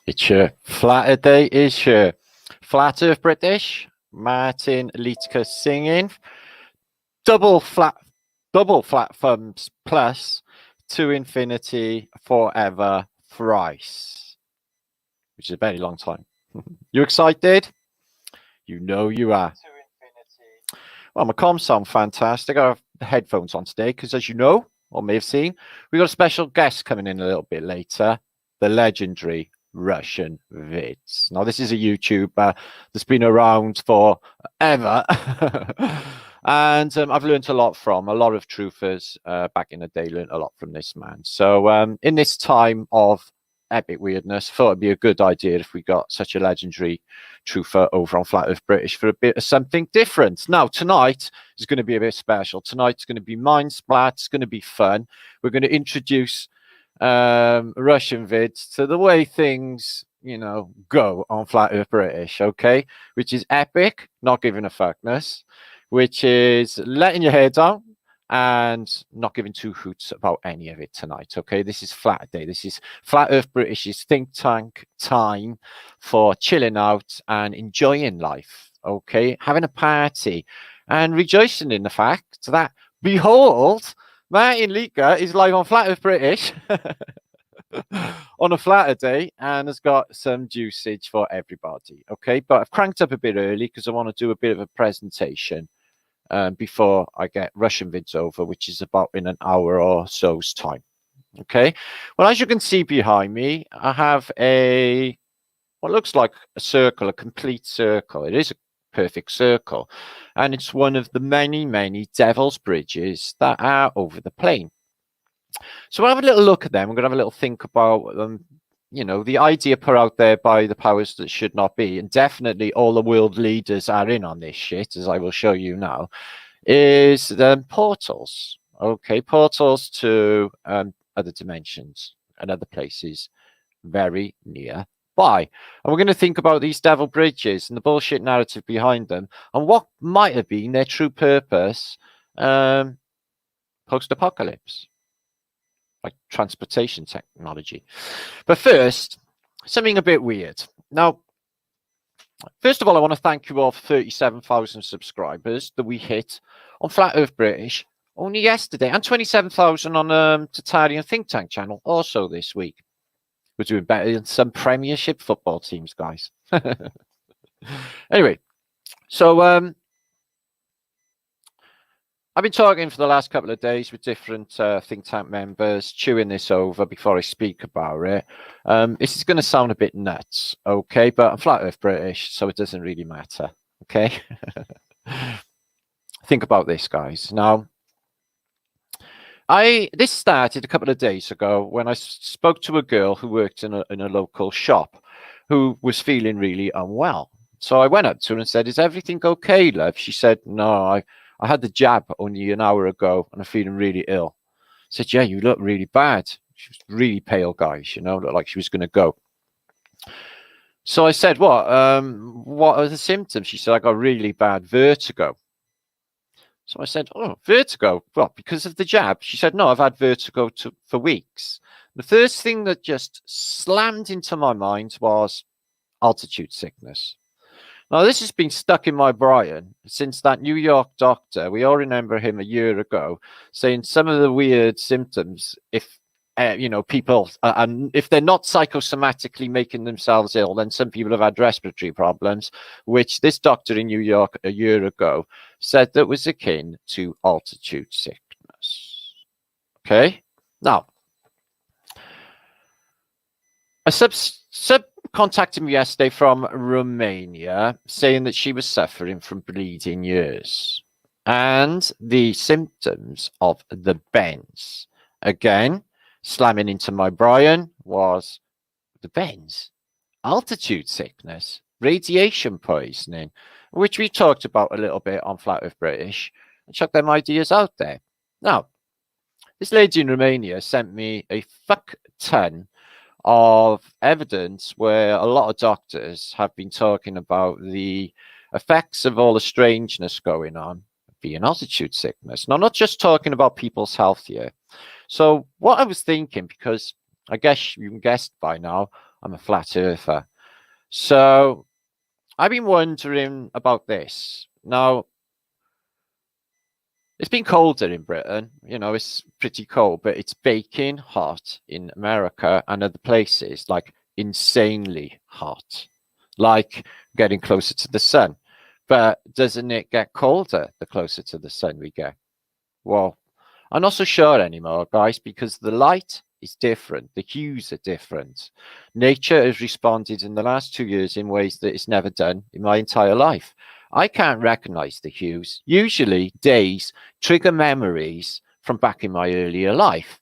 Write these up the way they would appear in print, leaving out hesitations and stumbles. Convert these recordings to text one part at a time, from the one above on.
It's your Flatterday is your Flat Earth British. Martin Litka singing. Double flat thumbs plus to infinity forever thrice. Which is a very long time. You excited? You know you are. Well, my comms sound fantastic. I have the headphones on today because, as you know, or may have seen, we've got a special guest coming in a little bit later. The legendary Russian Vids. Now, this is a YouTuber that's been around forever. And I've learned a lot from a lot of truthers back in the day, learned a lot from this man. So in this time of epic weirdness, thought it'd be a good idea if we got such a legendary truther over on Flat Earth British for a bit of something different. Now, tonight is going to be a bit special. Tonight's going to be mind splat. It's going to be fun. We're going to introduce Russian Vids to the way things, you know, go on Flat Earth British, okay? Which is epic, not giving a fuckness, which is letting your hair down and not giving two hoots about any of it tonight, okay? This is Flatterday. This is Flat Earth British's think tank time for chilling out and enjoying life, okay? Having a party and rejoicing in the fact that, behold, Martin Litka is live on Flat Earth British on a Flatterday and has got some juicage for everybody, okay? But I've cranked up a bit early because I want to do a bit of a presentation before I get Russian Vids over, which is about in an hour or so's time. Okay. Well, as you can see behind me, I have what looks like a circle, a complete circle. It is a perfect circle, and it's one of the many, many devil's bridges that are over the plain. So we'll have a little look at them. We're going to have a little think about them. You know, the idea put out there by the powers that should not be, and definitely all the world leaders are in on this shit, as I will show you now, is the portals. Okay, portals to other dimensions and other places very nearby. And we're going to think about these devil bridges and the bullshit narrative behind them and what might have been their true purpose post-apocalypse. Like transportation technology. But first, something a bit weird. Now, first of all, I want to thank you all for 37,000 subscribers that we hit on Flat Earth British only yesterday, and 27,000 on Tatarian Think Tank channel also this week. We're doing better than some Premiership football teams, guys. Anyway, so I've been talking for the last couple of days with different think tank members, chewing this over before I speak about it. This is going to sound a bit nuts, okay? But I'm Flat Earth British, so it doesn't really matter, okay? Think about this, guys. Now, this started a couple of days ago when I spoke to a girl who worked in a local shop who was feeling really unwell. So I went up to her and said, "Is everything okay, love?" She said, "No, I had the jab only an hour ago and I'm feeling really ill." I said, "Yeah, you look really bad." She was really pale, guys, you know, looked like she was going to go. So I said, what are the symptoms? She said, "I got really bad vertigo." So I said, "Oh, vertigo? Well, because of the jab?" She said, "No, I've had vertigo for weeks." The first thing that just slammed into my mind was altitude sickness. Now, this has been stuck in my brain since that New York doctor, we all remember him a year ago, saying some of the weird symptoms, if, you know, people, and if they're not psychosomatically making themselves ill, then some people have had respiratory problems, which this doctor in New York a year ago said that was akin to altitude sickness. Okay? Now, a sub contacted me yesterday from Romania saying that she was suffering from bleeding ears and the symptoms of the bends. Again, slamming into my brain was the bends, altitude sickness, radiation poisoning, which we talked about a little bit on Flat Earth British, and chucked them ideas out there. Now, this lady in Romania sent me a fuck ton of evidence where a lot of doctors have been talking about the effects of all the strangeness going on being altitude sickness. Now, I'm not just talking about people's health here. So what I was thinking, because I guess you can guess by now, I'm a flat earther. So I've been wondering about this. Now, it's been colder in Britain, you know, it's pretty cold, but it's baking hot in America and other places, like insanely hot, like getting closer to the sun. But doesn't it get colder the closer to the sun we get? Well, I'm not so sure anymore, guys, because the light is different. The hues are different. Nature has responded in the last 2 years in ways that it's never done in my entire life. I can't recognize the hues. Usually days trigger memories from back in my earlier life.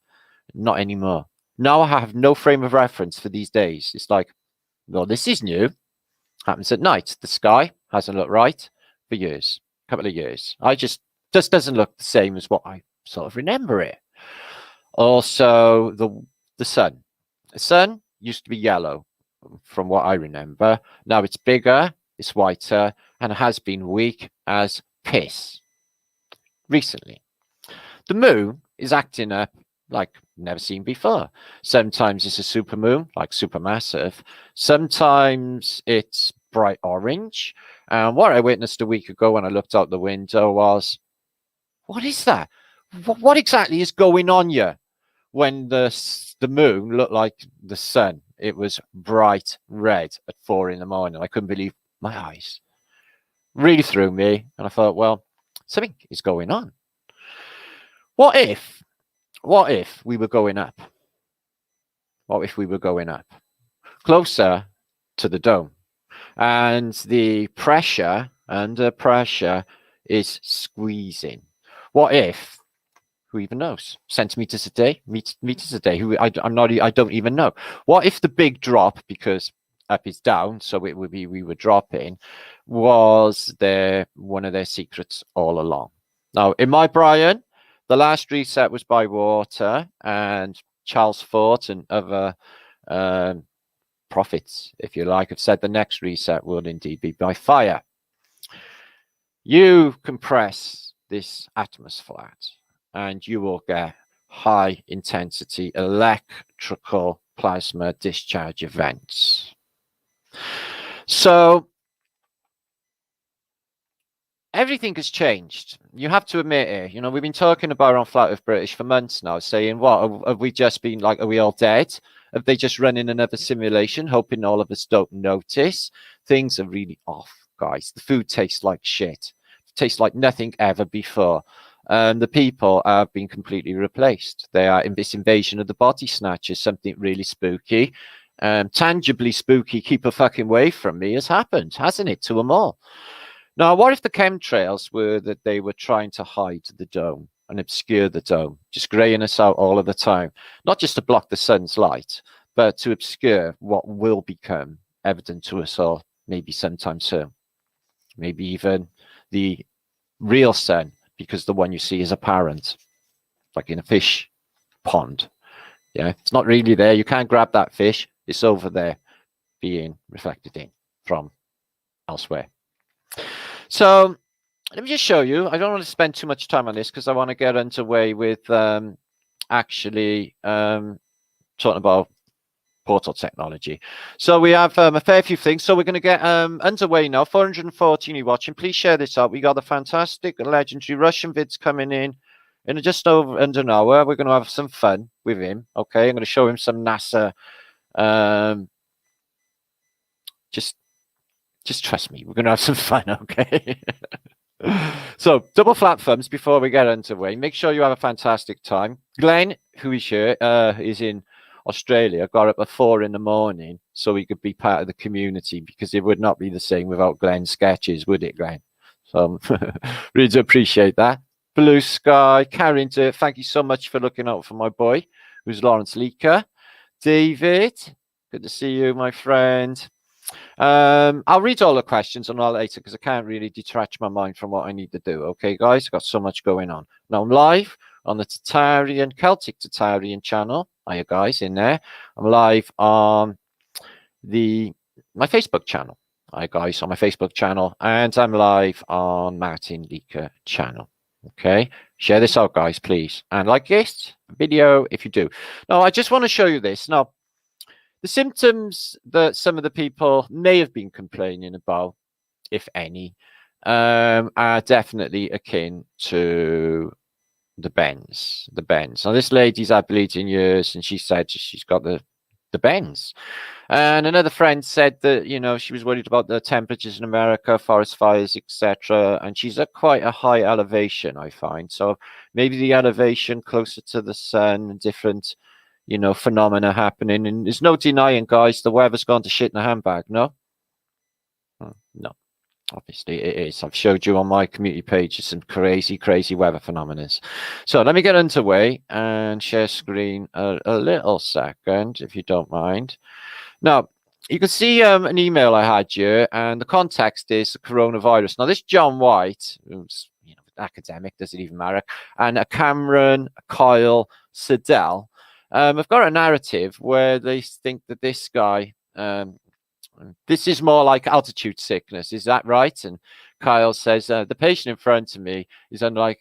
Not anymore. Now I have no frame of reference for these days. It's like, well, this is new. Happens at night. The sky hasn't looked right for years, a couple of years. I just doesn't look the same as what I sort of remember it. Also, the sun. The sun used to be yellow, from what I remember. Now it's bigger, it's whiter, and has been weak as piss recently. The moon is acting up like never seen before. Sometimes it's a supermoon, like supermassive. Sometimes it's bright orange. And what I witnessed a week ago when I looked out the window was, what is that? What exactly is going on here? When the moon looked like the sun, it was bright red at 4 in the morning. I couldn't believe my eyes. Really threw me, and I thought, well, something is going on. What if we were going up? What if we were going up closer to the dome, and the pressure under pressure is squeezing? What if, who even knows, centimeters a day, meters a day, I don't even know. What if the big drop, because up is down, so it would be we were dropping, was one of their secrets all along? Now, in my Brian, the last reset was by water, and Charles Fort and other prophets, if you like, have said the next reset will indeed be by fire. You compress this atmosphere and you will get high intensity electrical plasma discharge events. So everything has changed. You have to admit it. You know, we've been talking about on Flat Earth British for months now, saying, what, have we just been like, are we all dead? Have they just run in another simulation, hoping all of us don't notice? Things are really off, guys. The food tastes like shit. It tastes like nothing ever before. The people have been completely replaced. They are in this invasion of the body snatchers, something really spooky. Tangibly spooky, keep a fucking way from me has happened, hasn't it, to them all? Now, what if the chemtrails were that they were trying to hide the dome and obscure the dome, just graying us out all of the time, not just to block the sun's light, but to obscure what will become evident to us all, maybe sometime soon, maybe even the real sun, because the one you see is apparent, like in a fish pond. Yeah, it's not really there. You can't grab that fish. It's over there being reflected in from elsewhere. So let me just show you. I don't want to spend too much time on this because I want to get underway with actually talking about portal technology. So we have a fair few things. So we're going to get underway now. 414 you watching. Please share this out. We got the fantastic, legendary Russian Vids coming in just over under an hour. We're going to have some fun with him. Okay, I'm going to show him some NASA. Just trust me. We're going to have some fun. Okay. So double flat thumbs before we get underway. Make sure you have a fantastic time. Glenn, who is here, is in Australia, got up at 4 in the morning so he could be part of the community, because it would not be the same without Glenn's sketches, would it, Glenn? So really do appreciate that. Blue Sky, Carrington, thank you so much for looking out for my boy, who's Lawrence Leaker. David, good to see you, my friend. I'll read all the questions and all later because I can't really detach my mind from what I need to do. Okay, guys, I've got so much going on. Now I'm live on the Tatarian, Celtic Tatarian channel. Hiya, guys, in there. I'm live on my Facebook channel. Hi, guys, on my Facebook channel. And I'm live on Martin Leaker channel. Okay, share this out, guys, please. And like this video if you do. Now, I just want to show you this. Now, the symptoms that some of the people may have been complaining about, if any, are definitely akin to the bends. Now, this lady's had bleeding years, and she said she's got the bends. And another friend said that, you know, she was worried about the temperatures in America, forest fires, etc. And she's at quite a high elevation, I find. So maybe the elevation closer to the sun and different, you know, phenomena happening. And there's no denying, guys, the weather's gone to shit in a handbag, no? No. Obviously it is. I've showed you on my community page some crazy weather phenomena. So let me get underway and share screen a little second, if you don't mind. Now, you can see an email I had here, and the context is the coronavirus. Now, this John White, who's, you know, academic, does it even matter, and a Cameron, a Kyle, Siddell, have got a narrative where they think that this guy, this is more like altitude sickness. Is that right? And Kyle says, the patient in front of me is unlike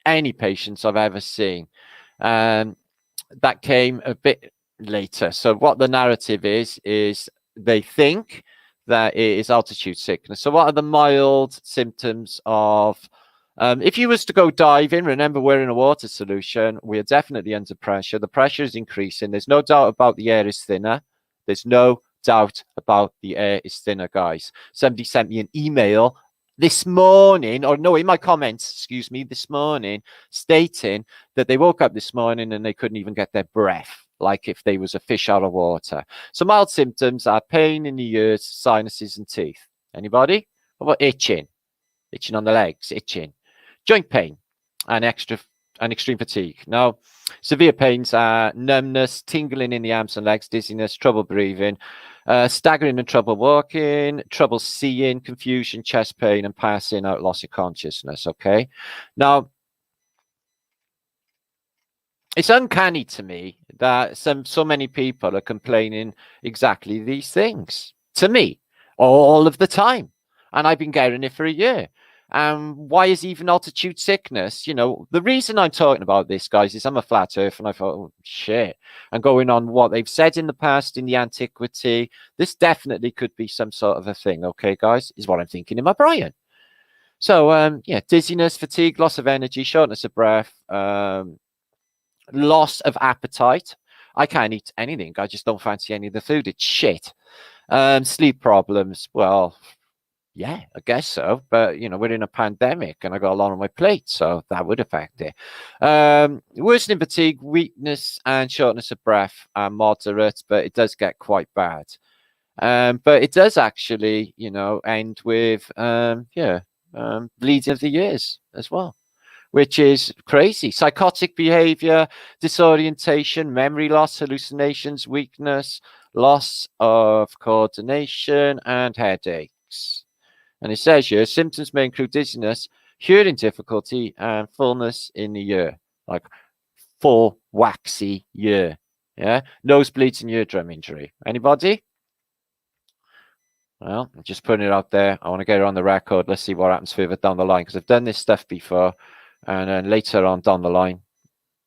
any patients I've ever seen. That came a bit later. So what the narrative is they think that it is altitude sickness. So what are the mild symptoms of, if you was to go diving, remember we're in a water solution, we are definitely under pressure. The pressure is increasing. There's no doubt about the air is thinner. There's no doubt about the air is thinner, guys. Somebody sent me an email this morning, or no, in my comments, excuse me, this morning, stating that they woke up this morning and they couldn't even get their breath, like if they was a fish out of water. So mild symptoms are pain in the ears, sinuses, and teeth. Anybody? What about itching? Itching on the legs, itching. Joint pain and extreme fatigue. Now, severe pains are numbness, tingling in the arms and legs, dizziness, trouble breathing, staggering and trouble walking, trouble seeing, confusion, chest pain, and passing out, loss of consciousness. Okay. Now, it's uncanny to me that so many people are complaining exactly these things to me all of the time, and I've been getting it for a year. Why is even altitude sickness? You know, the reason I'm talking about this, guys, is I'm a flat earth, and I thought, oh, shit. And going on what they've said in the past, in the antiquity, this definitely could be some sort of a thing, okay, guys, is what I'm thinking in my brain. So, yeah, dizziness, fatigue, loss of energy, shortness of breath, loss of appetite. I can't eat anything. I just don't fancy any of the food. It's shit. Sleep problems. Well, yeah, I guess so. But, you know, we're in a pandemic and I got a lot on my plate, so that would affect it. Worsening fatigue, weakness, and shortness of breath are moderate, but it does get quite bad. But it does actually, you know, end with, bleeding of the ears as well, which is crazy. Psychotic behavior, disorientation, memory loss, hallucinations, weakness, loss of coordination, and headaches. And it says here, symptoms may include dizziness, hearing difficulty, and fullness in the ear, like full waxy ear. Yeah, nosebleeds and eardrum injury. Anybody? Well, I'm just putting it out there. I want to get it on the record. Let's see what happens further down the line, because I've done this stuff before. And then later on down the line,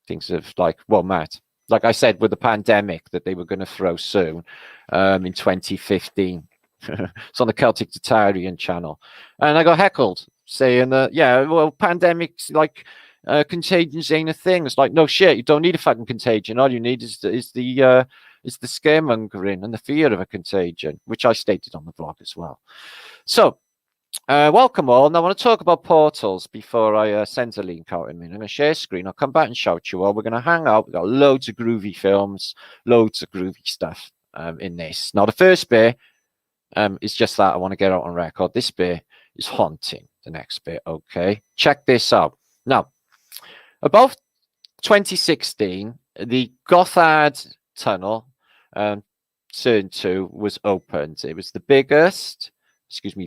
things have like, well, Matt, like I said, with the pandemic that they were going to throw soon in 2015. It's on the Celtic Tatarian channel. And I got heckled saying that, yeah, well, pandemics, like contagions ain't a thing. It's like, no shit, you don't need a fucking contagion. All you need is the scaremongering and the fear of a contagion, which I stated on the vlog as well. So, welcome all. Now I want to talk about portals before I send a link out in a minute. I'm going to share screen. I'll come back and shout you all. We're going to hang out. We've got loads of groovy films, loads of groovy stuff in this. Now the first bit is just that I want to get out on record. This bit is haunting. The next bit, okay? Check this out. Now, about 2016, the Gothard Tunnel, CERN 2, was opened. It was the biggest,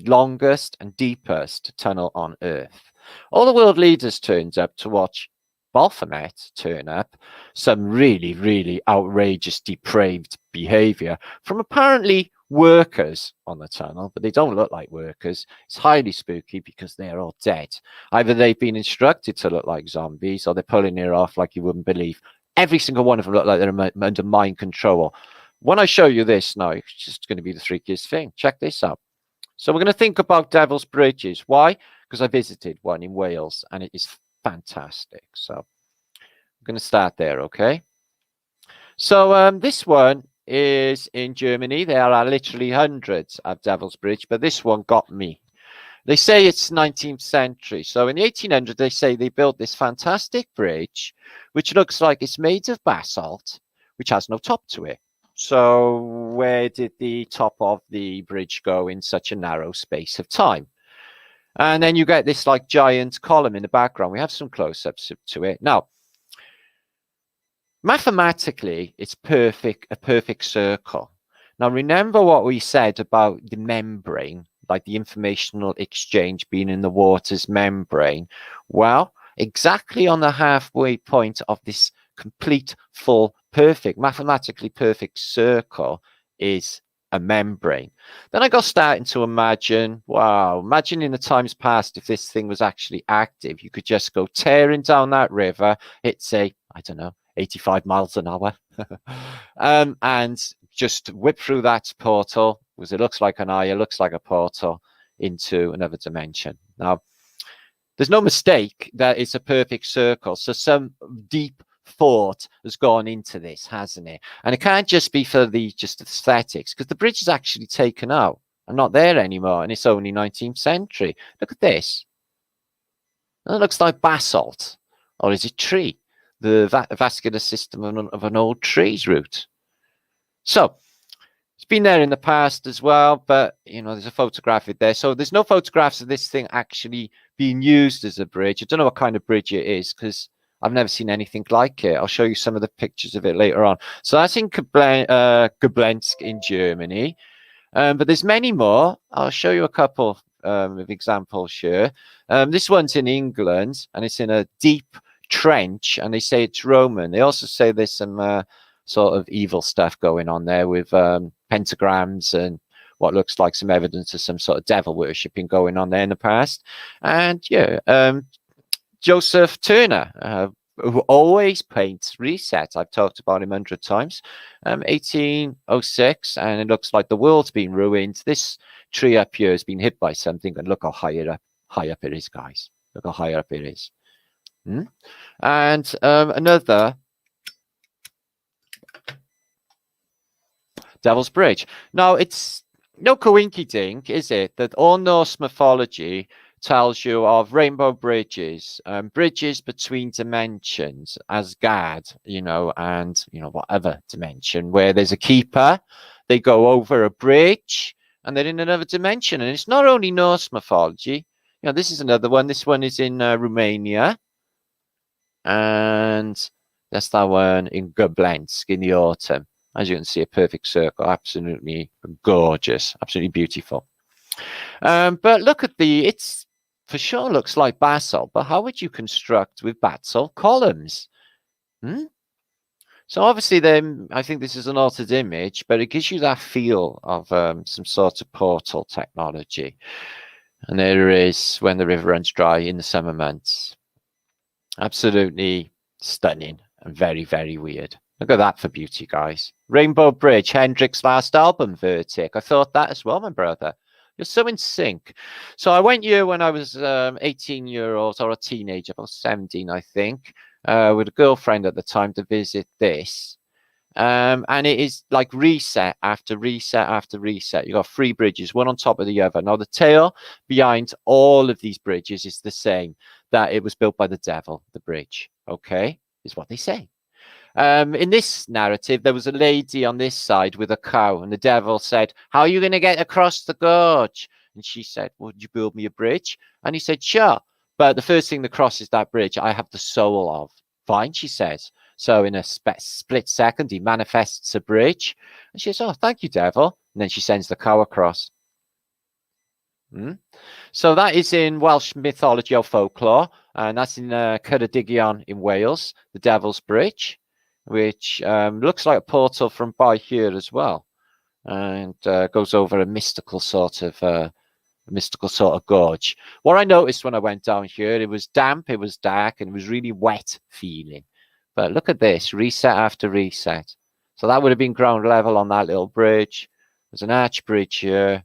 longest and deepest tunnel on Earth. All the world leaders turned up to watch Baphomet turn up. Some really, really outrageous, depraved behavior from apparently workers on the tunnel, but they don't look like workers. It's highly spooky because they're all dead. Either they've been instructed to look like zombies, or they're pulling it off like you wouldn't believe. every single one of them look like they're under mind control. When I show you this now, it's just going to be the freakiest thing. Check this out. So we're going to think about Devil's Bridges. Why? Because I visited one in Wales and it is fantastic. So I'm going to start there, okay? So this one is in Germany. There are literally hundreds of Devil's Bridge, but this one got me. They say it's 19th century. So in the 1800s, they say they built this fantastic bridge, which looks like it's made of basalt, which has no top to it. So where did the top of the bridge go in such a narrow space of time? And then you get this like giant column in the background. We have some close-ups to it. Now, mathematically, it's a perfect circle. Now, remember what we said about the membrane, like the informational exchange being in the water's membrane. Well, exactly on the halfway point of this complete, full, perfect, mathematically perfect circle is a membrane. Then I got starting to imagine, wow, imagine in the times past, if this thing was actually active, you could just go tearing down that river, hit, say, I don't know, 85 miles an hour, and just whip through that portal, because it looks like an eye, it looks like a portal into another dimension. Now, there's no mistake that it's a perfect circle. So some deep thought has gone into this, hasn't it? And it can't just be for the just aesthetics, because the bridge is actually taken out and not there anymore, and it's only 19th century. Look at this. It looks like basalt, or is it tree? The vascular system of an old tree's root. So it's been there in the past as well, but you know, there's a photograph of it there. So there's no photographs of this thing actually being used as a bridge. I don't know what kind of bridge it is, because I've never seen anything like it. I'll show you some of the pictures of it later on. So that's in Koblensk in Germany. But there's many more. I'll show you a couple of examples here. This one's in England, and it's in a deep trench, and they say it's Roman. They also say there's some sort of evil stuff going on there with pentagrams and what looks like some evidence of some sort of devil worshipping going on there in the past. And yeah, Joseph Turner, who always paints Reset. I've talked about him 100 times. 1806, and it looks like the world's been ruined. This tree up here has been hit by something, and look how high up it is, guys. Look how high up it is. And another Devil's Bridge. Now, it's no coinky-dink, is it, that all Norse mythology tells you of rainbow bridges, bridges between dimensions, Asgard, you know, and, you know, whatever dimension, where there's a keeper, they go over a bridge, and they're in another dimension. And it's not only Norse mythology. You know, this is another one. This one is in Romania. And that's that one in Koblensk in the autumn. As you can see, a perfect circle, absolutely gorgeous, absolutely beautiful. But look at it's for sure looks like basalt, but how would you construct with basalt columns? So obviously then, I think this is an altered image, but it gives you that feel of some sort of portal technology. And there is when the river runs dry in the summer months. Absolutely stunning and very, very weird. Look at that for beauty, guys. Rainbow Bridge, Hendrix's last album, Vertic. I thought that as well, my brother. You're so in sync. So I went here when I was 18-year-old or a teenager, about 17, I think, with a girlfriend at the time to visit this. And it is like reset after reset after reset. You got 3 bridges, one on top of the other. Now, the tale behind all of these bridges is the same, that it was built by the devil, the bridge, okay, is what they say. In this narrative, there was a lady on this side with a cow, and the devil said, how are you going to get across the gorge? And she said, well, would you build me a bridge? And he said, sure. But the first thing that crosses that bridge, I have the soul of. Fine, she says. So in a split second, he manifests a bridge. And she says, oh, thank you, devil. And then she sends the cow across. So that is in Welsh mythology or folklore. And that's in Ceredigion in Wales, the Devil's Bridge, which looks like a portal from by here as well. And goes over a mystical sort of gorge. What I noticed when I went down here, it was damp, it was dark, and it was really wet feeling. But look at this, reset after reset. So that would have been ground level on that little bridge. There's an arch bridge here,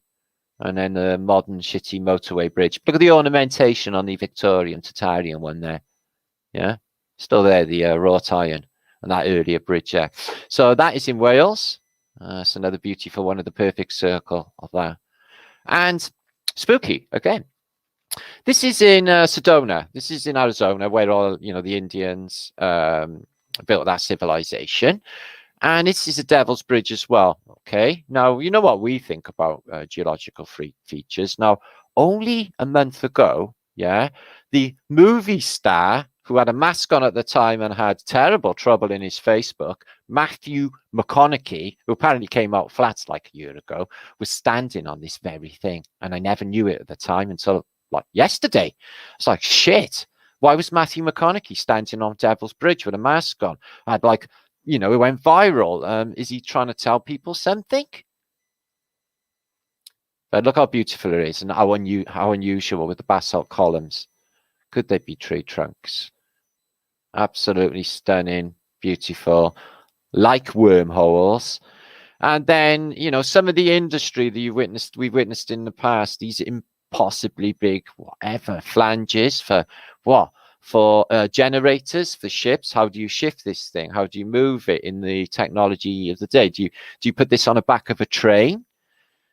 and then the modern shitty motorway bridge. Look at the ornamentation on the Victorian Tatarian one there. Yeah, still there, the wrought iron, and that earlier bridge there. So that is in Wales. It's another beautiful one of the perfect circle of that. And spooky again. This is in Sedona. This is in Arizona, where all the Indians built that civilization. And this is a Devil's Bridge as well. Okay. Now, you know what we think about geological features. Now, only a month ago, yeah, the movie star who had a mask on at the time and had terrible trouble in his Facebook, Matthew McConaughey, who apparently came out flat like a year ago, was standing on this very thing. And I never knew it at the time until like yesterday. It's like, shit, why was Matthew McConaughey standing on Devil's Bridge with a mask on? I'd like, it went viral. Is he trying to tell people something? But look how beautiful it is and how unusual with the basalt columns. Could they be tree trunks? Absolutely stunning, beautiful, like wormholes. And then, some of the industry that we've witnessed in the past, these impossibly big, whatever, flanges for what? For generators, for ships. How do you shift this thing? How do you move it in the technology of the day? Do you put this on the back of a train?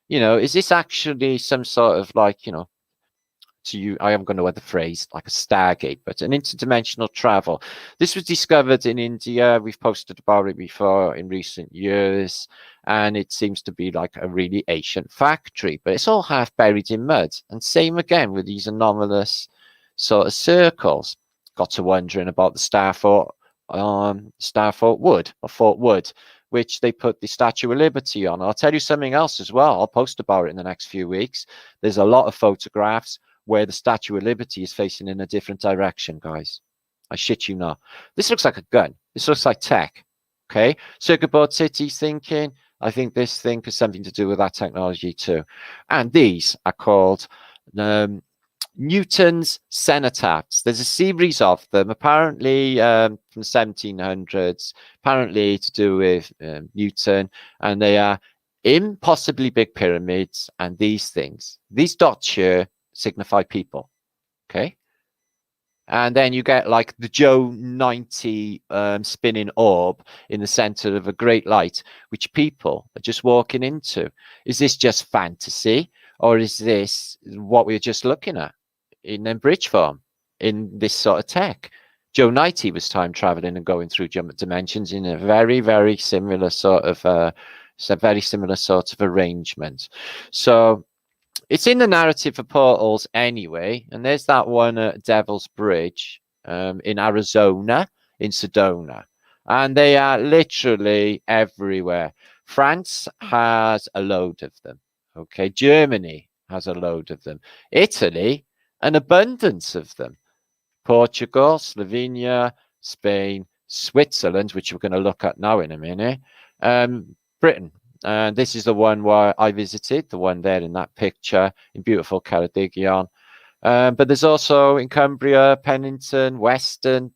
Is this actually some sort of like, I am going to know the phrase, like a Stargate, but an interdimensional travel. This was discovered in India. We've posted about it before in recent years, and it seems to be like a really ancient factory, but it's all half buried in mud. And same again with these anomalous sort of circles. Got to wondering about the Fort Wood, which they put the Statue of Liberty on. I'll tell you something else as well. I'll post about it in the next few weeks. There's a lot of photographs where the Statue of Liberty is facing in a different direction, guys. I shit you not. This looks like a gun. This looks like tech. Okay. Circuit board cities thinking. I think this thing has something to do with that technology too. And these are called Newton's cenotaphs. There's a series of them, apparently from the 1700s, apparently to do with Newton, and they are impossibly big pyramids. And these things, these dots here, signify people. Okay. And then you get like the Joe 90 spinning orb in the center of a great light, which people are just walking into. Is this just fantasy, or is this what we're just looking at in bridge form in this sort of tech? Joe 90 was time traveling and going through dimensions in a very, very similar sort of arrangement. So it's in the narrative of portals anyway, and there's that one at Devil's Bridge in Arizona, in Sedona, and they are literally everywhere. France has a load of them. Okay, Germany has a load of them. Italy, an abundance of them. Portugal, Slovenia, Spain, Switzerland, which we're going to look at now in a minute. Britain. And this is the one where I visited, the one there in that picture in beautiful Ceredigion. But there's also in Cumbria, Pennington, Western,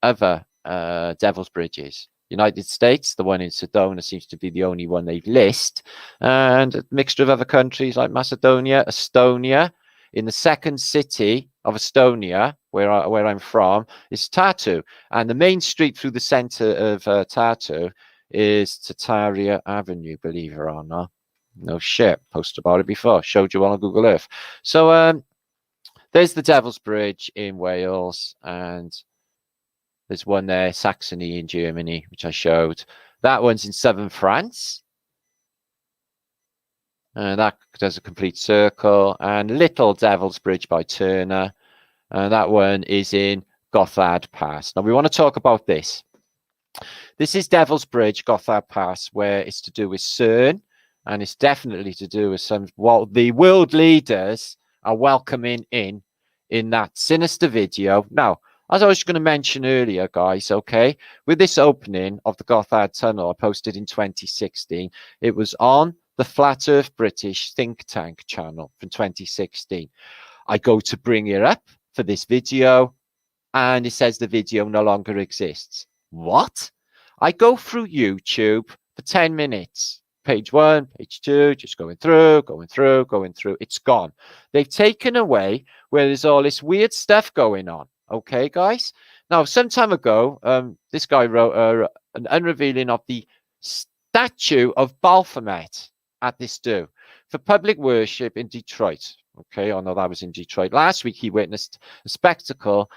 other Devil's Bridges. United States, the one in Sedona seems to be the only one they list. And a mixture of other countries like Macedonia, Estonia. In the second city of Estonia, where I'm from, is Tartu. And the main street through the center of Tartu is Tataria Avenue, believe it or not. No shit, posted about it before, showed you on Google Earth. So there's the Devil's Bridge in Wales, and there's one there, Saxony in Germany, which I showed. That one's in southern France. And that does a complete circle. And Little Devil's Bridge by Turner. And that one is in Gothard Pass. Now we want to talk about this. This is Devil's Bridge, Gothard Pass, where it's to do with CERN, and it's definitely to do with what the world leaders are welcoming in that sinister video. Now, as I was going to mention earlier, guys, okay, with this opening of the Gothard Tunnel I posted in 2016, it was on the Flat Earth British think tank channel from 2016. I go to bring it up for this video, and it says the video no longer exists. what? I go through YouTube for 10 minutes. Page 1, page 2, just going through. It's gone. They've taken away where there's all this weird stuff going on. Okay, guys? Now, some time ago, this guy wrote an unrevealing of the statue of Baphomet at this do for public worship in Detroit. Okay, I know that was in Detroit. Last week, he witnessed a spectacle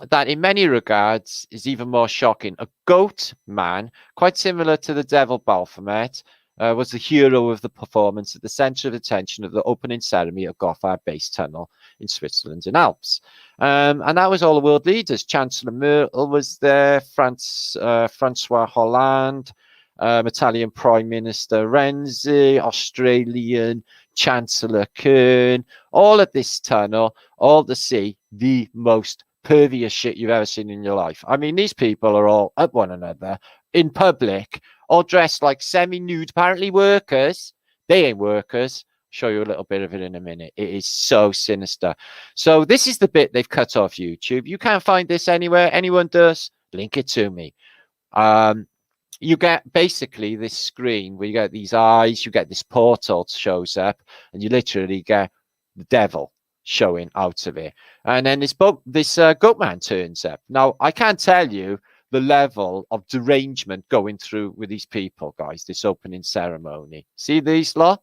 that in many regards is even more shocking. A goat man, quite similar to the devil Baphomet, was the hero of the performance at the center of attention of the opening ceremony of Gothard Tunnel in Switzerland and Alps. And that was all the world leaders. Chancellor Merkel was there, Francois Hollande, Italian Prime Minister Renzi, Australian Chancellor Kern, all at this tunnel, all to see the most pervious shit you've ever seen in your life. I mean, these people are all at one another in public, all dressed like semi-nude, apparently workers. They ain't workers. Show you a little bit of it in a minute. It is so sinister. So this is the bit they've cut off YouTube. You can't find this anywhere. Anyone does, link it to me. You get basically this screen where you get these eyes, you get this portal shows up, and you literally get the devil showing out of it. And then this goat man turns up. Now, I can't tell you the level of derangement going through with these people, guys, this opening ceremony. See these lot?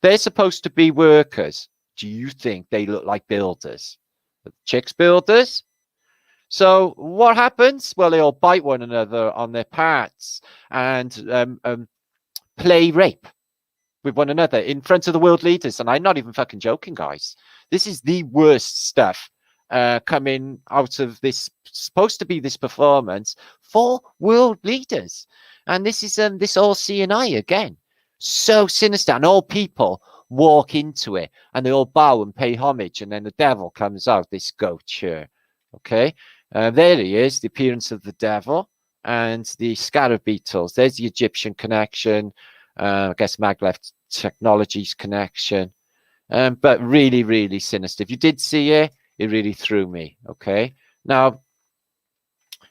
They're supposed to be workers. Do you think they look like builders? The chicks builders? So what happens? Well, they all bite one another on their parts and play rape with one another in front of the world leaders. And I'm not even fucking joking, guys. This is the worst stuff coming out of this, supposed to be this performance for world leaders. And this is this all CNI again. So sinister. And all people walk into it and they all bow and pay homage. And then the devil comes out, this goat here. Okay. There he is, the appearance of the devil and the scarab beetles. There's the Egyptian connection. I guess maglev technologies connection. But really, really sinister. If you did see it, it really threw me. Okay. Now,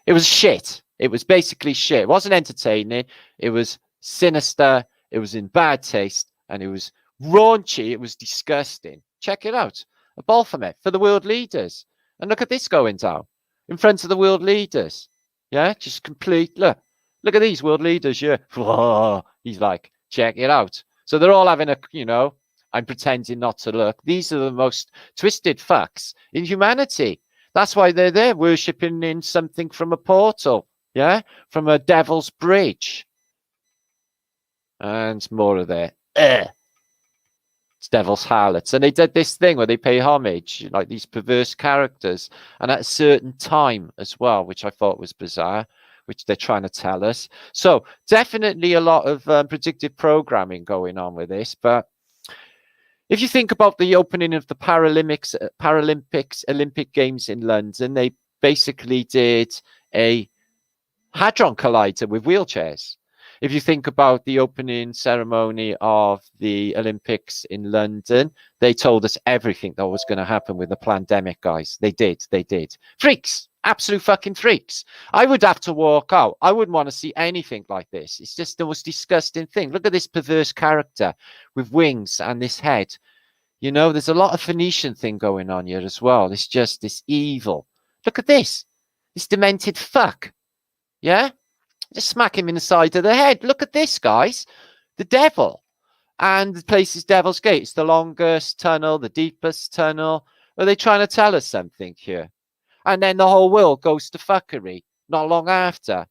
it was shit. It was basically shit. It wasn't entertaining. It was sinister. It was in bad taste. And it was raunchy. It was disgusting. Check it out. A Baphomet for the world leaders. And look at this going down in front of the world leaders. Yeah, just complete. Look at these world leaders. Yeah. Whoa. He's like, check it out. So they're all having a, you know, I'm pretending not to look. These are the most twisted fucks in humanity. That's why they're there worshipping in something from a portal. Yeah, from a devil's bridge. And more of that. It's devil's harlots. And they did this thing where they pay homage, like these perverse characters, and at a certain time as well, which I thought was bizarre, which they're trying to tell us. So definitely a lot of predictive programming going on with this. But if you think about the opening of the Olympic Games in London, they basically did a Hadron Collider with wheelchairs. If you think about the opening ceremony of the Olympics in London, they told us everything that was going to happen with the pandemic, guys. They did. Freaks. Absolute fucking freaks. I would have to walk out. I wouldn't want to see anything like this. It's just the most disgusting thing. Look at this perverse character with wings and this head. You know, there's a lot of Phoenician thing going on here as well. It's just this evil. Look at this. This demented fuck. Yeah? Just smack him in the side of the head. Look at this, guys. The devil. And the place is Devil's Gate. It's the longest tunnel, the deepest tunnel. Are they trying to tell us something here? And then the whole world goes to fuckery not long after.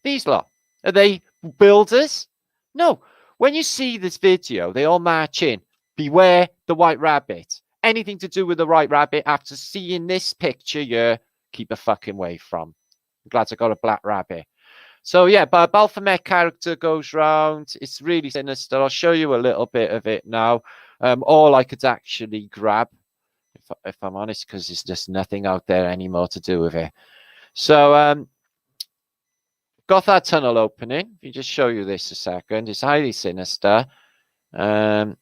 These lot. Are they builders? No. When you see this video, they all march in. Beware the white rabbit. Anything to do with the white rabbit, after seeing this picture here, keep the fucking way from. I'm glad I got a black rabbit. So yeah, but a Baphomet character goes round. It's really sinister. I'll show you a little bit of it now. All I could actually grab, if I'm honest, because there's just nothing out there anymore to do with it. So Gothard Tunnel opening. Let me just show you this a second. It's highly sinister. In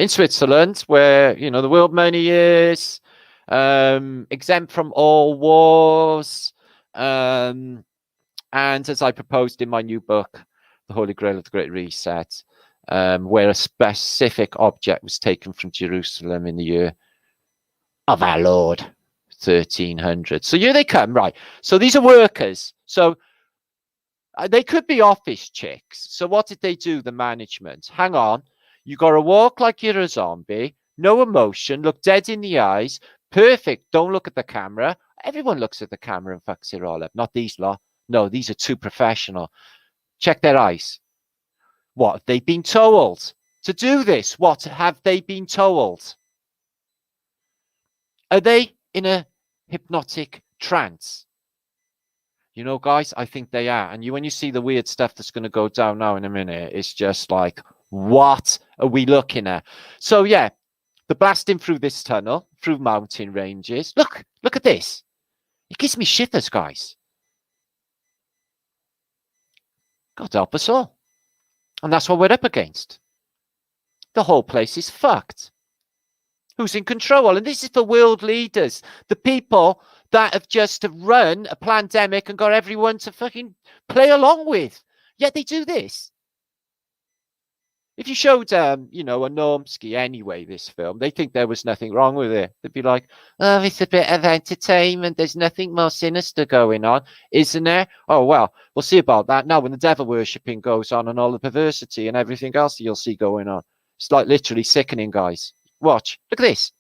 Switzerland, where, you know, the world money is. exempt from all wars. And as I proposed in my new book, The Holy Grail of the Great Reset, where a specific object was taken from Jerusalem in the year of our Lord, 1300. So here they come, right? So these are workers. So they could be office chicks. So what did they do, the management? Hang on. You got to walk like you're a zombie. No emotion. Look dead in the eyes. Perfect. Don't look at the camera. Everyone looks at the camera and fucks it all up. Not these lot. No, these are too professional. Check their eyes. What have they been told to do this? What have they been told? Are they in a hypnotic trance? You know, guys, I think they are. And when you see the weird stuff that's going to go down now in a minute, it's just like, what are we looking at? So, yeah, the blasting through this tunnel, through mountain ranges. Look at this. It gives me shivers, guys. God help us all. And that's what we're up against. The whole place is fucked. Who's in control? And this is for world leaders, the people that have just run a pandemic and got everyone to fucking play along with. Yet they do this. If you showed, you know, a Normsky anyway, this film, they think there was nothing wrong with it. They'd be like, oh, it's a bit of entertainment. There's nothing more sinister going on, isn't there? Oh, well, we'll see about that now when the devil worshipping goes on and all the perversity and everything else you'll see going on. It's like literally sickening, guys. Watch. Look at this.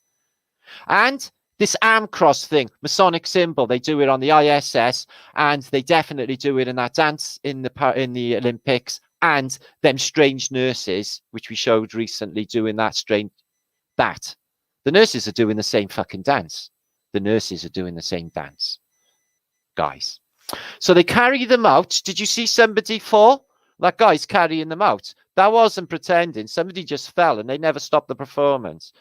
And this arm cross thing, Masonic symbol, they do it on the ISS, and they definitely do it in that dance in the Olympics, and them strange nurses, which we showed recently, doing that strange that. The nurses are doing the same fucking dance. The nurses are doing the same dance, guys. So they carry them out. Did you see somebody fall? That guy's carrying them out. That wasn't pretending. Somebody just fell and they never stopped the performance.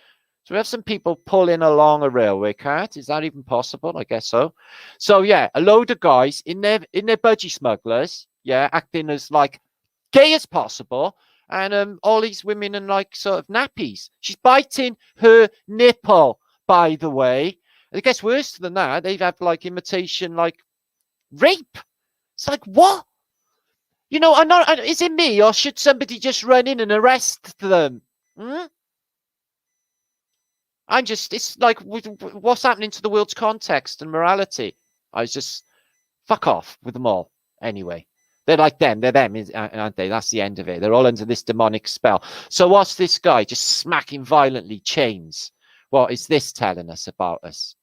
So we have some people pulling along a railway cart. Is that even possible? I guess so. So yeah, a load of guys in their budgie smugglers, yeah, acting as like gay as possible, and all these women in like sort of nappies. She's biting her nipple, by the way. And it gets worse than that. They have like imitation like rape. It's like, what? You know, is it me, or should somebody just run in and arrest them? It's like, what's happening to the world's context and morality? I just fuck off with them all. Anyway, they're like them. They're them, aren't they? That's the end of it. They're all under this demonic spell. So what's this guy just smacking violently chains? What is this telling us about us?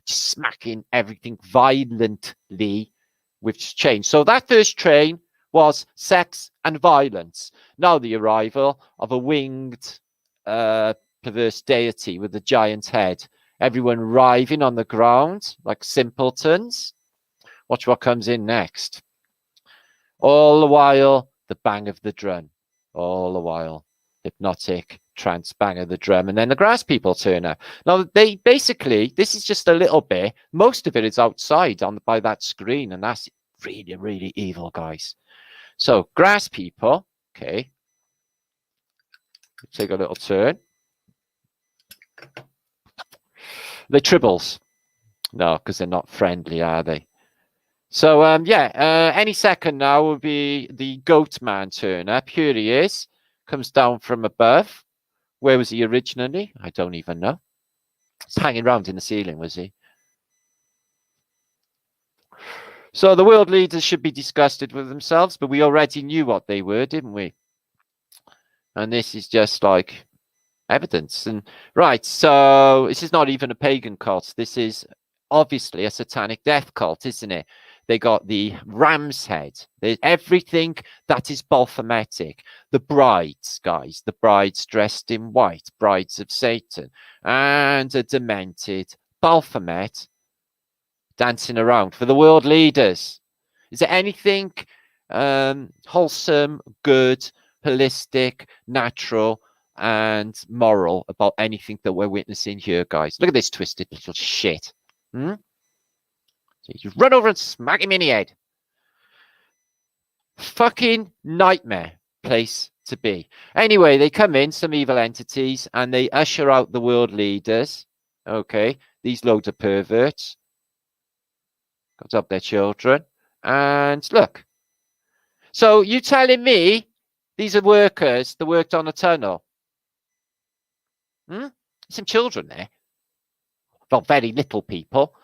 Just smacking everything violently with chains. So that first train was sex and violence. Now the arrival of a winged perverse deity with a giant head. Everyone writhing on the ground like simpletons. Watch what comes in next. All the while, the bang of the drum. All the while, hypnotic trance bang of the drum. And then the grass people turn up. Now, they basically, this is just a little bit. Most of it is outside by that screen. And that's really, really evil, guys. So, grass people. Okay. Take a little turn. They're tribbles. No, because they're not friendly, are they? So, any second now will be the goat man turn up. Here he is. Comes down from above. Where was he originally? I don't even know. He's hanging around in the ceiling, was he? So the world leaders should be disgusted with themselves, but we already knew what they were, didn't we? And this is just like evidence. And right, so this is not even a pagan cult. This is obviously a satanic death cult, isn't it? They got the ram's head. There's everything that is Baphometic. The brides, guys, the brides dressed in white, brides of Satan, and a demented Baphomet dancing around for the world leaders. Is there anything wholesome, good, holistic, natural, and moral about anything that we're witnessing here, guys? Look at this twisted little shit. So you just run over and smack him in the head. Fucking nightmare place to be. Anyway, they come in, some evil entities, and they usher out the world leaders. Okay, these loads of perverts got up their children, and look. So you telling me these are workers that worked on a tunnel? Some children there. Well, very little people.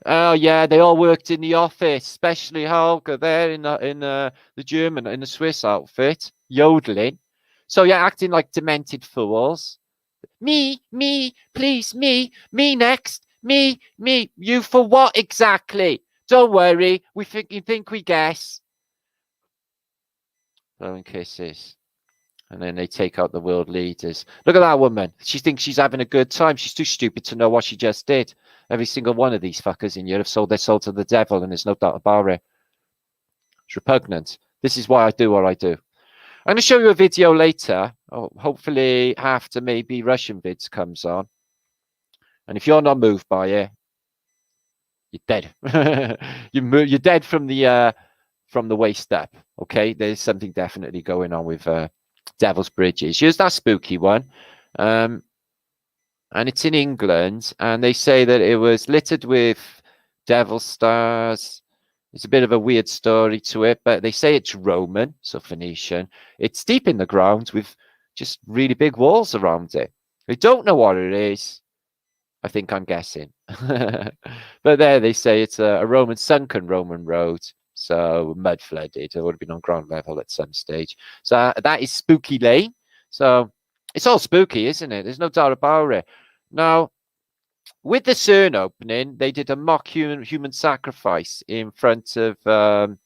Oh yeah, they all worked in the office, especially Holger there in the German, in the Swiss outfit, yodeling. So yeah, acting like demented fools. Me, please, me next, me. You for what exactly? Don't worry, you think we guess. Blowing kisses. And then they take out the world leaders. Look at that woman. She thinks she's having a good time. She's too stupid to know what she just did. Every single one of these fuckers in Europe sold their soul to the devil, and there's no doubt about it. It's repugnant. This is why I do what I do. I'm going to show you a video later. Hopefully after maybe Russian Vids comes on. And if you're not moved by it, you're dead. You're dead from the waist up. Okay, there's something definitely going on with Devil's Bridges. Here's that spooky one. And it's in England, and they say that it was littered with devil stars. It's a bit of a weird story to it, but they say it's Roman, so Phoenician. It's deep in the ground with just really big walls around it. They don't know what it is. I think I'm guessing. But there they say it's a Roman, sunken Roman road. So mud flooded. It would have been on ground level at some stage. So that is Spooky Lane. So it's all spooky, isn't it? There's no doubt about it. Now, with the CERN opening, they did a mock human sacrifice in front of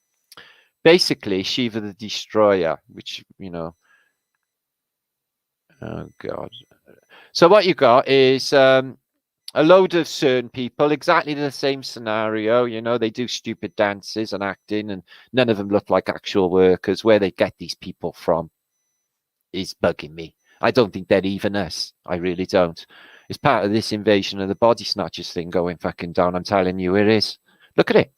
basically Shiva the Destroyer, which, you know, oh God. So what you got is a load of CERN people, exactly the same scenario. You know, they do stupid dances and acting, and none of them look like actual workers. Where they get these people from is bugging me. I don't think they're even us. I really don't. It's part of this invasion of the body snatchers thing going fucking down. I'm telling you, it is. Look at it.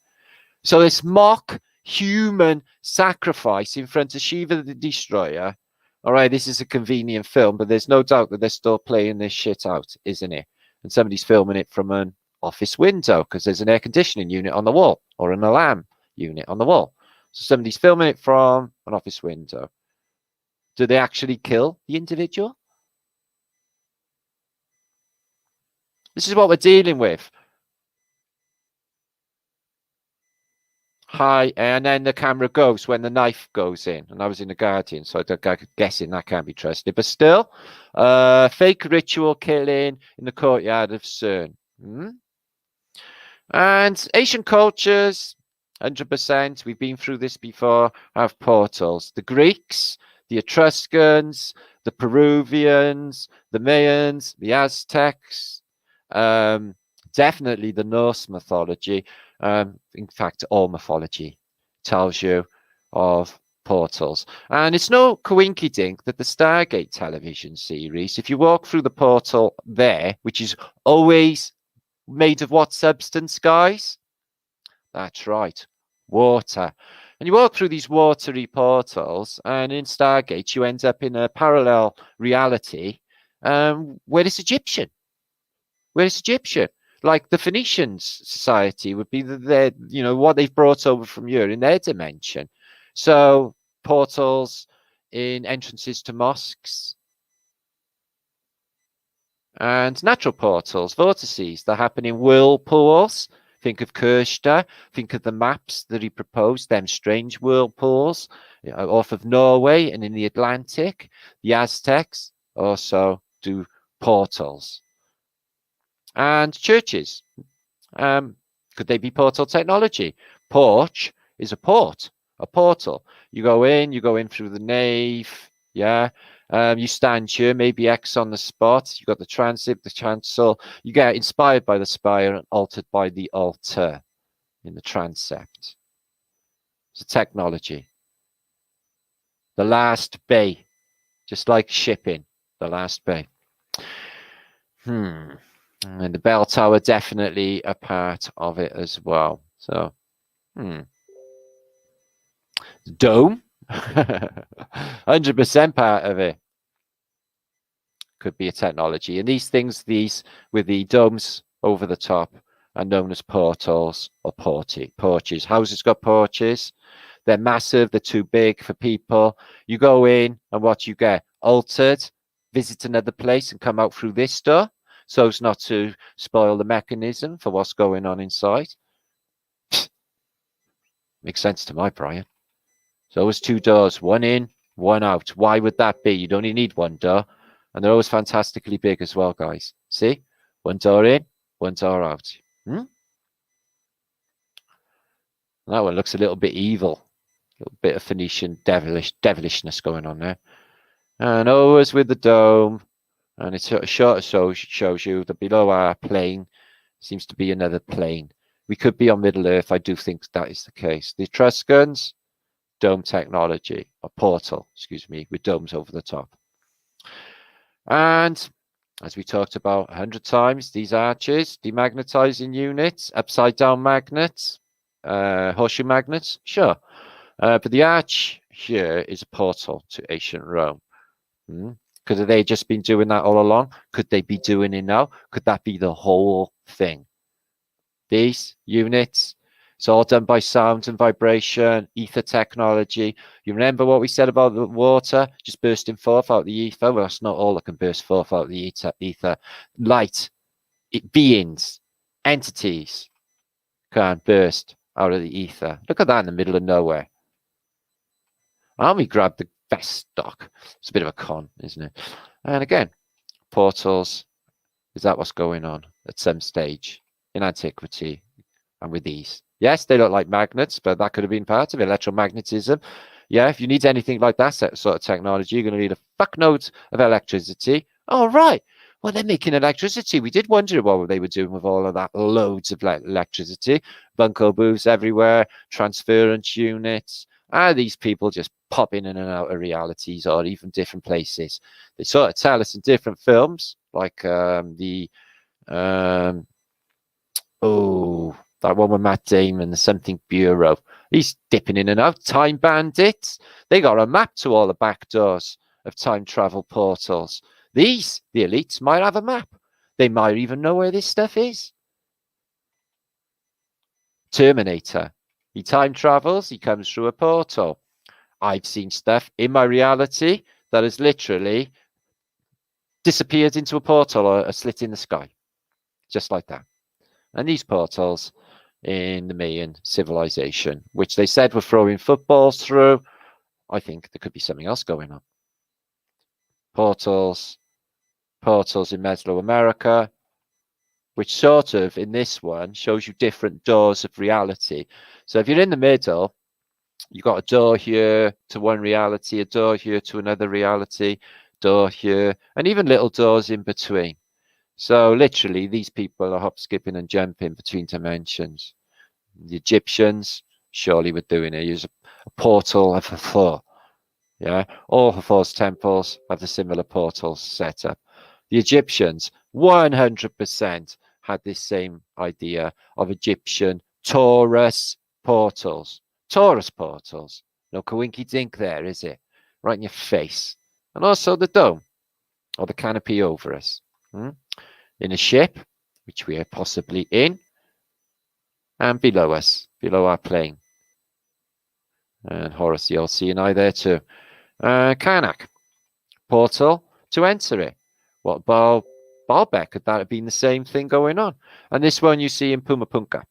So this mock human sacrifice in front of Shiva the Destroyer. All right, this is a convenient film, but there's no doubt that they're still playing this shit out, isn't it? And somebody's filming it from an office window because there's an air conditioning unit on the wall or an alarm unit on the wall. So somebody's filming it from an office window. Do they actually kill the individual? This is what we're dealing with. Hi, and then the camera goes when the knife goes in. And I was in the Guardian, so I'm guessing that can't be trusted. But still, fake ritual killing in the courtyard of CERN. And Asian cultures, 100%, we've been through this before, have portals. The Greeks, the Etruscans, the Peruvians, the Mayans, the Aztecs, definitely the Norse mythology. In fact, all mythology tells you of portals. And it's no coinkydink that the Stargate television series, if you walk through the portal there, which is always made of what substance, guys? That's right, water. And you walk through these watery portals, and in Stargate, you end up in a parallel reality where it's Egyptian. Where it's Egyptian. Like the Phoenician society would be you know, what they've brought over from Europe in their dimension. So portals in entrances to mosques, and natural portals, vortices that happen in whirlpools. Think of Kirsta. Think of the maps that he proposed, them strange whirlpools off of Norway and in the Atlantic. The Aztecs also do portals. And churches. Could they be portal technology? Porch is a port, a portal. You go in through the nave, yeah. You stand here, maybe X on the spot. You got the transit, the chancel. You get inspired by the spire and altered by the altar in the transept. It's a technology. The last bay, just like shipping, the last bay. And the bell tower, definitely a part of it as well. So, dome, 100% part of it. could be a technology. And these things, these with the domes over the top, are known as portals or porches. Houses got porches. They're massive. They're too big for people. You go in and what you get? Altered, visit another place and come out through this door so as not to spoil the mechanism for what's going on inside. Makes sense to my Brian. So always two doors, one in, one out. Why would that be? You'd only need one door. And they're always fantastically big as well, guys. See? One door in, one door out. That one looks a little bit evil. A little bit of Phoenician devilishness going on there. And always with the dome. And it sort of shows you that below our plane seems to be another plane. We could be on Middle Earth. I do think that is the case. The Etruscans, dome technology, a portal, excuse me, with domes over the top. And as we talked about 100 times, these arches, demagnetizing units, upside down magnets, horseshoe magnets, sure. But the arch here is a portal to ancient Rome. Could they just been doing that all along? Could they be doing it now? Could that be the whole thing? These units, it's all done by sound and vibration, ether technology. You remember what we said about the water just bursting forth out the ether? Well, it's not all that can burst forth out the ether. Light, beings, entities can burst out of the ether. Look at that in the middle of nowhere. And we grabbed the best stock. It's a bit of a con, isn't it? And again, portals, is that what's going on at some stage in antiquity and with these? Yes, they look like magnets, but that could have been part of electromagnetism. Yeah, if you need anything like that sort of technology, you're going to need a fuckload of electricity. Oh, right. Well, they're making electricity. We did wonder what they were doing with all of that. Loads of electricity. Bunko booths everywhere, transference units. These people just pop in and out of realities or even different places. They sort of tell us in different films, like that one with Matt Damon, the Something Bureau. He's dipping in and out. Time Bandits. They got a map to all the back doors of time travel portals. These, the elites, might have a map. They might even know where this stuff is. Terminator. He time travels. He comes through a portal. I've seen stuff in my reality that has literally disappeared into a portal or a slit in the sky. Just like that. And these portals in the Mayan civilization, which they said were throwing footballs through, I think there could be something else going on. Portals in Mesoamerica, which sort of, in this one, shows you different doors of reality. So if you're in the middle, you've got a door here to one reality, a door here to another reality, door here, and even little doors in between. So literally, these people are hop, skipping, and jumping between dimensions. The Egyptians surely were doing it. Use a portal of Hathor. Yeah, all Hathor's temples have the similar portals set up. The Egyptians 100% had this same idea of Egyptian Taurus portals. Taurus portals. No coinky dink there, is it? Right in your face. And also the dome or the canopy over us. In a ship, which we are possibly in, and below us, below our plane. And Horace the Old and I there too. Karnak, portal to enter it. What Baalbek, could that have been the same thing going on? And this one you see in Pumapunka,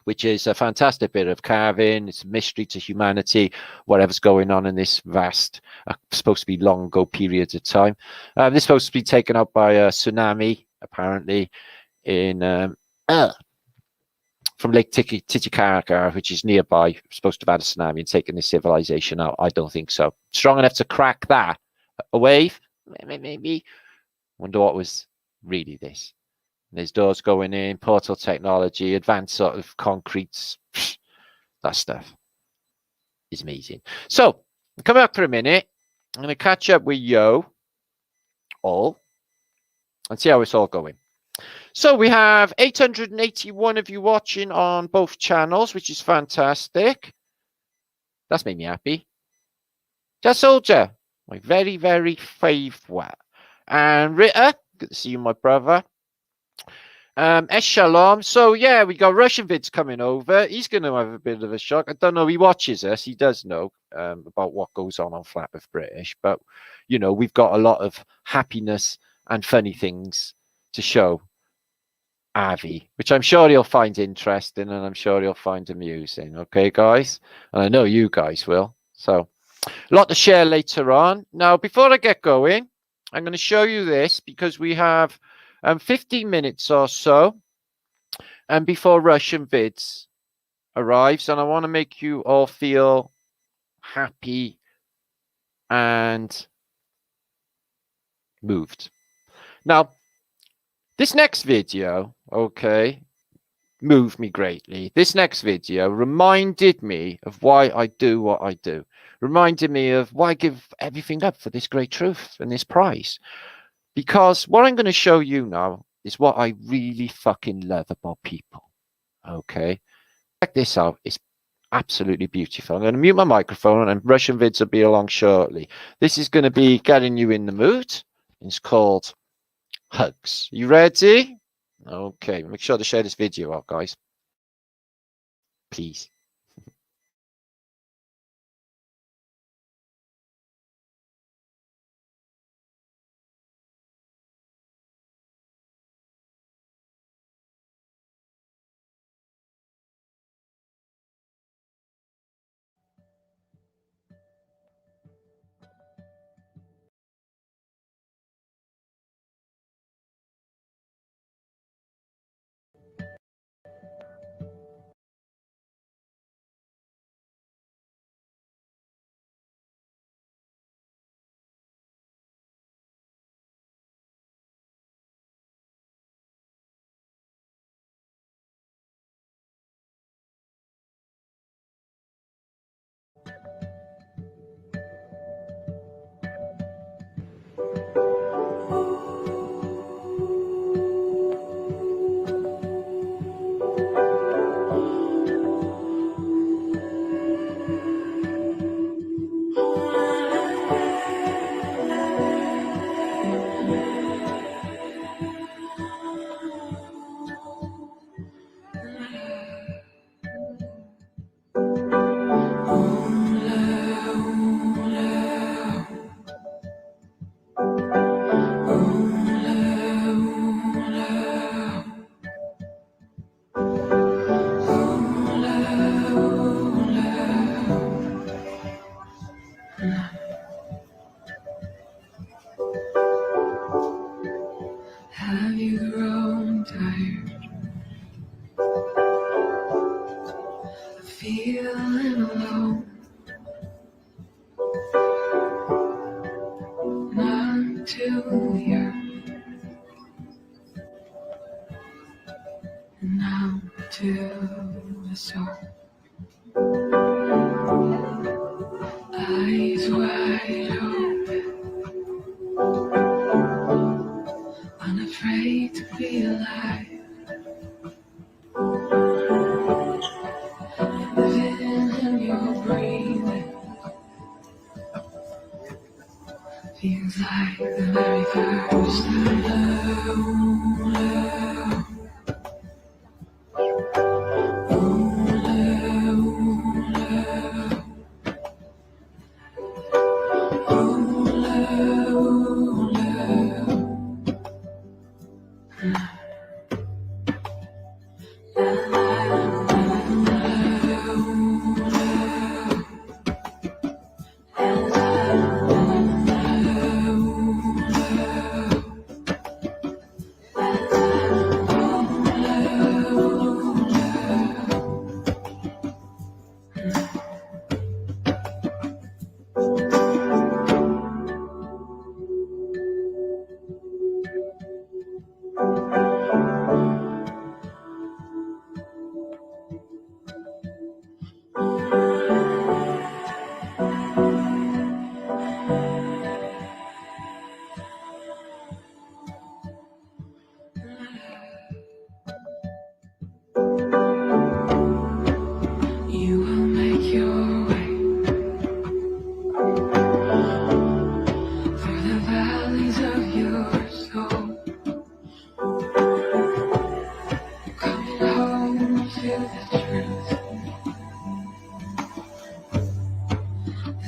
which is a fantastic bit of carving. It's a mystery to humanity, whatever's going on in this vast, supposed to be long ago periods of time. This is supposed to be taken out by a tsunami, apparently, in from Lake Titicaca, which is nearby. Supposed to have had a tsunami and taken this civilization out. I don't think so. Strong enough to crack that. A wave? Maybe. Wonder what was really this. There's doors going in, portal technology, advanced sort of concretes. That stuff is amazing. So, come back for a minute. I'm going to catch up with you all and see how it's all going. So, we have 881 of you watching on both channels, which is fantastic. That's made me happy. Just Soldier, my very, very favourite. And Ritter, good to see you, my brother. Shalom. So yeah, we got Russian Vids coming over. He's going to have a bit of a shock. I don't know. He watches us. He does know about what goes on Flat with British. But you know, we've got a lot of happiness and funny things to show Avi, which I'm sure he'll find interesting and I'm sure he'll find amusing. Okay, guys, and I know you guys will. So a lot to share later on. Now, before I get going, I'm going to show you this because we have 15 minutes or so and before Russian Vids arrives, and I want to make you all feel happy and moved. Now, this next video, okay, moved me greatly. This next video reminded me of why I do what I do. Reminded me of why I give everything up for this great truth and this prize. Because what I'm going to show you now is what I really fucking love about people. Okay? Check this out. It's absolutely beautiful. I'm going to mute my microphone and Russian Vids will be along shortly. This is going to be getting you in the mood. It's called Hugs. You ready? Okay. Make sure to share this video out, guys. Please. Have you grown tired of feeling alone? None to the earth, and now to the soul. Eyes wide open, unafraid to be alive. Living in your breathing feels like the very first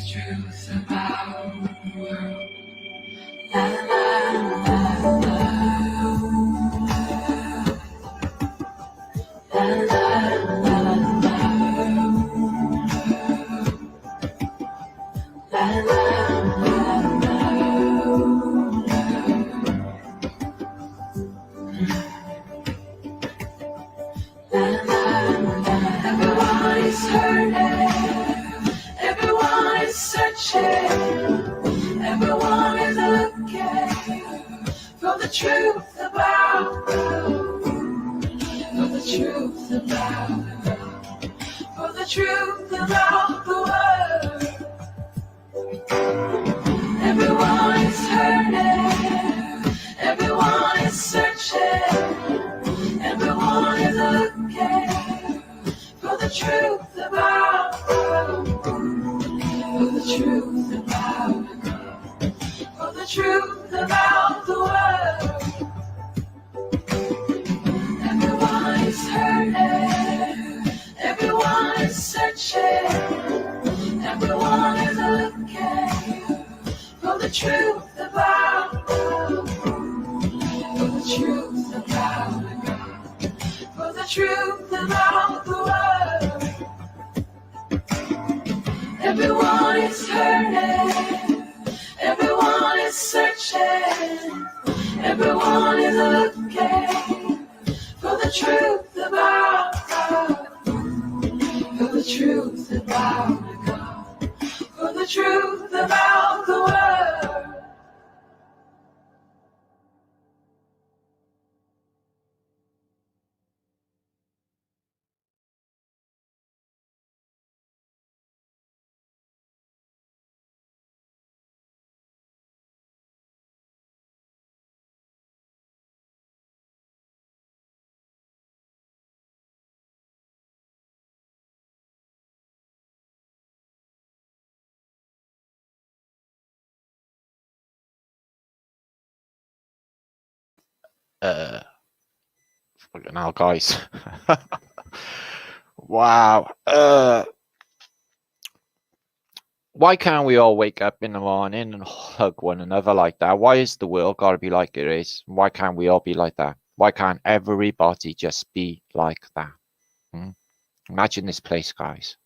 truth about the world. La, la, la, la. La, la, la, la. La, la, la, everyone is hurting, everyone is searching, everyone is looking for the truth about God, for the truth about God, for the truth about the world. Everyone is hurting, everyone is searching, everyone is looking for the truth about God, for the truth about God, for the truth about the world. Everyone is hurting, everyone is searching, everyone is looking for the truth about God, for the truth about God, for the truth about the world. Everyone is hurting, everyone is searching, everyone is looking for the truth about God, for the truth about God, for the truth about the world. Fucking hell, guys. Wow. Why can't we all wake up in the morning and hug one another like that? Why is the world got to be like it is? Why can't we all be like that? Why can't everybody just be like that? Imagine this place, guys.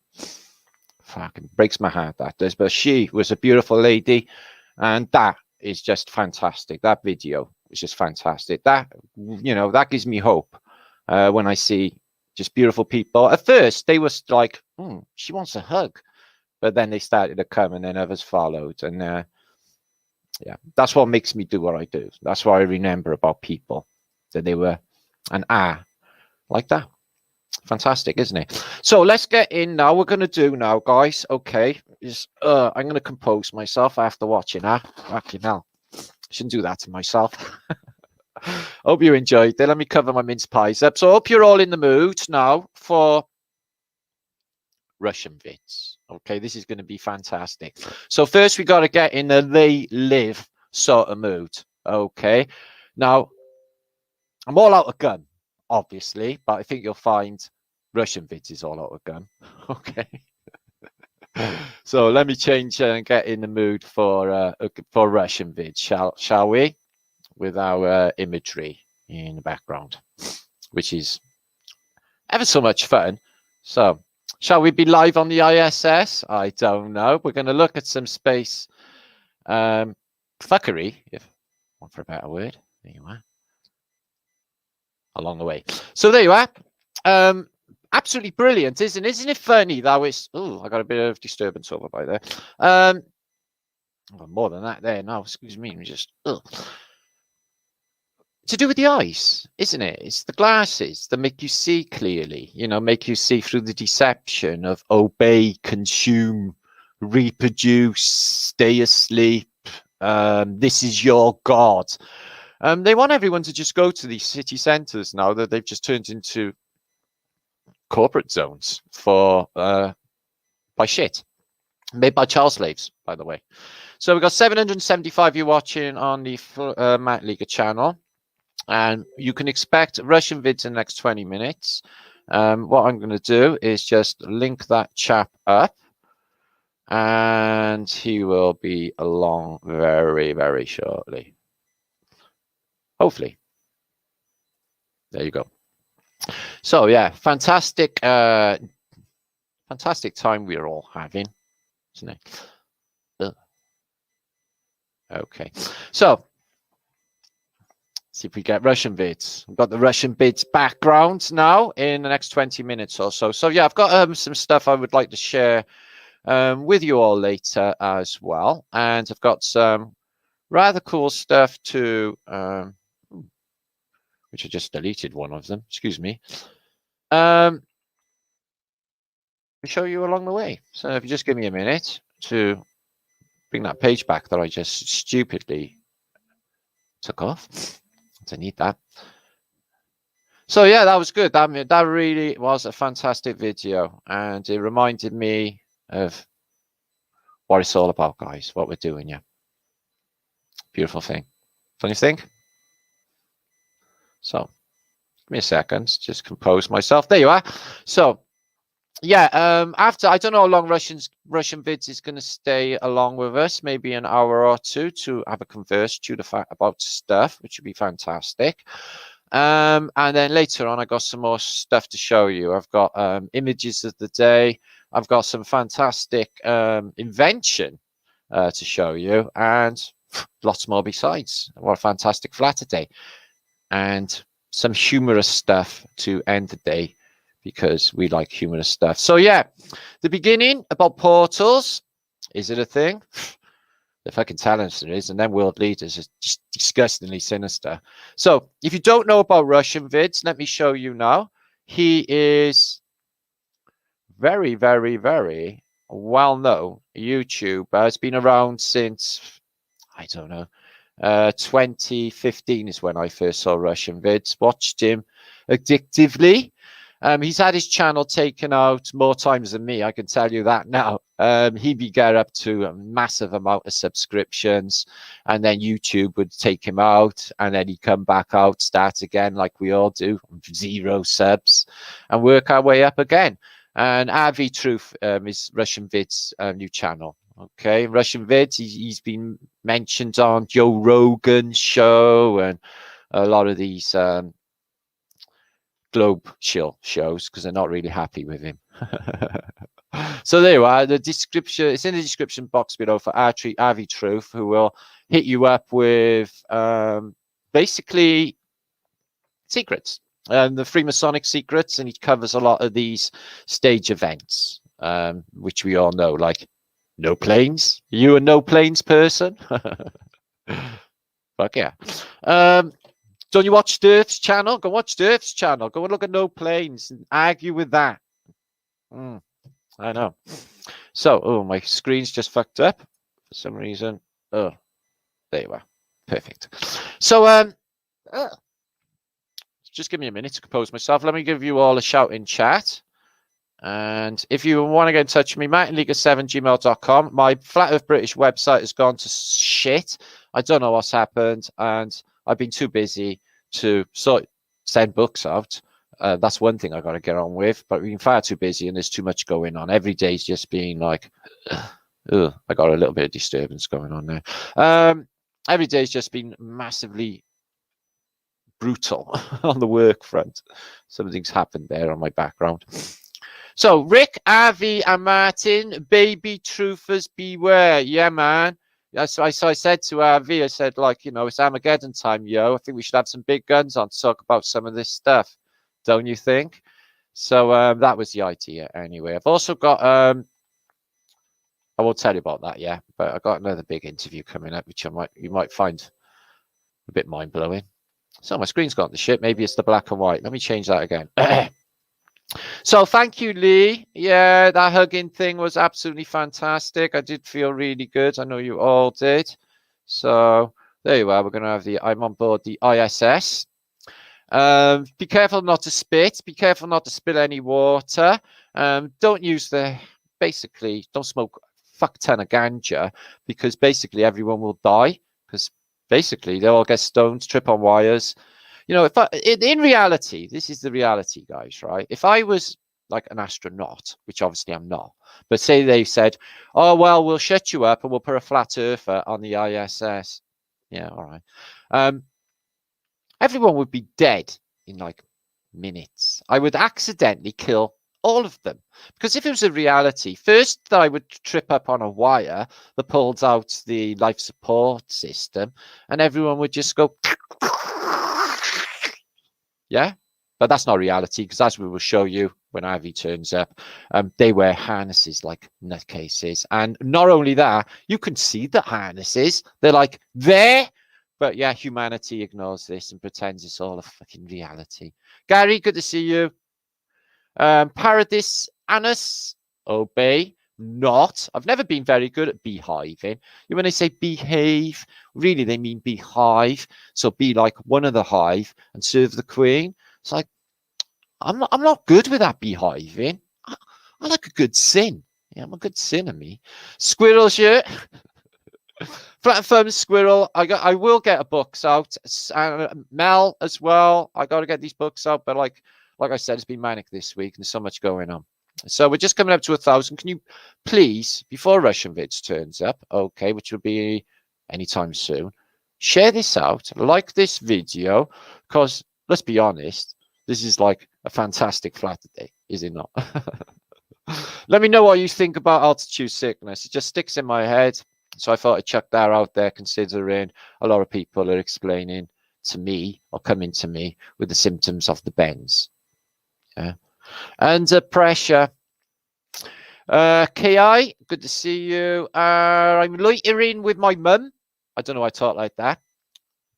Fucking breaks my heart, that does. But she was a beautiful lady, and that is just fantastic. That video was just fantastic. That, you know, that gives me hope when I see just beautiful people. At first, they was like, she wants a hug. But then they started to come, and then others followed. And yeah, that's what makes me do what I do. That's what I remember about people, that they were an like that. Fantastic, isn't it? So let's get in now. We're going to do now, guys. Okay. I'm going to compose myself after watching that. Fucking hell. Shouldn't do that to myself. Hope you enjoyed it. Let me cover my mince pies up. So I hope you're all in the mood now for Russian vids. Okay, this is going to be fantastic. So first we got to get in a they live sort of mood. Okay, now I'm all out of gun, obviously, but I think you'll find Russian vids is all out of gun. Okay. So let me change and get in the mood for Russian vids, shall we? With our imagery in the background, which is ever so much fun. So shall we be live on the ISS? I don't know. We're going to look at some space fuckery, if want for a better word. There you are. Along the way. So there you are. Absolutely brilliant, isn't it funny that it's... Oh, I got a bit of disturbance over by there. More than that there. No, excuse me. Just... to do with the eyes, isn't it? It's the glasses that make you see clearly, you know, make you see through the deception of obey, consume, reproduce, stay asleep. This is your God. They want everyone to just go to these city centers now that they've just turned into corporate zones for by shit made by child slaves, by the way. So we've got 775 you watching on the Matt Liga channel. And you can expect Russian vids in the next 20 minutes. What I'm going to do is just link that chap up, and he will be along very, very shortly. Hopefully. There you go. So yeah, fantastic, fantastic time we're all having, isn't it? Okay, so see if we get Russian vids. We've got the Russian vids background now in the next 20 minutes or so. So yeah, I've got some stuff I would like to share with you all later as well, and I've got some rather cool stuff to which I just deleted one of them, excuse me, to show you along the way. So if you just give me a minute to bring that page back that I just stupidly took off. I need that. So yeah, that was good. That really was a fantastic video, and it reminded me of what it's all about, guys, what we're doing. Yeah, beautiful thing, don't you think? So give me a second, just compose myself. There you are. So yeah, after, I don't know how long Russian Vids is going to stay along with us, maybe an hour or two to have a converse to the fact about stuff, which would be fantastic. And then later on, I got some more stuff to show you. I've got images of the day. I've got some fantastic invention to show you, and lots more besides. What a fantastic Flatterday, and some humorous stuff to end the day, because we like humorous stuff. So yeah, the beginning about portals. Is it a thing? The fucking talents there is, and then world leaders is just disgustingly sinister. So if you don't know about Russian Vids, let me show you now. He is very, very, very well-known YouTuber. Has been around since, I don't know, 2015 is when I first saw Russian Vids. Watched him addictively. He's had his channel taken out more times than me, I can tell you that now. He'd get up to a massive amount of subscriptions, and then YouTube would take him out, and then he'd come back out, start again like we all do, 0 subs, and work our way up again. And RV Truth is Russian Vids' new channel. Okay, Russian Vids, he's been mentioned on Joe Rogan's show and a lot of these Globe shows, because they're not really happy with him. So there you are. The description, it's in the description box below for RV Truth, who will hit you up with basically secrets, the Freemasonic secrets, and he covers a lot of these stage events, which we all know, like no planes. Are you a no planes person? Fuck yeah. Don't you watch Dirt's channel? Go watch Dirt's channel. Go and look at no planes and argue with that. I know. So, oh, my screen's just fucked up for some reason. Oh, there you are. Perfect. So, just give me a minute to compose myself. Let me give you all a shout in chat. And if you want to get in touch with me, martinleaker7gmail.com. My Flat Earth British website has gone to shit. I don't know what's happened, and I've been too busy to send books out. That's one thing I got to get on with, but we've been far too busy, and there's too much going on. Every day's just being like, I got a little bit of disturbance going on there. Every day's just been massively brutal on the work front. Something's happened there on my background. So Rick, Avi, and Martin, baby truthers beware. Yeah, man. So I said to Avi, I said, like, you know, it's Armageddon time, yo. I think we should have some big guns on to talk about some of this stuff. Don't you think? So that was the idea anyway. I've also got, I won't tell you about that yet, but I got another big interview coming up, which you might find a bit mind-blowing. So my screen's gone to shit. Maybe it's the black and white. Let me change that again. So thank you, Lee. Yeah, that hugging thing was absolutely fantastic. I did feel really good. I know you all did. So there you are. We're going to have I'm on board the ISS. Be careful not to spit. Be careful not to spill any water. Don't don't smoke a fuck ton of ganja, because basically everyone will die, because basically they'll all get stoned, trip on wires. You know, if in reality, this is the reality, guys, right? If I was like an astronaut, which obviously I'm not, but say they said, oh, well, we'll shut you up and we'll put a flat earther on the ISS. Yeah, all right. Everyone would be dead in like minutes. I would accidentally kill all of them. Because if it was a reality, first I would trip up on a wire that pulls out the life support system and everyone would just go, yeah. But that's not reality, because as we will show you when Ivy turns up, they wear harnesses like nutcases. And not only that, you can see the harnesses. They're like there. But yeah, humanity ignores this and pretends it's all a fucking reality. Gary, good to see you. Paradis Anus, obey. Not. I've never been very good at behaving. When they say behave, really they mean behive. So be like one of the hive and serve the queen. It's like, I'm not good with that behaving. I like a good sin. Yeah, I'm a good sinner, me. Squirrel shirt. Flat Thumb Squirrel. I will get a books out. Mel as well. I got to get these books out, but like I said, it's been manic this week and there's so much going on. So we're just coming up to 1,000. Can you please, before Russian Vids turns up, okay, which will be anytime soon, share this out, like this video, because let's be honest, this is like a fantastic Flatterday, is it not? Let me know what you think about altitude sickness. It just sticks in my head. So I thought I'd chuck that out there, considering a lot of people are explaining to me or coming to me with the symptoms of the bends. Yeah. And pressure. KI, good to see you. I'm loitering with my mum. I don't know why I talk like that.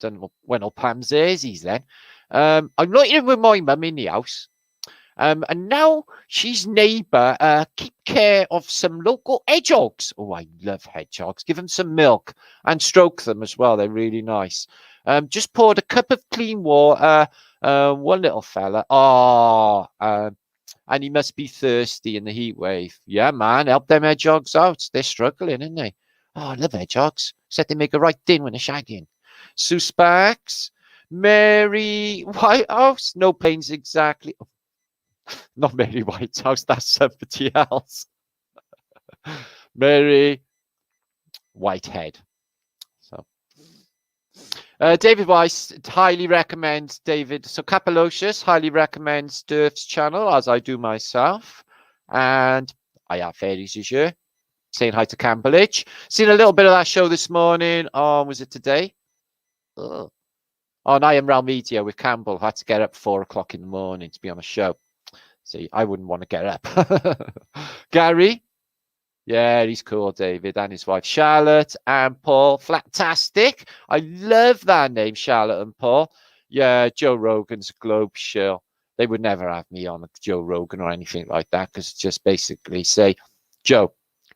Don't know when all Pam's he's then. I'm loitering with my mum in the house. And now she's neighbour keep care of some local hedgehogs. Oh, I love hedgehogs. Give them some milk and stroke them as well. They're really nice. Just poured a cup of clean water. One little fella. Oh, and he must be thirsty in the heat wave. Yeah, man, help them hedgehogs out. They're struggling, aren't they? Oh, I love hedgehogs. Said they make a right din when they're shagging. Sue Sparks. Mary Whitehouse. No pains exactly. Not Mary Whitehouse, that's somebody else. Mary Whitehead. So, David Weiss, highly recommends David. So, Capilocious highly recommends Durf's channel, as I do myself. And I have fairies this year. Saying hi to Campbellage. Seen a little bit of that show this morning. Was it today? On I Am Realm Media with Campbell. Had to get up 4 o'clock in the morning to be on a show. See, I wouldn't want to get up. Gary, yeah, he's cool, David, and his wife, Charlotte and Paul. Flatastic. I love that name, Charlotte and Paul. Yeah, Joe Rogan's a globe shill. They would never have me on Joe Rogan or anything like that, because just basically say, Joe,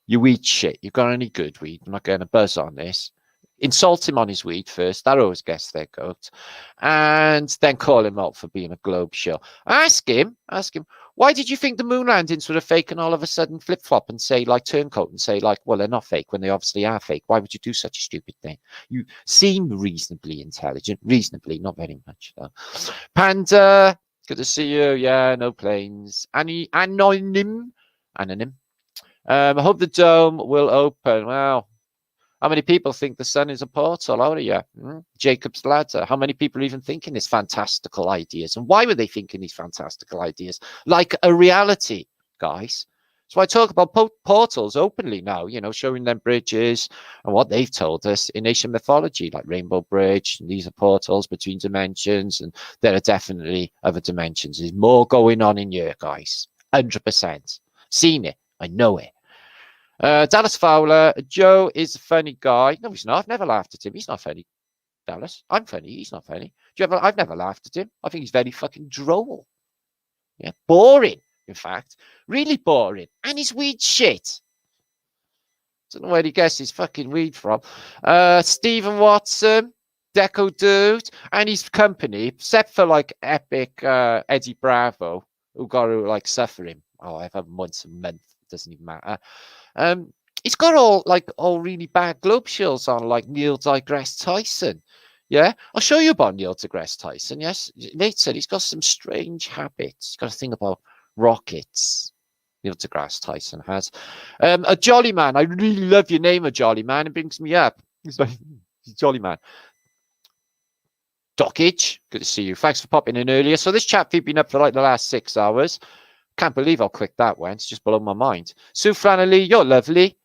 you eat shit. You got any good weed? I'm not going to buzz on this. Insult him on his weed first. That always gets their goat. And then call him out for being a globe shill. Ask him, why did you think the moon landings were fake and all of a sudden flip-flop and say, like, turncoat and say, like, well, they're not fake when they obviously are fake. Why would you do such a stupid thing? You seem reasonably intelligent. Reasonably, not very much, though. Panda, good to see you. Yeah, no planes. Anonym. I hope the dome will open. Well, how many people think the sun is a portal? Out of you? Jacob's ladder. How many people are even thinking these fantastical ideas? And why were they thinking these fantastical ideas? Like a reality, guys. So I talk about portals openly now, you know, showing them bridges and what they've told us in ancient mythology, like Rainbow Bridge. And these are portals between dimensions, and there are definitely other dimensions. There's more going on in here, guys. 100%. Seen it. I know it. Dallas Fowler, Joe is a funny guy. No, he's not. I've never laughed at him. He's not funny, Dallas. I'm funny. He's not funny. I've never laughed at him. I think he's very fucking droll. Yeah, boring, in fact. Really boring. And he's weed shit. Don't know where he gets his fucking weed from. Stephen Watson, Deco Dude, and his company, except for like epic Eddie Bravo, who got to like suffer him. Oh, I've had once a month. It doesn't even matter. He's got all really bad globe shills on, like Neil deGrasse Tyson. Yeah, I'll show you about Neil deGrasse Tyson. Yes, later, he's got some strange habits. He's got a thing about rockets. Neil deGrasse Tyson has. A jolly man. I really love your name, a jolly man. It brings me up. He's like, he's jolly man. Dockage, good to see you. Thanks for popping in earlier. So this chat feed been up for like the last 6 hours. Can't believe how quick that went. It's just blown my mind. Sue Flannelly, you're lovely.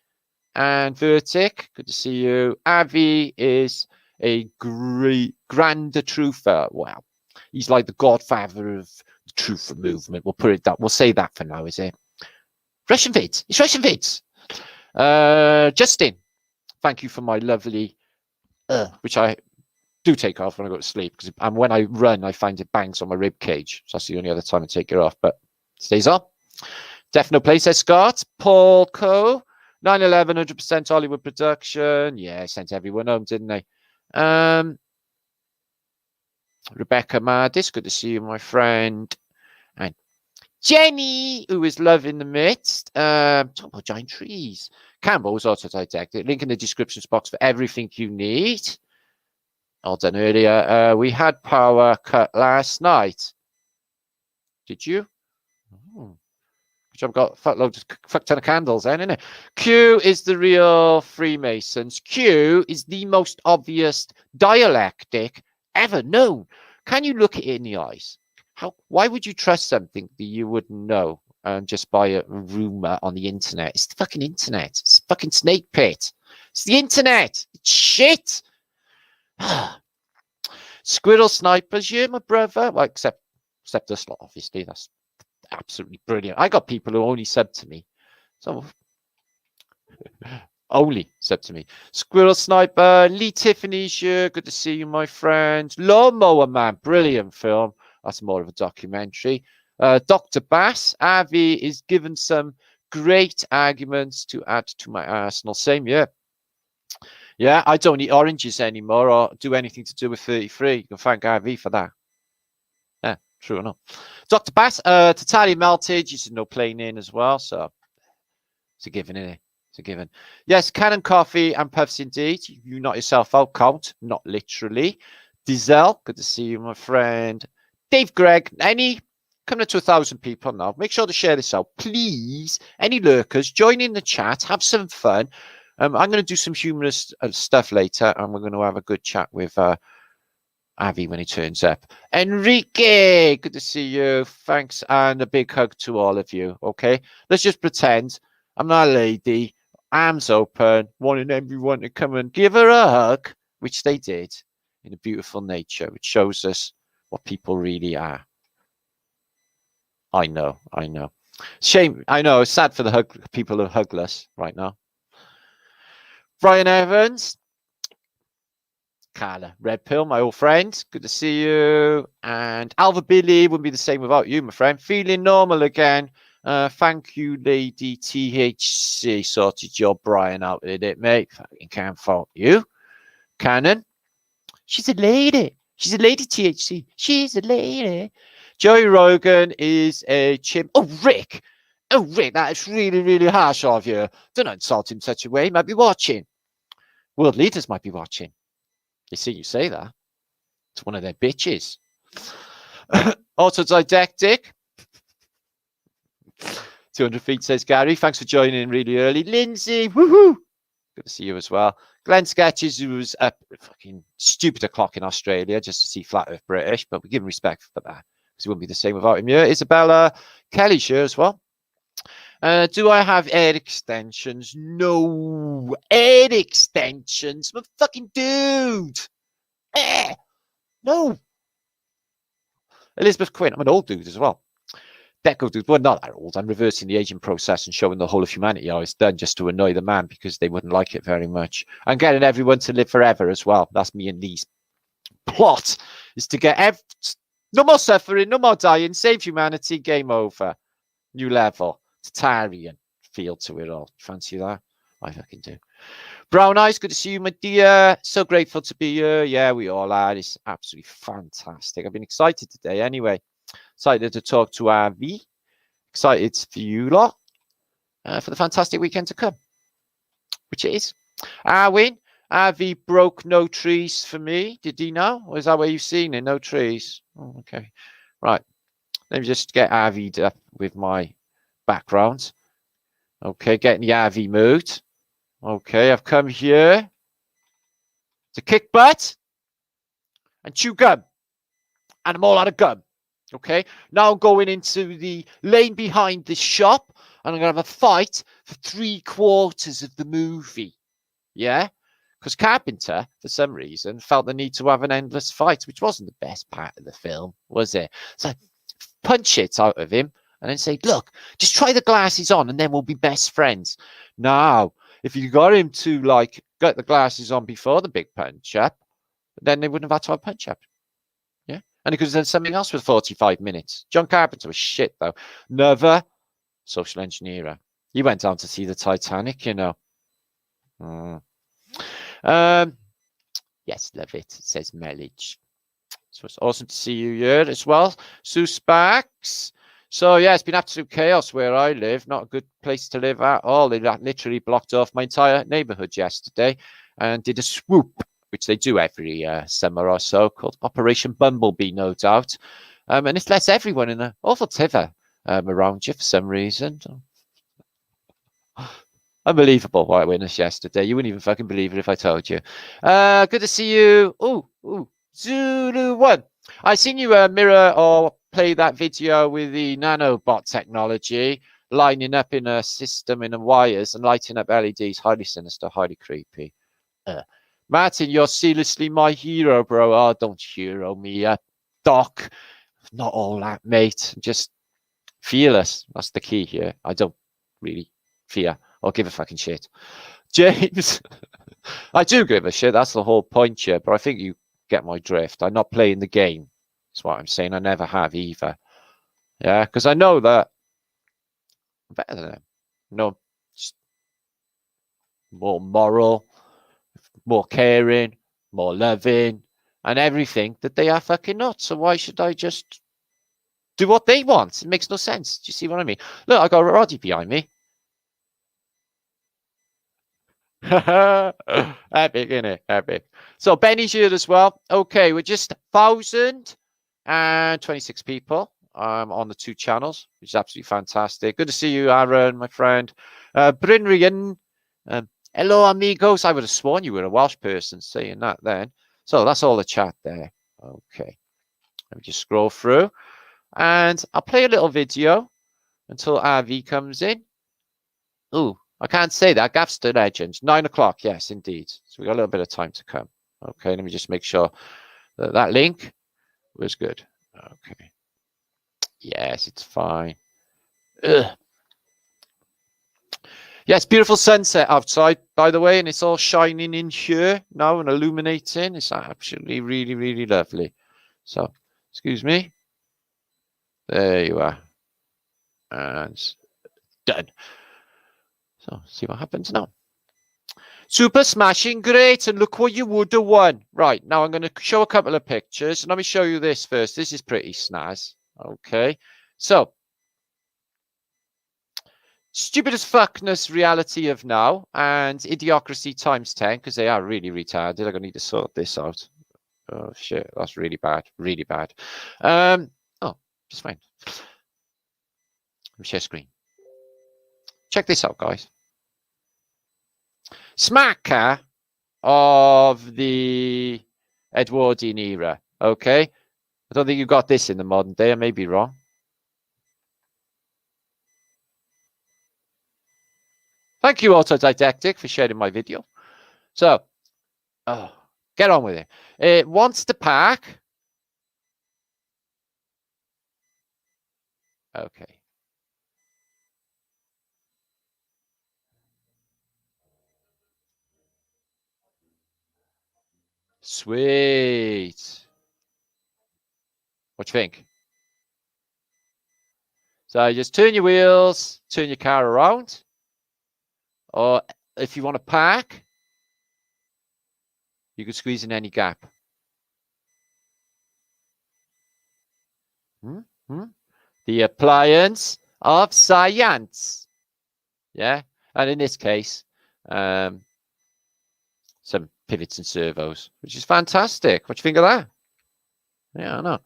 And Vertic, good to see you. Avi is a great grand truther. Wow. He's like the godfather of the truther movement. We'll put it that. We'll say that for now, is it? Russian Vids. It's Russian Vids. Justin, thank you for my lovely, which I do take off when I go to sleep. And when I run, I find it bangs on my rib cage. So that's the only other time I take it off. But it stays on. Defino Place, Scott. Paul Coe. 9/11, 100% Hollywood production. Yeah, I sent everyone home, didn't they? Rebecca Madis, good to see you, my friend. And Jenny, who is love in the midst. Talk about giant trees. Campbell's autodidactic. Link in the description box for everything you need. All done earlier. We had power cut last night. Did you? Oh. Which I've got fuck ton of candles then, isn't it? Q is the real Freemasons. Q is the most obvious dialectic ever known. Can you look it in the eyes? Why would you trust something that you wouldn't know just by a rumor on the internet? It's the fucking internet. It's the fucking snake pit. It's the internet. It's shit. Squirrel snipers, yeah, my brother. Well, except this lot, obviously. That's absolutely brilliant. I got people who only sub to me. So only sub to me. Squirrel Sniper, Lee Tiffany's here. Good to see you, my friend. Lawnmower Man, brilliant film. That's more of a documentary. Dr. Bass, Avi is given some great arguments to add to my arsenal. Same year. Yeah, I don't eat oranges anymore or do anything to do with 33. You can thank Avi for that. Yeah, true enough. Dr. Bass, Totally Melted. You should know playing in as well. So it's a given, isn't it? It's a given. Yes, Cannon Coffee and Puffs indeed. You knock yourself out, count, not literally. Diesel, good to see you, my friend. Dave Gregg, coming up to 1,000 people now. Make sure to share this out, please. Any lurkers, join in the chat, have some fun. I'm going to do some humorous stuff later, and we're going to have a good chat with Avi when he turns up. Enrique, good to see you. Thanks, and a big hug to all of you. Okay, let's just pretend I'm not a lady. Arms open, wanting everyone to come and give her a hug, which they did in a beautiful nature, which shows us what people really are. I know. Shame. I know. It's sad for the people who are hugless right now. Brian Evans. Carla Red Pill, my old friend. Good to see you. And Alva Billy wouldn't be the same without you, my friend. Feeling normal again. Thank you, Lady THC. Sorted your Brian out with it, mate. Fucking can't fault you. Cannon. She's a lady. She's a lady, THC. She's a lady. Joey Rogan is a chimp. Oh, Rick. Oh, Rick, that is really, really harsh of you. Don't insult him such a way. He might be watching. World leaders might be watching. You see, you say that. It's one of their bitches. Autodidactic. 200 feet, says Gary. Thanks for joining in really early. Lindsay, woohoo. Good to see you as well. Glenn Sketches, who was up fucking stupid o'clock in Australia just to see Flat Earth British, but we give him respect for that because it wouldn't be the same without him here. Isabella Kelly here as well. Do I have air extensions? No. Air extensions? I'm a fucking dude. No. Elizabeth Quinn. I'm an old dude as well. Deco dude. Well, not that old. I'm reversing the aging process and showing the whole of humanity how it's done just to annoy the man because they wouldn't like it very much. I'm getting everyone to live forever as well. That's me and Lee's plot is to get no more suffering, no more dying, save humanity, game over. New level. Tatarian feel to it all. Fancy that? I fucking do. Brown Eyes, good to see you, my dear. So grateful to be here. Yeah, we all are. It's absolutely fantastic. I've been excited today anyway. Excited to talk to Avi. Excited for you lot for the fantastic weekend to come, which it is. Arwin, Avi broke no trees for me. Did he know? Or is that where you've seen it? No trees. Oh, okay. Right. Let me just get Avi'd up with my background. Okay, getting the Avi mood. Okay, I've come here to kick butt and chew gum. And I'm all out of gum. Okay, now I'm going into the lane behind this shop and I'm going to have a fight for 3/4 of the movie. Yeah? Because Carpenter, for some reason, felt the need to have an endless fight, which wasn't the best part of the film, was it? So punch it out of him and then say, look, just try the glasses on and then we'll be best friends. Now, if you got him to like get the glasses on before the big punch up, then they wouldn't have had to have a punch up. Yeah. And he could have done something else for 45 minutes. John Carpenter was shit, though. Another social engineer. He went down to see the Titanic, you know. Yes, love it. It says Melage. So it's awesome to see you here as well. Sue Sparks. So yeah, it's been absolute chaos where I live. Not a good place to live at all. They literally blocked off my entire neighborhood yesterday and did a swoop, which they do every summer or so, called Operation Bumblebee, no doubt. And it's left everyone in an awful tether around you for some reason. Unbelievable what I witnessed yesterday. You wouldn't even fucking believe it if I told you. Good to see you. Ooh, Zulu 1. I seen you mirror or play that video with the nanobot technology, lining up in a system in the wires and lighting up LEDs. Highly sinister, highly creepy. Martin, you're seriously my hero, bro. Oh, don't hero me up. Doc, not all that, mate. Just fearless. That's the key here. I don't really fear or give a fucking shit. James, I do give a shit. That's the whole point here. But I think you get my drift. I'm not playing the game. That's what I'm saying. I never have either. Yeah, because I know that I'm better than them. No, more moral, more caring, more loving, and everything that they are fucking not. So why should I just do what they want? It makes no sense. Do you see what I mean? Look, I got Roddy behind me. Epic, innit? Epic. So Benny's here as well. Okay, we're just 1,026 people on the 2 channels, which is absolutely fantastic. Good to see you, Aaron, my friend. Brynrian, hello, amigos. I would have sworn you were a Welsh person saying that then. So that's all the chat there. Okay. Let me just scroll through. And I'll play a little video until RV comes in. Ooh. I can't say that. Gaff's the legend. 9 o'clock. Yes, indeed. So we got a little bit of time to come. Okay, let me just make sure that that link was good. Okay. Yes, it's fine. Ugh. Yes, beautiful sunset outside, by the way, and it's all shining in here now and illuminating. It's absolutely really, really lovely. So, excuse me. There you are. And done. So, see what happens now. Super smashing great, and look what you would have won. Right, now I'm going to show a couple of pictures. Let me show you this first. This is pretty snaz. Okay, so stupid as fuckness reality of now and idiocracy times 10, because they are really retarded. I'm going to need to sort this out. Oh, shit, that's really bad. Really bad. Oh, just fine. Let me share screen. Check this out, guys. Smacker of the Edwardian era. Okay. I don't think you got this in the modern day. I may be wrong. Thank you, Autodidactic, for sharing my video. So, get on with it. It wants to park. Okay. Sweet. What do you think? So you just turn your wheels, turn your car around. Or if you want to park, you can squeeze in any gap. The appliance of science. Yeah. And in this case, some pivots and servos, which is fantastic. What do you think of that? Yeah, I know.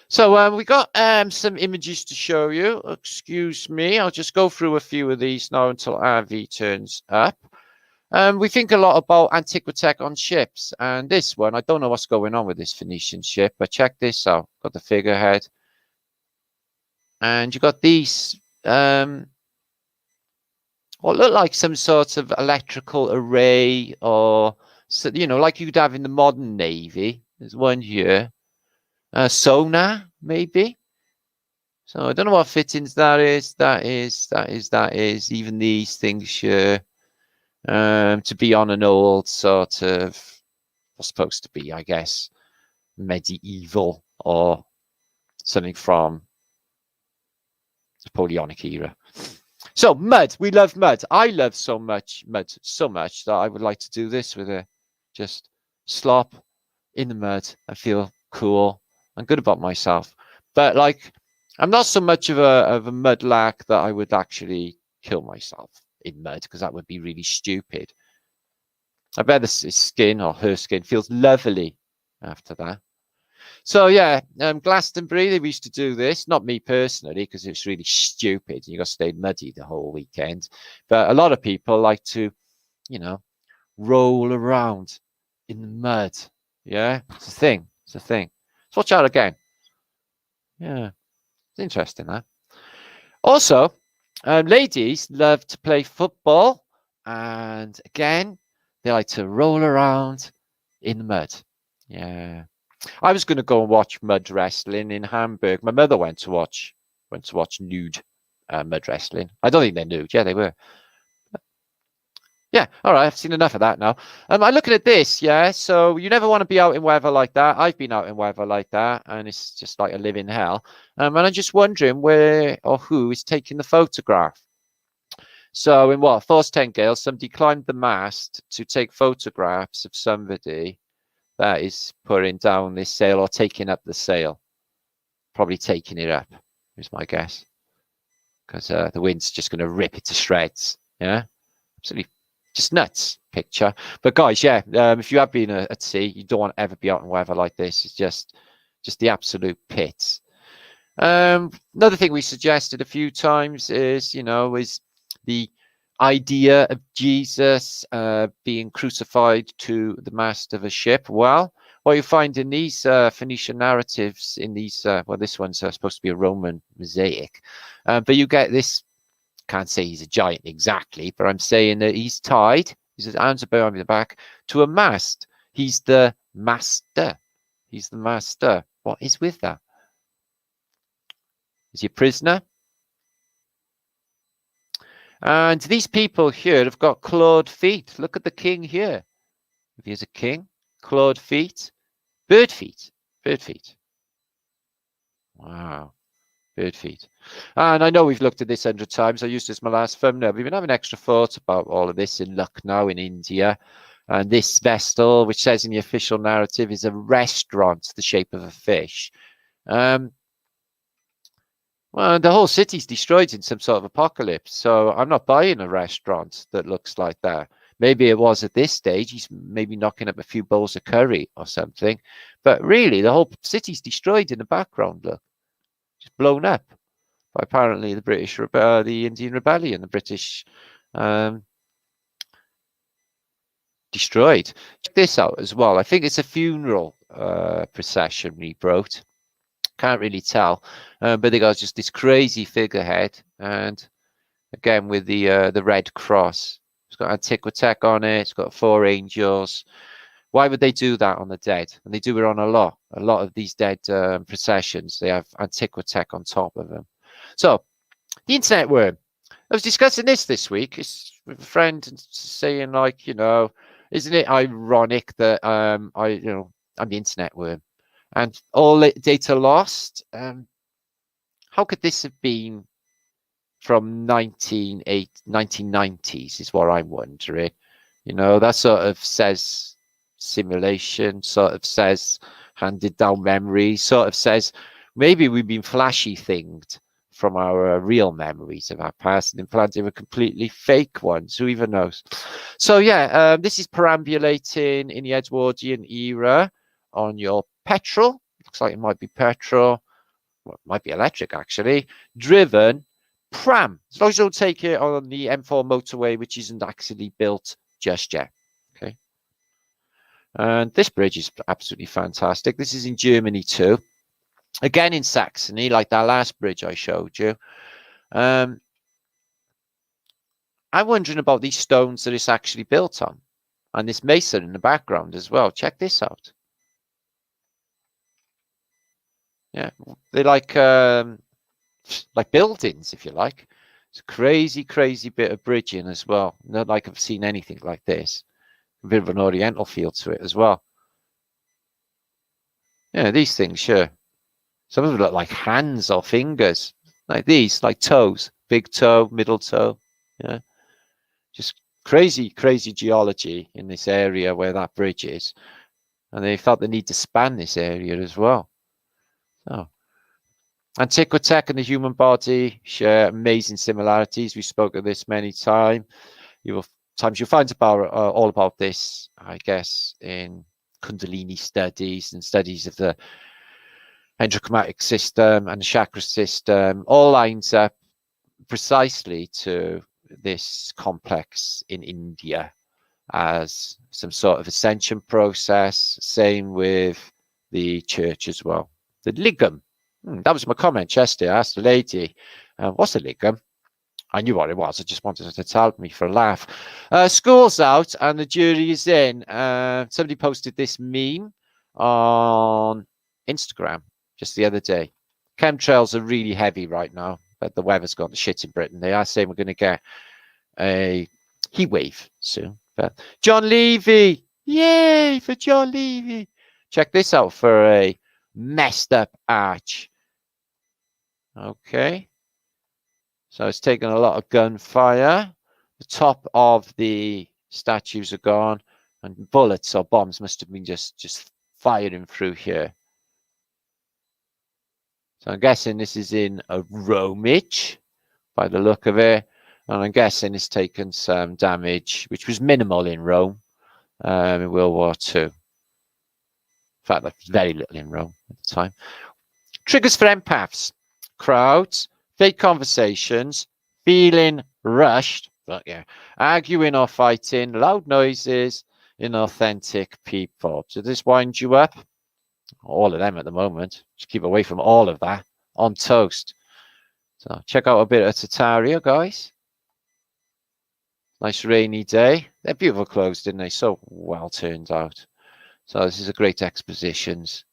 So we got some images to show you. Excuse me, I'll just go through a few of these now until RV turns up. We think a lot about Antiquitech on ships, and this one, I don't know what's going on with this Phoenician ship, but check this out. Got the figurehead, and you got these what look like some sort of electrical array, or you know, like you'd have in the modern Navy. There's one here. Sonar, maybe. So I don't know what fittings that is. That is. Even these things here, to be on an old sort of, what's supposed to be, I guess, medieval or something from the Napoleonic era. So mud, we love mud. I love mud so much that I would like to do this with it. Just slop in the mud and feel cool and good about myself. But like, I'm not so much of a mudlark that I would actually kill myself in mud, because that would be really stupid. I bet his skin or her skin feels lovely after that. So yeah, Glastonbury, they used to do this. Not me personally, because it's really stupid. You got to stay muddy the whole weekend. But a lot of people like to, you know, roll around in the mud. Yeah, it's a thing. It's a thing. Let's watch out again. Yeah, it's interesting, that. Also, ladies love to play football, and again, they like to roll around in the mud. Yeah, I was going to go and watch mud wrestling in Hamburg. My mother went to watch nude mud wrestling. I don't think they're nude. Yeah, they were. Yeah, all right, I've seen enough of that now. I'm looking at this, yeah, so you never want to be out in weather like that. I've been out in weather like that, and it's just like a living hell. And I'm just wondering where or who is taking the photograph. So in what, Force 10 Gale, somebody climbed the mast to take photographs of somebody that is putting down this sail or taking up the sail. Probably taking it up, is my guess. Because the wind's just going to rip it to shreds, yeah? Absolutely. Just nuts picture. But guys, yeah, if you have been at sea, you don't want to ever be out in weather like this. It's just the absolute pits. Another thing we suggested a few times is, you know, is the idea of Jesus being crucified to the mast of a ship. Well, what you find in these Phoenician narratives, in these, well, this one's supposed to be a Roman mosaic, but you get this. Can't say he's a giant exactly, but I'm saying that he's tied. His arms are behind the back to a mast. He's the master. He's the master. What is with that? Is he a prisoner? And these people here have got clawed feet. Look at the king here. If he is a king, clawed feet, bird feet, bird feet. Wow. Bird feet. And I know we've looked at this 100 times. I used this in my last thumbnail. We've been having extra thoughts about all of this in Lucknow in India. And this Vestal, which says in the official narrative, is a restaurant, the shape of a fish. Well, the whole city's destroyed in some sort of apocalypse. So I'm not buying a restaurant that looks like that. Maybe it was at this stage. He's maybe knocking up a few bowls of curry or something. But really, the whole city's destroyed in the background, look. Just blown up by apparently the British, the Indian Rebellion, the British destroyed. Check this out as well. I think it's a funeral procession we wrote. Can't really tell, but they got just this crazy figurehead, and again with the red cross. It's got Antiquitech on it. It's got 4 angels. Why would they do that on the dead? And they do it on a lot of these dead processions. They have Antiquitech on top of them. So, the internet worm. I was discussing this week. It's with a friend saying, like, you know, isn't it ironic that I'm the internet worm, and all data lost? How could this have been from 1990s? Is what I'm wondering. You know, that sort of says simulation, sort of says handed down memory, sort of says maybe we've been flashy thinged from our real memories of our past, and implants they were completely fake ones. Who even knows? So yeah, this is perambulating in the Edwardian era on your petrol. Looks like it might be petrol. Well, it might be electric actually. Driven pram. As long as you don't take it on the M4 motorway, which isn't actually built just yet. Okay. And this bridge is absolutely fantastic. This is in Germany too. Again in Saxony, like that last bridge I showed you. I'm wondering about these stones that it's actually built on. And this mason in the background as well. Check this out. Yeah, they're like buildings, if you like. It's a crazy, crazy bit of bridging as well. Not like I've seen anything like this. A bit of an oriental feel to it as well. Yeah, these things, sure. Some of them look like hands or fingers. Like these, like toes. Big toe, middle toe. Yeah. Just crazy, crazy geology in this area where that bridge is. And they felt the need to span this area as well. So, Antiquitech and the human body share amazing similarities. We spoke of this many times. You'll find about all about this, I guess, in Kundalini studies and studies of the endochromatic system and the chakra system. All lines up precisely to this complex in India as some sort of ascension process. Same with the church as well. The ligam. That was my comment yesterday. I asked the lady, what's a ligam? I knew what it was. I just wanted her to tell me for a laugh. School's out and the jury is in. Somebody posted this meme on Instagram just the other day. Chemtrails are really heavy right now, but the weather's gone to shit in Britain. They are saying we're going to get a heat wave soon. But John Levy, yay for John Levy. Check this out for a messed up arch. Okay. So it's taken a lot of gunfire. The top of the statues are gone, and bullets or bombs must have been just firing through here. So I'm guessing this is in a Romage by the look of it. And I'm guessing it's taken some damage, which was minimal in Rome in World War II. In fact, like very little in Rome at the time. Triggers for empaths. Crowds, fake conversations, feeling rushed, yeah, arguing or fighting, loud noises, inauthentic people. So this winds you up. All of them at the moment. Just keep away from all of that. On toast. So check out a bit of Tataria, guys. Nice rainy day. They're beautiful clothes, didn't they? So well turned out. So this is a great expositions.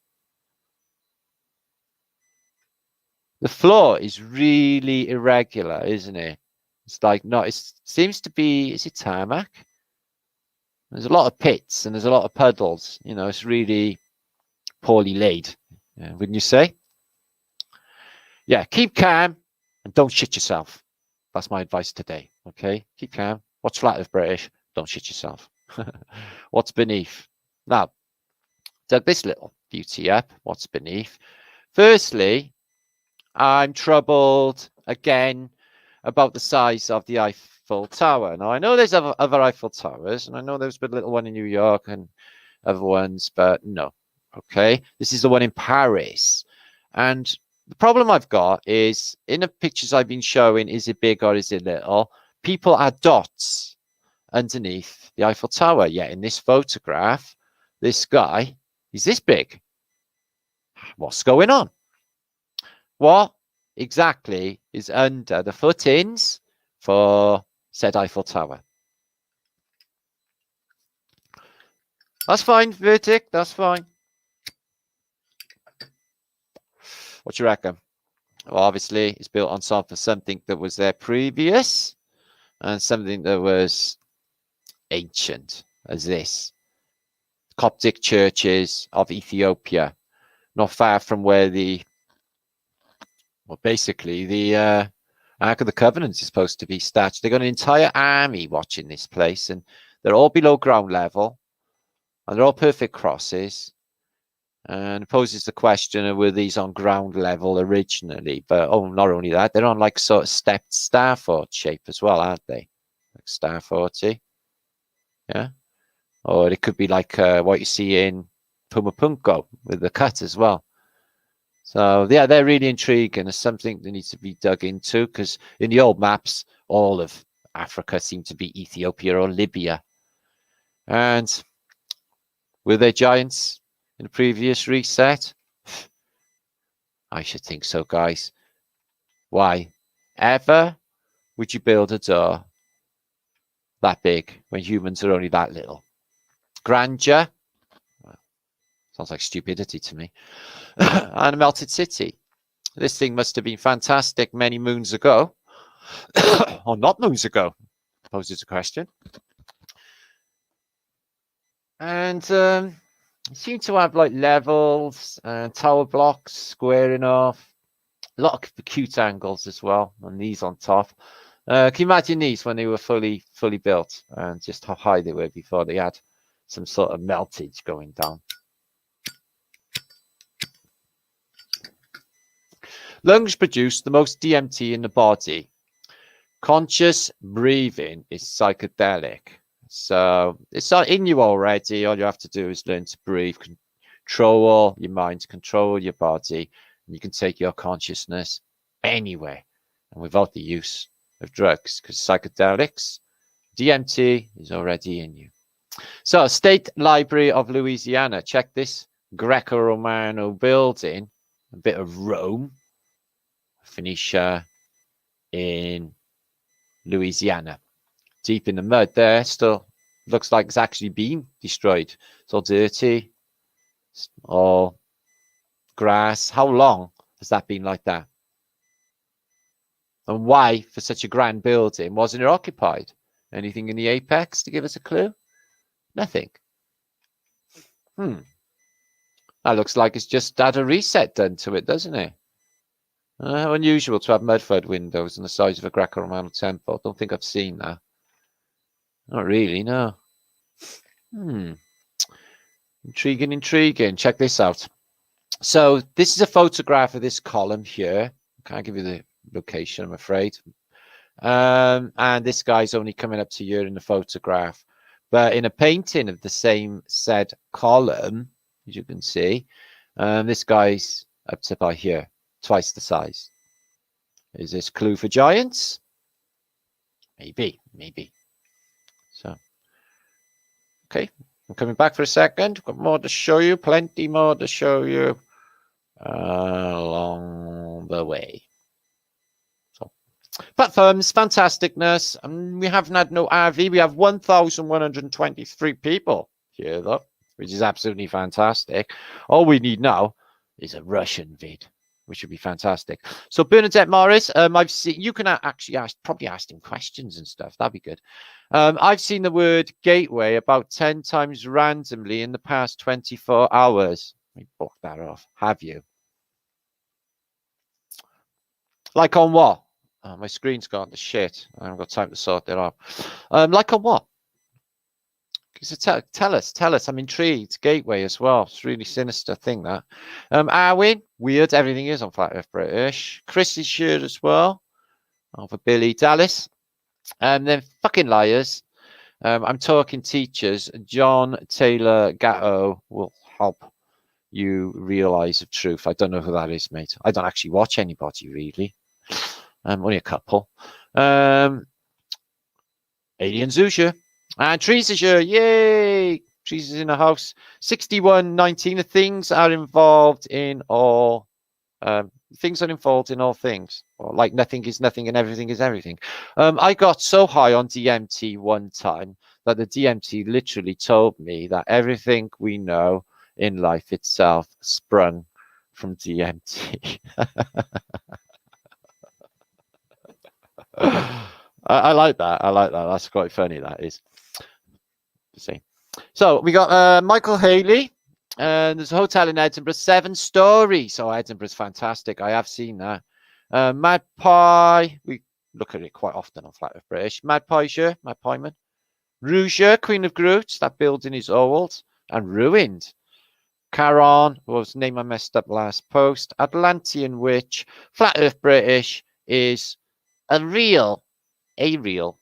The floor is really irregular, isn't it? It's like not, it seems to be, is it tarmac? There's a lot of pits and there's a lot of puddles. You know, it's really poorly laid, wouldn't you say? Yeah, keep calm and don't shit yourself. That's my advice today, okay? Keep calm. What's flat of British? Don't shit yourself. What's beneath? Now, dug this little beauty up. What's beneath? Firstly, I'm troubled again about the size of the Eiffel Tower. Now, I know there's other Eiffel Towers, and I know there's been a little one in New York and other ones, but no. Okay, this is the one in Paris. And the problem I've got is, in the pictures I've been showing, is it big or is it little? People are dots underneath the Eiffel Tower. Yet in this photograph, this guy is this big. What's going on? What exactly is under the footings for said Eiffel Tower? That's fine, verdict, that's fine. What do you reckon? Well, obviously, it's built on top of something that was there previous and something that was ancient, as this. Coptic churches of Ethiopia, not far from where basically the Ark of the Covenant is supposed to be statued. They've got an entire army watching this place, and they're all below ground level, and they're all perfect crosses. and poses the question of were these on ground level originally? But oh, not only that, they're on like sort of stepped starfort shape as well, aren't they? Like starforty, yeah. Or it could be like what you see in Pumapunko with the cut as well. So yeah, they're really intriguing. It's something that needs to be dug into because in the old maps, all of Africa seemed to be Ethiopia or Libya. And were there giants in the previous reset? I should think so, guys. Why ever would you build a door that big when humans are only that little? Grandeur? Well, sounds like stupidity to me. And a melted city. This thing must have been fantastic many moons ago. Or not moons ago, poses a question. And it seemed to have like levels and tower blocks squaring off. A lot of cute angles as well, and these on top. Can you imagine these when they were fully built and just how high they were before they had some sort of meltage going down? Lungs produce the most DMT in the body. Conscious breathing is psychedelic. So it's not in you already. All you have to do is learn to breathe, control your mind, control your body, and you can take your consciousness anywhere and without the use of drugs, because psychedelics, DMT is already in you. So State Library of Louisiana, check this Greco-Romano building, a bit of Rome, Phoenicia in Louisiana. Deep in the mud there, still looks like it's actually been destroyed. It's all dirty, it's all grass. How long has that been like that? And why, for such a grand building, wasn't it occupied? Anything in the apex to give us a clue? Nothing. That looks like it's just had a reset done to it, doesn't it? How unusual to have mud-filled windows in the size of a Greco-Roman temple. Don't think I've seen that. Not really, no. Intriguing. Check this out. So this is a photograph of this column here. Can't give you the location, I'm afraid. And this guy's only coming up to here in the photograph. But in a painting of the same said column, as you can see, this guy's up to by here, twice the size. Is this clue for giants? Maybe. So, okay, I'm coming back for a second. Got more to show you, plenty more to show you along the way. So, platforms, fantasticness. We haven't had no RV. We have 1,123 people here, though, which is absolutely fantastic. All we need now is a Russian vid, which would be fantastic. So Bernadette Morris, I've seen, you can actually probably ask him questions and stuff. That'd be good. I've seen the word gateway about 10 times randomly in the past 24 hours. Let me book that off. Have you? Like on what? Oh, my screen's gone to shit. I haven't got time to sort it out. Like on what? Tell us. I'm intrigued. Gateway as well. It's really sinister thing, that. Arwin, weird. Everything is on Flat Earth British. Chris is here as well. For Billy Dallas. And then fucking liars. I'm talking teachers. John Taylor Gatto will help you realize the truth. I don't know who that is, mate. I don't actually watch anybody, really. Only a couple. Alien Zusha. And Trees is here. Yay! Trees is in the house. 6119. The things are involved in all. Things are involved in all things. Or like nothing is nothing and everything is everything. I got so high on DMT one time that the DMT literally told me that everything we know in life itself sprung from DMT. I like that. That's quite funny, that is. See. So we got Michael Haley, and there's a hotel in Edinburgh, 7 stories. Oh, Edinburgh's fantastic. I have seen that. Mad Pie, we look at it quite often on Flat Earth British. Mad Pie, Mad Pieman. Rouge, Queen of Groots, that building is old and ruined. Caron was the name I messed up last post. Atlantean Witch. Flat Earth British is unreal. Aerial.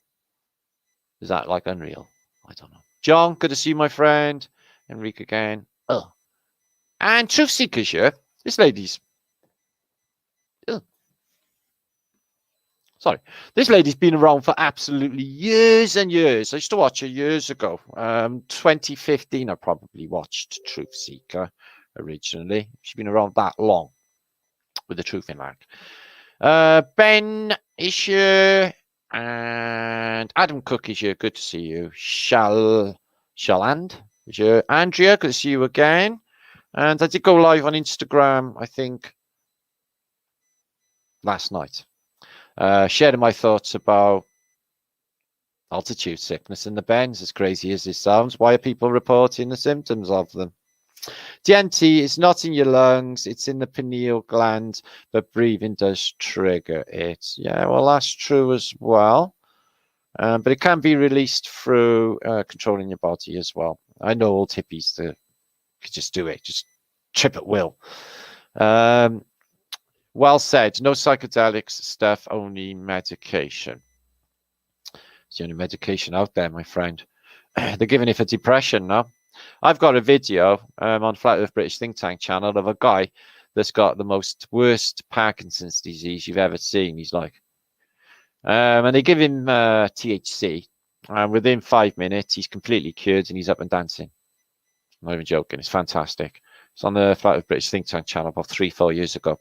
Is that like unreal? I don't know. John, good to see you, my friend. Enrique again. Oh. And Truth Seekers here. This lady's. Sorry. This lady's been around for absolutely years and years. I used to watch her years ago. 2015, I probably watched Truth Seeker originally. She's been around that long with the truth in mind. Ben is here. And Adam Cook is here. Good to see you. Shaland is here. Andrea, good to see you again. And I did go live on Instagram, I think, last night. Sharing my thoughts about altitude sickness in the bends, as crazy as this sounds. Why are people reporting the symptoms of them? DNT is not in your lungs, it's in the pineal gland, but breathing does trigger it. Yeah, well, that's true as well. But it can be released through controlling your body as well. I know old hippies that could just do it, just trip at will. Well said. No psychedelics stuff, only medication. It's the only medication out there, my friend. They're giving it for depression now. I've got a video on Flat Earth British Think Tank channel of a guy that's got the worst Parkinson's disease you've ever seen. He's like, and they give him THC, and within 5 minutes, he's completely cured and he's up and dancing. I'm not even joking. It's fantastic. It's on the Flat Earth British Think Tank channel about 3-4 years ago.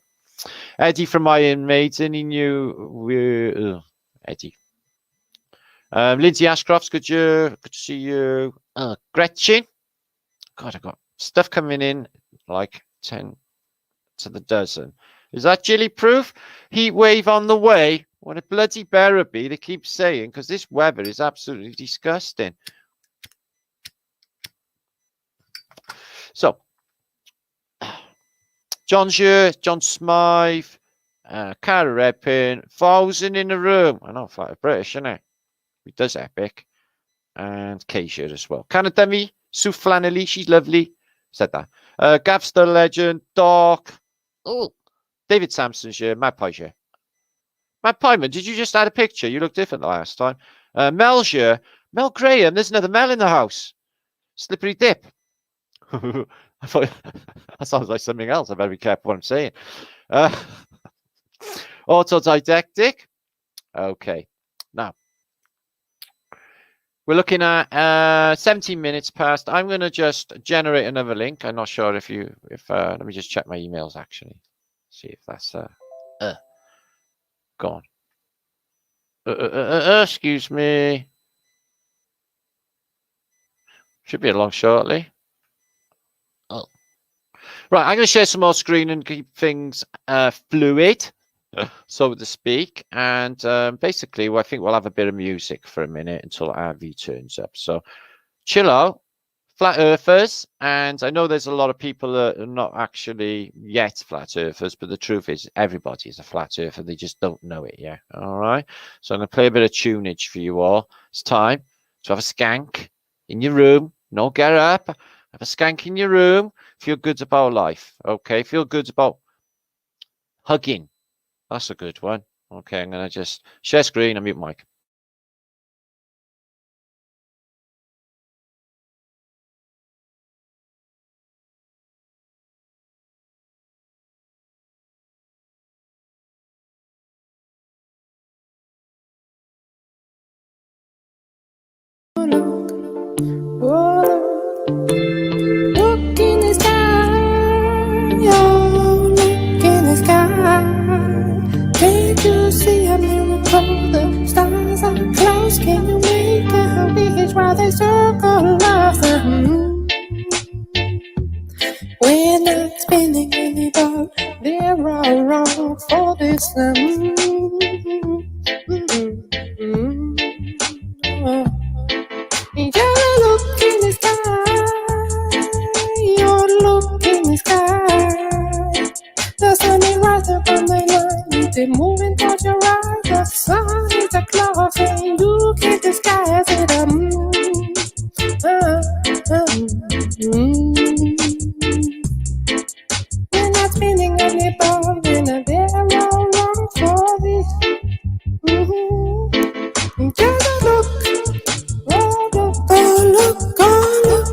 Eddie from Iron Maiden, he knew Eddie. Lindsay Ashcroft's good to see you. Gretchen, God, I got stuff coming in like 10 to the dozen. Is that chilly proof? Heat wave on the way. What a bloody better be, they keep saying, because this weather is absolutely disgusting. So, John's here, John Smythe, Cara Redpin, 1,000 in the room. I know, Flat Earth British, isn't it? He does epic. And Kay's here as well. Canada me, Sue Flannelly, she's lovely. Said that. Gavster Legend, Doc. Oh, David Sampson's here, Matt Pie's here. Matt Pieman, did you just add a picture? You look different the last time. Mel's here. Mel Graham, there's another Mel in the house. Slippery Dip. I thought that sounds like something else. I better be careful what I'm saying. Autodidactic. Okay. Now, we're looking at 17 minutes past. I'm going to just generate another link. I'm not sure if let me just check my emails actually. See if that's gone. Excuse me. Should be along shortly. Oh. Right, I'm going to share some more screen and keep things fluid, so to speak. And basically, I think we'll have a bit of music for a minute until RV turns up. So chill out, flat earthers. And I know there's a lot of people that are not actually yet flat earthers, but the truth is everybody is a flat earther. They just don't know it yet. All right. So I'm going to play a bit of tunage for you all. It's time to have a skank in your room. No, get up. Have a skank in your room. Feel good about life. Okay. Feel good about hugging. That's a good one. Okay. I'm going to just share screen and mute mic. Look in the sky, yo, look in the sky. Can't you see a miracle? The stars Just a look. Oh, look, oh, look, oh, look.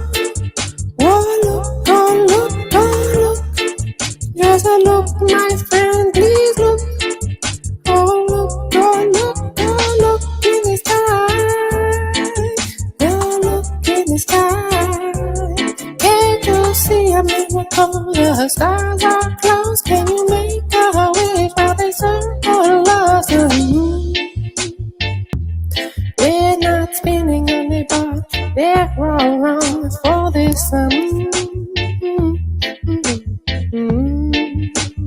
Oh, look, oh, look, oh, look. Just a look, my friend, please look. Oh, look, oh, look, oh, look in the sky. Oh, look in the sky. Can't you see a miracle? The stars are close. Can you make a wish while they circle us? We're not spinning on the bar. They're all wrong for this sun.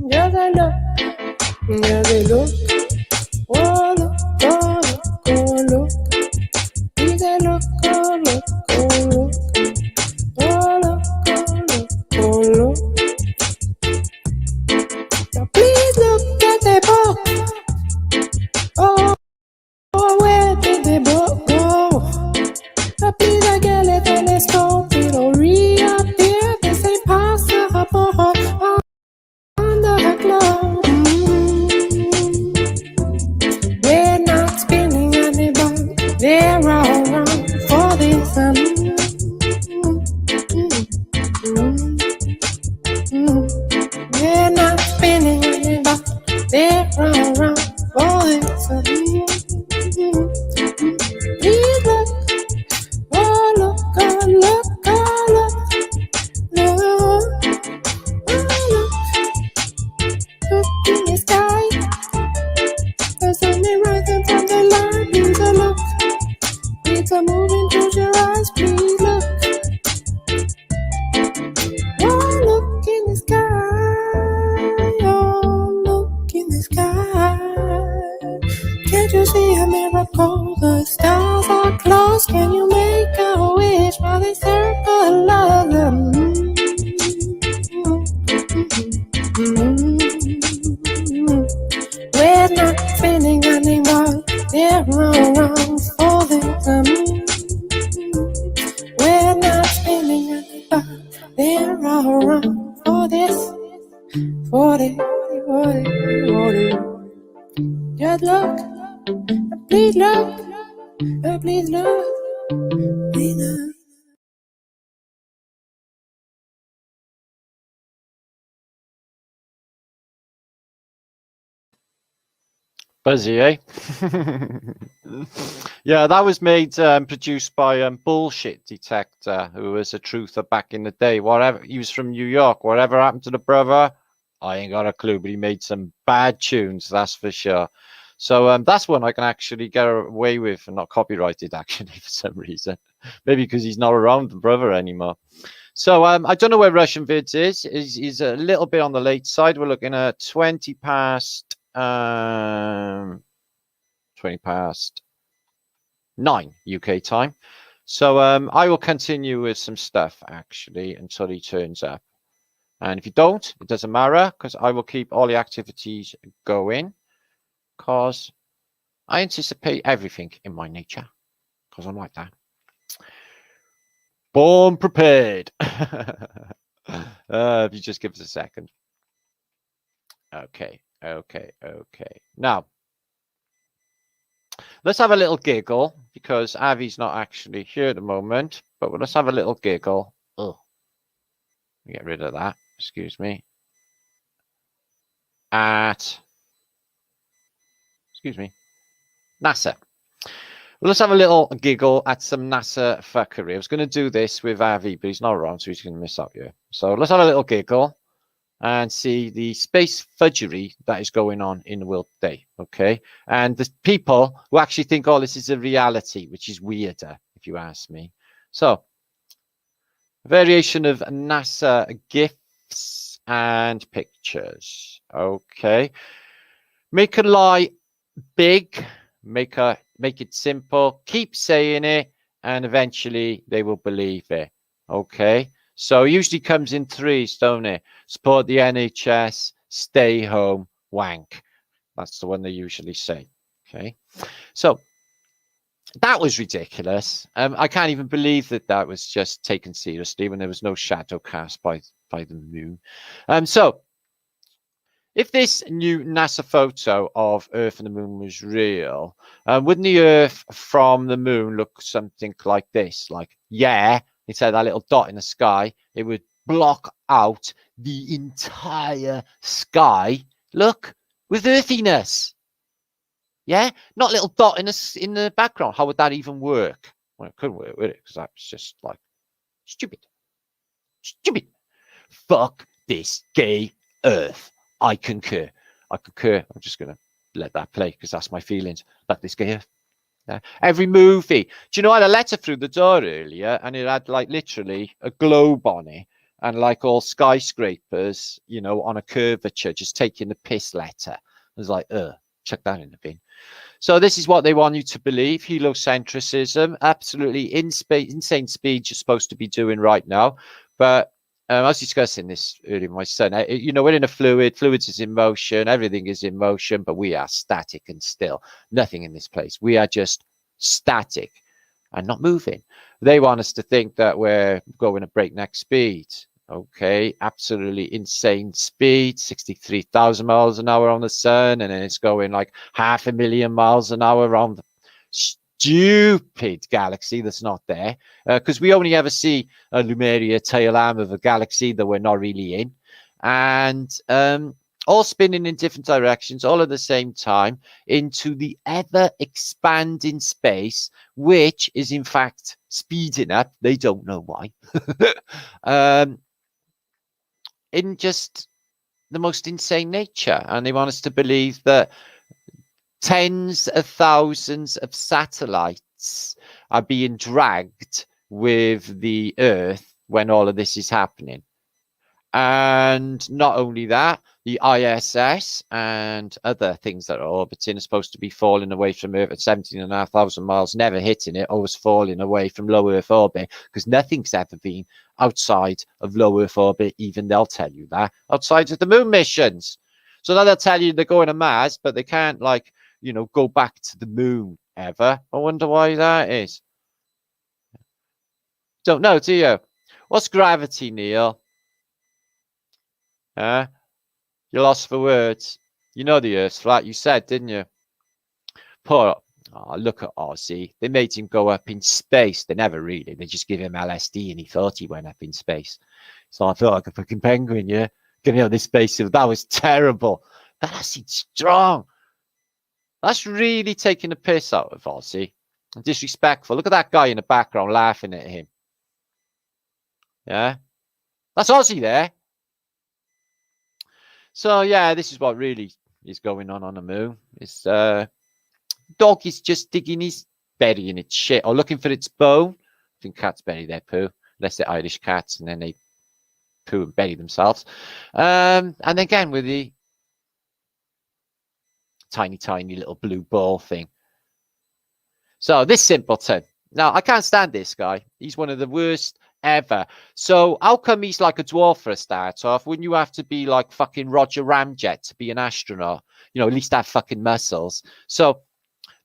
Yeah, they look. Yeah, they look. Oh, look, oh, look, oh, look. Yeah, they look, oh, look, oh, look. Oh, look, oh, look, oh, look. Now please look at the book. Oh, where did the book go? Please, I get it, telescope. It'll reappear. This ain't possible on the globe. We're not spinning anymore. They're all wrong for this. We're not spinning anymore. They're all wrong for this. Please look. Oh, look, oh, look, oh, look. Look, look in the sky. There's something rising from the line. Please look. It's a moving to your eyes. Please look. Oh, look in the sky. Oh, look in the sky. Can't you see a miracle? The stars are close. Can you make a wish while they circle us? We're not spinning anymore. They're all wrong for them. We're not spinning anymore. They're all wrong for this. For it. Just look. Please look. Please look. Please look. Buzzy, eh? Yeah, that was made, produced by Bullshit Detector, who was a truther back in the day. Whatever, he was from New York. Whatever happened to the brother, I ain't got a clue. But he made some bad tunes, that's for sure. So that's one I can actually get away with, and not copyrighted actually for some reason. Maybe because he's not around, the brother, anymore. So I don't know where Russian Vids is. He's a little bit on the late side. We're looking at 20 past 9 UK time. So I will continue with some stuff actually until he turns up. And if you don't, it doesn't matter, because I will keep all the activities going, because I anticipate everything in my nature, because I'm like that. Born prepared. If you just give us a second. Okay. Now, let's have a little giggle, because Avi's not actually here at the moment, but let's have a little giggle. Oh, get rid of that. Excuse me. NASA. Well, let's have a little giggle at some NASA fuckery. I was going to do this with Avi, but he's not around, so he's going to miss out here. So let's have a little giggle and see the space fudgery that is going on in the world today, okay? And the people who actually think, oh, this is a reality, which is weirder, if you ask me. So, variation of NASA gifs and pictures, okay? Make a lie big, make it simple, keep saying it, and eventually they will believe it, okay? So it usually comes in threes, don't it? Support the NHS, stay home, wank. That's the one they usually say, okay? So that was ridiculous. I can't even believe that that was just taken seriously when there was no shadow cast by the moon. So if this new NASA photo of Earth and the moon was real, wouldn't the Earth from the moon look something like this? Like, yeah, instead of that little dot in the sky, it would block out the entire sky. Look, with earthiness. Yeah, not little dot in the background. How would that even work? Well, it could work, would it? Because that's just like stupid. Stupid. Fuck this gay Earth. I concur. I concur. I'm just going to let that play because that's my feelings. Fuck this gay Earth. Every movie. Do you know I had a letter through the door earlier and it had like literally a globe on it and like all skyscrapers, you know, on a curvature, just taking the piss letter. I was like, chuck that in the bin. So this is what they want you to believe. Heliocentrism, absolutely insane speed you're supposed to be doing right now. But I was discussing this earlier with my son. You know, we're in a fluid. Fluids is in motion. Everything is in motion, but we are static and still. Nothing in this place. We are just static and not moving. They want us to think that we're going at breakneck speed. Okay, absolutely insane speed, 63,000 miles an hour on the sun, and then it's going like 500,000 miles an hour around the stupid galaxy that's not there, because we only ever see a Lumeria tail arm of a galaxy that we're not really in, and all spinning in different directions, all at the same time, into the ever-expanding space, which is in fact speeding up. They don't know why. In just the most insane nature. And they want us to believe that tens of thousands of satellites are being dragged with the Earth when all of this is happening. And not only that, the ISS and other things that are orbiting are supposed to be falling away from Earth at 17,500 miles, never hitting it, always falling away from low Earth orbit, because nothing's ever been outside of low Earth orbit. Even they'll tell you that outside of the moon missions. So now they'll tell you they're going to Mars, but they can't, like, you know, go back to the moon ever. I wonder why that is. Don't know, do you? What's gravity, Neil? You're lost for words. You know the Earth's flat, you said, didn't you? Poor, oh, look at Ozzy. They made him go up in space. They never really. They just give him LSD and he thought he went up in space. So I felt like a fucking penguin, yeah? Getting out this space. That was terrible. That's strong. That's really taking the piss out of Ozzy. Disrespectful. Look at that guy in the background laughing at him. Yeah? That's Ozzy there. So yeah, this is what really is going on the moon. It's dog is just digging his belly in its shit or looking for its bone. I think cats bury their poo, unless they're Irish cats, and then they poo and bury themselves. And again with the tiny little blue ball thing. So this simpleton. Now I can't stand this guy. He's one of the worst ever. So how come he's like a dwarf for a start off? Wouldn't you have to be like fucking Roger Ramjet to be an astronaut? You know, at least have fucking muscles. So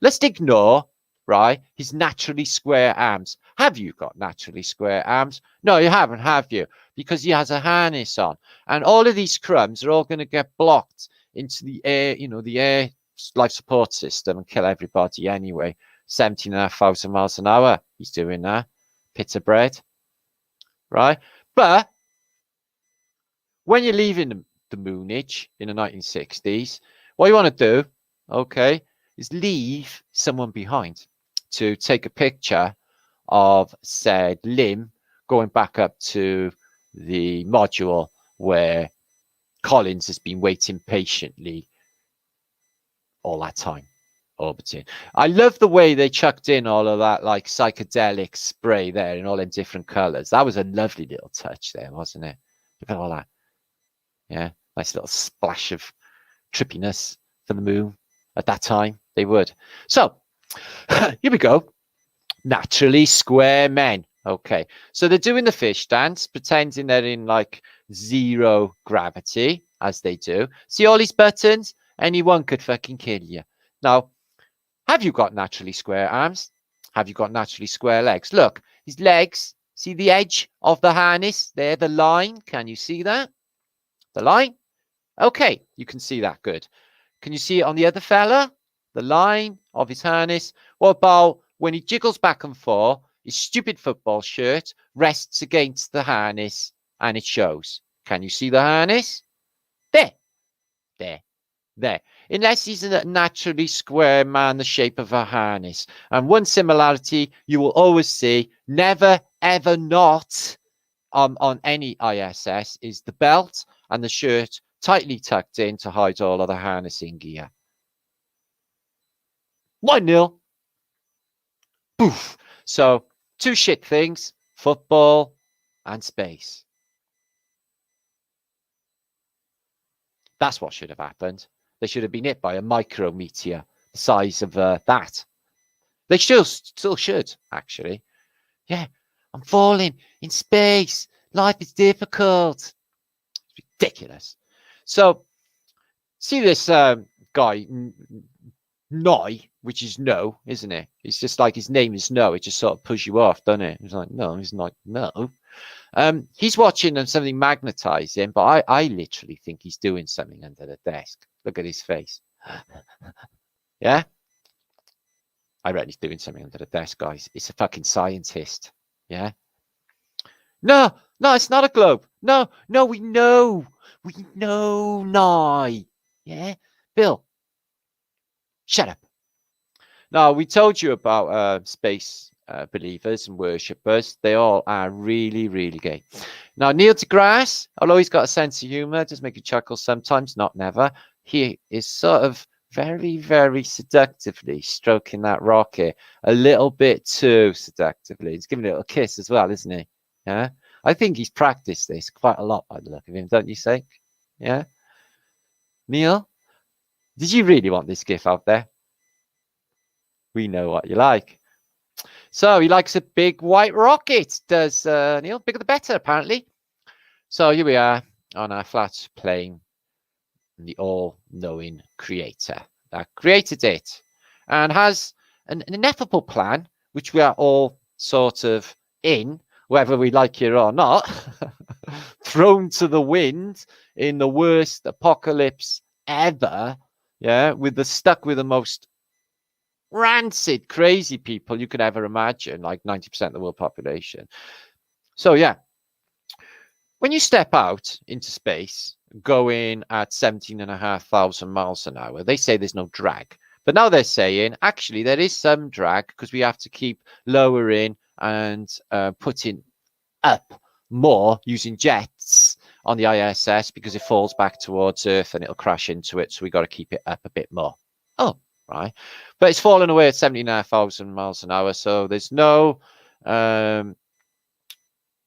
let's ignore, right, his naturally square arms. Have you got naturally square arms? No, you haven't, have you? Because he has a harness on. And all of these crumbs are all going to get blocked into the air, you know, the air life support system and kill everybody anyway. 17,500 miles an hour. He's doing that. Bits of bread. Right? But when you're leaving the moonage in the 1960s, what you want to do, okay, is leave someone behind to take a picture of said limb going back up to the module where Collins has been waiting patiently all that time, orbiting. I love the way they chucked in all of that like psychedelic spray there in all them different colors. That was a lovely little touch there, wasn't it? Look at all that. Yeah, nice little splash of trippiness for the moon at that time. They would. So here we go. Naturally square men. Okay, so they're doing the fish dance, pretending they're in like zero gravity, as they do. See all these buttons? Anyone could fucking kill you. Now, have you got naturally square arms? Have you got naturally square legs? Look, his legs, see the edge of the harness there, the line? Can you see that? The line? Okay, you can see that good. Can you see it on the other fella? The line of his harness? What about when he jiggles back and forth, his stupid football shirt rests against the harness and it shows. Can you see the harness? There, there, there. Unless he's a naturally square man, the shape of a harness. And one similarity you will always see, never, ever not on any ISS, is the belt and the shirt tightly tucked in to hide all of the harnessing gear. 1-0. Poof. So, two shit things, football and space. That's what should have happened. They should have been hit by a micrometeor the size of that. They still should, actually. Yeah, I'm falling in space. Life is difficult. It's ridiculous. So, see this guy, Noi, which is no, isn't it? It's just like his name is no. It just sort of pushes you off, doesn't it? It's like, no, he's not, no. He's watching something magnetize him, but I literally think he's doing something under the desk. Look at his face. Yeah? I reckon he's doing something under the desk, guys. It's a fucking scientist. Yeah? No, it's not a globe. No, we know. We know, Nye. Yeah? Bill, shut up. Now, we told you about space believers and worshippers. They all are really, really gay. Now, Neil deGrasse, although he's got a sense of humor, does make you chuckle sometimes, not never. He is sort of very, very seductively stroking that rocket a little bit too seductively. He's giving it a little kiss as well, isn't he? Yeah. I think he's practiced this quite a lot by the look of him, don't you think? Yeah. Neil, did you really want this gif out there? We know what you like. So he likes a big white rocket, does Neil? Bigger the better, apparently. So here we are on our flat plane, the all-knowing creator that created it and has an ineffable plan, which we are all sort of in, whether we like it or not, thrown to the wind in the worst apocalypse ever. Yeah, stuck with the most rancid, crazy people you could ever imagine, like 90% of the world population. So yeah, when you step out into space, going at 17,500 miles an hour, they say there's no drag. But now they're saying, actually, there is some drag because we have to keep lowering and putting up more using jets on the ISS because it falls back towards Earth and it'll crash into it. So we got to keep it up a bit more. Oh, right. But it's falling away at 79,000 miles an hour. So there's no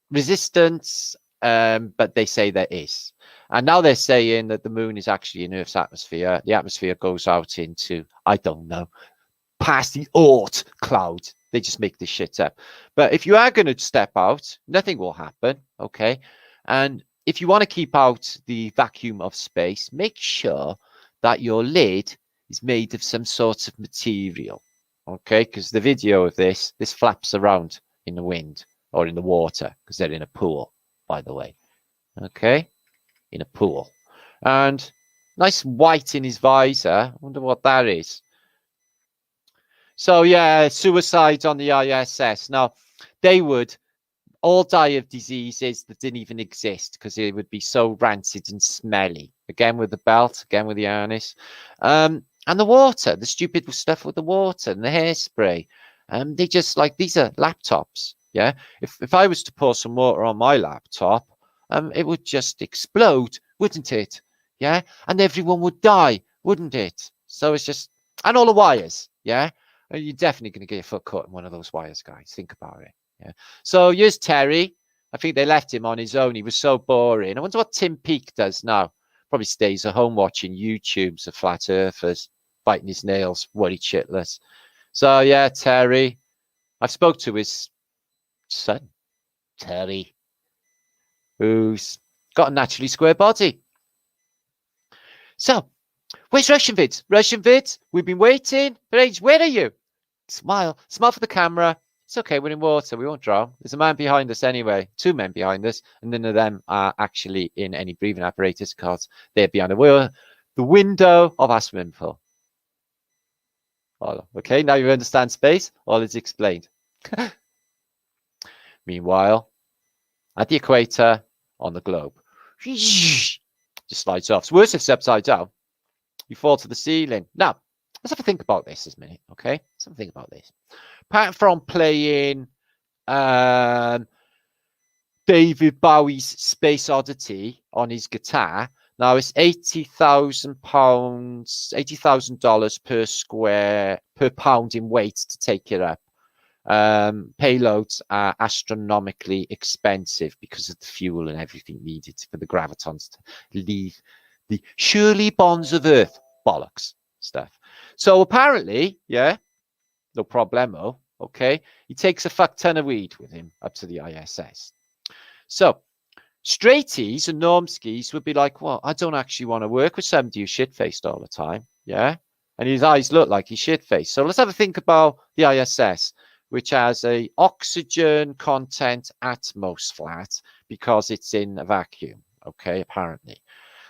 resistance, but they say there is. And now they're saying that the moon is actually in Earth's atmosphere. The atmosphere goes out into, I don't know, past the Oort cloud. They just make this shit up. But if you are going to step out, nothing will happen. Okay. And if you want to keep out the vacuum of space, make sure that your lid is made of some sort of material. Okay. Because the video of this flaps around in the wind or in the water because they're in a pool, by the way. Okay. In a pool. And nice white in his visor. I wonder what that is. So yeah, suicides on the ISS. Now, they would all die of diseases that didn't even exist because it would be so rancid and smelly. Again with the belt, again with the harness. And the water, the stupid stuff with the water and the hairspray. They just like, these are laptops. Yeah. If I was to pour some water on my laptop, it would just explode, wouldn't it? Yeah. And everyone would die, wouldn't it? So it's just, and all the wires. Yeah. You're definitely going to get your foot caught in one of those wires, guys. Think about it. Yeah. So here's Terry. I think they left him on his own. He was so boring. I wonder what Tim Peake does now. Probably stays at home watching YouTubes of flat earthers, biting his nails, worried shitless. So yeah, Terry. I've spoke to his son, Terry, who's got a naturally square body. So, where's Russian Vids? Russian Vids, we've been waiting for ages. Where are you? Smile for the camera. It's okay, we're in water, we won't drown. There's a man behind us anyway, 2 men behind us, and none of them are actually in any breathing apparatus because they're behind the window of our swimming pool. Okay, now you understand space, all is explained. Meanwhile, at the equator, on the globe, just slides off. It's worse if it's upside down. You fall to the ceiling. Now, let's have a think about this a minute, okay? Let's have a think about this. Apart from playing David Bowie's Space Oddity on his guitar, now it's £80,000, $80,000 per pound in weight to take it up. Payloads are astronomically expensive because of the fuel and everything needed for the gravitons to leave the surely bonds of Earth bollocks stuff. So apparently, yeah, no problemo. Okay, he takes a fuck ton of weed with him up to the ISS. So straighties and normskis would be like, well, I don't actually want to work with somebody who's shit-faced all the time. Yeah, and his eyes look like he's shit-faced. So let's have a think about the ISS, which has a oxygen content at most flat because it's in a vacuum. Okay, apparently.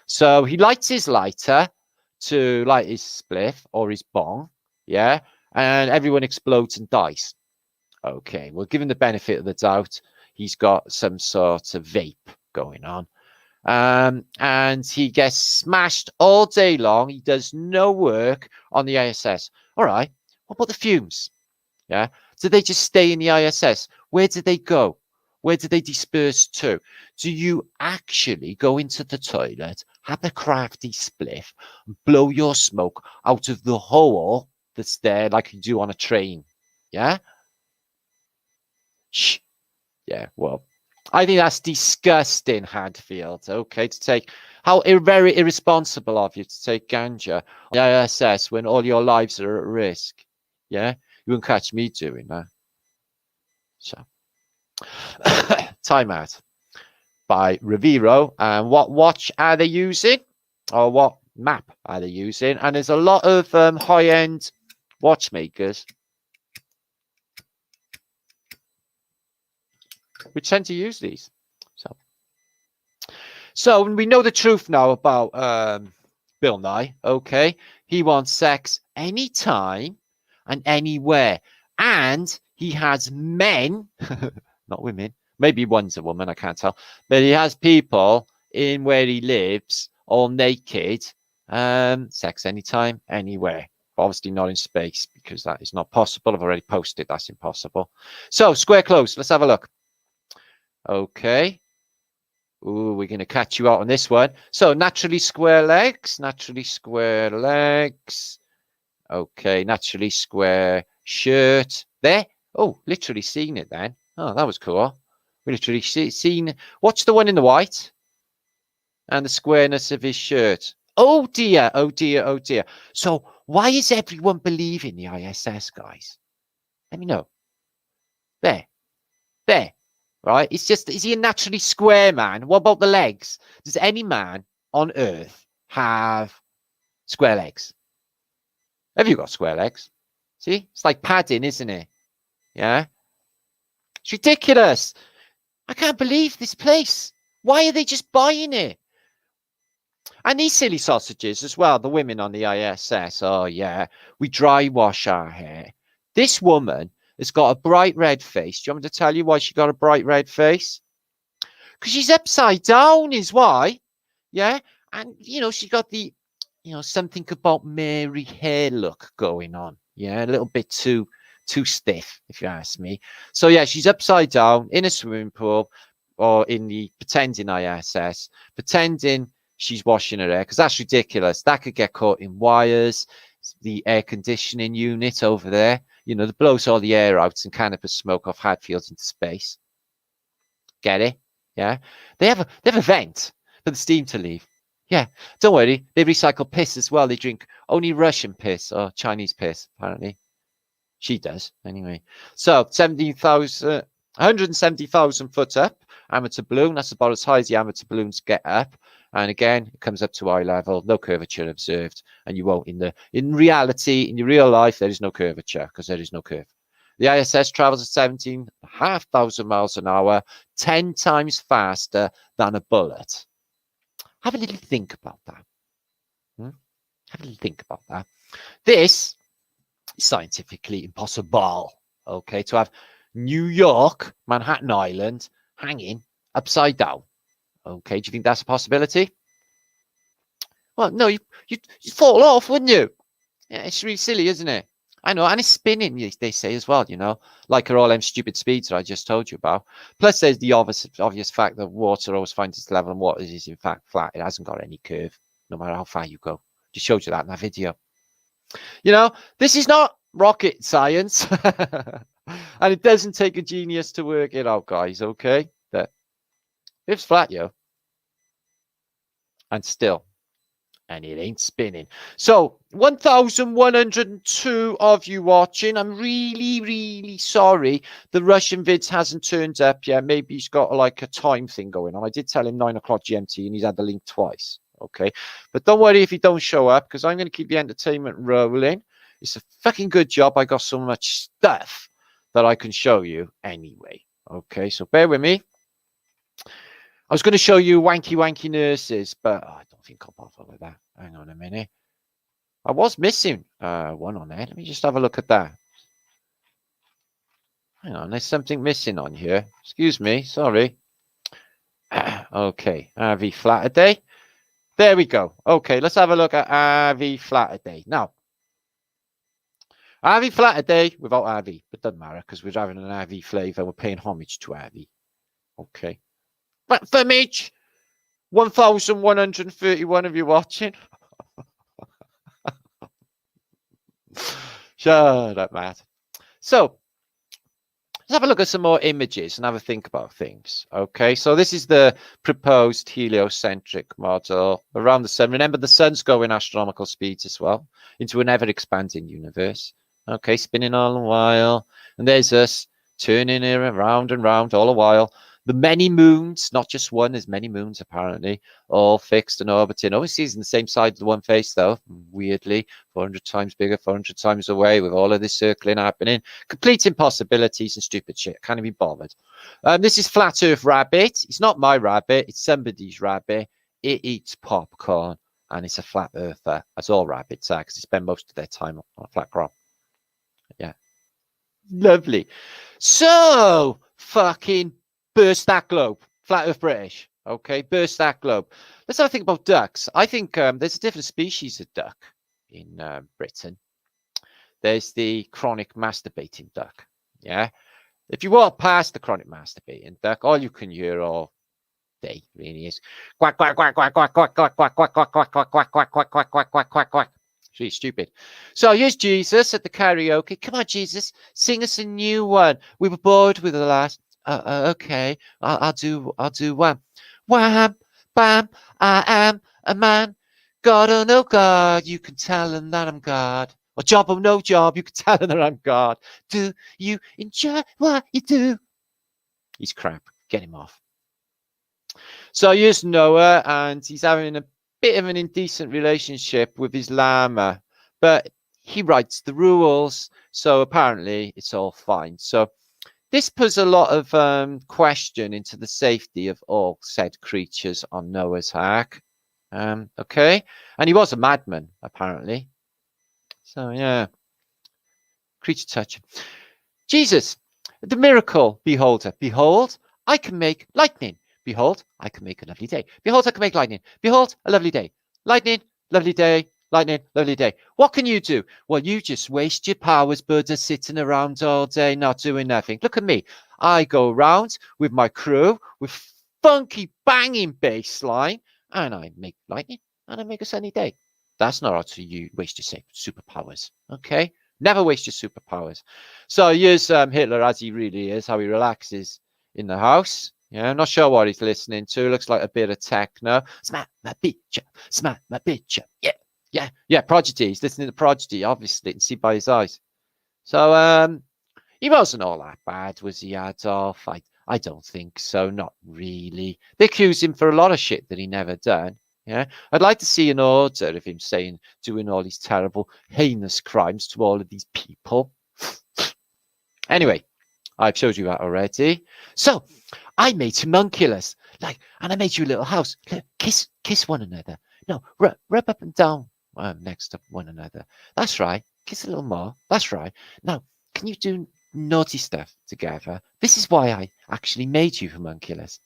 So he lights his lighter to light his spliff or his bong. Yeah, and everyone explodes and dies. Okay, well, given the benefit of the doubt, he's got some sort of vape going on. And he gets smashed all day long. He does no work on the ISS. All right, what about the fumes? Yeah, do they just stay in the ISS? Where do they go? Where do they disperse to? Do you actually go into the toilet, have a crafty spliff, and blow your smoke out of the hole that's there like you do on a train? Yeah? Shh. Yeah, well, I think that's disgusting, Hadfield. Okay, to take how very irresponsible of you to take ganja on the ISS when all your lives are at risk. Yeah, you won't catch me doing that. So, Time Out by Reviro. And what watch are they using, or what map are they using? And there's a lot of high-end watchmakers which tend to use these. So we know the truth now about Bill Nye. Okay, he wants sex anytime and anywhere, and he has men, not women. Maybe one's a woman, I can't tell, but he has people in where he lives, all naked. Sex anytime, anywhere. Obviously not in space because that is not possible. I've already posted that's impossible. So square clothes. Let's have a look. Okay. Ooh, we're going to catch you out on this one. So naturally square legs, naturally square legs. Okay, naturally square shirt there. Oh, literally seen it then. Oh, that was cool. We literally seen. Watch the one in the white and the squareness of his shirt. Oh dear, oh dear, oh dear. So why is everyone believing the ISS, guys? Let me know. There. Right? It's just, is he a naturally square man? What about the legs? Does any man on Earth have square legs? Have you got square legs? See? It's like padding, isn't it? Yeah? It's ridiculous. I can't believe this place. Why are they just buying it? And these silly sausages as well, the women on the ISS. Oh, yeah. We dry wash our hair. This woman has got a bright red face. Do you want me to tell you why she got a bright red face? Because she's upside down is why. Yeah. And, you know, she got the, you know, something about Mary hair look going on. Yeah. A little bit too stiff, if you ask me. So, yeah, she's upside down in a swimming pool or in the pretending ISS, pretending she's washing her hair, because that's ridiculous. That could get caught in wires. The air conditioning unit over there, you know, that blows all the air out and cannabis smoke off Hadfield into space. Get it? Yeah. They have a vent for the steam to leave. Yeah. Don't worry. They recycle piss as well. They drink only Russian piss or Chinese piss, apparently. She does, anyway. So 170,000 foot up, amateur balloon. That's about as high as the amateur balloons get up. And again, it comes up to eye level, no curvature observed. And you won't in reality, in your real life, there is no curvature because there is no curve. The ISS travels at 17,500 miles an hour, 10 times faster than a bullet. Have a little think about that. Have a little think about that. This is scientifically impossible, okay, to have New York, Manhattan Island, hanging upside down. Okay, do you think that's a possibility? Well, no, you'd fall off, wouldn't you? Yeah, it's really silly, isn't it? I know, and it's spinning, they say as well, you know, like all them stupid speeds that I just told you about. Plus, there's the obvious fact that water always finds its level, and water is in fact flat. It hasn't got any curve, no matter how far you go. Just showed you that in that video. You know, this is not rocket science, and it doesn't take a genius to work it out, guys. Okay, that it's flat, yo, and still. And it ain't spinning. So 1,102 of you watching. I'm really, really sorry. The Russian Vids hasn't turned up yet. Maybe he's got like a time thing going on. I did tell him 9 o'clock GMT and he's had the link twice. Okay. But don't worry if he don't show up, because I'm going to keep the entertainment rolling. It's a fucking good job. I got so much stuff that I can show you anyway. Okay. So bear with me. I was going to show you wanky nurses, but I don't think I'll bother with that. Hang on a minute. I was missing one on there. Let me just have a look at that. Hang on, there's something missing on here. Excuse me, sorry. Okay, RV Flatterday. There we go. Okay, let's have a look at RV Flatterday. Now, RV Flatterday without RV, but doesn't matter because we're having an RV flavour. We're paying homage to RV. Okay. But for me, 1,131 of you watching. Shut up, Matt. So let's have a look at some more images and have a think about things. Okay, so this is the proposed heliocentric model around the sun. Remember, the sun's going astronomical speeds as well into an ever-expanding universe. Okay, spinning all the while. And there's us turning it around and round all the while. The many moons, not just one, there's many moons apparently, all fixed and orbiting. Obviously, it's in the same side of the one face, though, weirdly, 400 times bigger, 400 times away, with all of this circling happening. Complete impossibilities and stupid shit. Can't be bothered. This is Flat Earth Rabbit. It's not my rabbit, it's somebody's rabbit. It eats popcorn, and it's a flat earther, as all rabbits are, because they spend most of their time on a flat crop. Yeah. Lovely. So, fucking burst that globe. Flat Earth British. Okay, burst that globe. Let's have a think about ducks. I think there's a different species of duck in Britain. There's the chronic masturbating duck. Yeah. If you walk past the chronic masturbating duck, all you can hear all day really is quack, quack, quack, quack, quack, quack, quack, quack, quack, quack, quack, quack, quack, quack, quack, quack, quack, quack, quack, quack. It's really stupid. So here's Jesus at the karaoke. Come on, Jesus, sing us a new one. We were bored with the last. Okay, I'll do one. Wham, bam, I am a man. God or no God, you can tell him that I'm God. Or job or no job, you can tell him that I'm God. Do you enjoy what you do? He's crap. Get him off. So here's Noah, and he's having a bit of an indecent relationship with his llama, but he writes the rules, so apparently it's all fine. So this puts a lot of question into the safety of all said creatures on Noah's Ark. Okay, and he was a madman apparently. So yeah, creature touch. Jesus, the miracle beholder. Behold, I can make lightning. Behold, I can make a lovely day. Behold, I can make lightning. Behold, a lovely day. Lightning, lovely day. Lightning, lovely day. What can you do? Well, you just waste your powers, birds are sitting around all day, not doing nothing. Look at me. I go around with my crew with funky banging bass line, and I make lightning, and I make a sunny day. That's not how to waste your superpowers, okay? Never waste your superpowers. So here's Hitler as he really is, how he relaxes in the house. Yeah, I'm not sure what he's listening to. Looks like a bit of techno. Smack my bitch up. Smack my bitch up. Yeah. Yeah, Prodigy. He's listening to Prodigy, obviously. You can see by his eyes. So he wasn't all that bad, was he, Adolf? I don't think so. Not really. They accuse him for a lot of shit that he never done. Yeah, I'd like to see an order of him doing all these terrible, heinous crimes to all of these people. Anyway, I've showed you that already. So I made homunculus, like, and I made you a little house. Look, kiss one another. No, rub up and down next to one another. That's right. Kiss a little more. That's right. Now, can you do naughty stuff together? This is why I actually made you homunculus.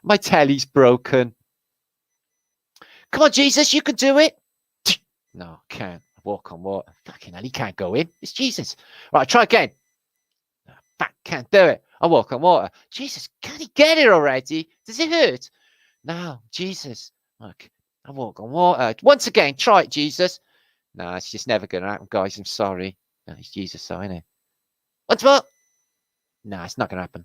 My telly's broken. Come on, Jesus, you can do it. No, can't. Walk on water. Fucking hell, he can't go in. It's Jesus. Right, try again. Fuck, can't do it. I walk on water. Jesus, can he get it already? Does it hurt? No, Jesus. Look, I walk on water. Once again, try it, Jesus. No, it's just never going to happen, guys. I'm sorry. No, it's Jesus, so isn't it? Once more. No, it's not going to happen.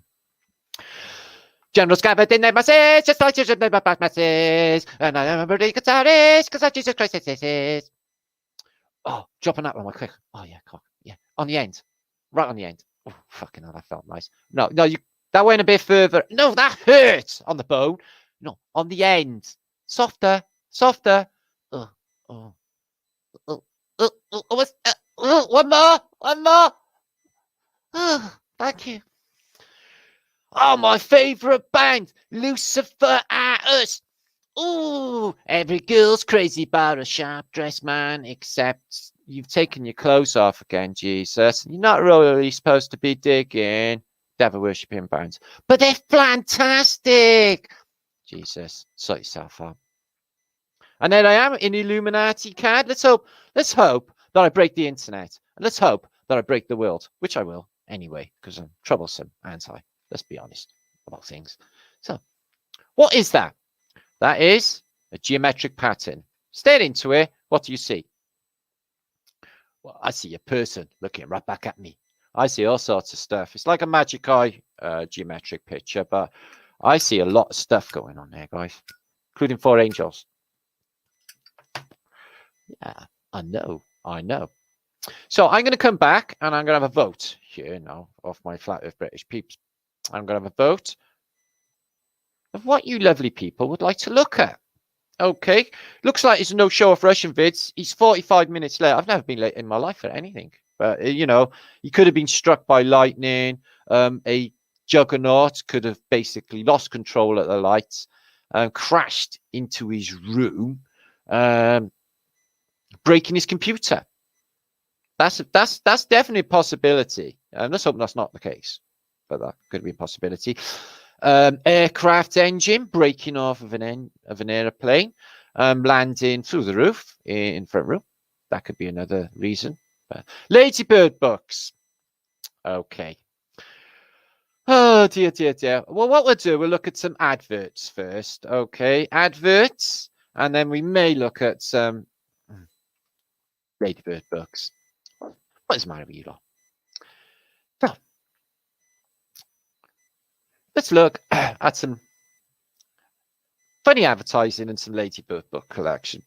General Scabbard in their masses, just like children in my masses. And I am a pretty guitarist, because Jesus Christ is. Oh, dropping that one quick. Oh, yeah, cock. Yeah, on the end. Right on the end. Oh, fucking hell, that felt nice. No, that went a bit further. No, that hurt on the bone. No, on the end. Softer. Oh. One more. Oh, thank you. Oh, my favourite band, Lucifer Artist. Ooh, every girl's crazy about a sharp-dressed man, except you've taken your clothes off again, Jesus. You're not really supposed to be digging devil-worshipping bands, but they're fantastic. Jesus, sort yourself out. And then I am in Illuminati card. Let's hope that I break the internet. And let's hope that I break the world, which I will anyway, because I'm troublesome, aren't I? Let's be honest about things. So, what is that? That is a geometric pattern. Stare into it. What do you see? Well, I see a person looking right back at me. I see all sorts of stuff. It's like a magic eye geometric picture, but I see a lot of stuff going on there, guys, including 4 angels. Yeah, I know. So I'm going to come back and I'm going to have a vote here now of my flat earth British peeps. I'm going to have a vote of what you lovely people would like to look at. Okay, looks like it's no show of Russian vids. He's 45 minutes late. I've never been late in my life for anything, but you know, he could have been struck by lightning. A juggernaut could have basically lost control at the lights, crashed into his room, breaking his computer. That's definitely a possibility. Let's hope that's not the case, but that could be a possibility. Aircraft engine breaking off of an airplane, landing through the roof in front room. That could be another reason. Ladybird books. Okay. Oh dear. Well, what we'll do, we'll look at some adverts first. Okay, adverts, and then we may look at some Ladybird books. What is the matter with you lot? So, let's look at some funny advertising and some Ladybird book collection.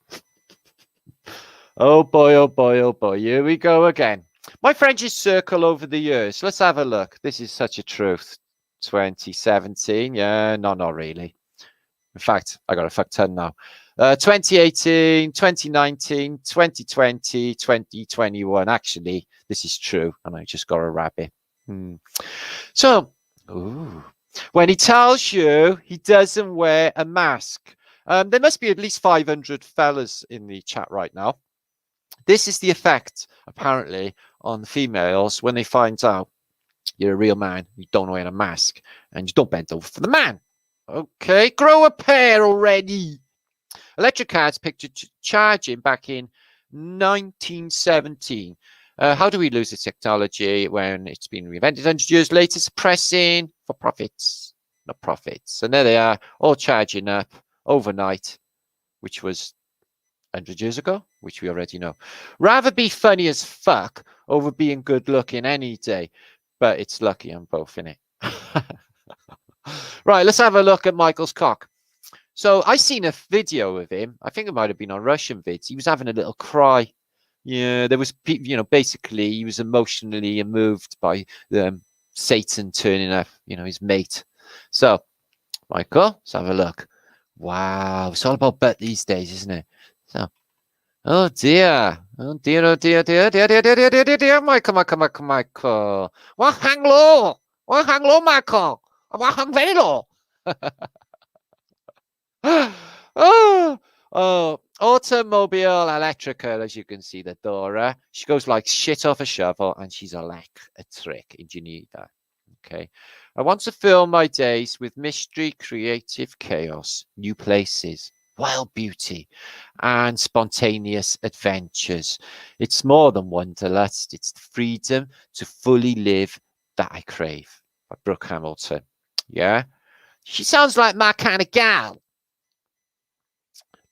Oh boy, here we go again. My friendship circle over the years. Let's have a look. This is such a truth. 2017. Yeah, no, not really. In fact, I got a fuck ton now. 2018, 2019, 2020, 2021. Actually, this is true. And I just got a rabbit. So, when he tells you he doesn't wear a mask, there must be at least 500 fellas in the chat right now. This is the effect, apparently, on the females when they find out you're a real man, you don't wear a mask, and you don't bend over for the man. Okay, grow a pair already. Electric cars pictured charging back in 1917. How do we lose this technology when it's been reinvented 100 years later? Suppressing for profits, not profits. And there they are, all charging up overnight, which was 100 years ago, which we already know. Rather be funny as fuck over being good looking any day, but it's lucky I'm both in it. Right, let's have a look at Michael's cock. So I seen a video of him. I think it might have been on Russian Vids. He was having a little cry. Yeah, there was, you know, basically he was emotionally moved by Satan turning up, you know, his mate. So, Michael, let's have a look. Wow, it's all about butt these days, isn't it? So, oh dear. Oh dear, oh dear, dear, dear, dear, dear, dear, dear, dear, dear, Michael, Michael, Michael, Michael. Well, hang low. Well, hang low, Michael. Well, hang very low. Oh, oh, automobile electrical, as you can see, the Dora. She goes like shit off a shovel, and she's a trick. And you need that. Okay. I want to fill my days with mystery, creative chaos, new places, wild beauty, and spontaneous adventures. It's more than wanderlust. It's the freedom to fully live that I crave. By Brooke Hamilton. Yeah. She sounds like my kind of gal.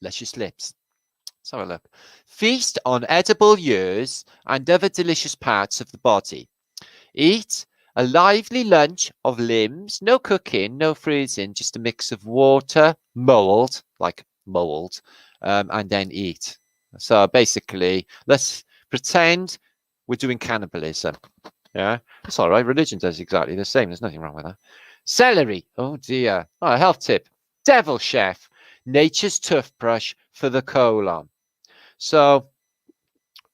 Luscious lips. Let's have a look. Feast on edible years and other delicious parts of the body. Eat a lively lunch of limbs, no cooking, no freezing, just a mix of water, mold, like mold, and then eat. So basically, let's pretend we're doing cannibalism. Yeah, that's all right. Religion does exactly the same. There's nothing wrong with that. Celery. Oh dear. Oh, a health tip. Devil Chef. Nature's toothbrush for the colon. So,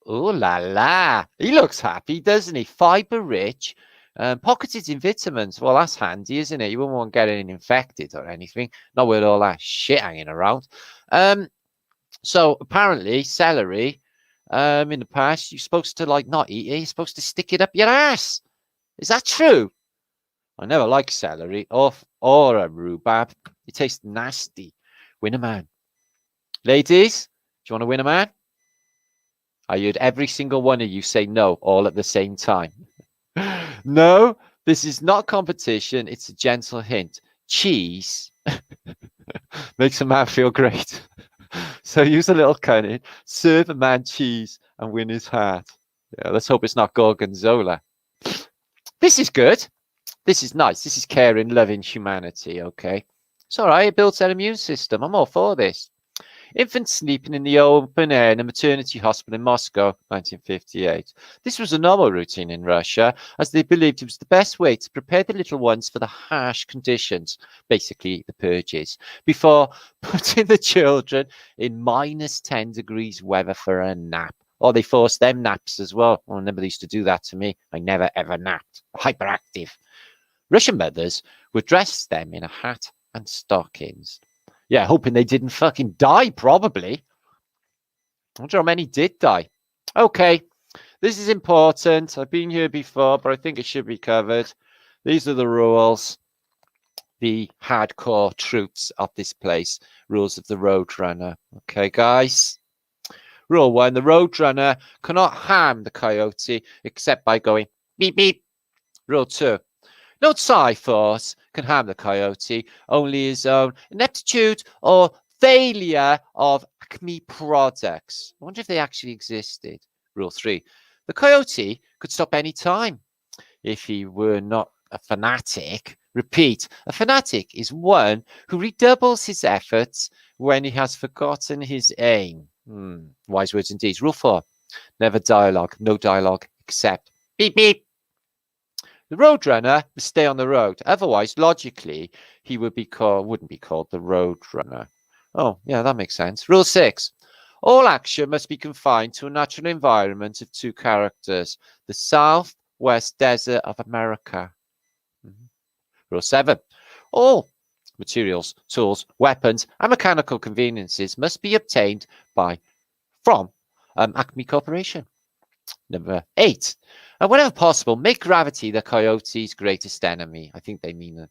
oh la la. He looks happy, doesn't he? Fiber rich. Pocketed in vitamins. Well, that's handy, isn't it? You wouldn't want getting infected or anything. Not with all that shit hanging around. So apparently, celery, in the past, you're supposed to like not eat it. You're supposed to stick it up your ass. Is that true? I never liked celery or a rhubarb. It tastes nasty. Win a man. Ladies, do you want to win a man? I heard every single one of you say no all at the same time. No, this is not competition. It's a gentle hint. Cheese makes a man feel great. So use a little cunning, serve a man cheese and win his heart. Yeah, let's hope it's not Gorgonzola. This is good. This is nice. This is caring, loving humanity, okay? It's all right. It builds their immune system. I'm all for this. Infants sleeping in the open air in a maternity hospital in Moscow, 1958. This was a normal routine in Russia, as they believed it was the best way to prepare the little ones for the harsh conditions, basically the purges, before putting the children in -10 degrees weather for a nap. Or they forced them naps as well. Well, nobody used to do that to me. I never ever napped. Hyperactive. Russian mothers would dress them in a hat and stockings. Yeah, hoping they didn't fucking die, probably. I wonder how many did die. Okay, this is important. I've been here before, but I think it should be covered. These are the rules, the hardcore truths of this place. Rules of the Roadrunner. Okay, guys. Rule 1, the Roadrunner cannot harm the coyote except by going beep, beep. Rule 2, no psi force can harm the coyote, only his own ineptitude or failure of Acme products. I wonder if they actually existed. Rule 3, the coyote could stop any time if he were not a fanatic. Repeat, a fanatic is one who redoubles his efforts when he has forgotten his aim. Wise words indeed. Rule 4, never dialogue, no dialogue except beep, beep. The Roadrunner must stay on the road. Otherwise, logically, he wouldn't be called the Roadrunner. Oh, yeah, that makes sense. Rule 6. All action must be confined to a natural environment of 2 characters. The Southwest Desert of America. Rule 7. All materials, tools, weapons, and mechanical conveniences must be obtained from Acme Corporation. Number 8. And whenever possible, make gravity the coyote's greatest enemy. I think they mean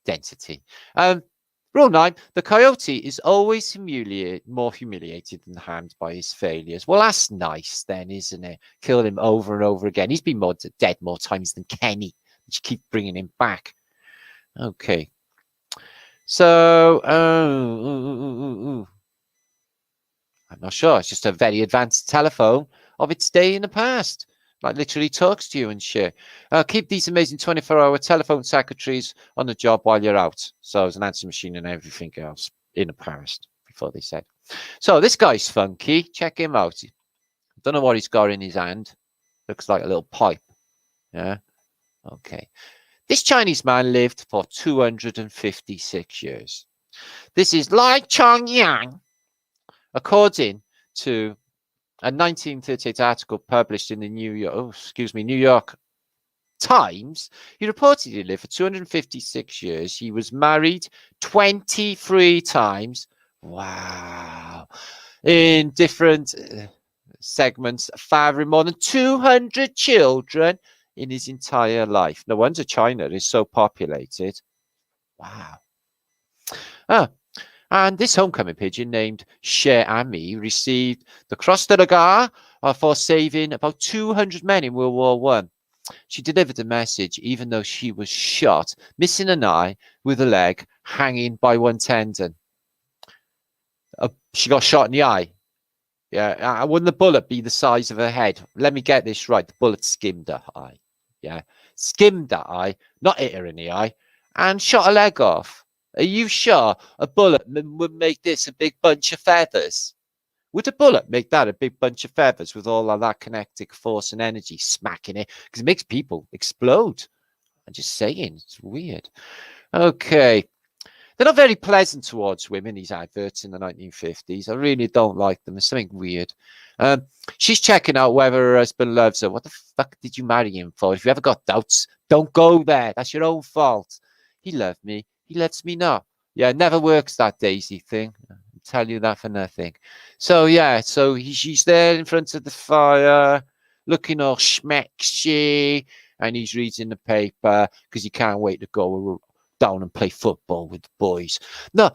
density. Rule 9. The coyote is always more humiliated than harmed by his failures. Well, that's nice then, isn't it? Kill him over and over again. He's been dead more times than Kenny. Just keep bringing him back. Okay. So, I'm not sure. It's just a very advanced telephone of its day in the past. Like literally talks to you and shit. Keep these amazing 24-hour telephone secretaries on the job while you're out. So there's an answer machine and everything else in the past, before they said. So this guy's funky. Check him out. Don't know what he's got in his hand. Looks like a little pipe. Yeah. Okay. This Chinese man lived for 256 years. This is Lai Chongyang, according to A 1938 article published in the New York Times. He reportedly lived for 256 years. He was married 23 times. Wow. In different segments, fathering more than 200 children in his entire life. No wonder China is so populated. Wow. And this homecoming pigeon named Cher Ami received the Cross de la Guerre for saving about 200 men in World War One. She delivered the message even though she was shot, missing an eye with a leg hanging by one tendon. She got shot in the eye. Yeah, wouldn't the bullet be the size of her head? Let me get this right. The bullet skimmed her eye. Yeah, skimmed that eye, not hit her in the eye, and shot her leg off. Are you sure a bullet would make this a big bunch of feathers? Would a bullet make that a big bunch of feathers with all of that kinetic force and energy smacking it? Because it makes people explode. I'm just saying, it's weird. Okay. They're not very pleasant towards women, these adverts in the 1950s. I really don't like them. There's something weird. She's checking out whether her husband loves her. What the fuck did you marry him for? If you ever got doubts, don't go there. That's your own fault. He loved me. He loves me not. Yeah, it never works, that Daisy thing. I'll tell you that for nothing. So, yeah, she's there in front of the fire, looking all schmexy, and he's reading the paper because he can't wait to go down and play football with the boys. No,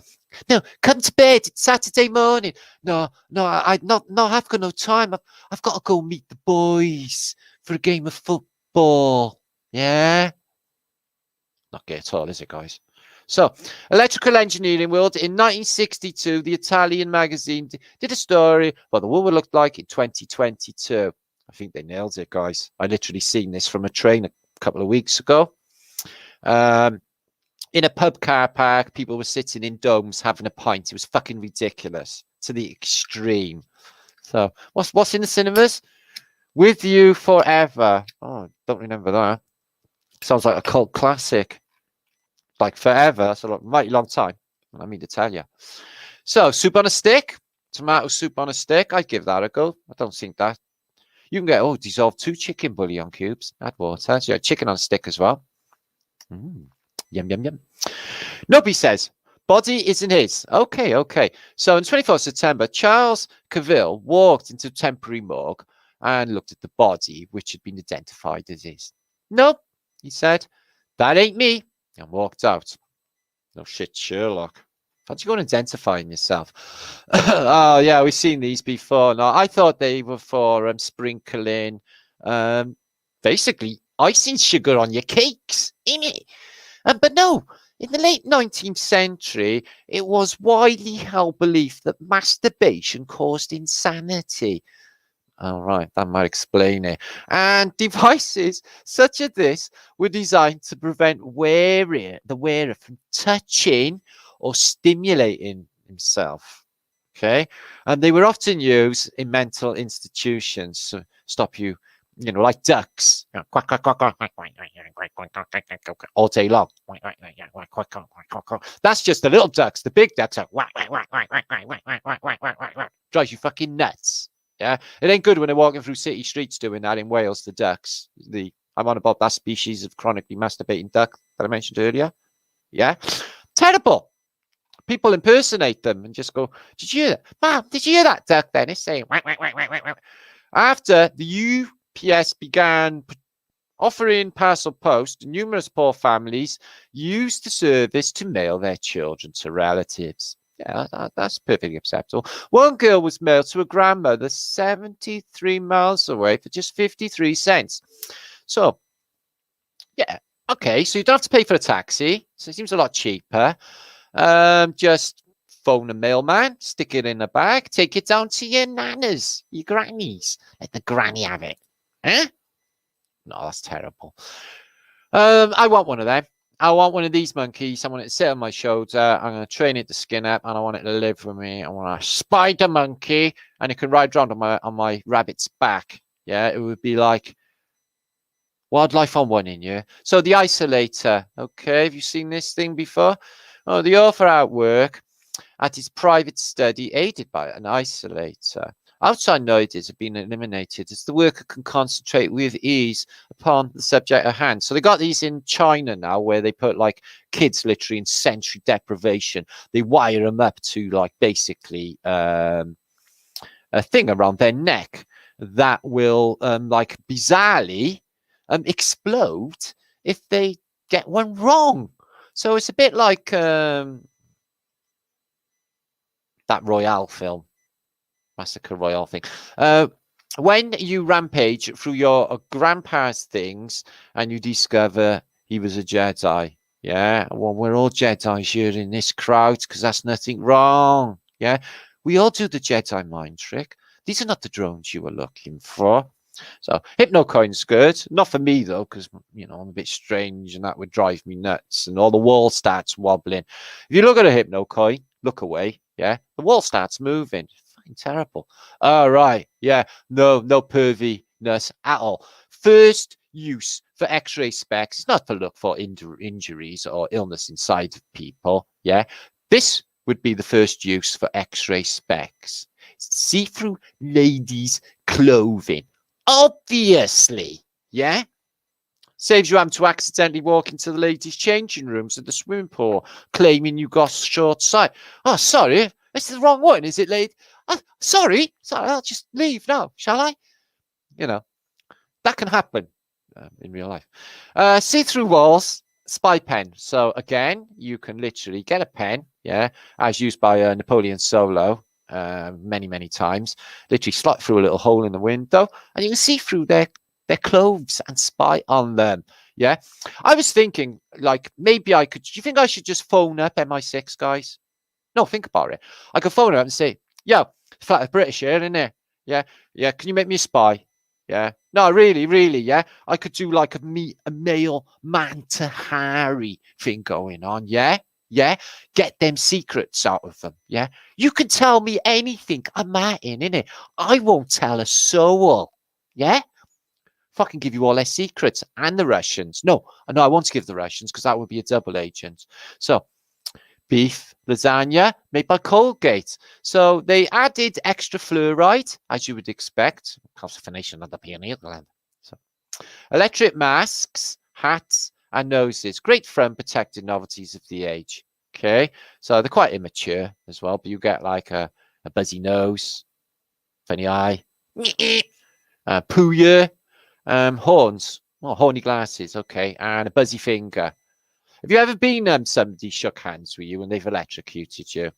come to bed. It's Saturday morning. No, I've got no time. I've got to go meet the boys for a game of football. Yeah? Not gay at all, is it, guys? So, electrical engineering world. In 1962, the Italian magazine did a story about what the world would look like in 2022. I think they nailed it, guys. I literally seen this from a train a couple of weeks ago. In a pub car park, people were sitting in domes having a pint. It was fucking ridiculous to the extreme. So, what's in the cinemas? With You Forever. Oh, don't remember that. Sounds like a cult classic. Like forever. That's a mighty long time. I mean to tell you. So, soup on a stick. Tomato soup on a stick. I'd give that a go. I don't think that. You can get, dissolve 2 chicken bouillon cubes. Add water. So, chicken on a stick as well. Yum, yum, yum. Nobby says, body isn't his. Okay. So on 24th September, Charles Cavill walked into a temporary morgue and looked at the body, which had been identified as his. Nope, he said, that ain't me, and walked out. No shit, Sherlock. How'd you go and identifying yourself? Oh, yeah, we've seen these before. No, I thought they were for sprinkling, basically, icing sugar on your cakes, innit? But no, in the late 19th century, it was widely held belief that masturbation caused insanity. All right, that might explain it. And devices such as this were designed to prevent the wearer from touching or stimulating himself. Okay, and they were often used in mental institutions to stop you, like ducks, all day long. That's just the little ducks. The big ducks are drives you fucking nuts. Yeah, it ain't good when they're walking through city streets doing that in Wales. The ducks. I'm on about that species of chronically masturbating duck that I mentioned earlier. Yeah, terrible. People impersonate them and just go, "Did you hear that, Mom? Did you hear that duck?" Then it's saying, After the UPS began offering parcel post, numerous poor families used the service to mail their children to relatives. Yeah, that's perfectly acceptable. One girl was mailed to her grandmother 73 miles away for just 53 cents. So, yeah, okay, so you don't have to pay for a taxi. So it seems a lot cheaper. Just phone a mailman, stick it in a bag, take it down to your nanas, your grannies. Let the granny have it. Huh? No, that's terrible. I want one of them. I want one of these monkeys. I want it to sit on my shoulder. I'm going to train it to skin up, and I want it to live with me. I want a spider monkey, and it can ride around on my rabbit's back. Yeah, it would be like Wildlife on One in you. So the isolator. Okay, have you seen this thing before? Oh, the author at work at his private study, aided by an isolator. Outside noises have been eliminated as the worker can concentrate with ease upon the subject at hand. So they got these in China now, where they put like kids literally in sensory deprivation. They wire them up to like basically a thing around their neck that will like bizarrely explode if they get one wrong. So it's a bit like that Royale film, Massacre Royale thing. When you rampage through your grandpa's things and you discover he was a Jedi, yeah, well, we're all Jedis here in this crowd because that's nothing wrong, yeah. We all do the Jedi mind trick. These are not the drones you were looking for. So Hypnocoin's good. Not for me though, because you know I'm a bit strange and that would drive me nuts and all the wall starts wobbling. If you look at a Hypnocoin, look away, yeah, the wall starts moving. Fucking terrible. All right, yeah, no perviness at all. First use for X-ray specs. It's not to look for injuries or illness inside of people. Yeah, this would be the first use for X-ray specs. See-through ladies' clothing. Obviously, yeah. Saves you having to accidentally walk into the ladies' changing rooms at the swimming pool, claiming you got short sight. Oh, sorry, this is the wrong one, is it, lady? Oh, sorry, I'll just leave now, shall I? You know, that can happen in real life. See-through walls, spy pen. So again, you can literally get a pen, yeah, as used by Napoleon Solo. Many times, literally slot through a little hole in the window and you can see through their clothes and spy on them. Yeah, I was thinking like maybe I could. Do you think I should just phone up MI6 guys? No, think about it. I could phone up and say, yo, flat British here, isn't it? Yeah, can you make me a spy? Yeah, no, really, yeah, I could do like a male Manta Hari thing going on. Yeah, get them secrets out of them. Yeah, you can tell me anything. I'm Martin, innit? I won't tell a soul. Yeah, fucking give you all their secrets and the Russians. No, I want to give the Russians because that would be a double agent. So, beef lasagna made by Colgate. So they added extra fluoride, as you would expect, calcification of the pineal gland. So, electric masks, hats, and noses. Great fun protected novelties of the age. Okay, so they're quite immature as well, but you get like a buzzy nose, funny eye, pooya, horns, well, horny glasses, okay, and a buzzy finger. Have you ever been somebody shook hands with you and they've electrocuted you?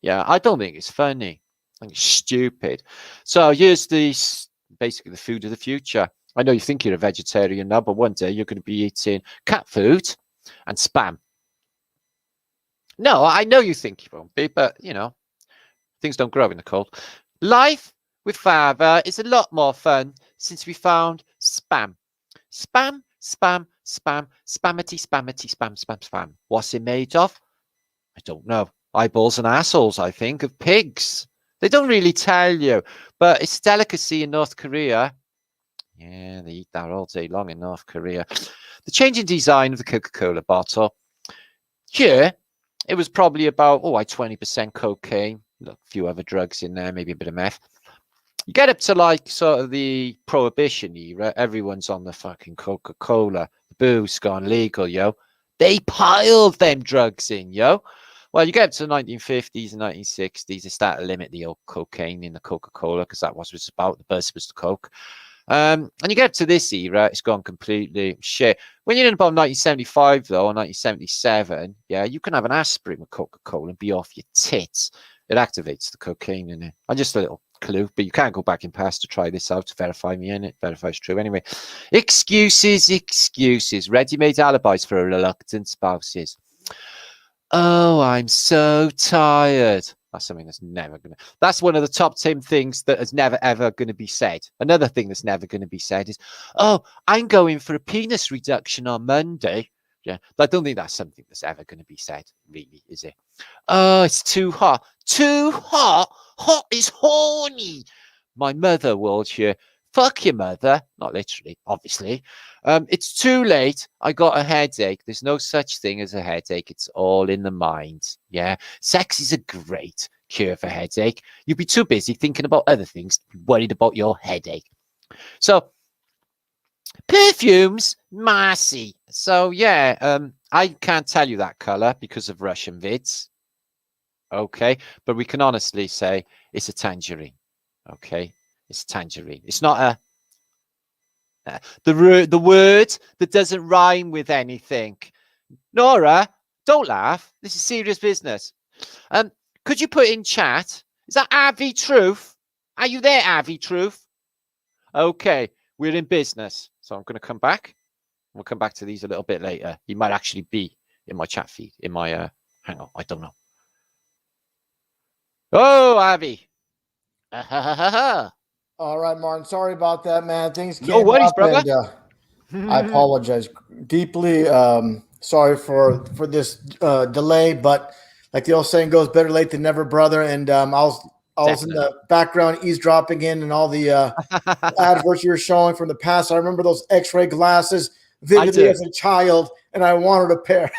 Yeah, I don't think it's funny. I think it's stupid. So here's basically the food of the future. I know you think you're a vegetarian now, but one day you're going to be eating cat food and spam. No, I know you think you won't be, but, you know, things don't grow in the cold. Life with father is a lot more fun since we found spam. Spam, spam, spam, spammity, spammity, spam, spam, spam. What's it made of? I don't know. Eyeballs and assholes, I think, of pigs. They don't really tell you, but it's a delicacy in North Korea. Yeah, they eat that all day long in North Korea. The changing design of the Coca-Cola bottle. Here, it was probably about, 20% cocaine. A few other drugs in there, maybe a bit of meth. You get up to like sort of the Prohibition era. Everyone's on the fucking Coca-Cola. The booze gone legal, yo. They piled them drugs in, yo. Well, you get up to the 1950s and 1960s, they start to limit the old cocaine in the Coca-Cola because that was what it's about. The buzz was the Coke. And you get up to this era, it's gone completely shit. When you're in about 1975, though, or 1977, yeah, you can have an aspirin with Coca-Cola and be off your tits. It activates the cocaine in it. And just a little clue, but you can't go back in past to try this out to verify me in it. Verify it's true. Anyway, excuses. Ready-made alibis for reluctant spouses. Oh, I'm so tired. That's something that's never going to... That's one of the top 10 things that is never, ever going to be said. Another thing that's never going to be said is, oh, I'm going for a penis reduction on Monday. Yeah, I don't think that's something that's ever going to be said, really, is it? Oh, it's too hot. Too hot? Hot is horny. My mother will cheer. Fuck your mother. Not literally, obviously. It's too late. I got a headache. There's no such thing as a headache. It's all in the mind. Yeah. Sex is a great cure for headache. You'd be too busy thinking about other things, worried about your headache. So perfumes, Marcy. So yeah, I can't tell you that color because of Russian vids. Okay, but we can honestly say it's a tangerine. Okay, it's a tangerine. It's not a the word that doesn't rhyme with anything. Nora, don't laugh. This is serious business. Could you put in chat? Is that Avi Truth? Are you there, Avi Truth? Okay, we're in business. So I'm going to come back. We'll come back to these a little bit later. He might actually be in my chat feed. In my hang on, I don't know. Oh, Avi. All right, Martin. Sorry about that, man. Things came No worries, up, brother. and I apologize deeply. Sorry for this delay, but like the old saying goes, better late than never, brother. And I was in the background eavesdropping in and all the adverts you were showing from the past. I remember those X-ray glasses vividly as a child, and I wanted a pair.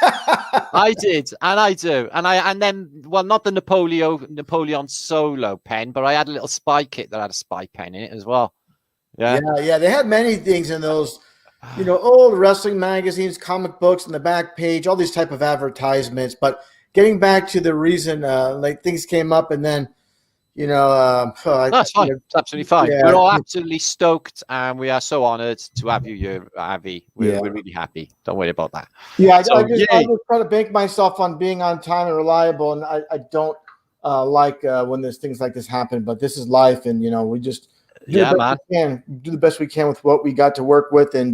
I did, and I do, and then well, not the Napoleon solo pen, but I had a little spy kit that had a spy pen in it as well. Yeah, yeah. They had many things in those, old wrestling magazines, comic books, in the back page, all these type of advertisements. But getting back to the reason, like things came up, and then, that's fine. It's absolutely fine. Yeah. We're all absolutely stoked, and we are so honoured to have you here, Avi. We're really happy. Don't worry about that. Yeah, I just try to bank myself on being on time and reliable, and I don't like when there's things like this happen. But this is life, and we just do the best we can with what we got to work with, and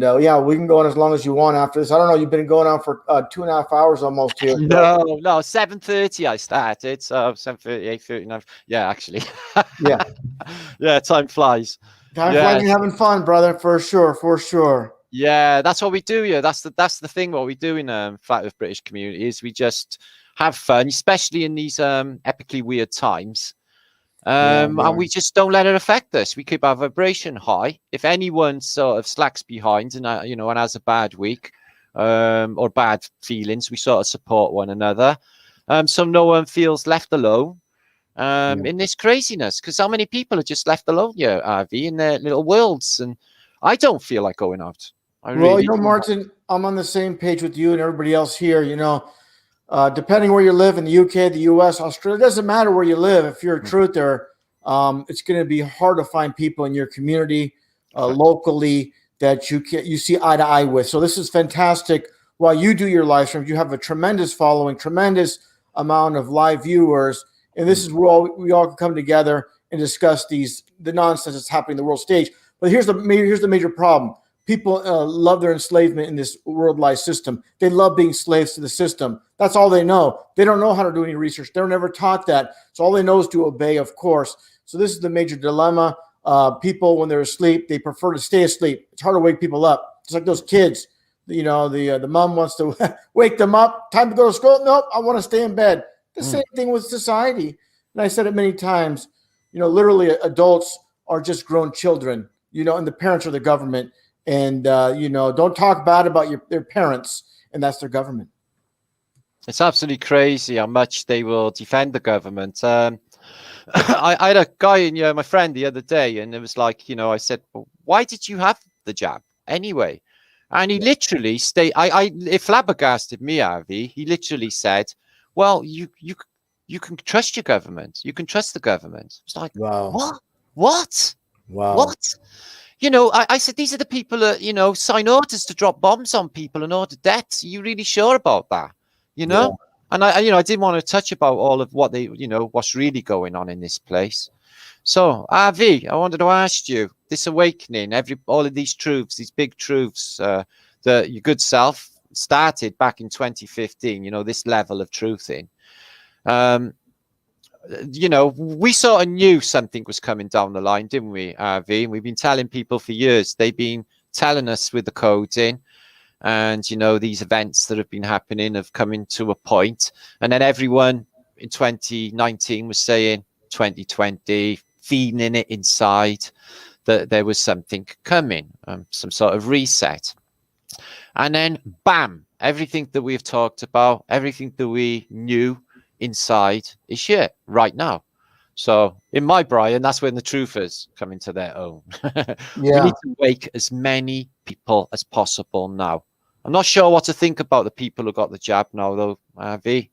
yeah, we can go on as long as you want after this. I don't know. You've been going on for 2.5 hours almost here. No, 7:30 I started, so 7:30, 8:30. Yeah, actually. Yeah, time flies. Time flies and having fun, brother, for sure. Yeah, that's what we do. Yeah, that's the thing. What we do in Flat Earth British community is we just have fun, especially in these epically weird times. And we just don't let it affect us. We keep our vibration high. If anyone sort of slacks behind and and has a bad week or bad feelings, we sort of support one another, so no one feels left alone in this craziness. Because how many people are just left alone here, RV, in their little worlds? And I don't feel like going out. Martin, I'm on the same page with you and everybody else here. Depending where you live in the UK, the US, Australia, it doesn't matter where you live. If you're a truther, it's going to be hard to find people in your community locally that you see eye to eye with. So this is fantastic. While you do your live streams, you have a tremendous following, tremendous amount of live viewers, and this is where we all can come together and discuss the nonsense that's happening in the world stage. But here's the major problem. People love their enslavement in this worldwide system. They love being slaves to the system. That's all they know. They don't know how to do any research. They were never taught that. So all they know is to obey, of course. So this is the major dilemma. People, when they're asleep, they prefer to stay asleep. It's hard to wake people up. It's like those kids. The mom wants to wake them up. Time to go to school. Nope, I want to stay in bed. The same thing with society. And I said it many times. Literally, adults are just grown children. And the parents are the government. And don't talk bad about their parents, and that's their government. It's absolutely crazy how much they will defend the government. I had a guy in my friend the other day, and it was like, I said, well, why did you have the jab anyway? And he literally it flabbergasted me, Avi. He literally said, well, you can trust your government. You can trust the government. It's like, wow. What? Wow. What? I said, these are the people that, sign orders to drop bombs on people and order deaths. Are you really sure about that? And I didn't want to touch about all of what what's really going on in this place. So, RV, I wanted to ask you, this awakening, all of these truths, these big truths that your good self started back in 2015, this level of truthing. We sort of knew something was coming down the line, didn't we, RV? We've been telling people for years. They've been telling us with the coding and, these events that have been happening have come into a point. And then everyone in 2019 was saying 2020, feeling it inside, that there was something coming, some sort of reset. And then, bam, everything that we've talked about, everything that we knew inside his shit right now. So in my Brian, that's when the truthers come into their own. We Yeah. need to wake as many people as possible now. I'm not sure what to think about the people who got the jab now, though, V.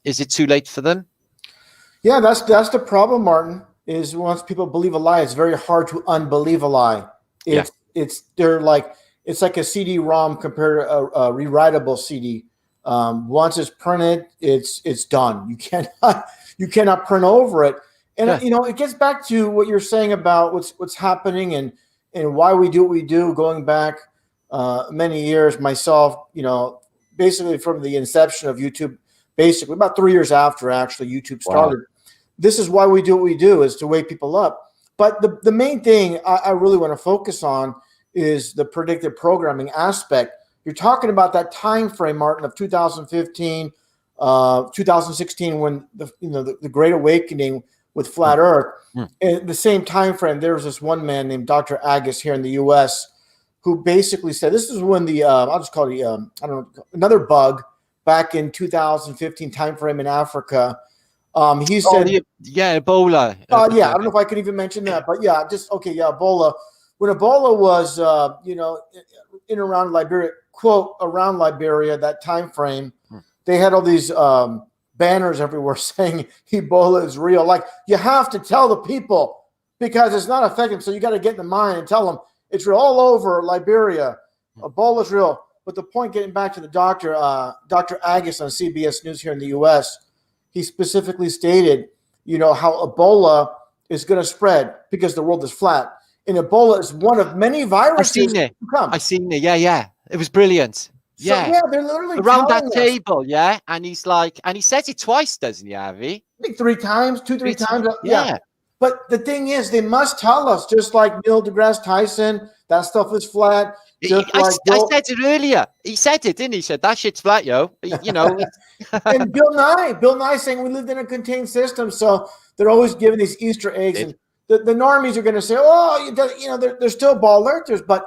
Is it too late for them? Yeah, that's the problem, Martin, is once people believe a lie, it's very hard to unbelieve a lie. It's like a CD-ROM compared to a rewritable CD. Once it's printed, it's done. You cannot print over it. And it gets back to what you're saying about what's happening and why we do what we do, going back many years. Myself, basically from the inception of YouTube, basically about 3 years after actually YouTube started. Wow. This is why we do what we do, is to wake people up. But the main thing I really want to focus on is the predictive programming aspect. You're talking about that time frame, Martin, of 2015, 2016, when the Great Awakening with Flat Earth. And the same time frame, there was this one man named Dr. Agus here in the U.S. who basically said, this is when I'll just call it another bug back in 2015 timeframe in Africa. He said, Ebola. I don't know if I could even mention that, but Ebola. When Ebola was, in around Liberia, quote, around Liberia, that time frame, they had all these banners everywhere saying Ebola is real. Like, you have to tell the people because it's not effective. So you got to get in the mind and tell them it's real all over Liberia. Ebola is real. But the point, getting back to the doctor, Dr. Agus on CBS News here in the U.S., he specifically stated, how Ebola is going to spread because the world is flat. And Ebola is one of many viruses. I've seen it. Yeah. It was brilliant. Yeah. So, they're literally around that table. Yeah. And he says it twice, doesn't he, Avi? I think 3 times, 3 times. Yeah. But the thing is, they must tell us, just like Neil deGrasse Tyson, that stuff is flat. I said it earlier. He said it, didn't he? He said, that shit's flat, yo. And Bill Nye saying we lived in a contained system. So they're always giving these Easter eggs. And the normies are going to say, they're still ball earthers. But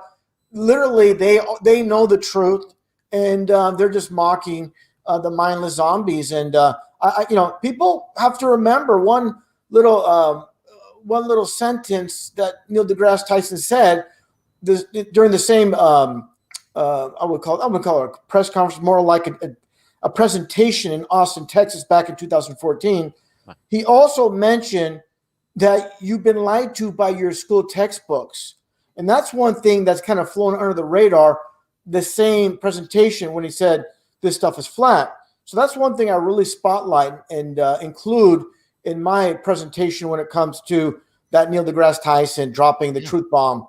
literally, they know the truth. And they're just mocking the mindless zombies. And, people have to remember one little sentence that Neil deGrasse Tyson said during the same, I would call it a press conference, more like a presentation in Austin, Texas, back in 2014. He also mentioned that you've been lied to by your school textbooks. And that's one thing that's kind of flown under the radar, the same presentation when he said this stuff is flat. So that's one thing I really spotlight and include in my presentation when it comes to that Neil deGrasse Tyson dropping the truth bomb,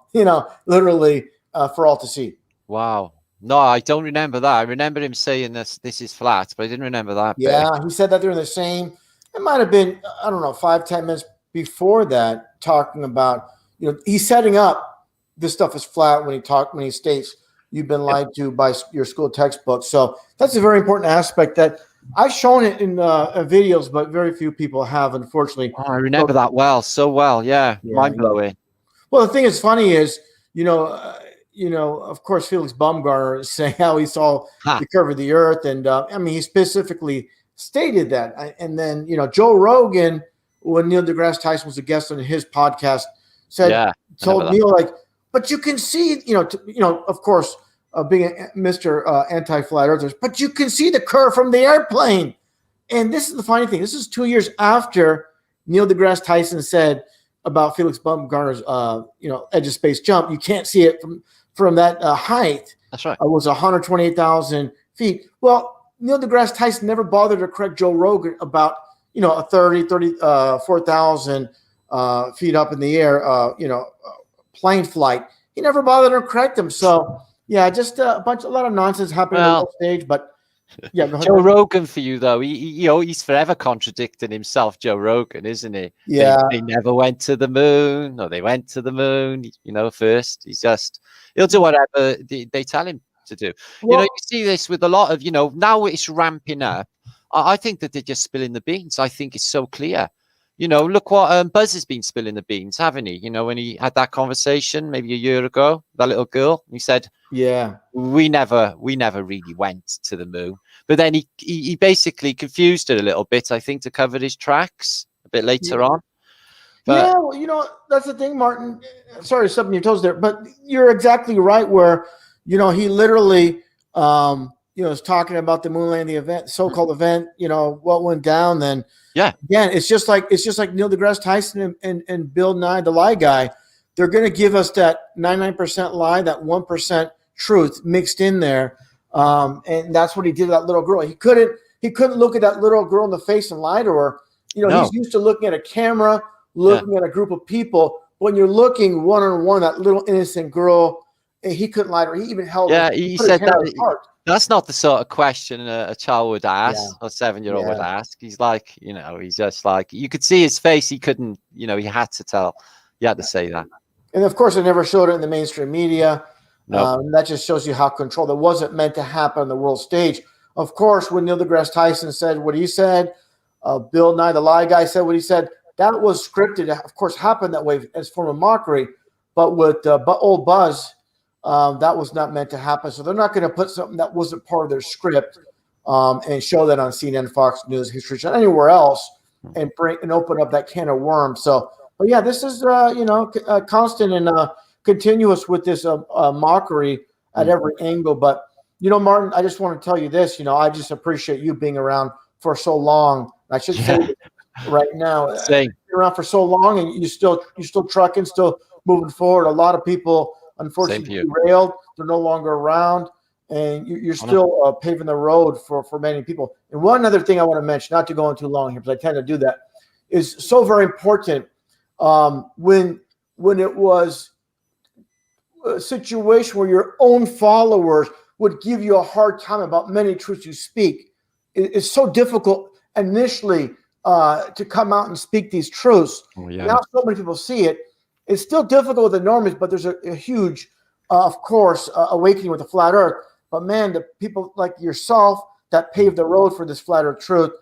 literally for all to see. Wow. No, I don't remember that. I remember him saying this is flat, but I didn't remember that. Yeah, he said that during the same, it might have been, 5-10 minutes before that, talking about, he's setting up this stuff is flat when he states you've been lied to by your school textbook. So that's a very important aspect that I've shown it in videos, but very few people have, unfortunately. Oh, I remember that so well. Yeah. Mind blowing. Well, the thing that's funny is, of course, Felix Baumgartner is saying how he saw the curve of the earth. And he specifically stated that. And then, Joe Rogan, when Neil deGrasse Tyson was a guest on his podcast, told Neil, but you can see, of course, being Mr. Anti-Flat Earthers, but you can see the curve from the airplane. And this is the funny thing. This is 2 years after Neil deGrasse Tyson said about Felix Baumgartner's, edge of space jump. You can't see it from that height. That's right. It was 128,000 feet. Well, Neil deGrasse Tyson never bothered to correct Joe Rogan about, a 34,000 feet up in the air, plane flight. He never bothered to correct him. So, yeah, just a lot of nonsense happening on that stage. But yeah, go ahead. Joe Rogan for you though, he's forever contradicting himself. Joe Rogan, isn't he? Yeah, they never went to the moon, or they went to the moon. First he'll do whatever they tell him to do. Well, you see this with a lot of now it's ramping up. I think that they're just spilling the beans. I think it's so clear. you know, look what Buzz has been spilling the beans, haven't he? You know, when he had that conversation maybe a year ago, that little girl, he said, Yeah. we never really went to the moon. But then he basically confused it a little bit, I think, to cover his tracks a bit later on. But yeah, well, you know, that's the thing, Martin. Sorry to step on your toes there, but you're exactly right where, you know, he literally, you know, is talking about the moon landing event, so-called event, you know, what went down then. yeah, Again, it's just like Neil deGrasse Tyson and Bill Nye, the lie guy. They're going to give us that 99% lie, that 1% truth mixed in there. And that's what he did to that little girl. He couldn't look at that little girl in the face and lie to her. You know, No. he's used to looking at a camera, looking at a group of people. When you're looking one-on-one, that little innocent girl, he couldn't lie to her. He even held her. he put his said hand on that. her heart. That's not the sort of question a child would ask, or 7-year-old would Yeah. ask. He's like, you know, he's just like, you could see his face. He couldn't, you know, he had to tell. He had to say that. And of course, they never showed it in the mainstream media. No. That just shows you how controlled. It wasn't meant to happen on the world stage. Of course, when Neil deGrasse Tyson said what he said, Bill Nye, the lie guy, said what he said, that was scripted. Of course, happened that way as a form of mockery. But with old Buzz, that was not meant to happen. So they're not going to put something that wasn't part of their script and show that on CNN, Fox News, History Channel, anywhere else, and open up that can of worms. So, but yeah, this is you know, constant and continuous with this mockery at every angle. But you know, Martin, I just want to tell you this. You know, I just appreciate you being around for so long. I should say right now, Same. you're around for so long, and you're still trucking, still moving forward. A lot of people, unfortunately, derailed. They're no longer around, and you're still paving the road for many people. And one other thing I want to mention, not to go on too long here, because I tend to do that, is so very important. When it was a situation where your own followers would give you a hard time about many truths you speak, it's so difficult initially to come out and speak these truths. Oh, yeah. Now so many people see it. It's still difficult with the normies, but there's a huge, of course, awakening with the flat earth. But man, the people like yourself that paved the road for this flat earth truth,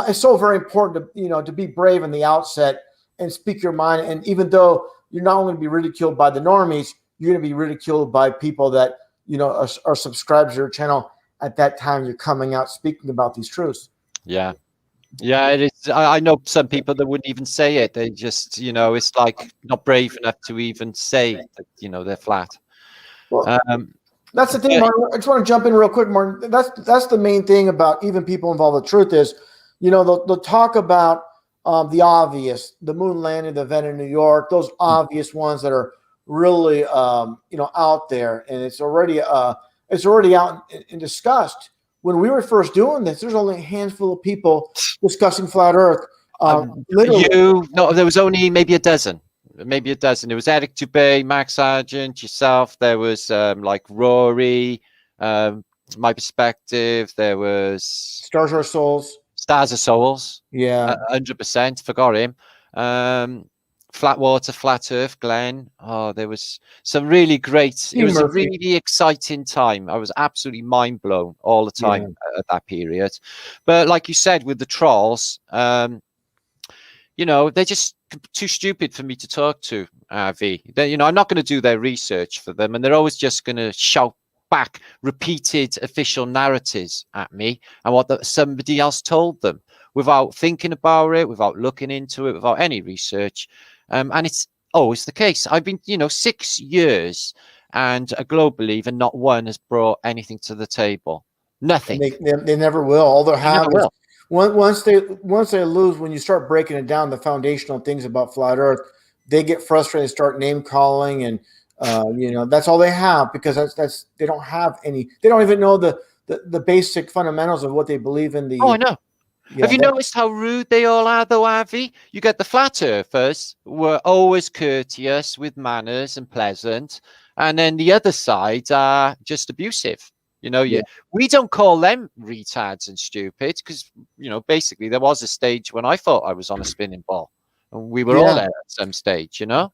it's so very important to, you know, to be brave in the outset and speak your mind. And even though you're not only going to be ridiculed by the normies, you're going to be ridiculed by people that, you know, are subscribed to your channel at that time you're coming out speaking about these truths. Yeah. Yeah, it is. I know some people that wouldn't even say it. They just, you know, it's like not brave enough to even say that, you know, they're flat. Well, that's the thing, Martin. I just want to jump in real quick, Martin. That's the main thing about even people involved with truth is, you know, they'll talk about the obvious, the moon landing, the event in New York, those obvious ones that are really, you know, out there, and it's already out and discussed. When we were first doing this, there's only a handful of people discussing flat Earth. Literally, there was only maybe a dozen. It was Eric Dubé, Max Sargent, yourself. There was like Rory, My Perspective. There was Stars Are Souls. Stars Are Souls. Yeah, 100%. Forgot him. Flatwater, Flat Earth, Glenn. Oh, there was some really great. It was a really exciting time. I was absolutely mind blown all the time at that period. But like you said, with the trolls, you know, they're just too stupid for me to talk to. You know, I'm not going to do their research for them, and they're always just going to shout back repeated official narratives at me and what somebody else told them without thinking about it, without looking into it, without any research. And it's always the case. I've been, you know, 6 years and a globe believer, not one has brought anything to the table. Nothing. They never will. All they'll have is once they lose, when you start breaking it down, the foundational things about flat Earth, they get frustrated, start name calling, and you know, that's all they have, because that's they don't have any. They don't even know the basic fundamentals of what they believe in. I know. Yeah, have you noticed how rude they all are, though, Avi? You get the flat earthers were always courteous with manners and pleasant, and then the other side are just abusive. You know, we don't call them retards and stupid because, you know, basically there was a stage when I thought I was on a spinning ball, and we were all there at some stage. You know,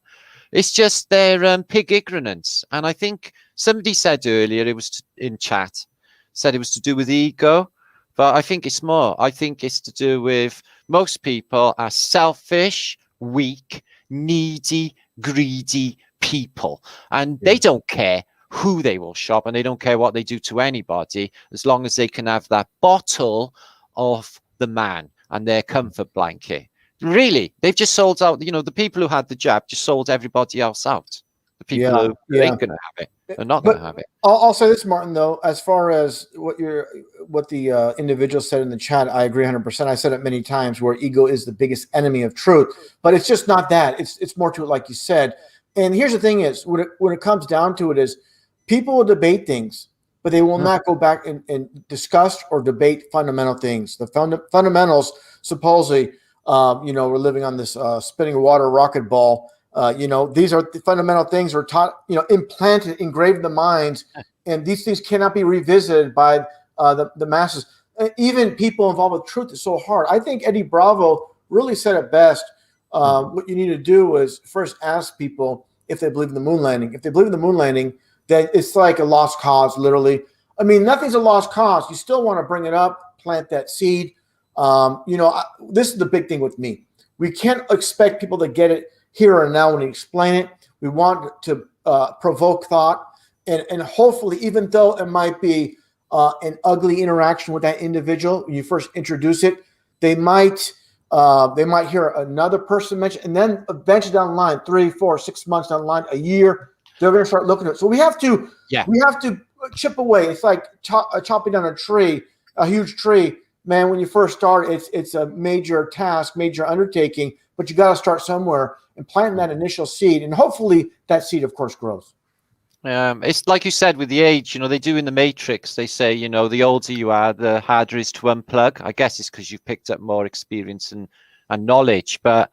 it's just their pig ignorance. And I think somebody said earlier, it was in chat, said it was to do with ego. But I think it's more. I think it's to do with most people are selfish, weak, needy, greedy people, and they don't care who they will shop, and they don't care what they do to anybody, as long as they can have that bottle of the man and their comfort blanket. Really, they've just sold out. You know, the people who had the jab just sold everybody else out. The people who ain't gonna have it are not gonna have it. I'll say this, Martin, though, as far as what the individual said in the chat, I agree 100%. I said it many times, where ego is the biggest enemy of truth, but it's just not that. It's more to it, like you said. And here's the thing: is when it comes down to it, is people will debate things, but they will not go back and discuss or debate fundamental things. The fundamentals, supposedly, we're living on this spinning water rocket ball. These are the fundamental things are taught, implanted, engraved in the minds, and these things cannot be revisited by the masses. Even people involved with truth is so hard. I think Eddie Bravo really said it best. What you need to do is first ask people if they believe in the moon landing. If they believe in the moon landing, then it's like a lost cause, literally. I mean, nothing's a lost cause. You still want to bring it up, plant that seed. This is the big thing with me. We can't expect people to get it here and now when you explain it. We want to provoke thought, and hopefully, even though it might be an ugly interaction with that individual when you first introduce it, they might hear another person mention, and then eventually down the line, 3, 4, 6 months down the line, a year, they're going to start looking at it. So we have to chip away. It's like chopping down a tree, a huge tree. Man, when you first start, it's a major task, major undertaking, but you got to start somewhere and plant that initial seed, and hopefully that seed, of course, grows. It's like you said with the age, they do in the Matrix, they say, the older you are, the harder it is to unplug. I guess it's because you've picked up more experience and knowledge. But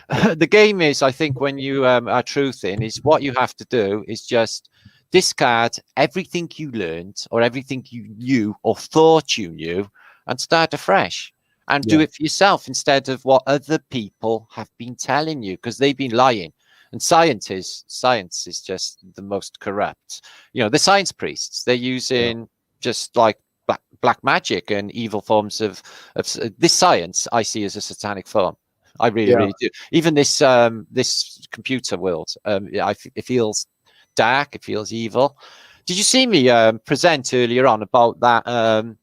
the game is, I think, when you are truthing, is what you have to do is just discard everything you learned or everything you knew or thought you knew and start afresh. And do it for yourself instead of what other people have been telling you, because they've been lying. And science is just the most corrupt. The science priests, they're using just like black magic and evil forms of this science. I see as a satanic form. I really do. Even this this computer world, it feels dark. It feels evil. Did you see me present earlier on about that?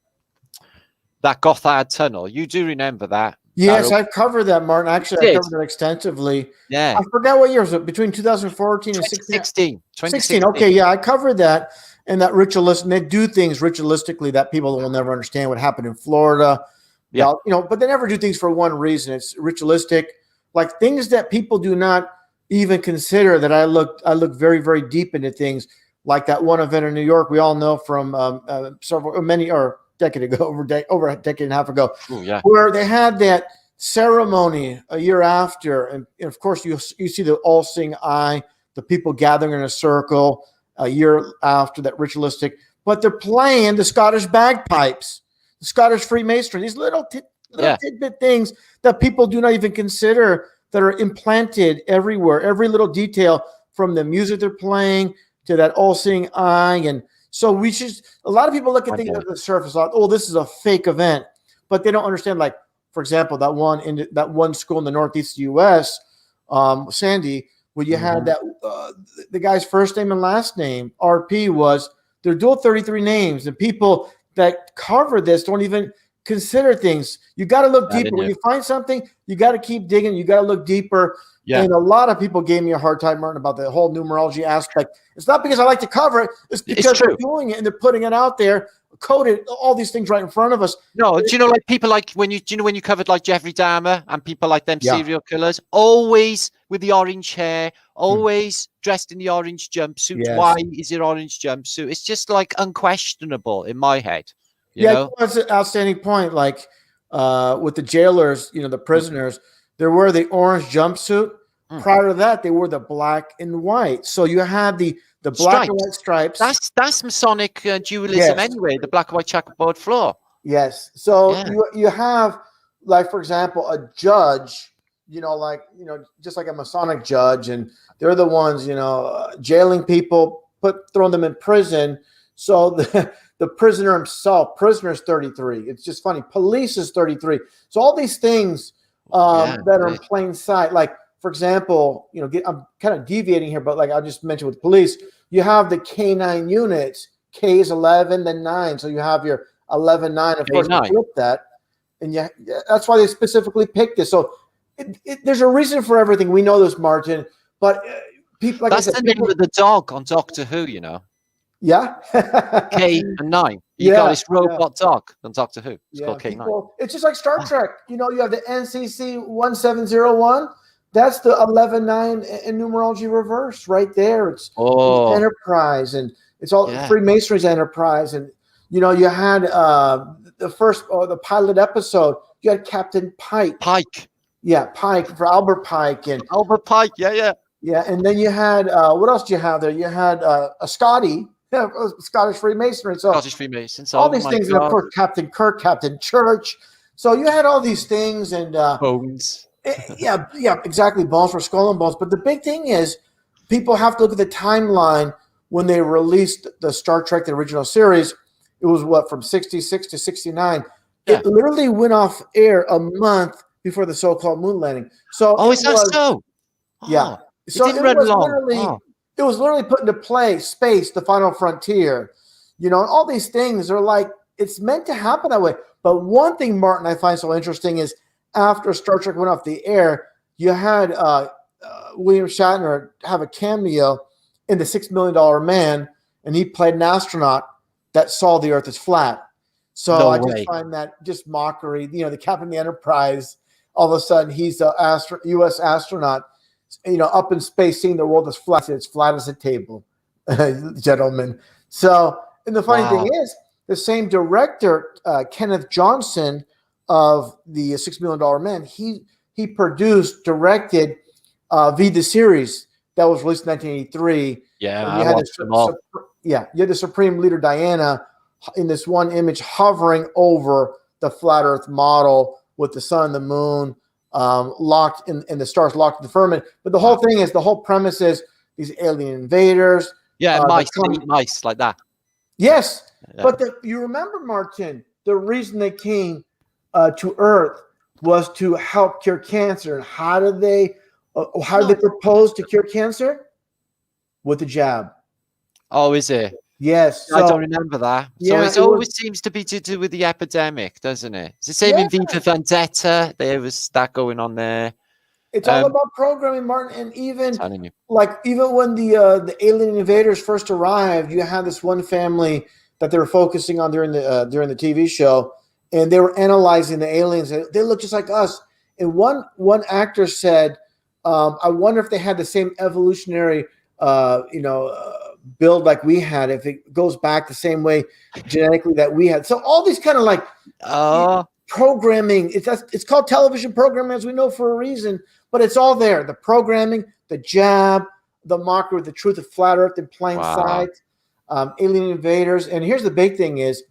That Gothard Tunnel, you do remember that? Yes, I've covered that, Martin. Actually, I covered it extensively. Yeah. I forgot what year was it, between 2014 and 2016. 2016. Okay, yeah, I covered that. And that ritualistic, they do things ritualistically that people will never understand what happened in Florida. Yeah. But they never do things for one reason. It's ritualistic, like things that people do not even consider. That I look very, very deep into things, like that one event in New York we all know from decade ago, over a decade and a half ago, where they had that ceremony a year after, and of course you see the all-seeing eye, the people gathering in a circle a year after that ritualistic, but they're playing the Scottish bagpipes, the Scottish Freemasonry, these little tidbit things that people do not even consider, that are implanted everywhere, every little detail, from the music they're playing to that all-seeing eye. And so a lot of people look at things at the surface, like, oh, this is a fake event, but they don't understand. Like, for example, that one school in the Northeast U.S., Sandy, where you had that the guy's first name and last name, RP, was their dual 33 names, and people that cover this don't even consider things. You got to look deeper. When you find something, you got to keep digging. You got to look deeper. Yeah. And a lot of people gave me a hard time, Martin, about the whole numerology aspect. It's not because I like to cover it. It's because they're doing it and they're putting it out there, coded, all these things right in front of us. No, do you know, like people like when you covered like Jeffrey Dahmer and people like them serial killers, always with the orange hair, always dressed in the orange jumpsuit. Yes. Why is it orange jumpsuit? It's just like unquestionable in my head. You know? That's an outstanding point. Like with the jailers, the prisoners, they wear the orange jumpsuit. Prior to that, they wore the black and white. So you had the black and white stripes. That's Masonic dualism anyway, the black and white checkerboard floor. Yes. So you have, like, for example, a judge, just like a Masonic judge, and they're the ones, jailing people, throwing them in prison. So The prisoner himself, prisoner is 33. It's just funny. Police is 33. So all these things that are in plain sight, like for example, you know, I'm kind of deviating here, but like I just mentioned with police, you have the K9 units. K is 11, then 9. So you have your 11, 9. Of course, you flip that, and yeah, that's why they specifically picked this. So there's a reason for everything. We know this, Martin, but people like that's I said, the name of the dog on Doctor Who, you know. Yeah. K and 9. You got this robot dog on Doctor Who. It's called K9. It's just like Star Trek. You know, you have the NCC 1701. That's the 11-9 in numerology reverse right there. It's Enterprise, and it's all Freemasonry's Enterprise. And, you know, you had the pilot episode, you had Captain Pike. Yeah, Pike for Albert Pike. And Albert Pike, yeah. Yeah, and then you had, what else do you have there? You had a Scotty. Yeah, Scottish Freemasonry. So Scottish Freemasons. All these things, and of course, Captain Kirk, Captain Church. So you had all these things, and Bones. Yeah, exactly. Bones for Skull and Bones. But the big thing is, people have to look at the timeline when they released the Star Trek, the original series. It was what, from 66 to 69. Yeah. It literally went off air a month before the so-called moon landing. So is that so? Yeah. So it was literally put into play, space, the final frontier. You know, and all these things are like, it's meant to happen that way. But one thing, Martin, I find so interesting is after Star Trek went off the air, you had William Shatner have a cameo in The $6 Million Man, and he played an astronaut that saw the Earth as flat. So I just find that just mockery. You know, the captain of the Enterprise, all of a sudden he's a U.S. astronaut, you know, up in space, seeing the world as flat. It's flat as a table, gentlemen. So, and the funny thing is, the same director, Kenneth Johnson of the $6 Million Man, he produced, directed V the series that was released in 1983. Yeah, you had the Supreme Leader Diana in this one image hovering over the flat Earth model with the sun and the moon locked in, and the stars locked in the firmament. But the whole thing is, the whole premise is these alien invaders. Yeah, mice like that. Yes, but you remember, Martin, the reason they came to Earth was to help cure cancer. And how did they propose to cure cancer? With the jab. Oh, is it? Yes. I don't remember that. So it always seems to be to do with the epidemic, doesn't it? It's the same in V for Vendetta. There was that going on there. It's all about programming, Martin. And even when the alien invaders first arrived, you had this one family that they were focusing on during the TV show, and they were analyzing the aliens. They look just like us. And one actor said, "I wonder if they had the same evolutionary, build like we had. If it goes back the same way genetically that we had." So all these kind of like programming. It's called television programming, as we know, for a reason. But it's all there. The programming, the jab, the mockery, the truth of flat Earth in plain sight, alien invaders. And here's the big thing is,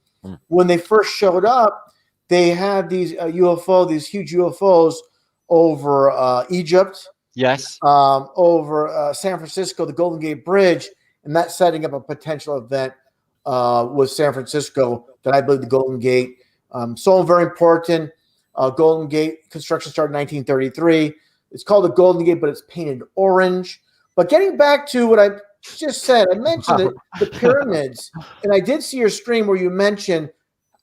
when they first showed up, they had these these huge UFOs over Egypt. Yes. Over San Francisco, the Golden Gate Bridge, and that's setting up a potential event with San Francisco that I believe the Golden Gate. So very important. Golden Gate construction started in 1933. It's called the Golden Gate, but it's painted orange. But getting back to what I just said, I mentioned the pyramids, and I did see your stream where you mentioned,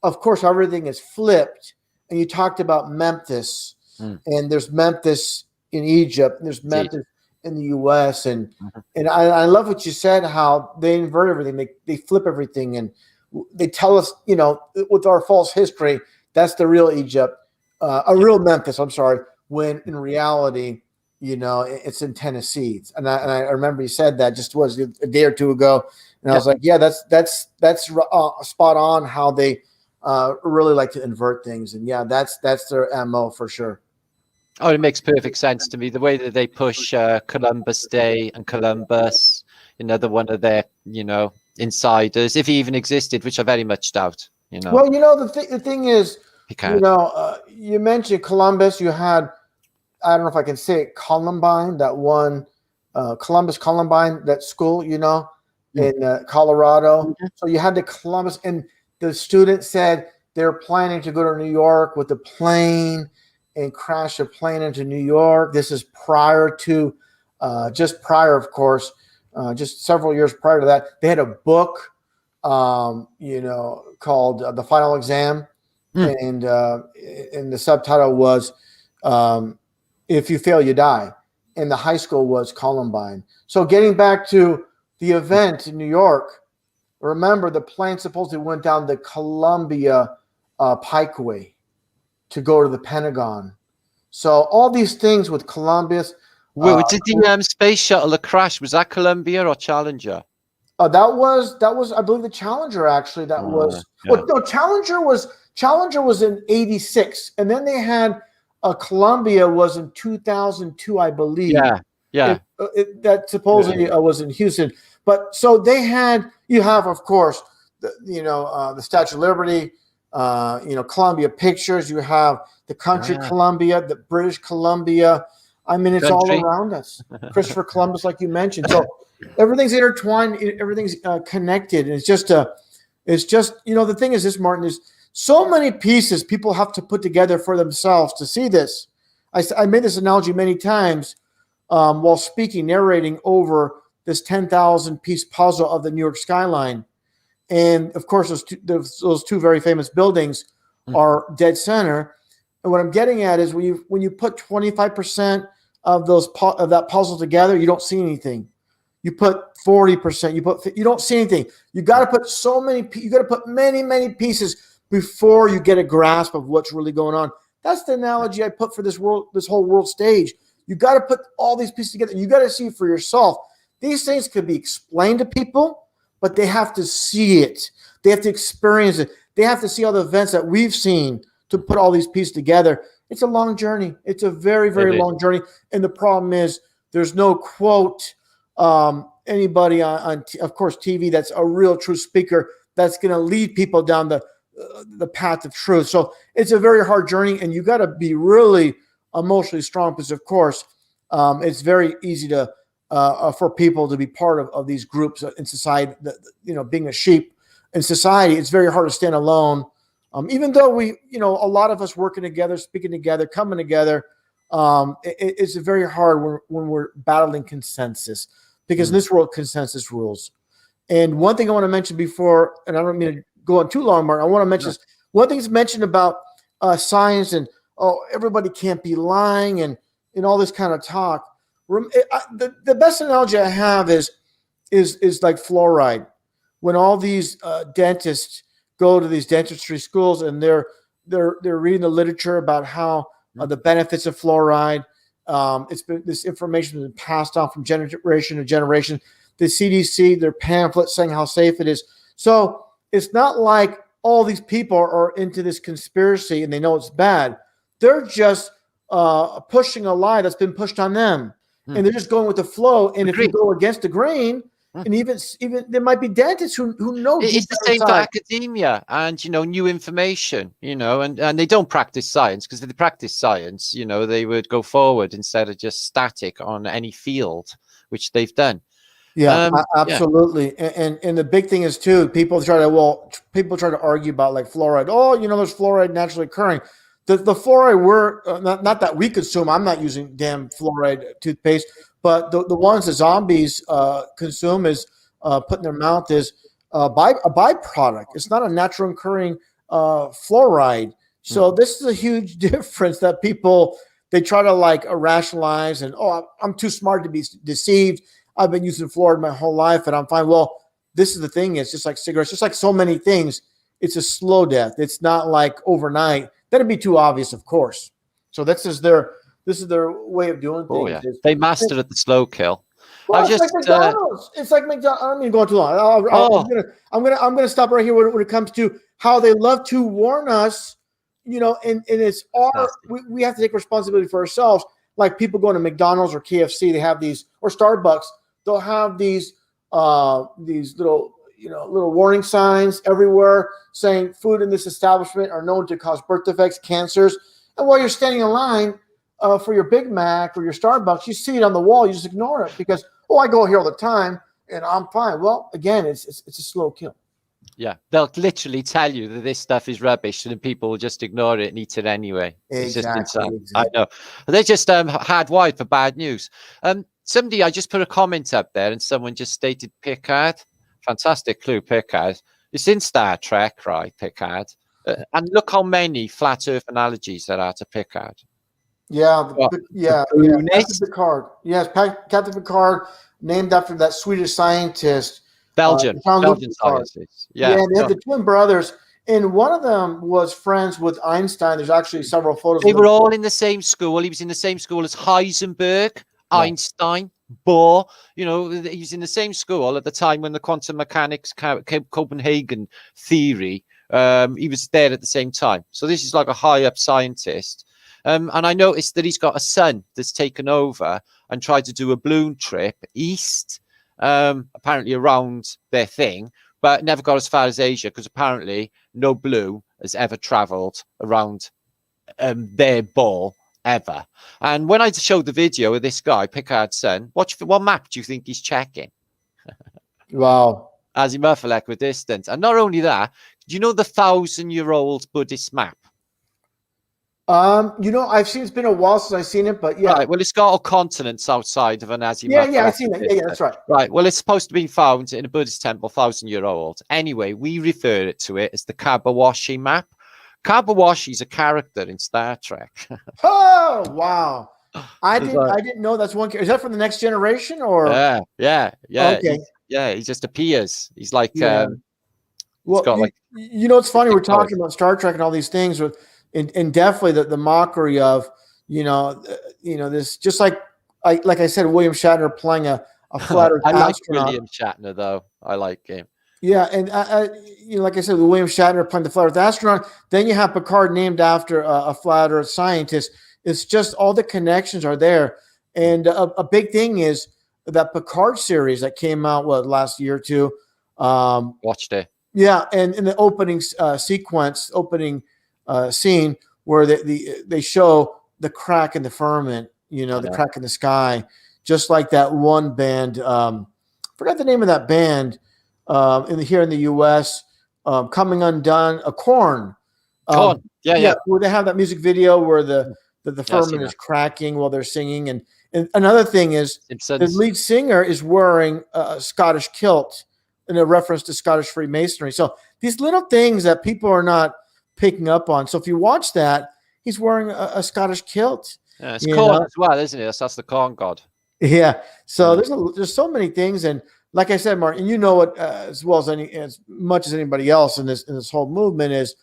of course, how everything is flipped, and you talked about Memphis, and there's Memphis in Egypt, and there's Memphis in the U.S., and I love what you said, how they invert everything, they flip everything, and they tell us, you know, with our false history, that's the real Egypt, a real Memphis. I'm sorry. When in reality, you know, it's in Tennessee. And I remember you said that just was a day or two ago. And I was like, yeah, that's spot on how they really like to invert things. And yeah, that's their MO for sure. Oh, it makes perfect sense to me. The way that they push Columbus Day and Columbus, another one of their, you know, insiders, if he even existed, which I very much doubt, you know. Well, you know, the thing is, you know, you mentioned Columbus, you had, I don't know if I can say it, Columbine, that one, Columbine, that school, you know, in Colorado. Mhm. So you had the Columbus, and the student said they're planning to go to New York with the plane and crash a plane into New York. This is prior to, just prior, of course, just several years prior to that. They had a book, you know, called The Final Exam, and the subtitle was "If You Fail, You Die," and the high school was Columbine. So getting back to the event in New York, remember the plane supposedly went down the Columbia Pikeway to go to the Pentagon. So all these things with Columbus. Well, did the space shuttle crash? Was that Columbia or Challenger? That was I believe the Challenger actually. That was well, no, Challenger was in '86, and then they had Columbia was in 2002, I believe. Yeah. That supposedly was in Houston. But so they had, you have, of course, the Statue of Liberty, Columbia Pictures. You have the country Columbia, the British Columbia. I mean, it's all around us. Christopher Columbus, like you mentioned. So everything's intertwined. Everything's connected. And it's just, the thing is this, Martin, is so many pieces people have to put together for themselves to see this. I made this analogy many times while speaking, narrating over this 10,000 piece puzzle of the New York skyline. And of course, those two very famous buildings are dead center. And what I'm getting at is when you put 25% of that puzzle together, you don't see anything. You put 40%, you don't see anything. You got to put many pieces before you get a grasp of what's really going on. That's the analogy I put for this whole world stage. You got to put all these pieces together. You got to see for yourself. These things could be explained to people, but they have to see it. They have to experience it. They have to see all the events that we've seen to put all these pieces together. It's a long journey. It's a very, very long journey. And the problem is there's no quote anybody on of course, TV that's a real true speaker that's going to lead people down the path of truth. So it's a very hard journey, and you got to be really emotionally strong because, of course, it's very easy to for people to be part of these groups in society. Being a sheep in society, it's very hard to stand alone. Even though a lot of us working together, speaking together, coming together, it's very hard when we're battling consensus, because in this world, consensus rules. And one thing I want to mention before, and I don't mean to go on too long, Mark, I want to mention this. One thing is mentioned about science and, everybody can't be lying and all this kind of talk. The best analogy I have is like fluoride. When all these dentists go to these dentistry schools and they're reading the literature about how the benefits of fluoride. This information has been passed on from generation to generation. The CDC, their pamphlets saying how safe it is. So it's not like all these people are into this conspiracy and they know it's bad. They're just pushing a lie that's been pushed on them, and they're just going with the flow. And if you go against the grain, and even there might be dentists who know it's the same for academia and new information, and they don't practice science, because if they practice science, they would go forward instead of just static on any field, which they've done. Absolutely. And the big thing is too, people try to argue about like fluoride. There's fluoride naturally occurring. The fluoride not that we consume. I'm not using damn fluoride toothpaste, but the ones the zombies consume is put in their mouth is a byproduct. It's not a natural occurring fluoride. So this is a huge difference that people, they try to like rationalize and, I'm too smart to be deceived. I've been using fluoride my whole life and I'm fine. Well, this is the thing. It's just like cigarettes, just like so many things. It's a slow death. It's not like overnight. That'd be too obvious, of course. So this is their way of doing things. Oh, yeah. They mastered at the slow kill. Well, it's like McDonald's. It's like McDonald's. I don't mean going too long. I'm gonna stop right here when it comes to how they love to warn us. And it's we have to take responsibility for ourselves. Like people going to McDonald's or KFC, they have these, or Starbucks, they'll have these little warning signs everywhere saying food in this establishment are known to cause birth defects, cancers. And while you're standing in line for your Big Mac or your Starbucks, you see it on the wall, you just ignore it because, I go here all the time. and I'm fine. Well, again, it's a slow kill. Yeah, they'll literally tell you that this stuff is rubbish, and then people will just ignore it and eat it anyway. It's just insane. I know. They're just hardwired for bad news. Somebody, I just put a comment up there, and someone just stated Picard. Fantastic clue, Picard. It's in Star Trek, right, Picard? And look how many flat Earth analogies there are to Picard. Yeah, Yeah. Captain Picard. Yes, Captain Picard, named after that Swedish scientist. Belgian scientists. Yeah, they have the twin brothers, and one of them was friends with Einstein. There's actually several photos. They were all in the same school. He was in the same school as Heisenberg, Einstein, Bohr. You know, he was in the same school at the time when the quantum mechanics Copenhagen theory. He was there at the same time. So this is like a high up scientist. And I noticed that he's got a son that's taken over and tried to do a balloon trip east, apparently around their thing, but never got as far as Asia because apparently no balloon has ever traveled around their ball ever. And when I showed the video of this guy, Picard's son, what map do you think he's checking? Wow. Azimuth equidistant. And not only that, do you know the 1,000-year-old Buddhist map? You know, I've seen, it's been a while since I've seen it, but yeah. Right, well, it's got all continents outside of an azimuth. Yeah, I've seen it. Yeah, that's right. Right, well, it's supposed to be found in a Buddhist temple, 1,000-year-old. Anyway, we refer to it as the Kabawashi map. Kabawashi is a character in Star Trek. Oh, wow. I didn't know that's one. Is that from the Next Generation or? Yeah. Okay. He just appears. He's like, well, got you know, it's funny. We're talking about Star Trek and all these things with, and definitely the mockery of, this, just like I said, William Shatner playing a flat Earth astronaut. I like William Shatner, though. I like him. Yeah, and like I said, with William Shatner playing the flat Earth astronaut, then you have Picard named after a flat Earth scientist. It's just all the connections are there, and a big thing is that Picard series that came out last year or two. Watched it. Yeah, and in the opening scene where they show the crack in the firmament, the crack in the sky, just like that one band. Forgot the name of that band. Here in the U.S., Coming Undone, Korn. Yeah. Where they have that music video where the firmament is cracking while they're singing, and another thing is the lead singer is wearing a Scottish kilt in a reference to Scottish Freemasonry. So these little things that people are not picking up on. So if you watch that, he's wearing a Scottish kilt. Yeah, it's corn as well, isn't it? That's the corn god. Yeah. So there's so many things, and like I said, Martin, you know it as well as much as anybody else in this whole movement is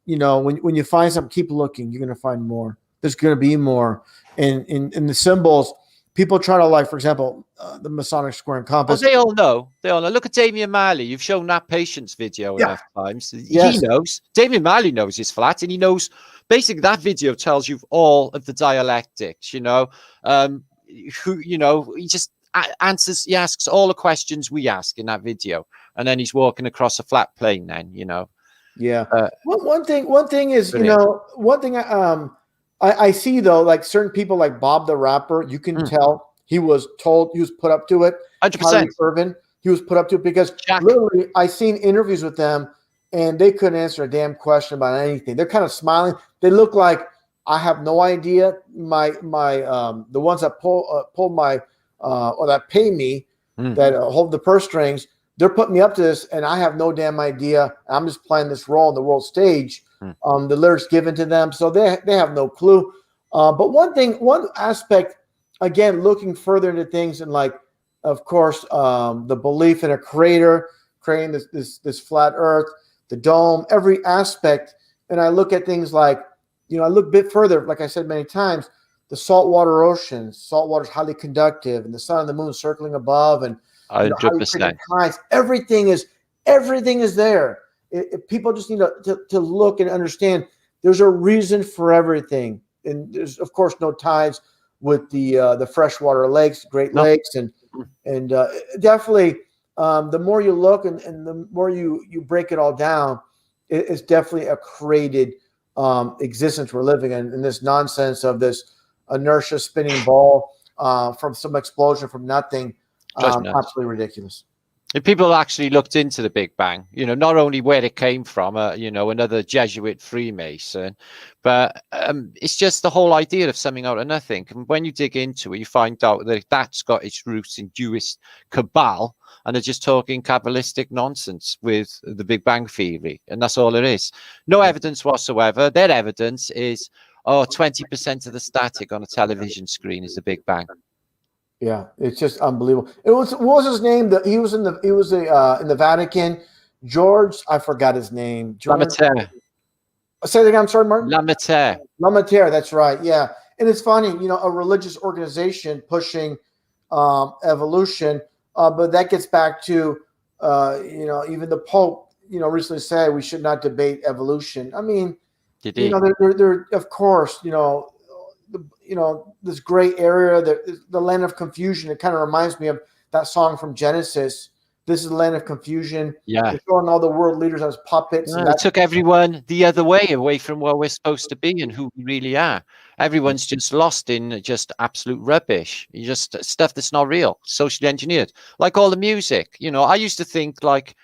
when you find something, keep looking. You're going to find more. There's going to be more. And in the symbols, people try to, like, for example, the Masonic square and compass. Well, they all know. Look at Damian Marley. You've shown that patience video enough times. Yes. He knows. Damian Marley knows his flat, and he knows. Basically, that video tells you all of the dialectics. He just answers. He asks all the questions we ask in that video, and then he's walking across a flat plane. Then Yeah. One thing is brilliant. One thing I see though, like certain people like Bob the Rapper, you can tell he was put up to it. 100%. Irvin, he was put up to it because literally I seen interviews with them and they couldn't answer a damn question about anything. They're kind of smiling. They look like I have no idea. My the ones that pull my or that pay me that hold the purse strings. They're putting me up to this, and I have no damn idea. I'm just playing this role on the world stage. The lyrics given to them, so they have no clue. But one aspect, again, looking further into things, and like, of course, the belief in a creator, creating this flat Earth, the dome, every aspect. And I look at things like, I look a bit further, like I said many times, the saltwater oceans. Salt water is highly conductive, and the sun and the moon circling above, and 100%. Everything is there. People just need to look and understand there's a reason for everything. And there's, of course, no ties with the freshwater lakes, Great Lakes, and definitely the more you look and the more you break it all down, it's definitely a created existence we're living in this nonsense of this inertia spinning ball from some explosion from nothing. Drives me nuts. Absolutely ridiculous. If people actually looked into the Big Bang, you know, not only where it came from, you know, another Jesuit Freemason, but it's just the whole idea of something out of nothing. And when you dig into it, you find out that that's got its roots in Jewish cabal, and they're just talking Kabbalistic nonsense with the Big Bang theory. And that's all it is. No evidence whatsoever. Their evidence is, 20% of the static on a television screen is the Big Bang. Yeah, it's just unbelievable. What was his name? He was in the Vatican. George, I forgot his name. George. Lamater. Say that again. I'm sorry, Martin. Lamater. Lamater. That's right. Yeah, and it's funny, you know, a religious organization pushing evolution, but that gets back to you know, even the Pope, you know, recently said we should not debate evolution. I mean, you know, they're of course, you know, this gray area, the land of confusion. It kind of reminds me of that song from Genesis. This is the land of confusion. Yeah. They're throwing all the world leaders as puppets. No, it took everyone the other way, away from where we're supposed to be and who we really are. Everyone's just lost in just absolute rubbish. You just stuff that's not real, socially engineered. Like all the music. You know, I used to think, like,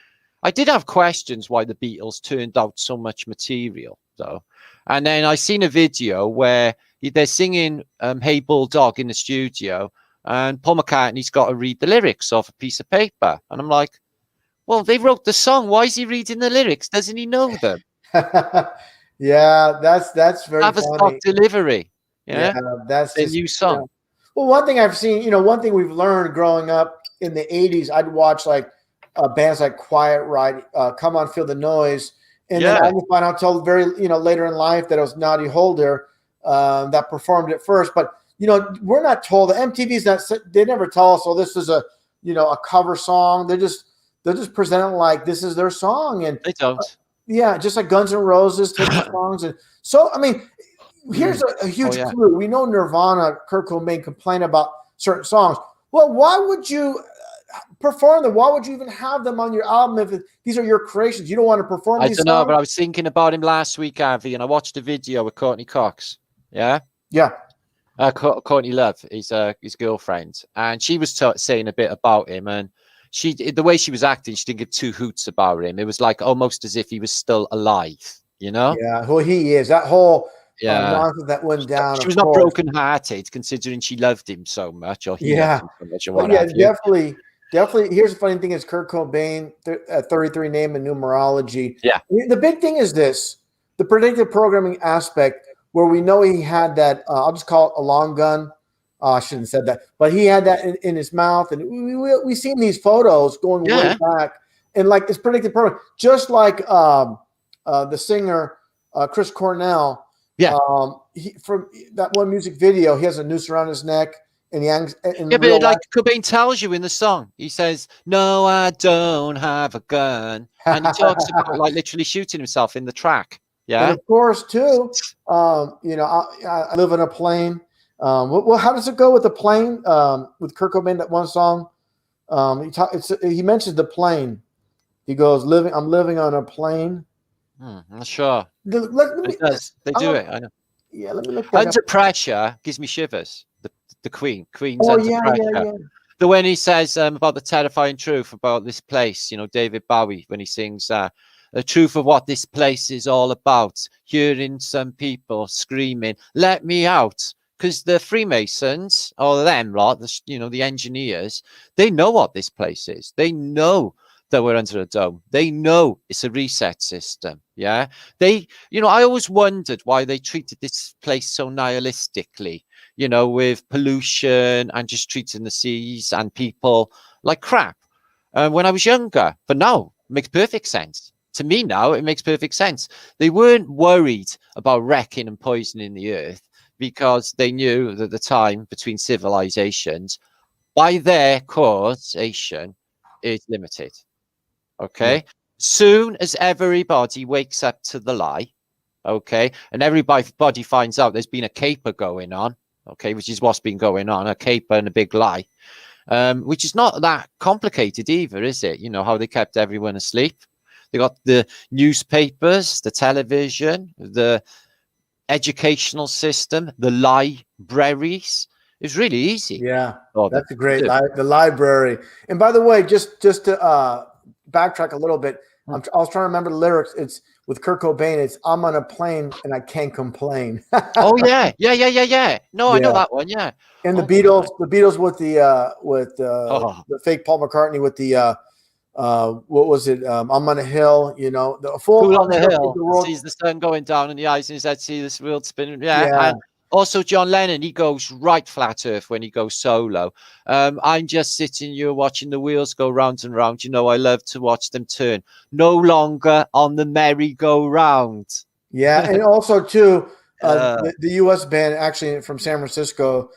I did have questions why the Beatles turned out so much material, though. And then I seen a video where they're singing Hey Bulldog in the studio, and Paul McCartney's got to read the lyrics off a piece of paper. And I'm like, well, they wrote the song. Why is he reading the lyrics? Doesn't he know them? Yeah, that's very Have a funny. stock delivery. Yeah, that's a just, new song. You know, well, one thing I've seen, you know, one thing we've learned growing up in the 80s, I'd watch like bands like Quiet Riot, Come On Feel the Noise. And then I didn't find out till very, you know, later in life that it was Noddy Holder that performed it first. But, you know, we're not told. The MTV's not, they never tell us, oh, this is a, you know, a cover song. They'll just present it like this is their song. And they don't. Yeah, just like Guns N' Roses take the songs. And so, I mean, here's a huge clue. We know Nirvana, Kurt Cobain complain about certain songs. Well, why would you perform them? Why would you even have them on your album if these are your creations? You don't want to perform these songs? I don't know, but I was thinking about him last week, Avi, and I watched a video with Courtney Cox. Yeah? Yeah. Courtney Love, his girlfriend. And she was saying a bit about him. And the way she was acting, she didn't give two hoots about him. It was like almost as if he was still alive, you know? Yeah, well, he is. That whole nonsense that went down. She was not broken-hearted, considering she loved him so much. Or he loved him so much, or yeah, definitely. Definitely. Here's the funny thing is Kurt Cobain, 33 name and numerology. Yeah. The big thing is this, the predictive programming aspect, where we know he had that, I'll just call it a long gun. I shouldn't have said that, but he had that in his mouth. And we've seen these photos going way back. And like it's predictive programming, just like the singer, Chris Cornell. Yeah. From that one music video, he has a noose around his neck. And but like Cobain tells you in the song, he says, "No, I don't have a gun," and he talks about like literally shooting himself in the track. Yeah, and of course, too. You know, I live in a plane. Well, how does it go with the plane? With Kurt Cobain, that one song, he mentions the plane. He goes, "I'm living on a plane." I'm not sure. They do it. I know. Yeah, let me look. That Under Pressure gives me shivers. The Queen's Under Pressure. Yeah. The when he says about the terrifying truth about this place, you know, David Bowie, when he sings the truth of what this place is all about, hearing some people screaming, "Let me out." Because the Freemasons, or them lot, the engineers, they know what this place is. They know that we're under a dome. They know it's a reset system. Yeah. I always wondered why they treated this place so nihilistically, you know, with pollution and just treating the seas and people like crap when I was younger. But now it makes perfect sense. To me now, it makes perfect sense. They weren't worried about wrecking and poisoning the earth because they knew that the time between civilizations, by their causation, is limited. Okay. Soon as everybody wakes up to the lie, okay, and everybody finds out there's been a caper going on, okay, which is what's been going on, a caper and a big lie, which is not that complicated either, is it? You know, how they kept everyone asleep. They got the newspapers, the television, the educational system, the libraries. It was really easy. Yeah, Oh, that's a great do. the library. And by the way, just to backtrack a little bit, I was trying to remember the lyrics. It's with Kurt Cobain. It's "I'm on a plane and I can't complain." Oh yeah. No, I know Yeah. that one. Yeah. And Oh, God. the Beatles with Oh. the fake Paul McCartney with the what was it? I'm on a hill. You know, the full Fool on the hill the world. sees the sun going down in the eyes and he said, see this world spinning. Yeah. Yeah. And also John Lennon, he goes right flat earth when he goes solo. I'm just sitting here watching the wheels go round and round. You know, I love to watch them turn. No longer on the merry-go-round. Yeah, and also too, Uh, the U.S. band actually from San Francisco.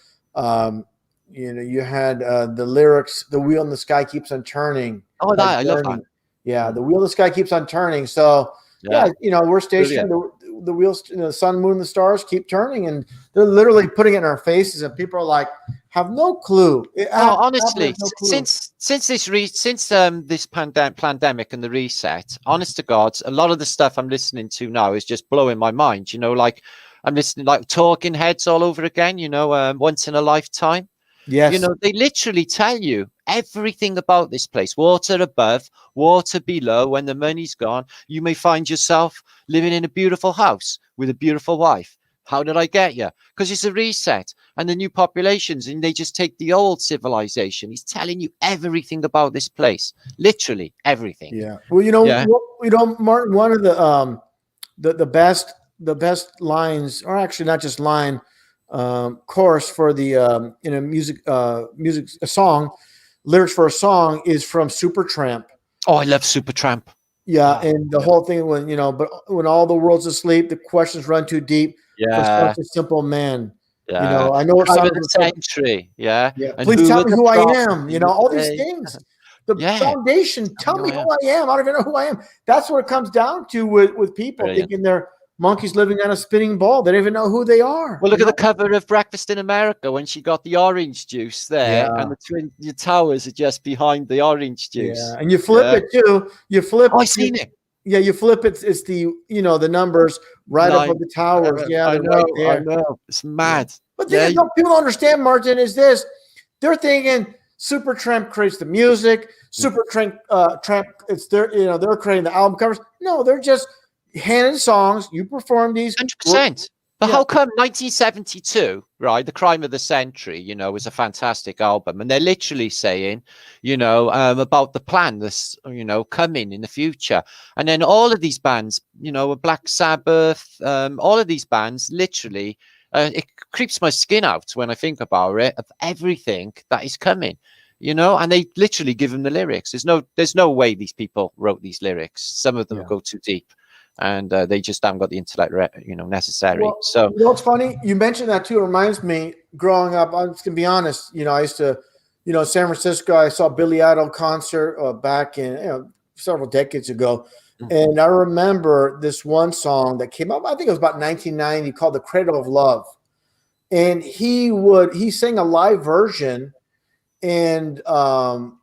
You know, you had the lyrics, "The wheel in the sky keeps on turning." oh, like that I love that. burning. Yeah, the wheel in the sky keeps on turning. So yeah, you know, we're stationed. The wheels, you know, the sun, moon, the stars keep turning, and they're literally putting it in our faces, and people are like, have no clue. Oh, honestly, no clue. since this pandemic and the reset, honest to God, a lot of the stuff I'm listening to now is just blowing my mind. You know, like I'm listening like Talking Heads all over again. You know, Once in a Lifetime. Yes. You know, they literally tell you everything about this place. Water above, water below. When the money's gone, you may find yourself living in a beautiful house with a beautiful wife. How did I get you? Because it's a reset and the new populations, and they just take the old civilization. He's telling you everything about this place, literally everything. Yeah. Well, you know, Martin, one of the best lines, or actually not just line, chorus for the in a music a song, lyrics for a song is from Supertramp. Oh, I love Supertramp. Yeah, and the whole thing when but when all the world's asleep, the questions run too deep. For such a simple man. Yeah. You know, I know it sounds the century. Yeah. And please tell me who I am. You know, all these things. The foundation. Tell me who I am. I don't even know who I am. That's what it comes down to with people thinking they're monkeys living on a spinning ball. They don't even know who they are. Well, look at the cover of Breakfast in America when she got the orange juice there, and the towers are just behind the orange juice. Yeah, and you flip it too. You flip. Oh, I seen it. Yeah, you flip it. It's the the numbers right above the towers. Yeah, I they're know. right there. I know. It's mad. But the thing people don't understand, Martin, is this: they're thinking Supertramp creates the music. Supertramp, it's their they're creating the album covers. No, they're just handing songs. You perform these 100%. But how come 1972, right? The Crime of the Century, was a fantastic album. And they're literally saying, about the plan that's, coming in the future. And then all of these bands, Black Sabbath, all of these bands, literally, it creeps my skin out when I think about it, of everything that is coming, and they literally give them the lyrics. There's no way these people wrote these lyrics. Some of them go too deep. And they just haven't got the intellect, necessary. Well, so it's funny you mentioned that too. It reminds me, growing up, I'm just gonna be honest. I used to, San Francisco. I saw Billy Idol concert back in several decades ago, and I remember this one song that came up. I think it was about 1990, called "The Cradle of Love," and he sang a live version, and during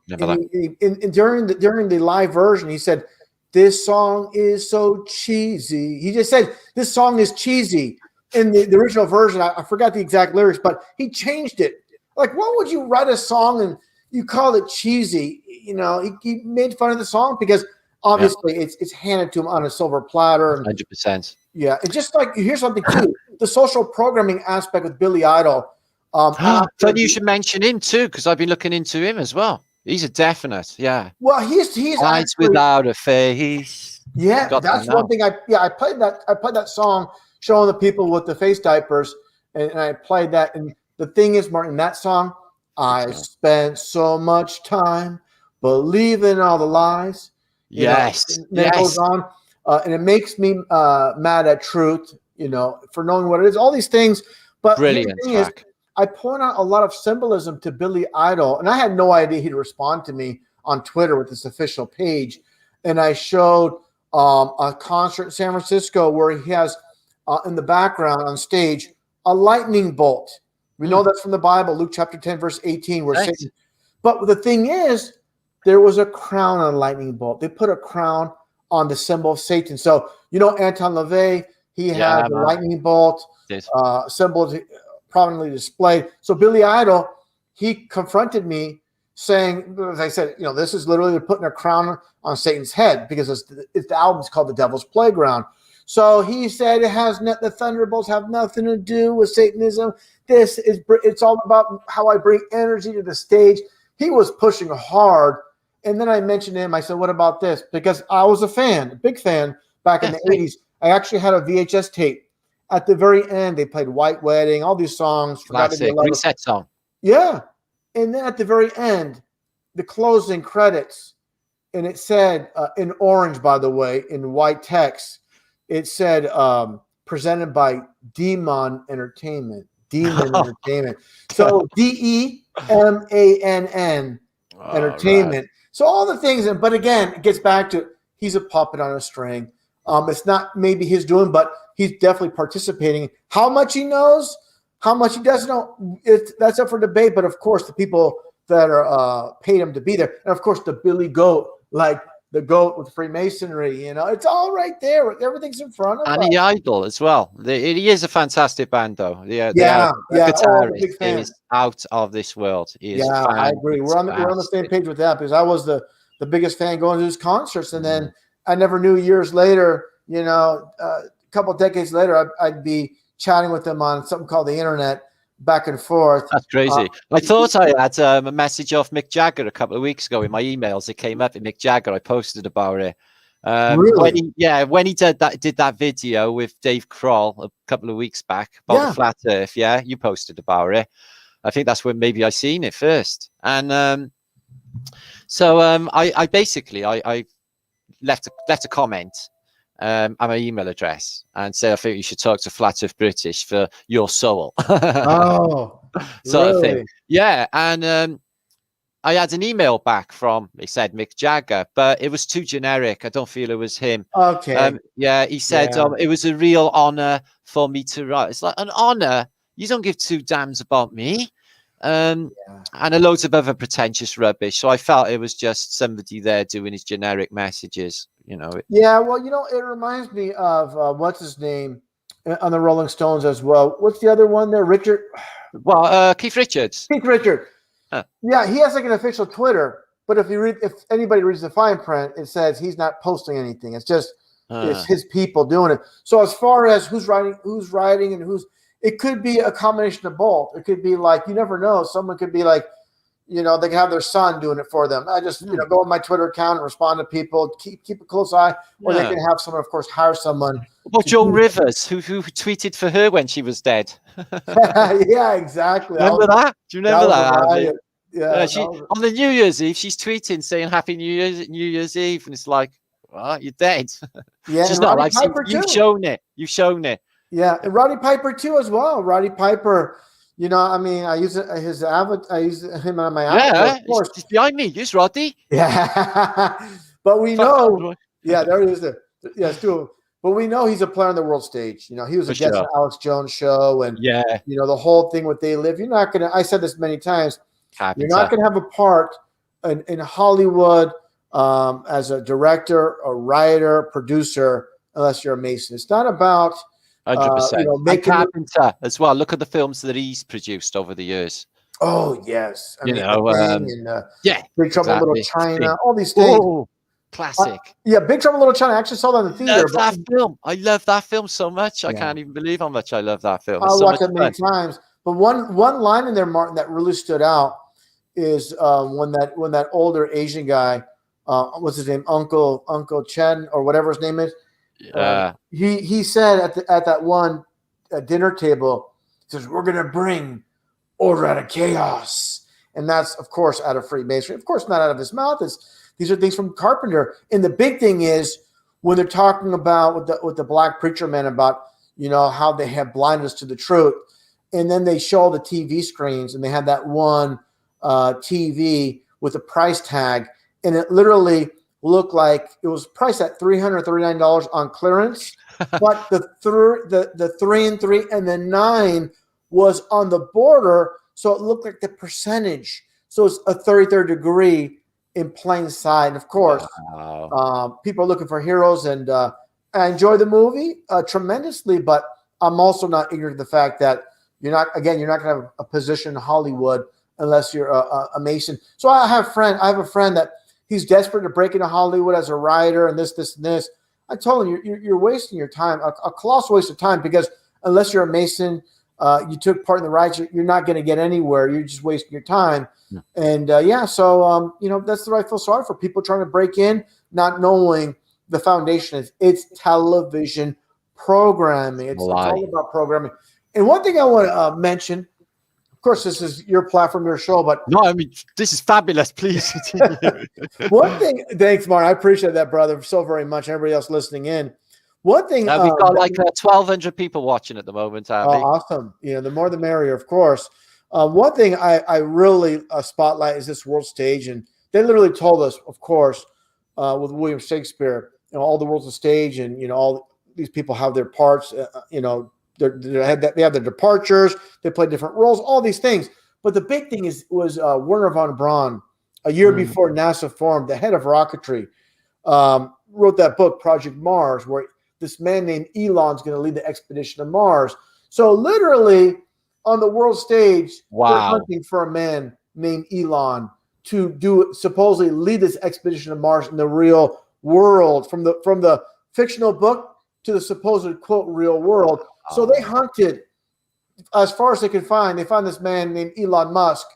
the live version, he said, "This song is so cheesy." He just said, "This song is cheesy." In the original version, I forgot the exact lyrics, but he changed it. Like, why would you write a song and you call it cheesy? He made fun of the song because obviously it's handed to him on a silver platter. 100%. Yeah, it's just like, here's something too: the social programming aspect with Billy Idol. Funny you should mention him too, because I've been looking into him as well. He's a definite, Well, he's eyes actually, without a face. Yeah, that's one thing. I played that song, showing the people with the face diapers, and I played that. And the thing is, Martin, that song, I spent so much time believing all the lies. Yes, it goes on, and it makes me mad at truth. For knowing what it is, all these things. But brilliant the thing track. is, I point out a lot of symbolism to Billy Idol, and I had no idea he'd respond to me on Twitter with this official page. And I showed a concert in San Francisco where he has in the background on stage a lightning bolt. We know that's from the Bible, Luke chapter 10, verse 18. Where Satan, but the thing is, there was a crown on a lightning bolt. They put a crown on the symbol of Satan. So, Anton LaVey, he had the lightning bolt symbol prominently displayed. So Billy Idol, he confronted me saying, as I said, this is literally putting a crown on Satan's head because the album's called The Devil's Playground. So he said the Thunderbolts have nothing to do with Satanism. It's all about how I bring energy to the stage. He was pushing hard. And then I mentioned to him, I said, what about this? Because I was a big fan back in the 80s. I actually had a VHS tape. At the very end, they played White Wedding, all these songs. Classic reset song. Yeah. And then at the very end, the closing credits, and it said, in orange, by the way, in white text, it said, presented by Demon Entertainment. Demon Entertainment. So DEMANN Entertainment. Right. So all the things, but again, it gets back to he's a puppet on a string. It's not maybe his doing, but he's definitely participating. How much he knows, how much he doesn't know, that's up for debate. But of course, the people that are paid him to be there, and of course, the Billy Goat, like the goat with Freemasonry, it's all right there. Everything's in front of us. And the Idol as well. He is a fantastic band, though. The guitarist is out of this world. I agree. We're on the same page with that because I was the biggest fan going to his concerts, and then I never knew years later, a couple of decades later, I'd be chatting with him on something called the internet. Back and forth. That's crazy. I thought I had a message off Mick Jagger a couple of weeks ago in my emails. It came up in Mick Jagger. I posted about it. Really? When he did that video with Dave Kroll a couple of weeks back about the flat Earth. Yeah, you posted about it. I think that's when maybe I seen it first. And I basically left a comment. And my email address and say I think you should talk to Flat Earth British for your soul. Sort of thing. Yeah, and I had an email back from, he said Mick Jagger, but it was too generic. I don't feel it was him. Okay. He said it was a real honor for me to write. It's like, an honor? You don't give two damns about me. And a loads of other pretentious rubbish. So I felt it was just somebody there doing his generic messages. Yeah, well, it reminds me of what's his name on the Rolling Stones as well. What's the other one there? Richard? Well, Keith Richards. Keith Richards. Huh. Yeah, he has like an official Twitter, but if anybody reads the fine print, it says he's not posting anything. It's just it's his people doing it. So as far as who's writing, and it could be a combination of both. It could be like, you never know. Someone could be like, they can have their son doing it for them. I just, go on my Twitter account and respond to people, keep a close eye, or they can have someone, of course, hire someone. Well, Joan Rivers, who tweeted for her when she was dead. Yeah, exactly. Remember that? Do you remember that? Yeah. On the New Year's Eve, she's tweeting saying Happy New Year's Eve, and it's like, well, you're dead. Yeah, she's not like, you've shown it. You've shown it. Yeah, and Roddy Piper too as well. Roddy Piper. I use his avatar. I use him on my avatar. Yeah, of course. He's behind me. Use Roddy. Yeah, but we know. Yeah, there he is. It's two. But we know he's a player on the world stage. He was a guest on Alex Jones' show, and the whole thing with They Live. You're not gonna. I said this many times. You're not gonna have a part in Hollywood as a director, a writer, producer, unless you're a Mason. It's not about 100%. And Carpenter as well. Look at the films that he's produced over the years. Oh yes, Big Trouble in Little China, all these things. Oh, classic. Big Trouble in Little China. I actually saw that in the theater. I love that film so much. I can't even believe how much I love that film. I watched it many times. But one line in there, Martin, that really stood out is when that older Asian guy, what's his name, Uncle Chen or whatever his name is. He said at that one dinner table, he says, "We're gonna bring order out of chaos," and that's of course out of Freemasonry. Of course, not out of his mouth. These are things from Carpenter. And the big thing is when they're talking about with the black preacher man about how they have blinded us to the truth, and then they show the TV screens, and they had that one TV with a price tag, and it literally looked like it was priced at $339 on clearance, but the 3 and 3 and the 9 was on the border, so it looked like the percentage. So it's a 33rd degree in plain sight. And of course, people are looking for heroes, and I enjoy the movie tremendously, but I'm also not ignorant of the fact that you're not going to have a position in Hollywood unless you're a Mason. So I have a friend that he's desperate to break into Hollywood as a writer and this, and this. I told him, you're wasting your time, a colossal waste of time, because unless you're a Mason, you took part in the riots, you're not going to get anywhere. You're just wasting your time. Yeah. And so that's the right. I feel sorry for people trying to break in, not knowing the foundation is it's television programming. It's all about programming. And one thing I want to mention, of course, this is your platform, your show, but no, I mean, this is fabulous. Please. One thing, thanks, Martin. I appreciate that, brother, so very much. Everybody else listening in. One thing, we've got like 1,200 people watching at the moment. Oh, awesome! The more the merrier, of course. One thing I really spotlight is this world stage, and they literally told us, of course, with William Shakespeare, all the world's a stage, and all these people have their parts. They have their departures. They play different roles. All these things, but the big thing was Werner von Braun, a year before NASA formed, the head of rocketry, wrote that book, Project Mars, where this man named Elon's going to lead the expedition to Mars. So literally on the world stage, they're hunting for a man named Elon to supposedly lead this expedition to Mars in the real world, from the fictional book to the supposed quote real world. So they hunted as far as they could find. They found this man named Elon Musk,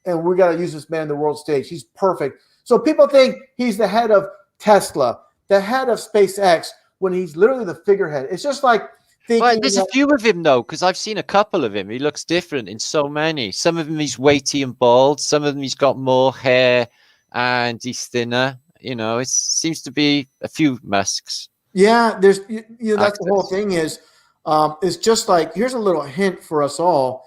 and we got to use this man in the world stage. He's perfect. So people think he's the head of Tesla, the head of SpaceX, when he's literally the figurehead. It's just like thinking. Well, there's a few of him though, because I've seen a couple of him. He looks different in so many. Some of them he's weighty and bald. Some of them he's got more hair and he's thinner. It seems to be a few Musks. Yeah, there's that's the whole thing is. It's just like, here's a little hint for us all.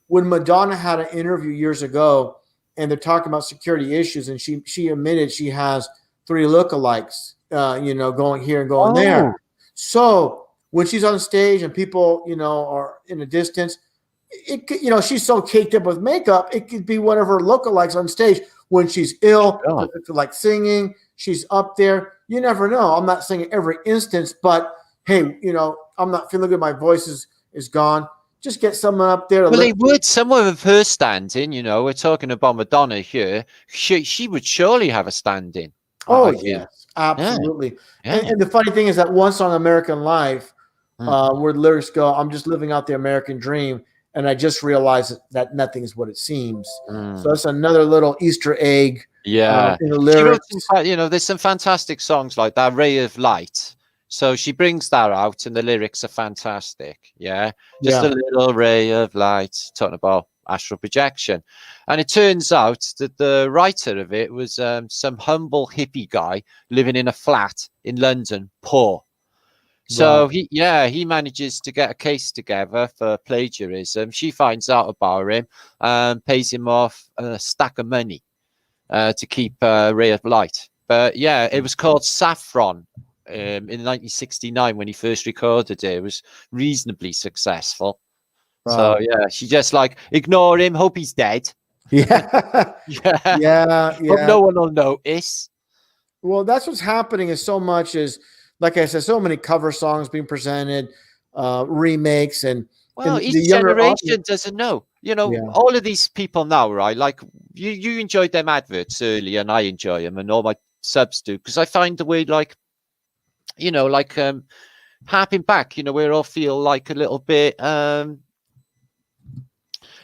When Madonna had an interview years ago, and they're talking about security issues, and she admitted she has 3 lookalikes, going here and going there. So when she's on stage and people, are in a distance, she's so caked up with makeup, it could be one of her lookalikes on stage. When she's ill, like singing, she's up there. You never know. I'm not saying every instance, but hey, I'm not feeling good. My voice is gone. Just get someone up there. Well, they would. Someone of her standing, we're talking about Madonna here. She would surely have a standing. Oh, yes, absolutely. Yeah. And the funny thing is that one song, American Life, where the lyrics go, I'm just living out the American dream. And I just realized that nothing is what it seems. So that's another little Easter egg. Yeah. In the lyrics. There's some fantastic songs like that, Ray of Light. So she brings that out, and the lyrics are fantastic. Yeah, just a little ray of light, talking about astral projection. And it turns out that the writer of it was some humble hippie guy living in a flat in London, poor. So he manages to get a case together for plagiarism. She finds out about him, pays him off a stack of money to keep Ray of Light. But yeah, it was called Saffron. In 1969, when he first recorded it, it was reasonably successful. Wow. So yeah, she just ignore him, hope he's dead. Yeah. Hope no one will notice. Well, that's what's happening. Is so much is, like I said, so many cover songs being presented, remakes, and each generation doesn't know. All of these people now, right? Like you enjoyed them adverts earlier, and I enjoy them, and all my subs do, because I find the way harping back, we all feel like a little bit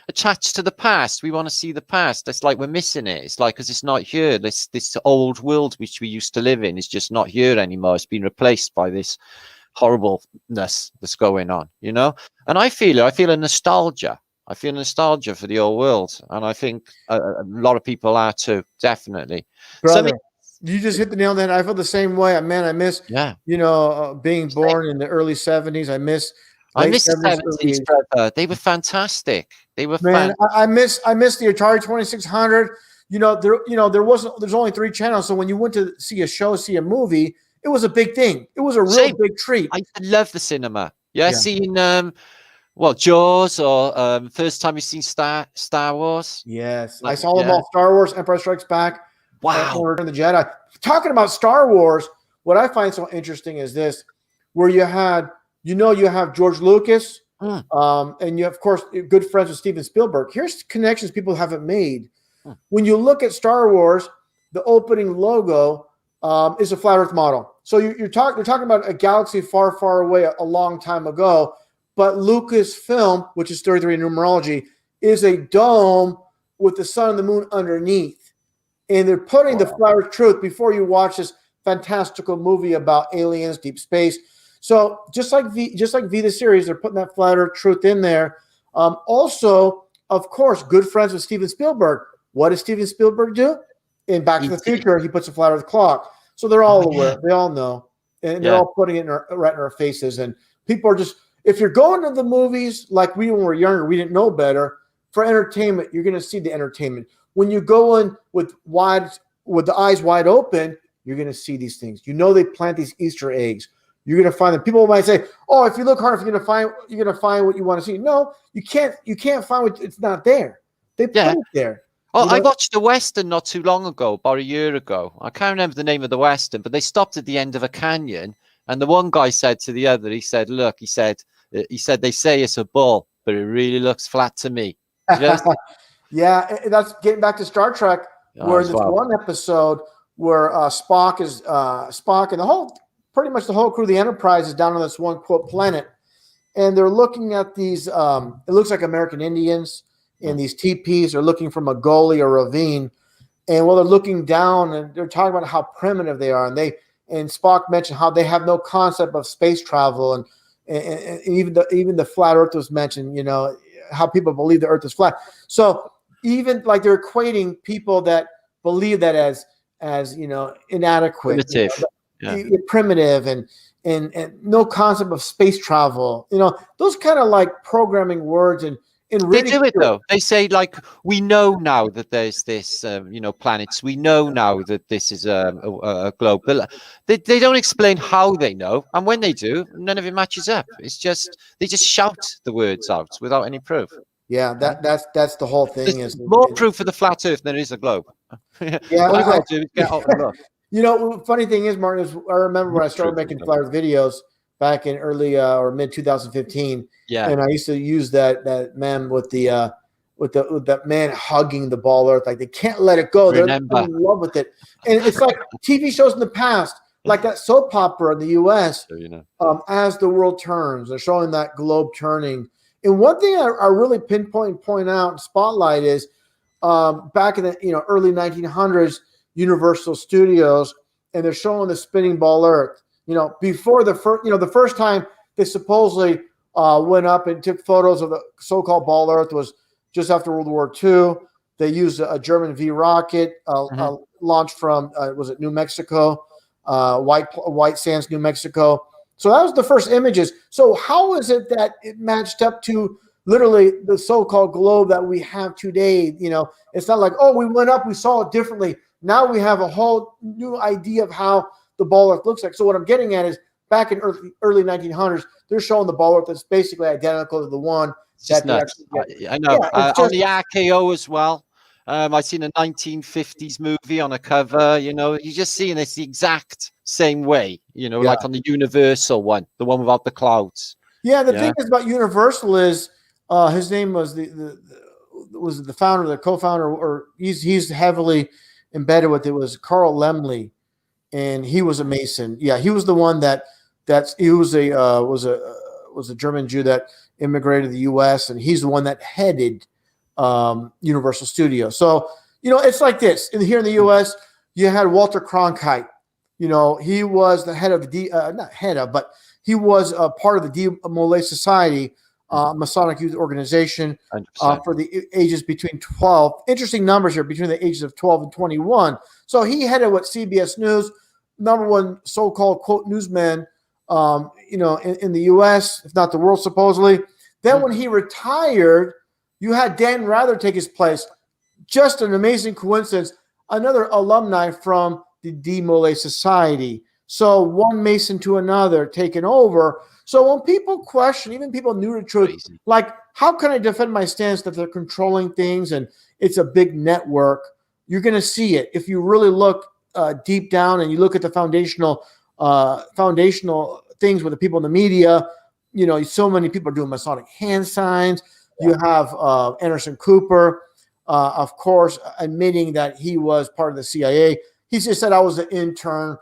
attached to the past. We want to see the past. It's like we're missing it. It's like, because it's not here. This old world which we used to live in is just not here anymore. It's been replaced by this horribleness that's going on, and I feel a nostalgia. I feel nostalgia for the old world, and I think a lot of people are too, definitely. Brother. You just hit the nail on the head. I feel the same way. Man, I miss, being born in the early 70s. I miss the 70s, brother. They were fantastic. They were I miss the Atari 2600. There's only 3 channels. So when you went to see a show, see a movie, it was a big thing. It was a real big treat. I love the cinema. Seeing Jaws, or first time you've seen Star Wars. Yes, I saw them all. Star Wars, Empire Strikes Back. Wow. Return of the Jedi. Talking about Star Wars, what I find so interesting is this, where you have George Lucas, And you have, of course, good friends with Steven Spielberg. Here's connections people haven't made. Hmm. When you look at Star Wars, the opening logo is a flat Earth model. So you're talking about a galaxy far, far away, a long time ago. But Lucasfilm, which is 33 in numerology, is a dome with the sun and the moon underneath. And they're putting the flat Earth truth before you watch this fantastical movie about aliens, deep space. So just like V the series, they're putting that flat Earth truth in there. Also, of course, good friends with Steven Spielberg. What does Steven Spielberg do? In Back to the Future, he puts a flat Earth clock. So they're all aware. They all know. And they're all putting it right in our faces. And people are just, if you're going to the movies like we when we were younger, we didn't know better. For entertainment, you're going to see the entertainment. When you go in with the eyes wide open, you're going to see these things. You know they plant these Easter eggs. You're going to find them. People might say, "Oh, if you look hard, you're going to find what you want to see." No, you can't. You can't find what it's not there. They put it there. Oh, I watched a Western not too long ago, about a year ago. I can't remember the name of the Western, but they stopped at the end of a canyon. And the one guy said to the other, he said, "Look," he said, they say it's a bull, but it really looks flat to me. Yeah, that's getting back to Star Trek, where there's one episode where Spock and pretty much the whole crew of the Enterprise is down on this one quote planet, and they're looking at these. It looks like American Indians in these teepees. They're looking from a gully or ravine, and while they're looking down, and they're talking about how primitive they are, and Spock mentioned how they have no concept of space travel, and even the flat Earth was mentioned. You know how people believe the Earth is flat. So even like they're equating people that believe that as inadequate, primitive, and no concept of space travel. Those kind of like programming words and they do it though. They say like, we know now that there's this planets. We know now that this is a globe. But they don't explain how they know, and when they do, none of it matches up. It's just they just shout the words out without any proof. Yeah, that's the whole thing. There's more proof for the flat Earth than there is a globe. Yeah, all you got to do is get out and look. Funny thing is, Martin, is I remember when I started making flat Earth videos back in early or mid 2015. Yeah, and I used to use that meme with that man hugging the ball Earth, like they can't let it go. They're in love with it, and it's like TV shows in the past, like that soap opera in the U.S. As the world turns, they're showing that globe turning. And one thing I really point out and spotlight is back in the early 1900s, Universal Studios, and they're showing the spinning ball Earth. Before the first time they supposedly went up and took photos of the so-called ball Earth was just after World War II. They used a German V rocket launched from was it New Mexico, White Sands, New Mexico. So that was the first images. So how is it that it matched up to literally the so-called globe that we have today? It's not like, oh, we went up, we saw it differently. Now we have a whole new idea of how the ball Earth looks like. So what I'm getting at is back in early 1900s, they're showing the ball Earth that's basically identical to the one that they actually get. I know. On the RKO as well. I've seen a 1950s movie on a cover. You're just seeing this the exact same way. Like on the Universal one, the one without the clouds. Yeah, the thing is about Universal is his name was the founder, the co-founder, or he's heavily embedded with it, was Carl Lemley, and he was a Mason. Yeah, he was the one he was a German Jew that immigrated to the U.S. and he's the one that headed Universal Studios. So it's like this. Here in the U.S., you had Walter Cronkite. He was the head of but he was a part of the Demolay Society, Masonic youth organization for the ages between 12. Interesting numbers here, between the ages of 12 and 21. So he headed what CBS News, number one so-called quote newsman, in the U.S., if not the world, supposedly. Then when he retired, you had Dan Rather take his place. Just an amazing coincidence. Another alumni from the Demolay Society. So one Mason to another taking over. So when people question, even people new to truth, like, how can I defend my stance that they're controlling things and it's a big network? You're going to see it. If you really look deep down and you look at the foundational things with the people in the media, so many people are doing Masonic hand signs. You have Anderson Cooper, of course, admitting that he was part of the CIA. He just said, I was an intern,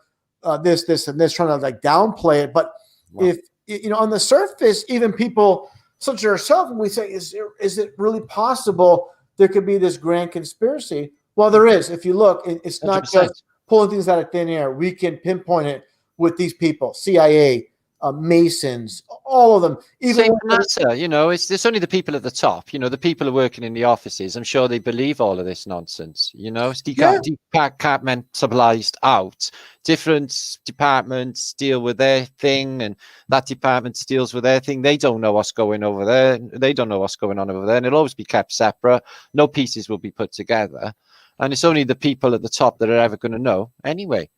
this, and this, trying to like downplay it. But if, on the surface, even people such as yourself, we say, is it really possible there could be this grand conspiracy? Well, there is. If you look, it's not 100%. Just pulling things out of thin air. We can pinpoint it with these people, CIA, Masons, all of them. Even same NASA, it's only the people at the top, the people who are working in the offices. I'm sure they believe all of this nonsense, it's departmentalized out. Different departments deal with their thing, and that department deals with their thing. They don't know what's going over there. They don't know what's going on over there, and it'll always be kept separate. No pieces will be put together, and it's only the people at the top that are ever going to know anyway.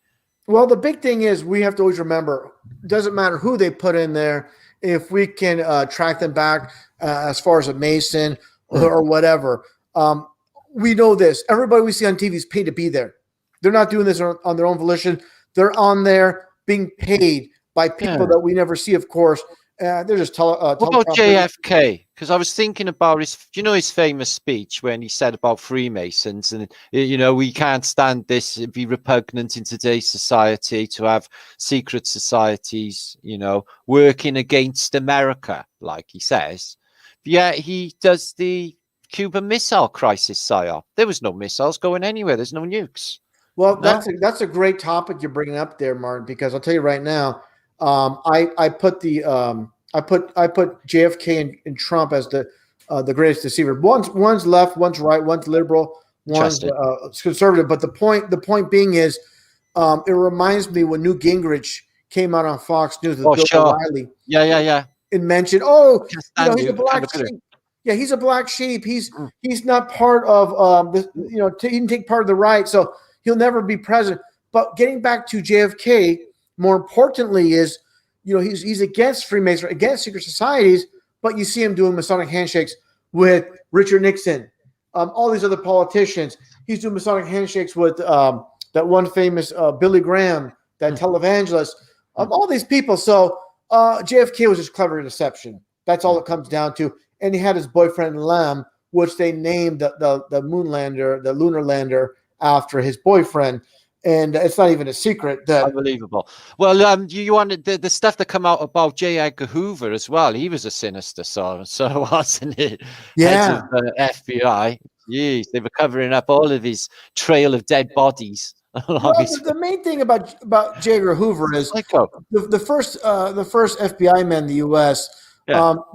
Well, the big thing is we have to always remember, it doesn't matter who they put in there. If we can track them back as far as a Mason or whatever, we know this. Everybody we see on TV is paid to be there. They're not doing this on their own volition. They're on there being paid by people that we never see, of course. They're just what about JFK? Because I was thinking about his famous speech when he said about Freemasons, and we can't stand this. It'd be repugnant in today's society to have secret societies, working against America, like he says. But yet he does the Cuban Missile Crisis psyop. There was no missiles going anywhere. There's no nukes. Well, that's a great topic you're bringing up there, Martin. Because I'll tell you right now. I put JFK and Trump as the greatest deceiver. One's left, one's right, one's liberal, one's conservative. But the point being is, it reminds me when Newt Gingrich came out on Fox News with Bill O'Reilly. Yeah. And mentioned, he's a black sheep. Yeah, he's a black sheep. He's not part of he didn't take part of the right, so he'll never be president. But getting back to JFK. More importantly is, he's against Freemasonry, against secret societies, but you see him doing Masonic handshakes with Richard Nixon, all these other politicians. He's doing Masonic handshakes with that one famous Billy Graham, that televangelist, all these people. So JFK was just clever deception. That's all it comes down to. And he had his boyfriend Lem, which they named the moon lander, the lunar lander, after his boyfriend. And it's not even a secret. That unbelievable. Well, you wanted the stuff that come out about J. Edgar Hoover as well. He was a sinister so wasn't it? Yeah. Head of, FBI. Jeez, they were covering up all of his trail of dead bodies. Well, the main thing about J. Edgar Hoover is the first FBI man in the U.S.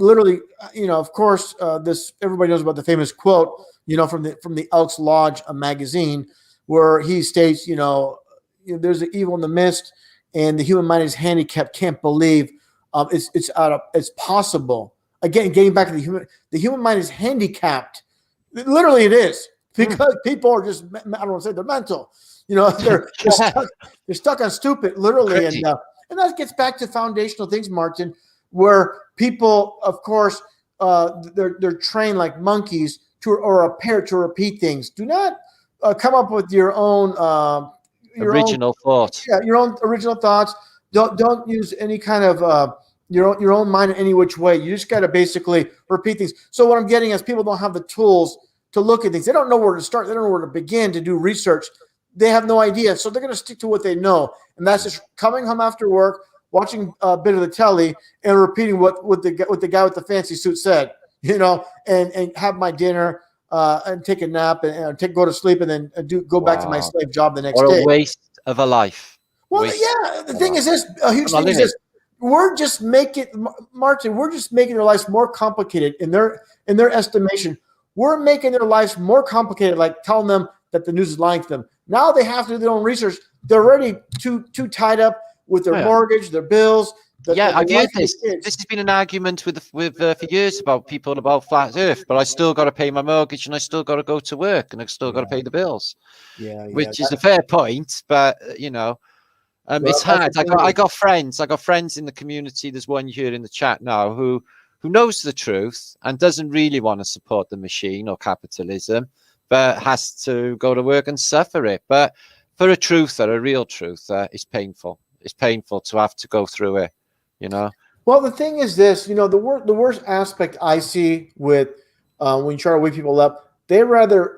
Literally, of course, this everybody knows about the famous quote, from the Elks Lodge magazine, where he states, there's an evil in the midst, and the human mind is handicapped. Can't believe it's possible. Again, getting back to the human mind is handicapped. Literally, it is, because people are just, I don't want to say they're mental. They're stuck on stupid, literally, and that gets back to foundational things, Martin, where people, of course, they're trained like monkeys or a parrot to repeat things. Do not come up with your own original thoughts. Yeah, your own original thoughts. Don't use any kind of your own mind in any which way. You just got to basically repeat things. So what I'm getting is people don't have the tools to look at things. They don't know where to start. They don't know where to begin to do research. They have no idea. So they're going to stick to what they know, and that's just coming home after work, watching a bit of the telly, and repeating what the guy with the fancy suit said. And have my dinner. And take a nap and go to sleep, and then go back to my slave job the next day. A waste of a life. Well, the thing is this, a huge thing is this. We're just making their lives more complicated in their estimation. We're making their lives more complicated, like telling them that the news is lying to them. Now they have to do their own research. They're already too tied up with their mortgage, their bills. I've heard this. This has been an argument with for years about people about flat Earth, but I still got to pay my mortgage, and I still got to go to work, and I still got to pay the bills. Which is a fair point, but it's hard. I got friends in the community. There's one here in the chat now who knows the truth and doesn't really want to support the machine or capitalism, but has to go to work and suffer it. But for a truther, a real truther, it's painful. It's painful to have to go through it. Well, Well, the thing is this, you know, the worst aspect I see with when you try to wake people up, they rather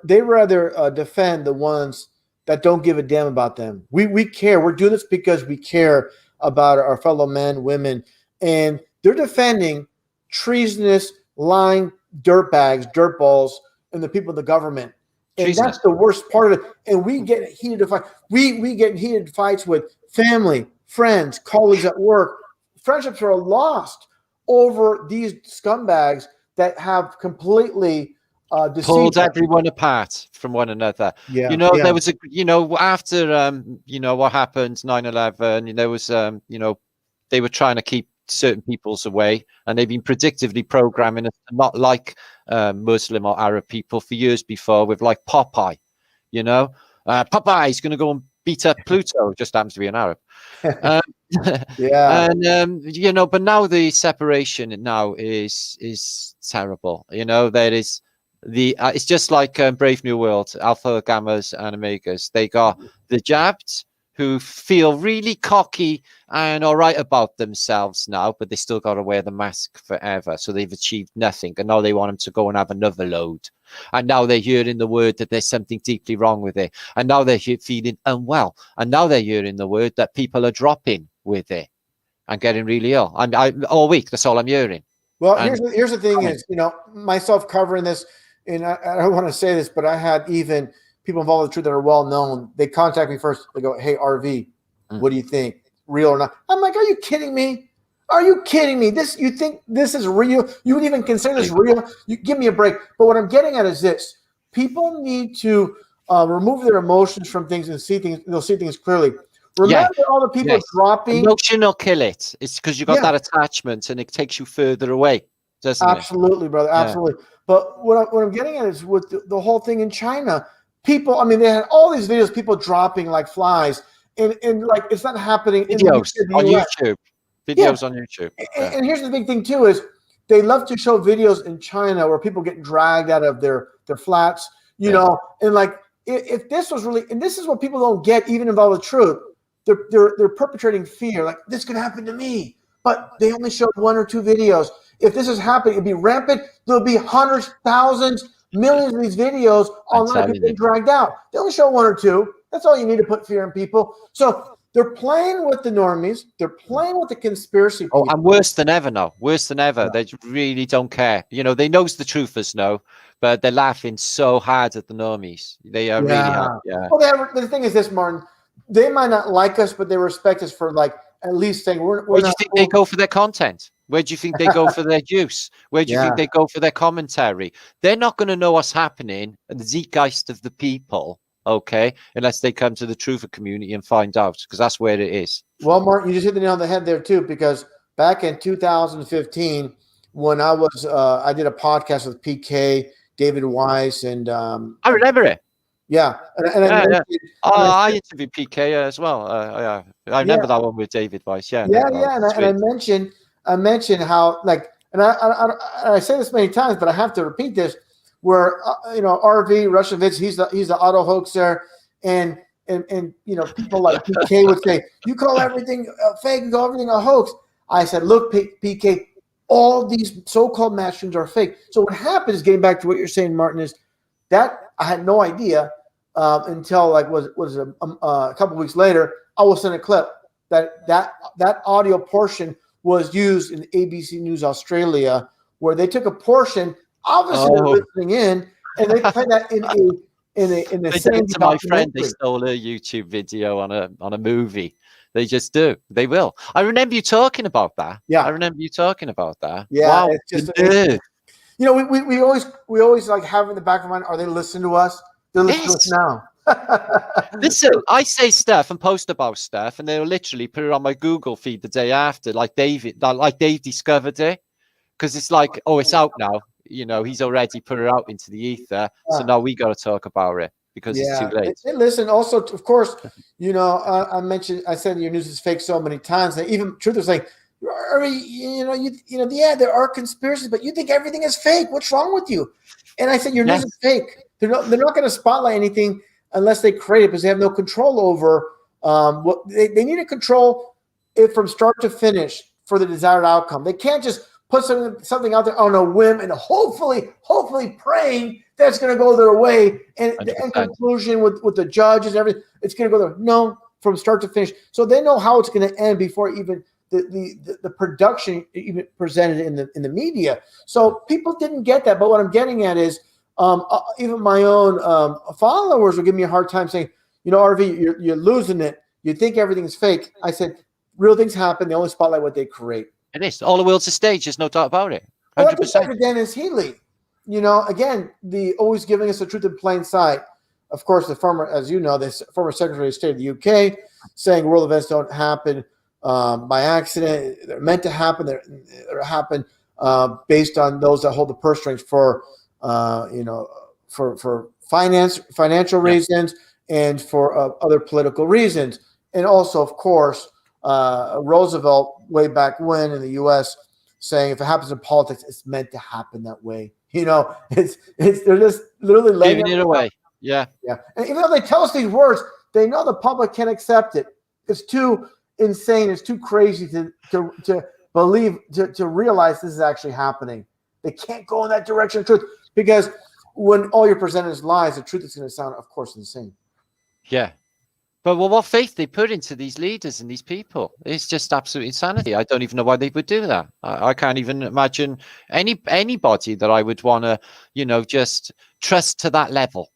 defend the ones that don't give a damn about them. We care. We're doing this because we care about our fellow men, women, and they're defending treasonous, lying dirtbags, dirtballs, and the people in the government. And Treasonous. that's the worst part of it. And we get heated fights. We get in heated fights with family, friends, colleagues at work. Friendships are lost over these scumbags that have completely deceived Pulled us. everyone apart from one another. Yeah, You know, yeah. there was a, you know, after, you know, what happened, 9/11, there was, you know, they were trying to keep certain peoples away, and they've been predictively programming us to not like Muslim or Arab people for years before, with like Popeye, you know, Popeye's going to go and beat up Pluto, just happens to be an Arab. Yeah. And you know, but now the separation now is terrible. You know, there is the it's just like Brave New World, Alpha, Gammas, and Omegas. They got the jabs who feel really cocky and all right about themselves now, but they still got to wear the mask forever. So they've achieved nothing, and now they want them to go and have another load. And now they're hearing the word that there's something deeply wrong with it, and now they're feeling unwell, and now they're hearing the word that people are dropping with it and getting really ill. And all week, that's all I'm hearing. Well, And here's the thing is, you know, myself covering this, and I don't want to say this, but I had even people involved with the truth that are well known. They contact me first. They go, "Hey, RV, what do you think? Real or not?" I'm like, "Are you kidding me? Are you kidding me? This, you think this is real? You would even consider this real? You give me a break." But what I'm getting at is this: people need to remove their emotions from things and see things. They'll see things clearly. Remember all the people dropping. Emotion will kill it. It's because you got that attachment, and it takes you further away, doesn't it? Absolutely, brother. Absolutely. But what I'm getting at is with the whole thing in China. People, I mean, they had all these videos, people dropping like flies, and like it's not happening. Videos on YouTube. Videos on YouTube. And here's the big thing too: is they love to show videos in China where people get dragged out of their flats, you know, and like if this was really, and this is what people don't get, even involved with truth, they're perpetrating fear, like this could happen to me, but they only showed 1 or 2 videos. If this is happening, it'd be rampant. There'll be hundreds, thousands, millions of these videos online getting dragged out. They only show 1 or 2. That's all you need to put fear in people. So they're playing with the normies. They're playing with the conspiracy people. Oh, and worse than ever now. Worse than ever. They really don't care. You know, they knows the truthers know, but they're laughing so hard at the normies. They are really hard. Yeah. Well, the thing is this, Martin. They might not like us, but they respect us for like at least saying we're Where do you think they go for their content? Where do you think they go for their juice? Where do you think they go for their commentary? They're not going to know what's happening, the zeitgeist of the people, okay, unless they come to the truther community and find out, because that's where it is. Well, Martin, you just hit the nail on the head there too, because back in 2015, when I did a podcast with PK, David Weiss, and I remember it. Yeah, I interviewed PK as well. I remember that one with David Weiss. And I mentioned how like, and I say this many times, but I have to repeat this, where you know, RV Russian Vids, he's the auto hoaxer, and you know, people like PK would say, "You call everything fake, you call everything a hoax." I said, "Look, PK, all these so-called mass shootings are fake." So what happens, getting back to what you're saying, Martin, is that I had no idea until like was a couple weeks later. I was sent a clip that audio portion was used in ABC News Australia, where they took a portion, obviously they're listening in, and they played that in the same to my friend. They stole a YouTube video on a movie. They just do. They will. I remember you talking about that. Yeah, I remember you talking about that. Yeah, wow. it's just you know, we always like have in the back of our mind, are they listening to us? They're listening to us now. Listen, I say stuff and post about stuff, and they'll literally put it on my Google feed the day after, like Dave discovered it, because it's like, oh, it's out now. You know, he's already put it out into the ether, so now we got to talk about it because it's too late. And listen, also, of course, you know, I said your news is fake so many times that even truthers like, you know, there are conspiracies, but you think everything is fake. What's wrong with you? And I said your news is fake. They're not going to spotlight anything unless they create it, because they have no control over what they need to control it from start to finish, for the desired outcome. They can't just put something out there on a whim and hopefully praying that's going to go their way. And the end conclusion with the judges and everything, it's going to go there. No, from start to finish. So they know how it's going to end before even the production even presented in the media. So people didn't get that. But what I'm getting at is even my own followers will give me a hard time saying, RV, you're losing it. You think everything's fake. I said, real things happen. They only spotlight what they create. It is. All the world's a stage. There's no doubt about it. 100%. Well, that's like Dennis Healy. Again, the always giving us the truth in plain sight. Of course, the former, as you know, the former Secretary of State of the UK saying world events don't happen by accident. They're meant to happen. They happen based on those that hold the purse strings for financial reasons and for other political reasons. And also, of course, Roosevelt way back when in the U.S. saying if it happens in politics, it's meant to happen that way. They're just literally laying it away. Yeah. And even though they tell us these words, they know the public can't accept it. It's too insane. It's too crazy to believe, to realize this is actually happening. They can't go in that direction of truth because when all you're presented is lies, the truth is going to sound, of course, insane. Yeah. But what faith they put into these leaders and these people. It's just absolute insanity. I don't even know why they would do that. I can't even imagine anybody that I would want to, just trust to that level.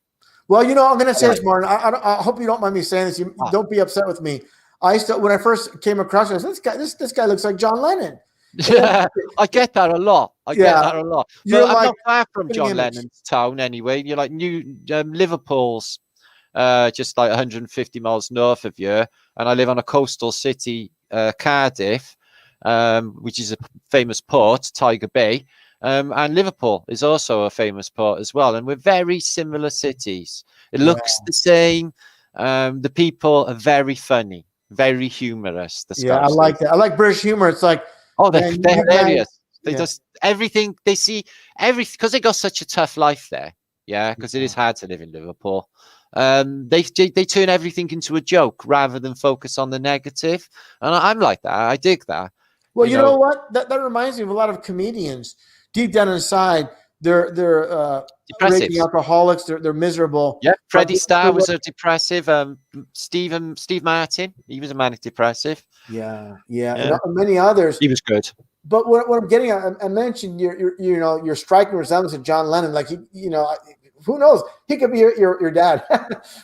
Well, I'm going to say this, Martin. I hope you don't mind me saying this. Don't be upset with me. When I first came across it, I said, this guy looks like John Lennon. Yeah, I get that a lot. Get that a lot. But I'm not far from John Lennon's town anyway. You're like Liverpool's just like 150 miles north of you. And I live on a coastal city, Cardiff, which is a famous port, Tiger Bay. And Liverpool is also a famous port as well. And we're very similar cities. It looks the same. The people are very funny, very humorous. I like that. I like British humor. It's like, they're hilarious. They just everything they see, because they got such a tough life there. Yeah, because it is hard to live in Liverpool. They turn everything into a joke rather than focus on the negative. And I'm like that. I dig that. Well, you know what? That reminds me of a lot of comedians. Deep down inside, they're depressive alcoholics. They're miserable. Yeah, Freddie Starr was a depressive. Steve Martin, he was a manic depressive. Yeah. And many others. He was good. But what I'm getting at, I mentioned your striking resemblance to John Lennon. Like who knows? He could be your dad.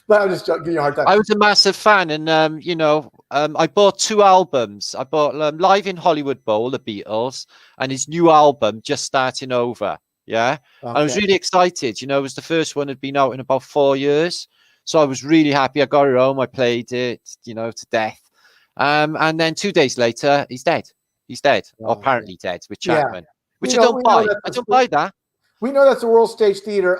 But I'm just giving you a hard time. I was a massive fan, and I bought 2 albums. I bought Live in Hollywood Bowl, the Beatles, and his new album, Just Starting Over. Yeah, okay. I was really excited. It was the first one had been out in about 4 years, so I was really happy. I got it home, I played it, to death. And then 2 days later, he's dead. He's dead, or apparently dead, with Chapman, which I don't buy. I don't buy that. We know that's a World Stage Theater.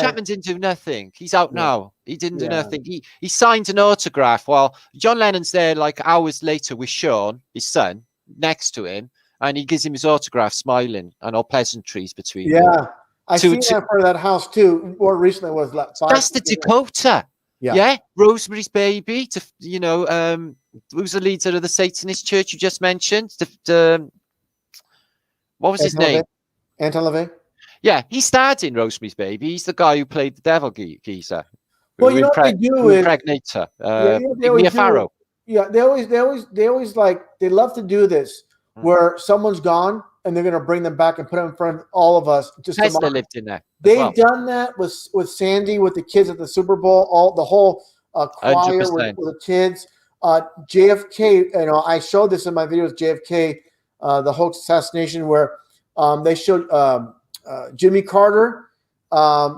Chapman didn't do nothing. He's out now. He didn't do nothing. He signed an autograph while John Lennon's there like hours later with Sean, his son, next to him, and he gives him his autograph, smiling, and all pleasantries between them. Yeah, I seen that part of that house too. More recently was like that's the Dakota. Yeah, Rosemary's Baby. Who's the leader of the Satanist church you just mentioned? What was his name? Anton LaVey. Yeah, he starred in Rosemary's Baby. He's the guy who played the devil geezer. Well, what they do is impregnate her. Mia Farrow. Yeah, they always they love to do this where someone's gone and they're going to bring them back and put them in front of all of us. Tesla lived in there. They've done that with Sandy, with the kids at the Super Bowl, the whole choir with the kids. JFK, I showed this in my video with JFK, the hoax assassination, where they showed Jimmy Carter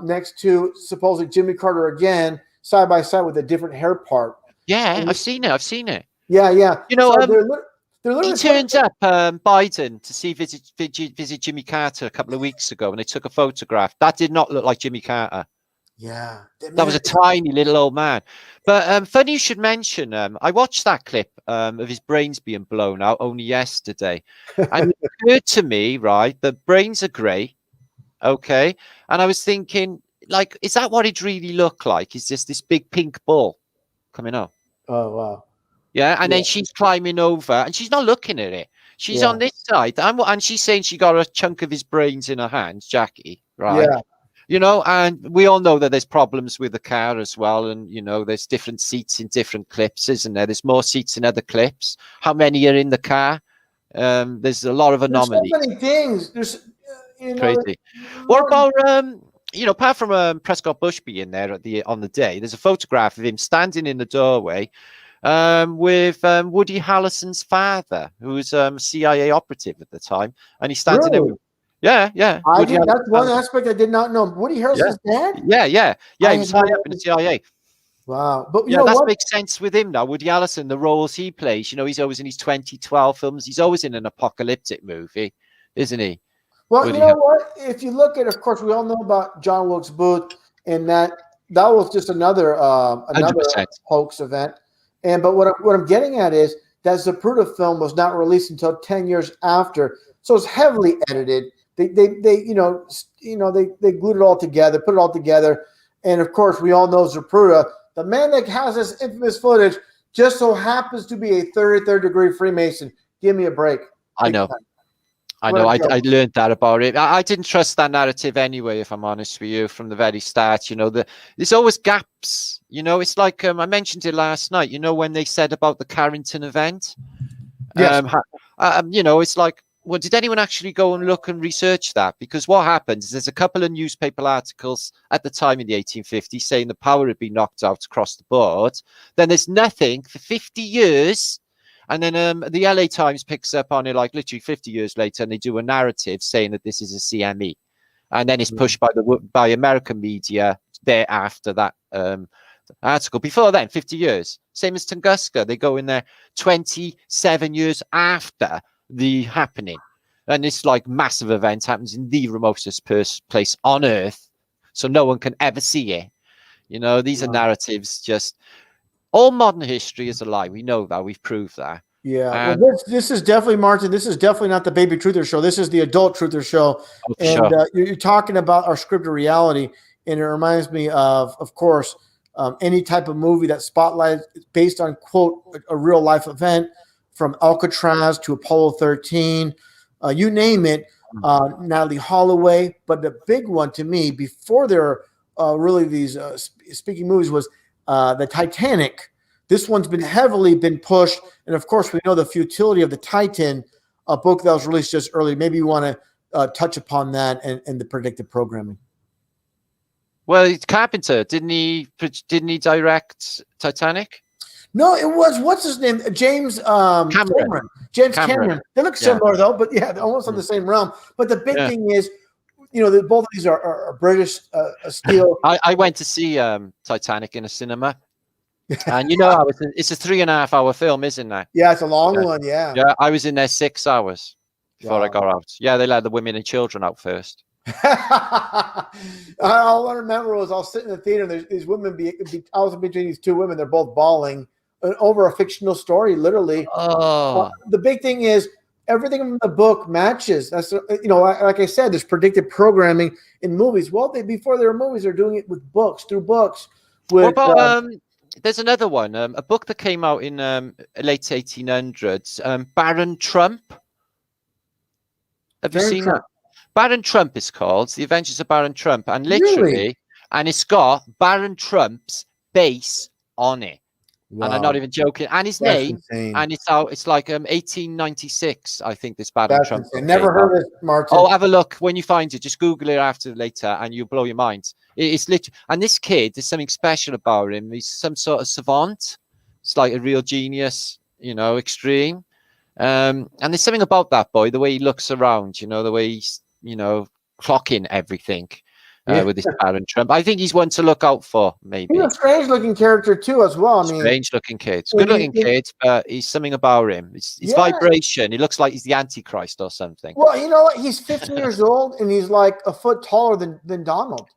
next to supposedly Jimmy Carter again, side by side with a different hair part. Yeah, I've seen it. Yeah. They're literally he turned up Biden to visit Jimmy Carter a couple of weeks ago, and they took a photograph. That did not look like Jimmy Carter. Yeah, that was a tiny little old man. But funny you should mention. I watched that clip of his brains being blown out only yesterday, and it occurred to me, right, that brains are great. Okay, and I was thinking, like, is that what it really looked like? Is just this big pink ball coming up? Oh wow! Yeah, and then she's climbing over, and she's not looking at it. She's Yeah. on this side, and she's saying she got a chunk of his brains in her hand, Jackie, right? Yeah. You know, and we all know that there's problems with the car as well, and you know, there's different seats in different clips, isn't there? There's more seats in other clips. How many are in the car? There's a lot of There's so anomalies. many things. There's, you know, Crazy. What about you know, apart from Prescott Bush being there on the day, there's a photograph of him standing in the doorway with Woody Harrelson's father, who was CIA operative at the time, and he's standing there. Really? Yeah. That's one aspect I did not know. Woody Harrelson's dad? Yeah. I He was had high no up in the CIA. Wow. But you Yeah, know that what? makes sense with him now. Woody Harrelson, the roles he plays, you know, he's always in his 2012 films. He's always in an apocalyptic movie, isn't he? Well, Woody you know what? If you look at, of course, we all know about John Wilkes Booth, and that was just another 100%. hoax event. But what I'm getting at is that Zapruder film was not released until 10 years after, so it's heavily edited. They glued it all together, put it all together, and of course, we all know Zapruder, the man that has this infamous footage, just so happens to be a 33rd degree Freemason. Give me a break. I know. I know. I learned that about it. I didn't trust that narrative anyway, if I'm honest with you, from the very start. You know, there's always gaps. You know, it's like I mentioned it last night. You know, when they said about the Carrington event. Yes. You know, it's like, well, did anyone actually go and look and research that? Because what happens is there's a couple of newspaper articles at the time in the 1850s saying the power had been knocked out across the board. Then there's nothing for 50 years. And then the LA Times picks up on it like literally 50 years later, and they do a narrative saying that this is a CME. And then it's pushed by American media thereafter that article. Before then, 50 years. Same as Tunguska. They go in there 27 years after the happening. And this like massive event happens in the remotest place on Earth. So no one can ever see it. You know, these are narratives just... All modern history is a lie. We know that. We've proved that. Yeah. Well, this is definitely, Martin, this is definitely not the Baby Truther Show. This is the Adult Truther Show. And you're talking about our scripted reality. And it reminds me of course, any type of movie that spotlights based on, quote, a real life event, from Alcatraz to Apollo 13, you name it, Natalie Holloway. But the big one to me, before there are really these speaking movies, was the Titanic. This one's been heavily pushed, and of course we know the futility of the Titan, a book that was released just early. Maybe you want to touch upon that and the predictive programming. Well, it's Carpenter, didn't he direct Titanic? No, it was, what's his name, James Cameron. James Cameron. They look similar though, but yeah, they're almost on the same realm. But the big thing is, you know, both of these are British steel. I went to see Titanic in a cinema, and you know, it's a 3.5 hour film, isn't it? Yeah, it's a long one. Yeah. Yeah, I was in there 6 hours before I got out. Yeah, they let the women and children out first. All I remember was I was sitting in the theater, and there's these women. I was between these two women. They're both bawling over a fictional story, literally. Oh. The big thing is, everything in the book matches. That's, you know, like I said, there's predictive programming in movies. Well, before there were movies, they're doing it with books, through books. With, what about there's another one, a book that came out in late 1800s, Baron Trump. Have you seen that? Baron Trump is called. The Adventures of Baron Trump, and literally, and it's got Baron Trump's base on it. Wow. And I'm not even joking. And his name, and it's out. It's like 1896, I think. This Baron Trump. Never heard of it, Martin. Oh, have a look when you find it. Just Google it later, and you'll blow your mind. It's literally. And this kid, there's something special about him. He's some sort of savant. It's like a real genius, you know, extreme. And there's something about that boy, the way he looks around, you know, the way he's, you know, clocking everything. With this Baron Trump, I think he's one to look out for. Maybe he's a strange-looking character too, as well. I mean, strange-looking kid, good-looking kid, but he's something about him. It's vibration. He looks like he's the Antichrist or something. Well, you know what? He's 15 years old, and he's like a foot taller than Donald.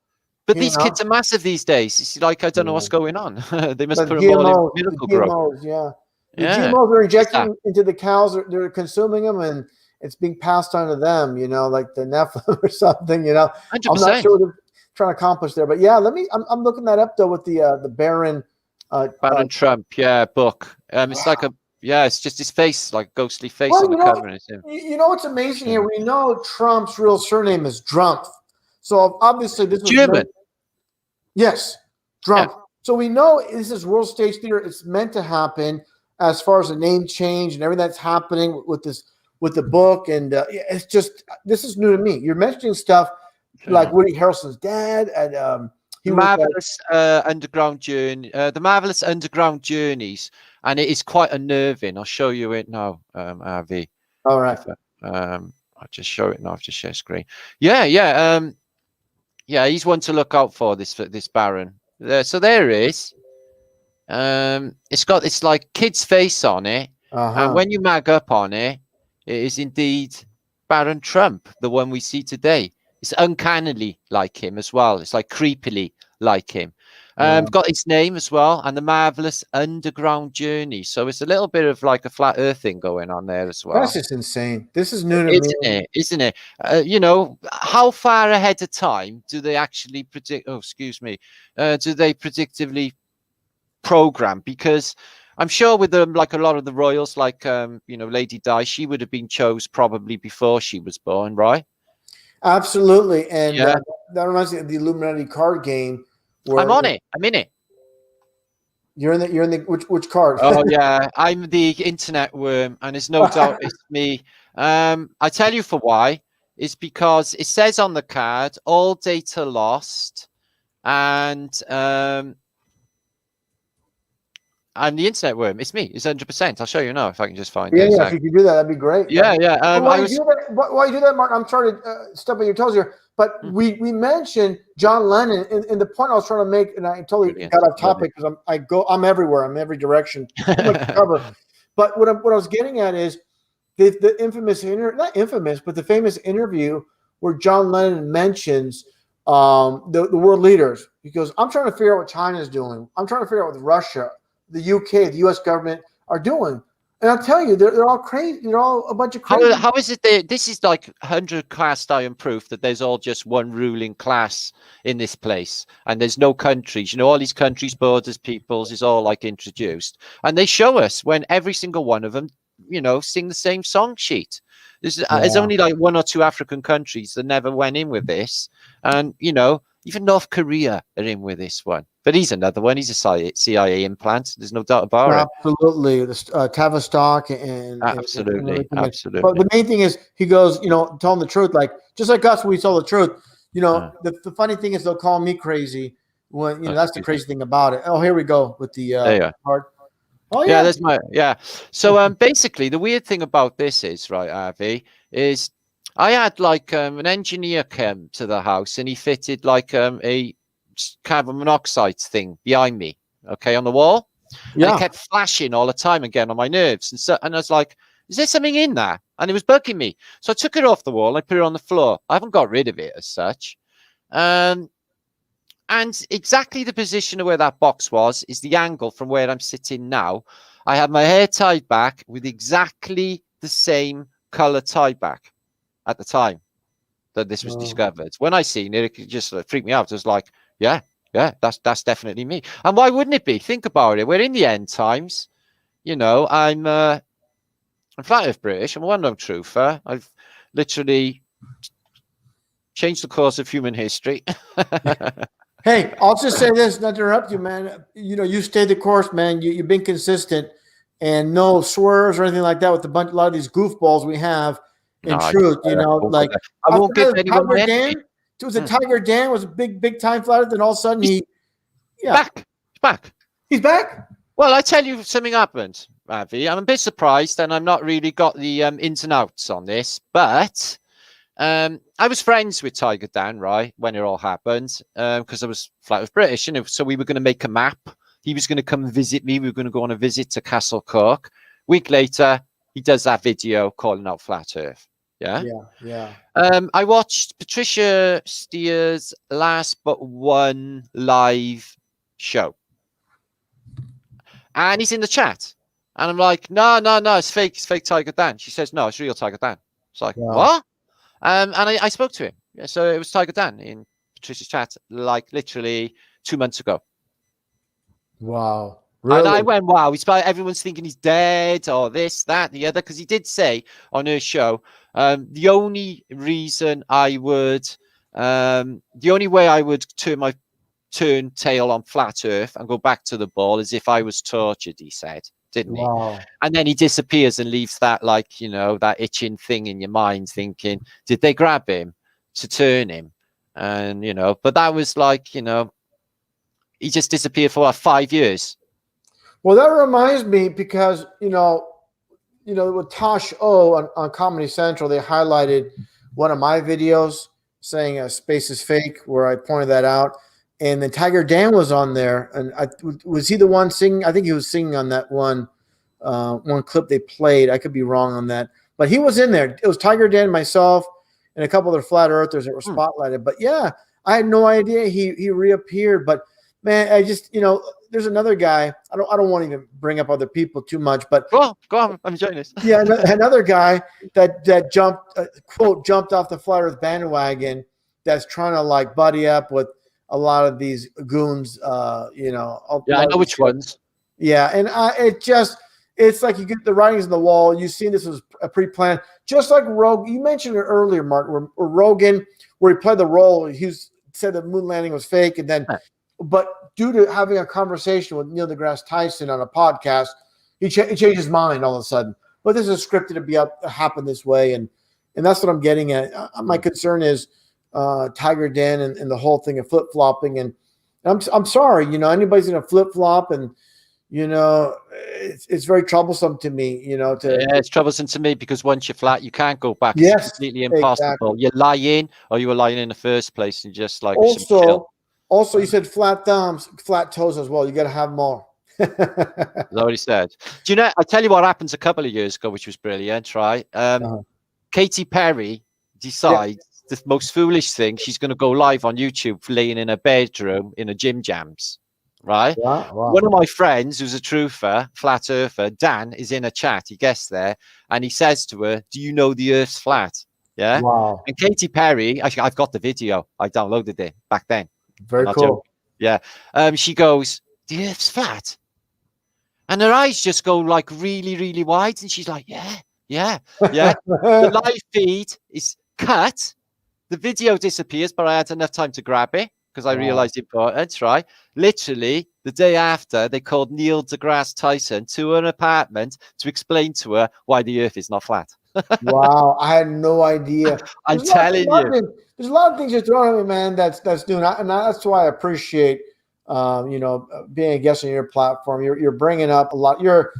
But these kids are massive these days. It's like, I don't know what's going on. They must put them all in Miracle Grow. The GMOs are injecting into the cows. They're consuming them, and it's being passed on to them, you know, like the Nephilim or something, you know. 100%. I'm not sure what they're trying to accomplish there. But yeah, I'm looking that up though with the Baron Trump, book. It's like Yeah, it's just his face, like ghostly face Well, on the cover, and it's him. you know what's amazing here? We know Trump's real surname is Drumpf. So obviously this was German. Yes, Drumpf. So we know this is world stage theater. It's meant to happen as far as the name change and everything that's happening with this, with the book. And it's just, this is new to me. You're mentioning stuff like Woody Harrelson's dad and he Marvelous underground journey, the marvelous underground journeys, and it is quite unnerving. I'll show you it now, RV. All right. I'll just show it now. I've just share screen. Yeah. He's one to look out for. This Baron. So there it is. It's got this like kid's face on it, and when you mag up on it, it is indeed Baron Trump, the one we see today. It's uncannily like him as well. It's like creepily like him. Got his name as well, and the marvelous underground journey. So it's a little bit of like a flat earth thing going on there as well. That's just insane. This is new to me. Isn't it? You know, how far ahead of time do they actually predict? Oh, excuse me. Do they predictively program? Because I'm sure with them, like a lot of the royals, like you know, Lady Di, she would have been chose probably before she was born, right? Absolutely. And that reminds me of the Illuminati card game. Where I'm on it. I'm in it. You're in the which card? Oh yeah, I'm the internet worm, and there's no doubt it's me. I tell you for why. It's because it says on the card all data lost, and I'm the internet worm. It's me. It's 100%. I'll show you now if I can just find it. Yeah, if you could do that, that'd be great. Yeah. While you do that, Mark, I'm sorry to step on your toes here, but we mentioned John Lennon, and the point I was trying to make, and I totally got off topic because I'm everywhere. I'm every direction. Too much to cover. But what I was getting at is the infamous not infamous, but the famous interview where John Lennon mentions the world leaders. He goes, "I'm trying to figure out what China is doing. I'm trying to figure out what Russia, the UK, the US government are doing." And I'll tell you, they're all crazy. They're all a bunch of crazy. How is it this is like 100 cast iron proof that there's all just one ruling class in this place, and there's no countries, you know, all these countries, borders, peoples is all like introduced, and they show us when every single one of them, you know, sing the same song sheet. There's only like 1 or 2 African countries that never went in with this, and you know, even North Korea are in with this one. But he's another one. He's a CIA implant. There's no doubt about it. Absolutely. The Tavistock and absolutely. But the main thing is he goes, you know, telling the truth. Like, just like us, we tell the truth. You know, the funny thing is they'll call me crazy when, you know, that's the crazy thing about it. Oh, here we go with the card. Oh, yeah. That's so basically the weird thing about this is, right, Avi, is I had like an engineer come to the house and he fitted like a carbon monoxide thing behind me, okay, on the wall. And it kept flashing all the time again on my nerves. And I was like, is there something in there? And it was bugging me. So I took it off the wall and I put it on the floor. I haven't got rid of it as such. And exactly the position of where that box was is the angle from where I'm sitting now. I had my hair tied back with exactly the same color tie back at the time that this was discovered. When I seen it, it just freaked me out. It was like, yeah, that's definitely me. And why wouldn't it be? Think about it. We're in the end times. You know, I'm flat earth British. I'm a one-known truther. I've literally changed the course of human history. Hey, I'll just say this, not to interrupt you, man. You know, you stayed the course, man. You've been consistent and no swerves or anything like that with a lot of these goofballs we have in truth. You know, like I won't give anyone Dan. It was a Tiger Dan was a big time flatter. Then all of a sudden he's back. He's back. Well, I tell you, something happened, Avi. I'm a bit surprised, and I'm not really got the ins and outs on this, but I was friends with Tiger Dan, right, when it all happened, because I was flat earth British, you know, so we were going to make a map. He was going to come visit me. We were going to go on a visit to Castle Cork. Week later, he does that video calling out flat earth. Yeah. I watched Patricia Steer's last but one live show, and he's in the chat, and I'm like, no, it's fake Tiger Dan. She says, no, it's real Tiger Dan. It's like, what? And I spoke to him. Yeah, so it was Tiger Dan in Patricia's chat, like literally 2 months ago. Wow. And I Really? went, wow, everyone's thinking he's dead or this, that, the other, because he did say on her show, the only reason I would, the only way I would turn tail on flat Earth and go back to the ball is if I was tortured, he said, didn't he? Wow. And then he disappears and leaves that, like, you know, that itching thing in your mind thinking, did they grab him to turn him? And, you know, but that was like, you know, he just disappeared for 5 years. Well, that reminds me because with Tosh O on Comedy Central, they highlighted one of my videos saying space is fake, where I pointed that out, and then Tiger Dan was on there, and was he the one singing? I think he was singing on that one clip they played. I could be wrong on that, but he was in there. It was Tiger Dan, myself, and a couple other flat earthers that were spotlighted. But yeah, I had no idea he reappeared. But man, I just there's another guy. I don't want to even bring up other people too much, but go on, I'm enjoying this. Yeah, another guy that jumped jumped off the flat Earth bandwagon. That's trying to like buddy up with a lot of these goons. Yeah, I know which ones. Yeah, and it's like you get the writings on the wall. You've seen this as a pre-planned, just like Rogan. You mentioned it earlier, Mark, where Rogan, where he played the role, he said the moon landing was fake, and then. But due to having a conversation with Neil deGrasse Tyson on a podcast, he changed his mind all of a sudden. But this is scripted to happen this way, and that's what I'm getting at. My concern is Tiger Den and the whole thing of flip flopping. And I'm sorry, anybody's going to flip flop, and it's very troublesome to me. It's troublesome to me because once you're flat, you can't go back. Yes, it's completely impossible. Exactly. You lie in, or you were lying in the first place, and just like Also, you said flat thumbs, flat toes as well. You got to have them all. That's what he said. Do you know? I tell you what happened a couple of years ago, which was brilliant, right? Katy Perry decides the most foolish thing. She's going to go live on YouTube, laying in her bedroom in a gym jams, right? Wow. One of my friends, who's a truther, flat earther, Dan, is in a chat. He gets there and he says to her, "Do you know the Earth's flat?" Yeah. Wow. And Katy Perry, actually, I've got the video. I downloaded it back then. Very cool. Yeah. She goes, "The Earth's flat," and her eyes just go like really, really wide, and she's like, "Yeah." The live feed is cut. The video disappears, but I had enough time to grab it because I realized the importance. Right. Literally, the day after, they called Neil deGrasse Tyson to her apartment to explain to her why the Earth is not flat. Wow, I had no idea. I'm telling you. There's a lot of things you're throwing at me, man. That's doing, and that's why I appreciate, being a guest on your platform. You're bringing up a lot. You're,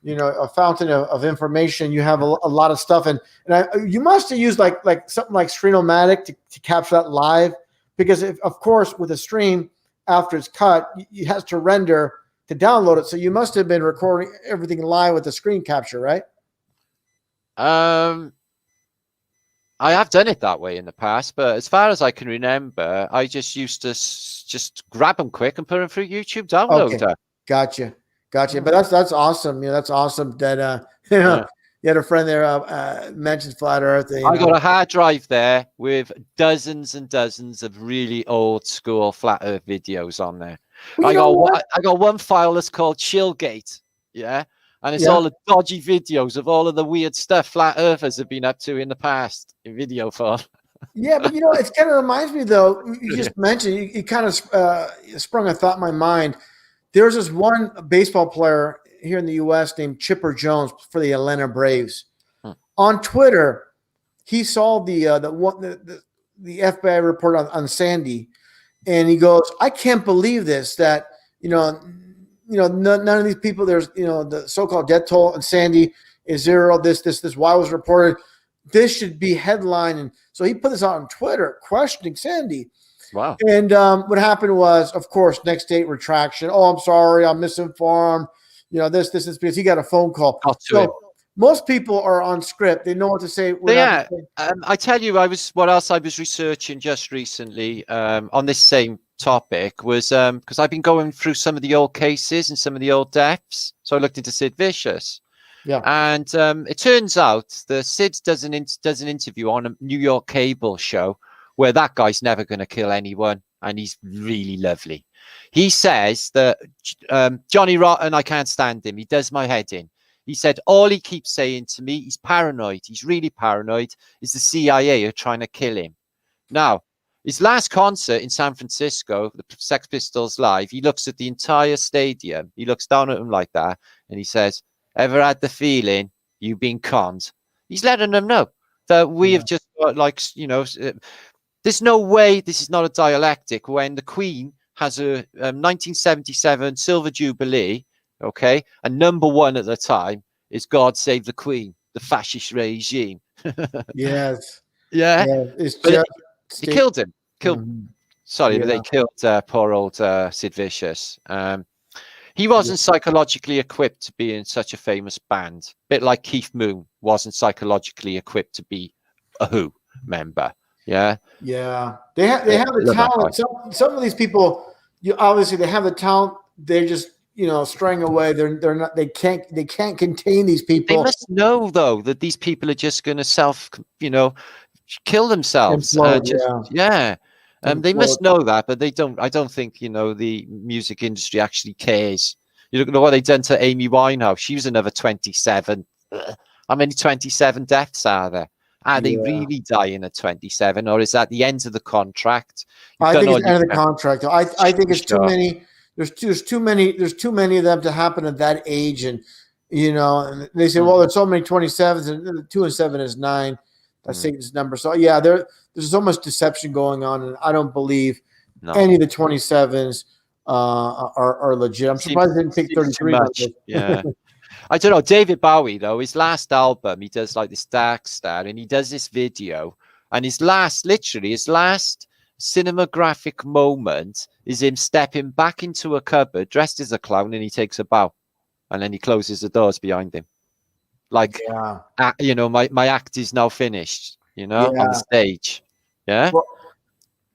a fountain of information. You have a lot of stuff, and you must have used like something like Stream-O-Matic to capture that live, because of course with a stream after it's cut, it has to render to download it. So you must have been recording everything live with the screen capture, right? I have done it that way in the past, but as far as I can remember, I just used to just grab them quick and put them through YouTube downloader. Okay. Gotcha. But that's awesome. That's awesome that you had a friend there mentioned flat Earth. I got a hard drive there with dozens and dozens of really old school flat Earth videos on there. I got one file that's called Chillgate. Yeah. And it's all the dodgy videos of all of the weird stuff flat earthers have been up to in the past in video form. Yeah, but it kind of reminds me though. You just mentioned you kind of sprung a thought in my mind. There's this one baseball player here in the U.S. named Chipper Jones for the Atlanta Braves. On Twitter, he saw the FBI report on Sandy, and he goes, "I can't believe this. That none of these people. There's the so-called death toll in Sandy is zero. This why was reported. This should be headline." And so he put this out on Twitter, questioning Sandy. Wow. And what happened was, of course, next day retraction. "Oh, I'm sorry, I'm misinformed. This is because he got a phone call." Most people are on script. They know what to say. I tell you, what else I was researching just recently on this same topic was because I've been going through some of the old cases and some of the old deaths. So I looked into Sid Vicious. Yeah. And it turns out that Sid does an interview on a New York cable show where that guy's never going to kill anyone. and he's really lovely. He says that Johnny Rotten, I can't stand him. He does my head in. He said, all he keeps saying to me, he's paranoid. He's really paranoid. Is the CIA are trying to kill him. Now, his last concert in San Francisco, the Sex Pistols live, he looks at the entire stadium. He looks down at them like that, and he says, ever had the feeling you've been conned? He's letting them know that we have just got, like, you know, there's no way this is not a dialectic when the Queen has a 1977 Silver Jubilee, okay, and #1 at the time is God Save the Queen, the fascist regime. Yes. Yeah. It's But just he killed him. Mhm. Sorry, but Yeah. they killed poor old Sid Vicious. He wasn't psychologically equipped to be in such a famous band. A bit like Keith Moon wasn't psychologically equipped to be a Who member. Yeah. Yeah. They have the talent. Some of these people, obviously they have the talent. They're just, you know, straying away. They're not. They can't contain these people. They must know though that these people are just going to kill themselves. Implode, They must know that, but they don't. I don't think, you know, the music industry actually cares. You look at what they've done to Amy Winehouse. She was another 27. How many 27 deaths are there? Are they really dying at 27, or is that the end of the contract? I think it's the end of the contract. I think it's too many. There's too many of them to happen at that age, and you know, and they say, well, there's so many 27s, and 2 and 7 is 9. That's Satan's number. So yeah, there's so much deception going on, and I don't believe any of the 27s are legit. I'm surprised they didn't pick 33. Yeah. I don't know. David Bowie, though, his last album, he does like this Dark Star, and he does this video, and his last cinematographic moment is him stepping back into a cupboard dressed as a clown, and he takes a bow, and then he closes the doors behind him. Like, you know, my act is now finished, you know, on the stage. Yeah.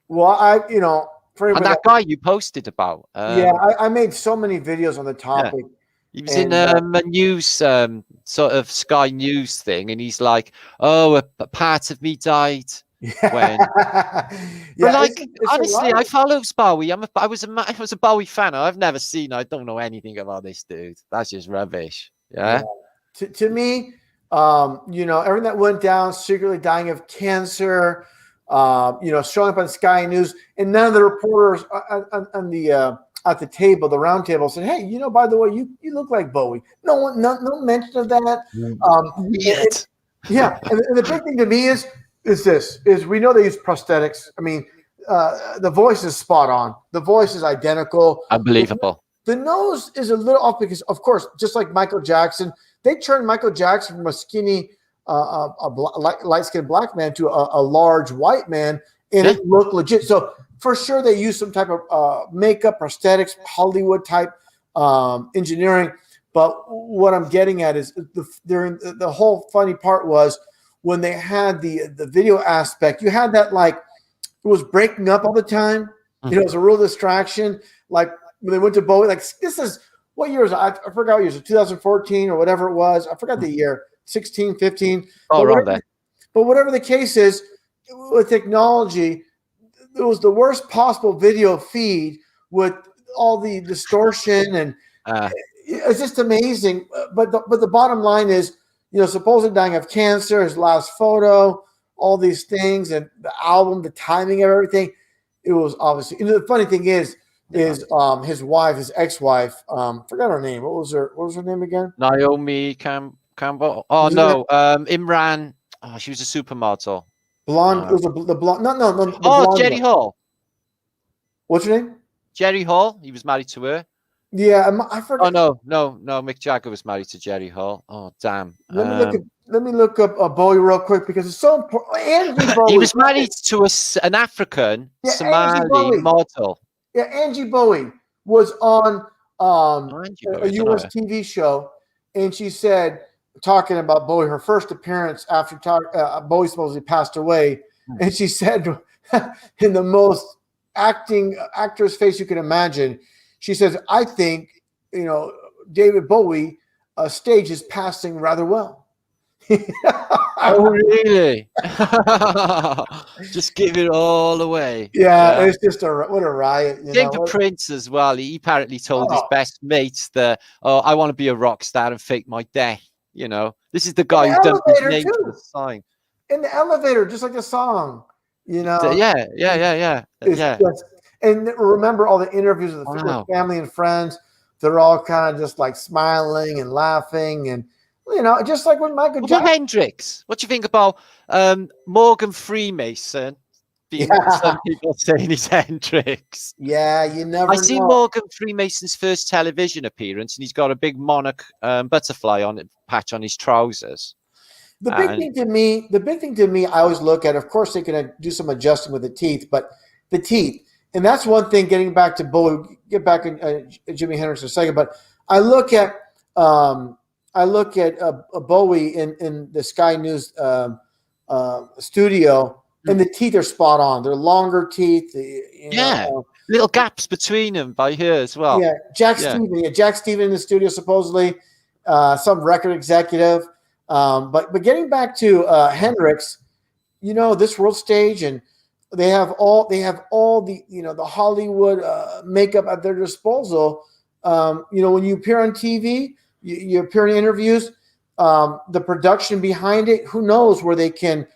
Well, you know, and that guy you posted about. I made so many videos on the topic. Yeah. He was in a news, sort of Sky News thing, and he's like, "Oh, a part of me died." When, but like, honestly, I follow Bowie. I was a Bowie fan. I've never seen. I don't know anything about this dude. That's just rubbish. Yeah. To me, you know, everything that went down, secretly dying of cancer, you know, showing up on Sky News, and none of the reporters on the at the table, the round table, said, "Hey, you know, by the way, you look like Bowie." No mention of that. And the big thing to me is we know they use prosthetics. I mean, the voice is spot on. The voice is identical. Unbelievable. The nose is a little off because, of course, just like Michael Jackson, they turned Michael Jackson from a skinny, light-skinned black man to a large white man, and it looked legit. So for sure, they use some type of makeup, prosthetics, Hollywood type engineering. But what I'm getting at is the whole funny part was when they had the video aspect. You had that, like, it was breaking up all the time. You know, it was a real distraction. Like when they went to Bowie, like, this is what year is it? I forgot what year it was, 2014 or whatever it was. I forgot the year, 16, 15. Oh, around that. But whatever the case is, with technology, it was the worst possible video feed with all the distortion, and it's just amazing. But the bottom line is, you know, supposedly dying of cancer, his last photo, all these things, and the album, the timing of everything. It was obviously. And the funny thing is his wife, his ex-wife, forgot her name. What was her name again? Naomi Campbell. Oh no, Imran. Oh, she was a supermodel. Blonde. It was the blonde. No. The blonde Jerry Hall. What's her name? Jerry Hall. He was married to her. Yeah, I forgot. Oh no. Mick Jagger was married to Jerry Hall. Oh damn. Let me look up Bowie real quick because it's so important. Angie Bowie. He was married to an African Somali model. Yeah, Angie Bowie was on a U.S. TV show, and she said, talking about Bowie, her first appearance after Bowie supposedly passed away, and she said, in the most actor's face you can imagine, she says, "I think, you know, David Bowie stage is passing rather well." Oh, really? Just give it all away. Yeah, it's just what a riot. You Same know for what? Prince as well. He apparently told his Oh, best mates that, oh, I want to be a rock star and fake my death. You know, this is the in guy the who dumped his elevator name to too. the sign. In the elevator, just like the song. You know, it's Yeah. just. And remember all the interviews with Wow. family and friends. They're all kind of just like smiling and laughing, and you know, just like when Michael What about Jackson. Hendrix? What do you think about Morgan Freemason? Being some Yeah, people saying he's Hendrix. yeah, you I never seen know. Morgan Freemason's first television appearance, and he's got a big monarch butterfly on it, patch on his trousers. The And big thing to me, I always look at. Of course, they can do some adjusting with the teeth, but the teeth, and that's one thing. Getting back to Bowie, get back in Jimi Hendrix in a second, but I look at Bowie in the Sky News studio, and the teeth are spot on. They're longer teeth, little gaps between them by her as well. Yeah, Jack Stephen in the studio supposedly, some record executive. But getting back to Hendrix, you know, this world stage, and they have all the the Hollywood makeup at their disposal. You know, when you appear on TV, you appear in interviews. The production behind it, who knows where they can,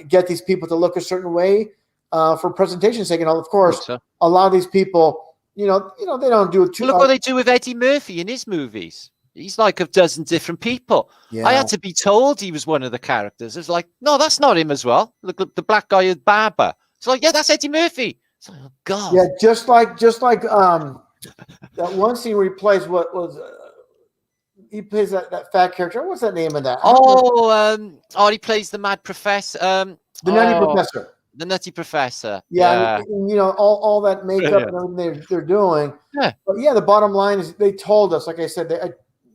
get these people to look a certain way for presentation's sake. And of course, a lot of these people, they don't do it too. Well, look what they do with Eddie Murphy in his movies. He's like a dozen different people. Yeah. I had to be told he was one of the characters. It's like, no, that's not him as well. Look, the black guy is Barber. It's like, yeah, that's Eddie Murphy. It's like, oh God. Yeah, just like that one scene where he plays he plays that fat character. What's that name of that? He plays the mad professor. The Nutty Professor. The Nutty Professor. Yeah. And, all that makeup and everything they're doing. Yeah. But yeah, the bottom line is they told us, like I said,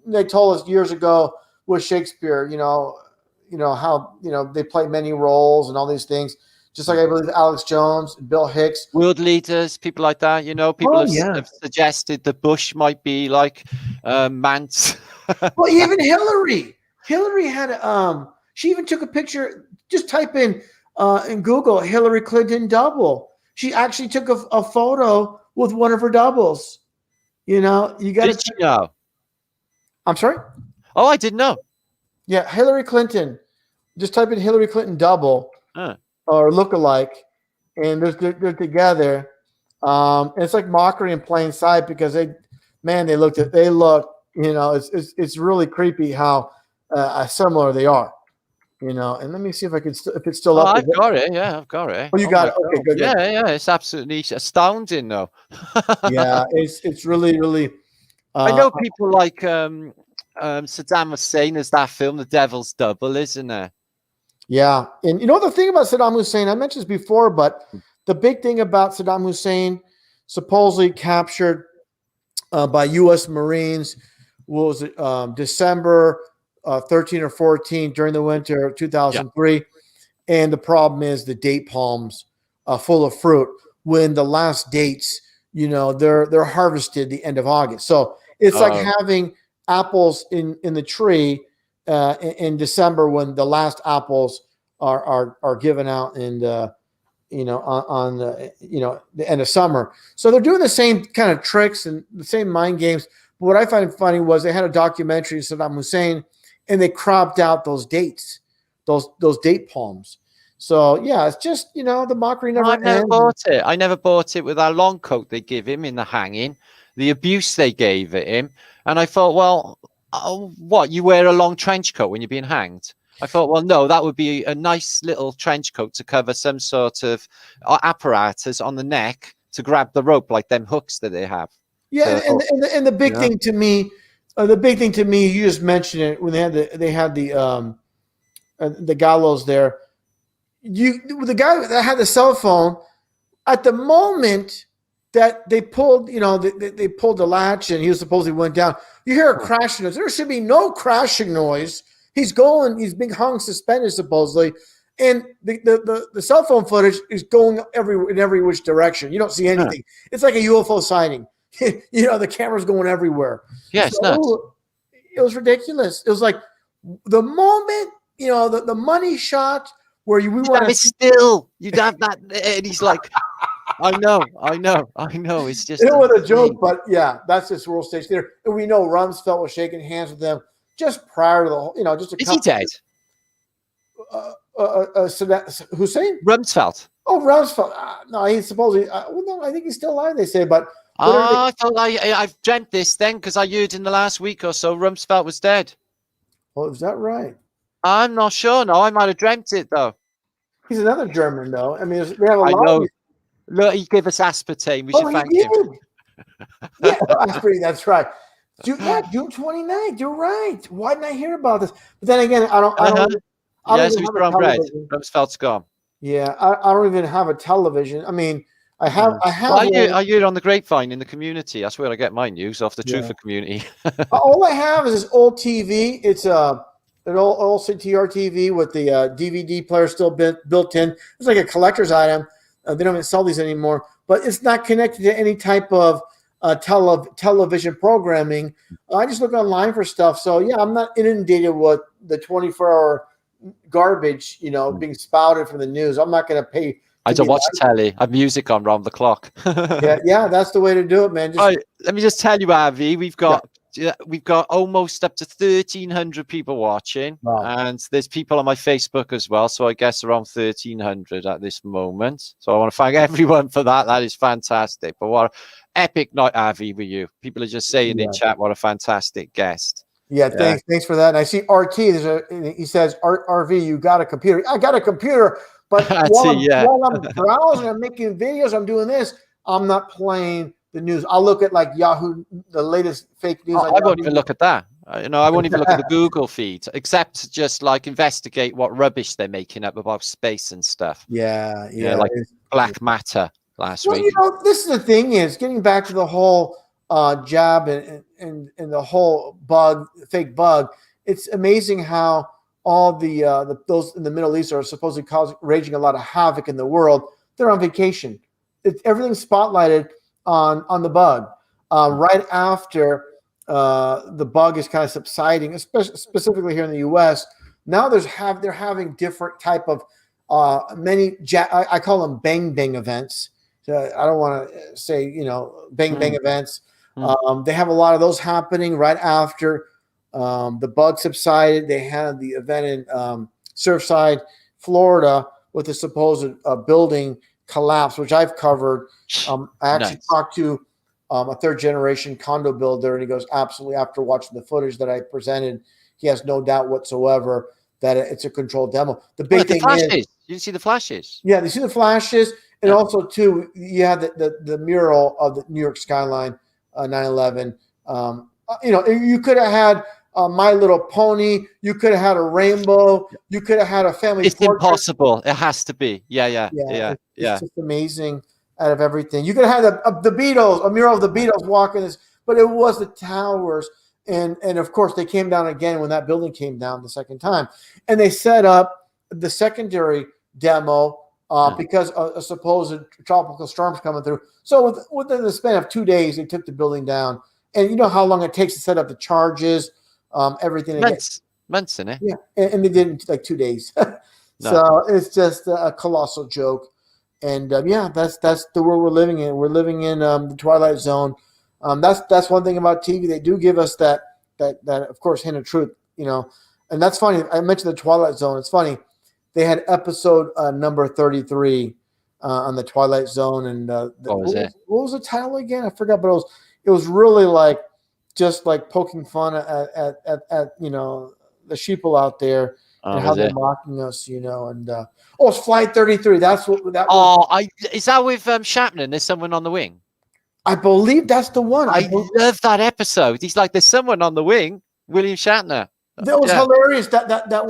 they told us years ago with Shakespeare, how they play many roles and all these things. Just like I believe Alex Jones, Bill Hicks, world leaders, people like that. People have suggested that Bush might be like Mance. Well, even Hillary had she even took a picture. Just type in Google Hillary Clinton double. She actually took a photo with one of her doubles. You got. Did you know? I'm sorry. Oh, I didn't know. Yeah, Hillary Clinton. Just type in Hillary Clinton double or lookalike, and they're together. And it's like mockery in plain sight because they look. It's really creepy how similar they are. And let me see if it's still up. I've got it. Yeah, I've got it. Oh, you got it. Okay, good. Yeah. It's absolutely astounding, though. Yeah, it's really, really. I know people like Saddam Hussein. There's that film, The Devil's Double, isn't there? Yeah, and the thing about Saddam Hussein, I mentioned this before, but the big thing about Saddam Hussein, supposedly captured by U.S. Marines, was it December 13 or 14 during the winter of 2003. Yeah. And the problem is the date palms full of fruit when the last dates, they're harvested the end of August. So it's like having apples in the tree in December when the last apples are given out and on the end of summer. So they're doing the same kind of tricks and the same mind games. But what I find funny was they had a documentary of Saddam Hussein and they cropped out those dates, those date palms. So yeah, it's just the mockery never ends. I never bought it with that long coat they give him in the hanging, the abuse they gave at him, and I thought, well, what, you wear a long trench coat when you're being hanged? I thought, well, no, that would be a nice little trench coat to cover some sort of apparatus on the neck to grab the rope, like them hooks that they have. Yeah, and the big thing to me, you just mentioned it when they had the gallows there. The guy that had the cell phone, at the moment that they pulled, they pulled the latch and he was supposedly went down. You hear a crashing noise. There should be no crashing noise. He's being hung suspended supposedly, and the cell phone footage is going in every which direction. You don't see anything. It's like a UFO sighting. The camera's going everywhere. Yeah, it's nuts. It was ridiculous. It was like, The moment, you know, the money shot where we You'd want have to it still. You'd have that. And he's like, I know. It's just it was a joke, but yeah, that's this World Stage Theater. And we know Rumsfeld was shaking hands with them just prior to the whole, you know, just a is he couple. dead? Hussein? Rumsfeld. Oh, Rumsfeld. No, he's supposedly, well, no, I think he's still alive, they say, but. I thought I've dreamt this then because I heard in the last week or so Rumsfeld was dead. Oh, is that right? I'm not sure. No, I might have dreamt it though. He's another German, though. I mean, they have a I lot know. of. Look, he gave us aspartame. We Oh, should he thank him. did. Yeah, that's right. June 29th. You're right. Why didn't I hear about this? But then again, I don't Yes, even he's have a brown bread. television. Rumsfeld's gone. Yeah, I don't even have a television. I mean, I have. Well, I hear it on the grapevine in the community. That's where I get my news, off the Yeah. Truther community. All I have is this old TV. It's an old CTR TV with the DVD player still built in. It's like a collector's item. They don't even sell these anymore, but it's not connected to any type of television programming. I just look online for stuff. So yeah, I'm not inundated with the 24-hour garbage, you know, being spouted from the news. I'm not going to pay. I don't watch the telly. I have music on round the clock. yeah, that's the way to do it, man. Let me just tell you, Avi, we've got almost up to 1,300 people watching, and there's people on my Facebook as well. So I guess around 1,300 at this moment. So I want to thank everyone for that. That is fantastic. But what an epic night, Avi, with you. People are just saying in chat, what a fantastic guest. Yeah, thanks for that. And I see RT. He says, RV, you got a computer. I got a computer. But while I'm browsing, I'm making videos, I'm doing this, I'm not playing the news. I'll look at like Yahoo, the latest fake news. I won't even look at that. I won't even look at the Google feed, except just like investigate what rubbish they're making up about space and stuff. Yeah. Like black matter last week. You know, this is the thing is getting back to the whole jab and the whole fake bug. It's amazing how all those in the Middle East are supposedly raging a lot of havoc in the world. They're on vacation. Everything's spotlighted on the bug. Right after the bug is kind of subsiding, especially specifically here in the U.S. Now they're having different type of I call them bang events. I don't want to say bang events. They have a lot of those happening right after. The bug subsided. They had the event in Surfside, Florida, with a supposed building collapse, which I've covered. I actually talked to a third-generation condo builder, and he goes, absolutely, after watching the footage that I presented, he has no doubt whatsoever that it's a controlled demo. The big thing is, you see the flashes. Yeah, they see the flashes, and also too, you have the mural of the New York skyline, 9/11. You could have had My Little Pony. You could have had a rainbow. You could have had a family. It's portrait. Impossible. It has to be. Yeah. It's just amazing. Out of everything, you could have had the Beatles, a mural of the Beatles walking this, but it was the towers, and of course they came down again when that building came down the second time, and they set up the secondary demo because a supposed tropical storm's coming through. So within the span of 2 days, they took the building down, and you know how long it takes to set up the charges, everything. Months in it. Yeah, and they did it in like 2 days. So it's just a colossal joke. And that's the world we're living in. We're living in the Twilight Zone. That's one thing about TV. They do give us that of course hint of truth, and that's funny. I mentioned the Twilight Zone. It's funny. They had episode number 33 on the Twilight Zone, and what was the title again? I forgot, but it was really like just like poking fun at the sheeple out there. And how they're mocking us, and it's Flight 33. That's what that was. Is that with Chapman? There's someone on the wing. I believe that's the one. I love that episode. He's like, there's someone on the wing. William Shatner. That was hilarious. That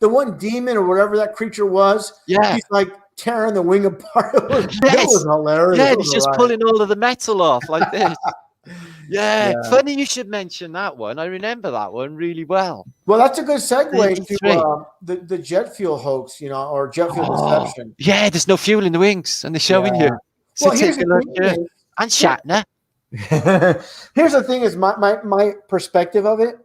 one demon or whatever that creature was. Yeah, he's like tearing the wing apart. It was hilarious. Yeah, he's just pulling all of the metal off like this. Yeah, funny you should mention that one. I remember that one really well. Well, that's a good segue to the jet fuel hox, or jet fuel deception. Yeah, there's no fuel in the wings, and they're showing you. So take a look. And Shatner. Here's the thing: is my perspective of it.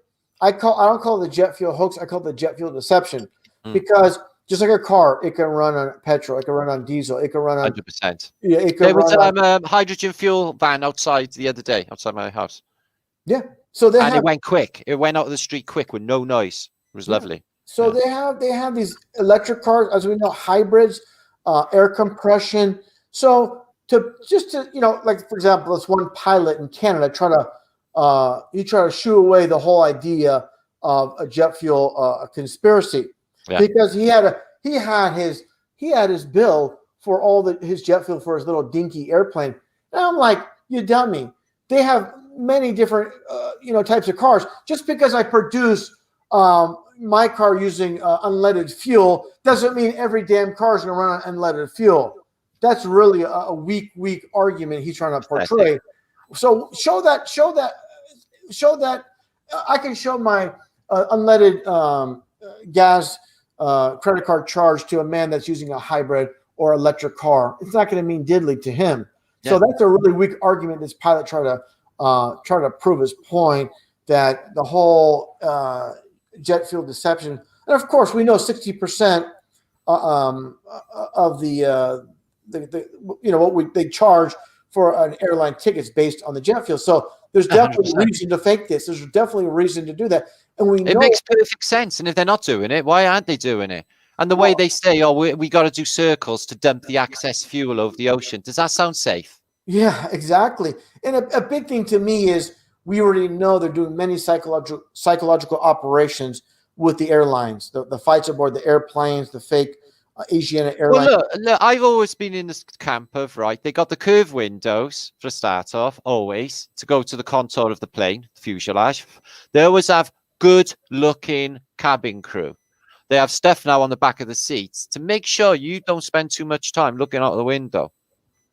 I don't call it the jet fuel hoax. I call it the jet fuel deception, Mm. because just like a car, it can run on petrol, it can run on diesel, it can run on 100%. yeah, it There can was run on a hydrogen fuel van outside the other day, outside my house. yeah. So they And have it went quick. It went out of the street quick with no noise. It was Yeah. lovely. So Yeah. they have these electric cars, as we know, hybrids, air compression. So to like for example, this one pilot in Canada try to shoo away the whole idea of a jet fuel conspiracy, Yeah. because he had his bill for all his jet fuel for his little dinky airplane. And I'm like, you dummy. They have many different types of cars. Just because I produce my car using unleaded fuel doesn't mean every damn car is going to run on unleaded fuel. That's really a weak argument he's trying to portray. So show that I can show my unleaded gas credit card charge to a man that's using a hybrid or electric car. It's not going to mean diddly to him. Yeah. So that's a really weak argument. This pilot try to prove his point that the whole jet fuel deception, and of course we know 60% of the what they charge for an airline tickets based on the jet fuel. So there's definitely 100%. a reason to fake this. There's definitely a reason to do that, and we It know makes perfect sense. And if they're not doing it, why aren't they doing it? And the way they say, oh, we got to do circles to dump the excess fuel over the ocean. Does that sound safe? Yeah, exactly. And a big thing to me is we already know they're doing many psychological operations with the airlines, the fights aboard the airplanes, the fake Asiana airlines. Well, look, I've always been in this camp of, right, they got the curved windows for a start off, always, to go to the contour of the plane, fuselage. They always have good-looking cabin crew. They have stuff now on the back of the seats to make sure you don't spend too much time looking out the window.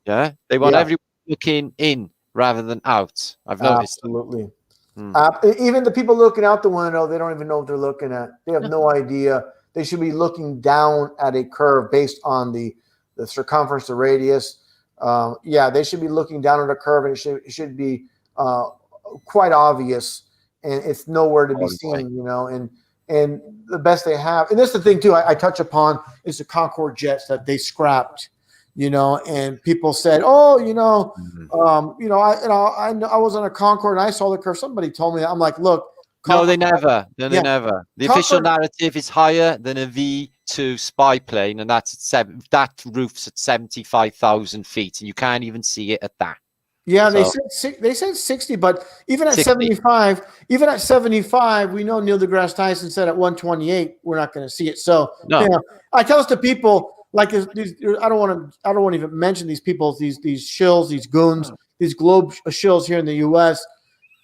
Yeah, they want everyone looking in rather than out. I've noticed. Absolutely. Even the people looking out the window, they don't even know what they're looking at. They have no idea. They should be looking down at a curve based on the circumference, the radius. They should be looking down at a curve, and it should be quite obvious, and it's nowhere to be seen. And the best they have, and that's the thing too. I touch upon is the Concorde jets that they scrapped. And people said, "Oh, I was on a Concorde and I saw the curve." Somebody told me that. I'm like, "Look, no, they never. No, they never. The official narrative is higher than a V2 spy plane, and that's at that roof's at 75,000 feet, and you can't even see it at that." Yeah, they said 60, but even at 60. 75, we know Neil deGrasse Tyson said at 128 we're not going to see it. So I tell us to people. Like these, I don't want to even mention these people, these shills, these goons, these globe shills here in the U.S.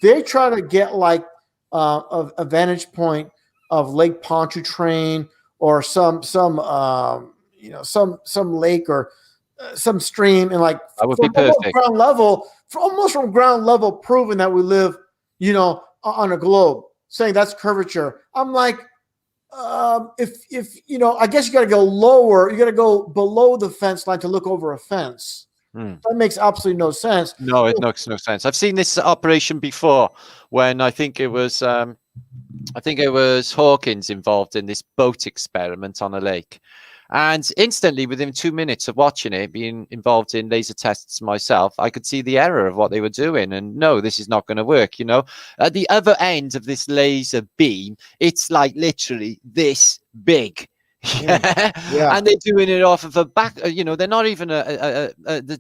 They try to get like a vantage point of Lake Pontchartrain or some lake or some stream, and like that would be perfect. Almost from ground level, proving that we live, on a globe, saying that's curvature. I'm like. If I guess you got to go lower. You got to go below the fence line to look over a fence. That makes absolutely no sense. No, it makes no sense. I've seen this operation before when I think it was Hawkins involved in this boat experiment on a lake. And instantly, within 2 minutes of watching it, being involved in laser tests myself, I could see the error of what they were doing. And no, this is not going to work. At the other end of this laser beam, it's like literally this big. Yeah. And they're doing it off of a back. They're not even the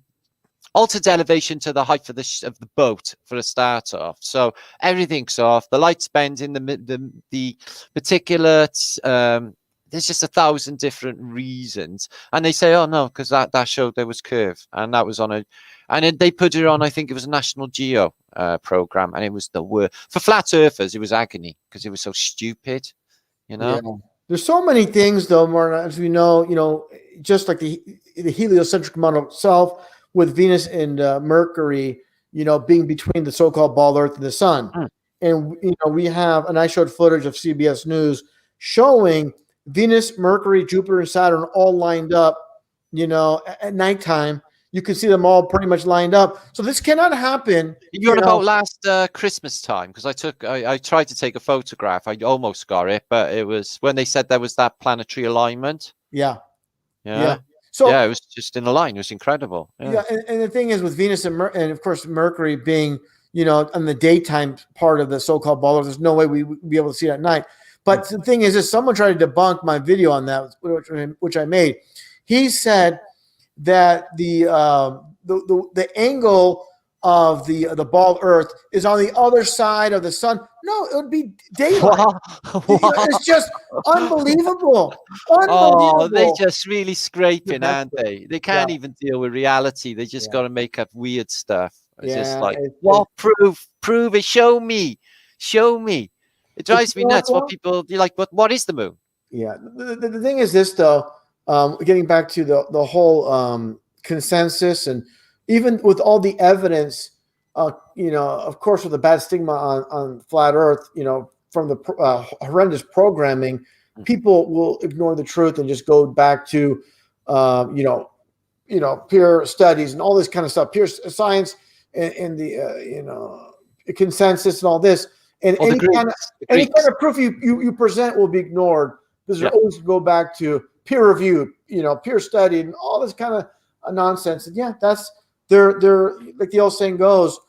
altered elevation to the height of the boat for a start off. So everything's off. The light's bending. The particulates. There's just 1,000 different reasons, and they say, "Oh no," because that showed there was curve, and that was and then they put it on. I think it was a National Geo program, and it was the worst for flat earthers. It was agony because it was so stupid, Yeah. There's so many things, though, Martin, as we know. Just like the heliocentric model itself, with Venus and Mercury, being between the so-called bald Earth and the Sun, and we have, and I showed footage of CBS News showing Venus, Mercury, Jupiter, and Saturn all lined up, at nighttime, you can see them all pretty much lined up. So this cannot happen. You're on about last Christmas time, because I tried to take a photograph. I almost got it, but it was when they said there was that planetary alignment. Yeah. Yeah. So yeah, it was just in a line. It was incredible. Yeah, and the thing is with Venus and of course Mercury being, you know, on the daytime part of the so-called ball, there's no way we would be able to see it at night. But the thing is someone tried to debunk my video on that, which I made. He said that the angle of the ball Earth is on the other side of the sun. No, it would be daylight. It's just unbelievable. Oh, they just really scraping, aren't they? They can't even deal with reality. They just got to make up weird stuff. It's just like, what prove it? Show me. It drives me nuts. What people you're like, what is the moon? Yeah. The thing is this though, getting back to the whole consensus, and even with all the evidence, you know, of course, with a bad stigma on flat Earth, you know, from the horrendous programming, people will ignore the truth and just go back to, you know, peer studies and all this kind of stuff, peer science, and the you know, consensus and all this, and any kind of proof you present will be ignored, because they're always go back to peer reviewed, you know, peer studied, and all this kind of nonsense. And yeah, that's they're like the old saying goes,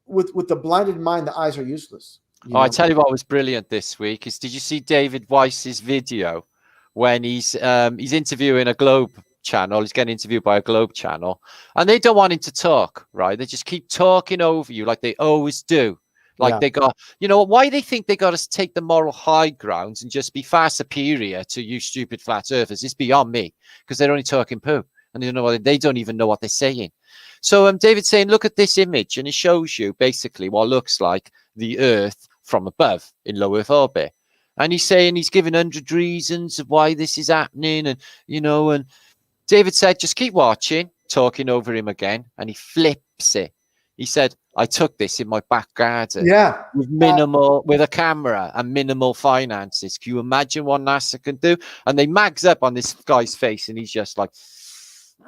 with the blinded mind, the eyes are useless. I tell you what was brilliant this week is, did you see David Weiss's video when he's interviewing a Globe channel? He's getting interviewed by a Globe channel, and they don't want him to talk, right? They just keep talking over you like they always do. Like they got, you know, why they think they got to take the moral high grounds and just be far superior to you stupid flat earthers is beyond me, because they're only talking poo. And they don't even know what they're saying. So David's saying, look at this image, and it shows you basically what looks like the Earth from above in low Earth orbit. And he's saying he's giving 100 reasons of why this is happening, and you know. And David said, just keep watching, talking over him again, and he flips it. He said, I took this in my back garden. Yeah. With a camera and minimal finances. Can you imagine what NASA can do? And they mags up on this guy's face, and he's just like,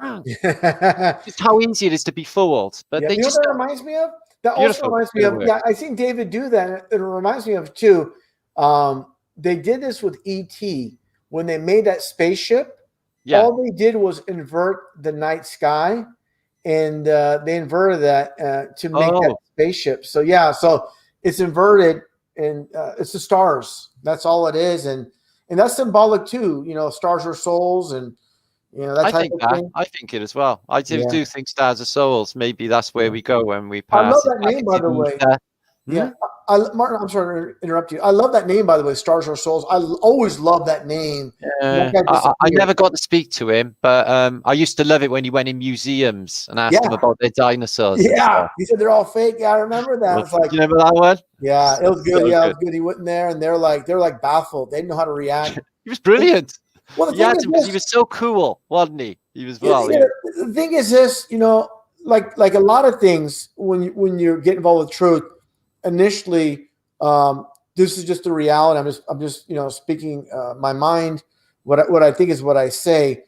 just how easy it is to be fooled. But they just, that reminds me of? That also reminds me of, I seen David do that. It reminds me of too. They did this with ET when they made that spaceship. Yeah. All they did was invert the night sky, and they inverted that to make that spaceship. So yeah, so it's inverted, and it's the stars. That's all it is, and that's symbolic too. You know, stars are souls, and you know, I think it as well. I do think stars are souls. Maybe that's where we go when we pass. I love that name, by the way. Yeah, Martin, I'm sorry to interrupt you. I love that name, by the way. Stars are souls. I always love that name. I never got to speak to him, but I used to love it when he went in museums and asked them about their dinosaurs. Yeah, he said they're all fake. Yeah, I remember that. It's like, you remember that one? Yeah, it was good. Yeah, it was good. He went in there, and they're like baffled. They didn't know how to react. He was brilliant. Well, he was so cool, wasn't he? He was The thing is this, you know, like a lot of things when you get involved with truth, initially, this is just the reality. I'm just you know, speaking my mind. What I think is what I say.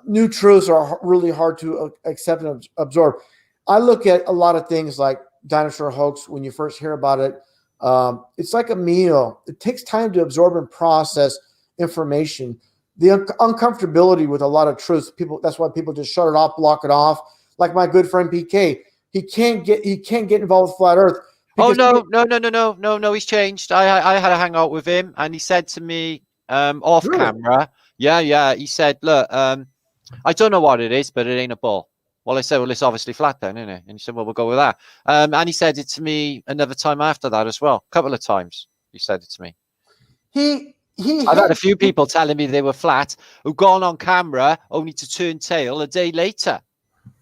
New truths are really hard to accept and absorb. I look at a lot of things like dinosaur hoax. When you first hear about it, it's like a meal. It takes time to absorb and process information. The uncomfortability with a lot of truths, that's why people just shut it off, block it off. Like my good friend PK, he can't get involved with flat Earth. Oh no, he's changed. I had a hangout with him, and he said to me off camera, he said, look, I don't know what it is, but it ain't a ball. Well, I said, well, it's obviously flat then, isn't it? And he said, well, we'll go with that. And he said it to me another time after that as well. A couple of times he said it to me. I've had a few people telling me they were flat who've gone on camera only to turn tail a day later.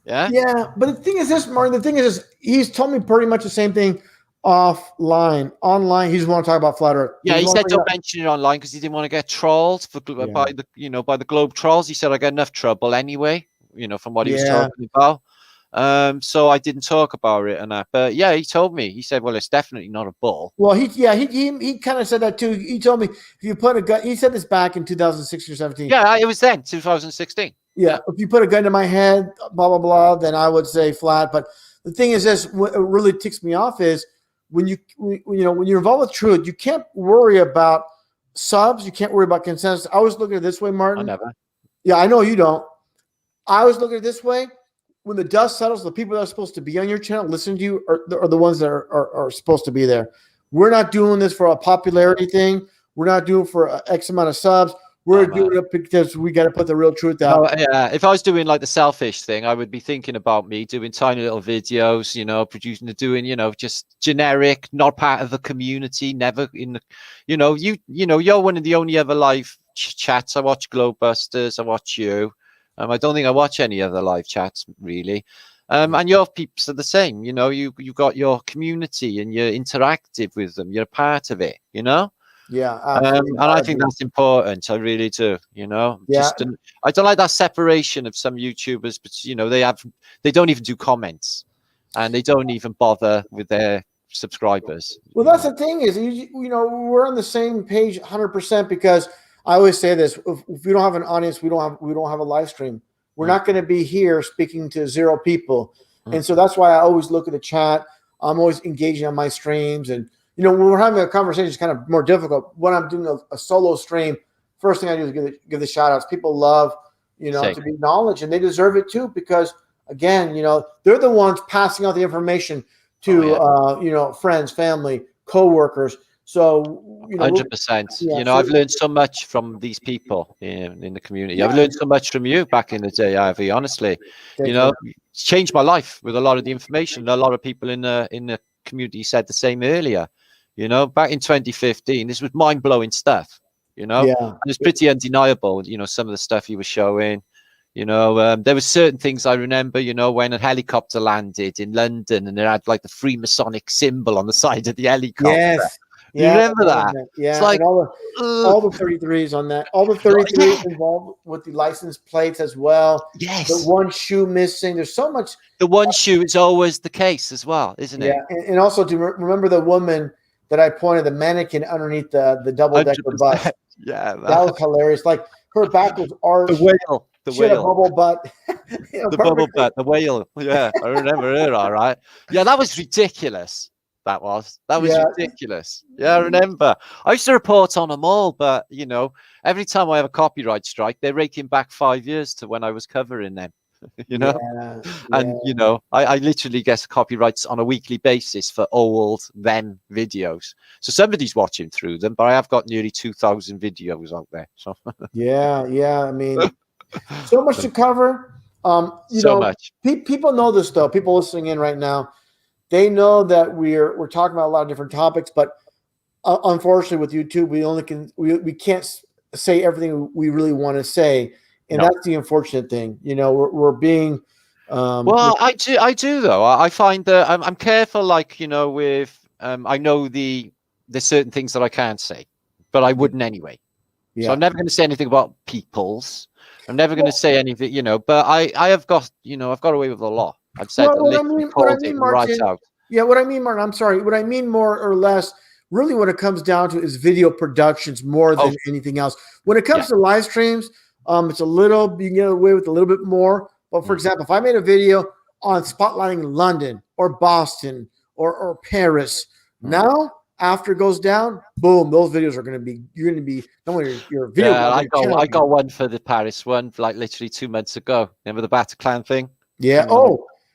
Yeah, but the thing is this, Martin. The thing is, he's told me pretty much the same thing offline. Online, he just want to talk about flat Earth. Yeah, he said don't mention it online because he didn't want to get trolled by the Globe trolls. He said I got enough trouble anyway. You know, from what he was talking about. So I didn't talk about it and that. But yeah, he told me. He said, well, it's definitely not a bull. Well, he kind of said that too. He told me if you put a gun, he said this back in 2016 or 17. Yeah, it was then 2016. Yeah, if you put a gun to my head, blah blah blah, then I would say flat. But the thing is, this what really ticks me off is when when you're involved with truth, you can't worry about subs, you can't worry about consensus. I always look at it this way, Martin. I never. Yeah, I know you don't. I always look at it this way. When the dust settles, the people that are supposed to be on your channel, listen to you, are the ones that are supposed to be there. We're not doing this for a popularity thing. We're not doing it for X amount of subs. We're doing it because we got to put the real truth out. Oh, yeah, if I was doing like the selfish thing, I would be thinking about me doing tiny little videos, doing, just generic, not part of the community, never in the, you're one of the only other live chats. I watch Globebusters, I watch you. I don't think I watch any other live chats really. And your peeps are the same, you got your community and you're interactive with them. You're part of it, Yeah. And I think that's important. I really do, Yeah. I don't like that separation of some YouTubers, but they don't even do comments and they don't even bother with their subscribers. Well, that's the thing is, we're on the same page 100% because I always say this: if we don't have an audience, we don't have a live stream. We're not going to be here speaking to 0 people, and so that's why I always look at the chat. I'm always engaging on my streams, and when we're having a conversation, it's kind of more difficult. When I'm doing a solo stream, first thing I do is give the shout outs. People love to be acknowledged, and they deserve it too because again, they're the ones passing out the information to friends, family, coworkers. So 100%. I've learned so much from these people in the community. I've learned so much from you back in the day, Ivy. Honestly, it's changed my life with a lot of the information. A lot of people in the community said the same earlier. Back in 2015, this was mind blowing stuff. And it's pretty undeniable. Some of the stuff he was showing. There were certain things I remember. When a helicopter landed in London and it had like the Freemasonic symbol on the side of the helicopter. Yes. You remember that? Yeah, it's like all the 33s on that. All the 33s involved with the license plates as well. Yes. The one shoe missing. There's so much. The one shoe is always the case as well, isn't it? Yeah, and also to remember the woman that I pointed, the mannequin underneath the double-decker bus. Yeah, that was hilarious. Like her back was arched. The whale. She had a bubble butt. The bubble butt. The whale. Yeah, I remember her. All right. Yeah, that was ridiculous. That was ridiculous. Yeah, I remember. I used to report on them all, but every time I have a copyright strike, they're raking back 5 years to when I was covering them. And I literally get copyrights on a weekly basis for old them videos. So somebody's watching through them, but I have got nearly 2,000 videos out there. So yeah. I mean, so much to cover. Much. People know this though. People listening in right now. They know that we're talking about a lot of different topics, but unfortunately, with YouTube, we can't say everything we really want to say, and that's the unfortunate thing. We're being. I do though. I find that I'm careful. Like with I know there's certain things that I can't say, but I wouldn't anyway. Yeah. So I'm never going to say anything about peoples. I'm never going to say anything. But I have got I've got away with a lot. I've said what I mean, Martin, right out. Yeah, what I mean, Martin, I'm sorry. What I mean more or less, really what it comes down to is video productions more than anything else. When it comes to live streams, it's you can get away with a little bit more. But for example, if I made a video on spotlighting London or Boston or Paris, now after it goes down, boom, those videos are going to be, your video. Yeah, I got one for the Paris one, like literally 2 months ago. Remember the Bataclan thing? Yeah.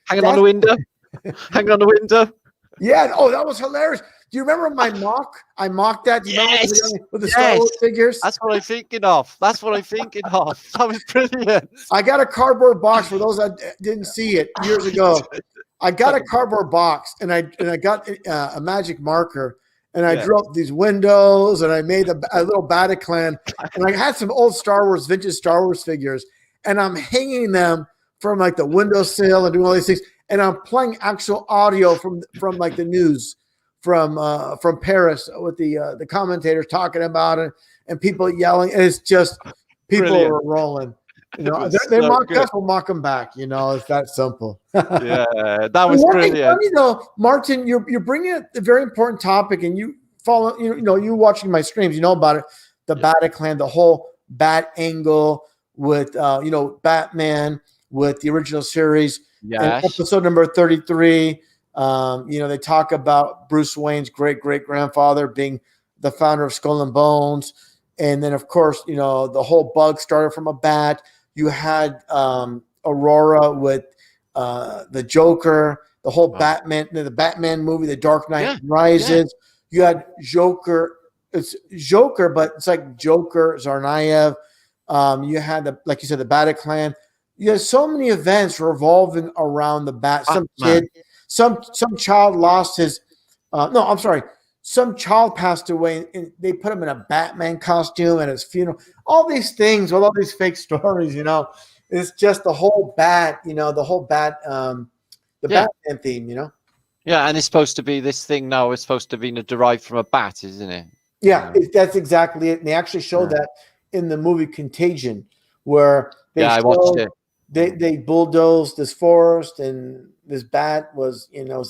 Hanging on the window. Hanging on the window. Yeah. Oh, that was hilarious. Do you remember my mock? I mocked that. Do you remember with the Star Wars figures? That's what I'm thinking of. That was brilliant. I got a cardboard box for those that didn't see it years ago. I got a cardboard box and I got a magic marker and I drew up these windows and I made a little Bataclan and I had some old vintage Star Wars figures and I'm hanging them from like the windowsill and doing all these things, and I'm playing actual audio from like the news from Paris with the commentators talking about it and people yelling. And it's just people are rolling. They mock us, we'll mock them back. It's that simple. Yeah, that was brilliant. Funny though, Martin, you're bringing a very important topic, and you follow. You watching my streams, you know about it. The Bataclan, the whole bat angle. with Batman, with the original series. And Yes. episode number 33, they talk about Bruce Wayne's great grandfather being the founder of Skull and Bones. And then, of course, the whole bug started from a bat. You had Aurora with the Joker, the whole Batman, the Batman movie, The Dark Knight Rises. You had Joker. It's Joker, but it's like Joker, Tsarnaev. You had like you said, the Bataclan. You had so many events revolving around the bat. Some child lost his. Some child passed away, and they put him in a Batman costume at his funeral. All these things with all these fake stories, it's just the whole Batman theme, Yeah, and it's supposed to be this thing now. It's supposed to be derived from a bat, isn't it? Yeah, that's exactly it. And they actually showed that in the movie Contagion, where I watched it. They bulldozed this forest, and this bat was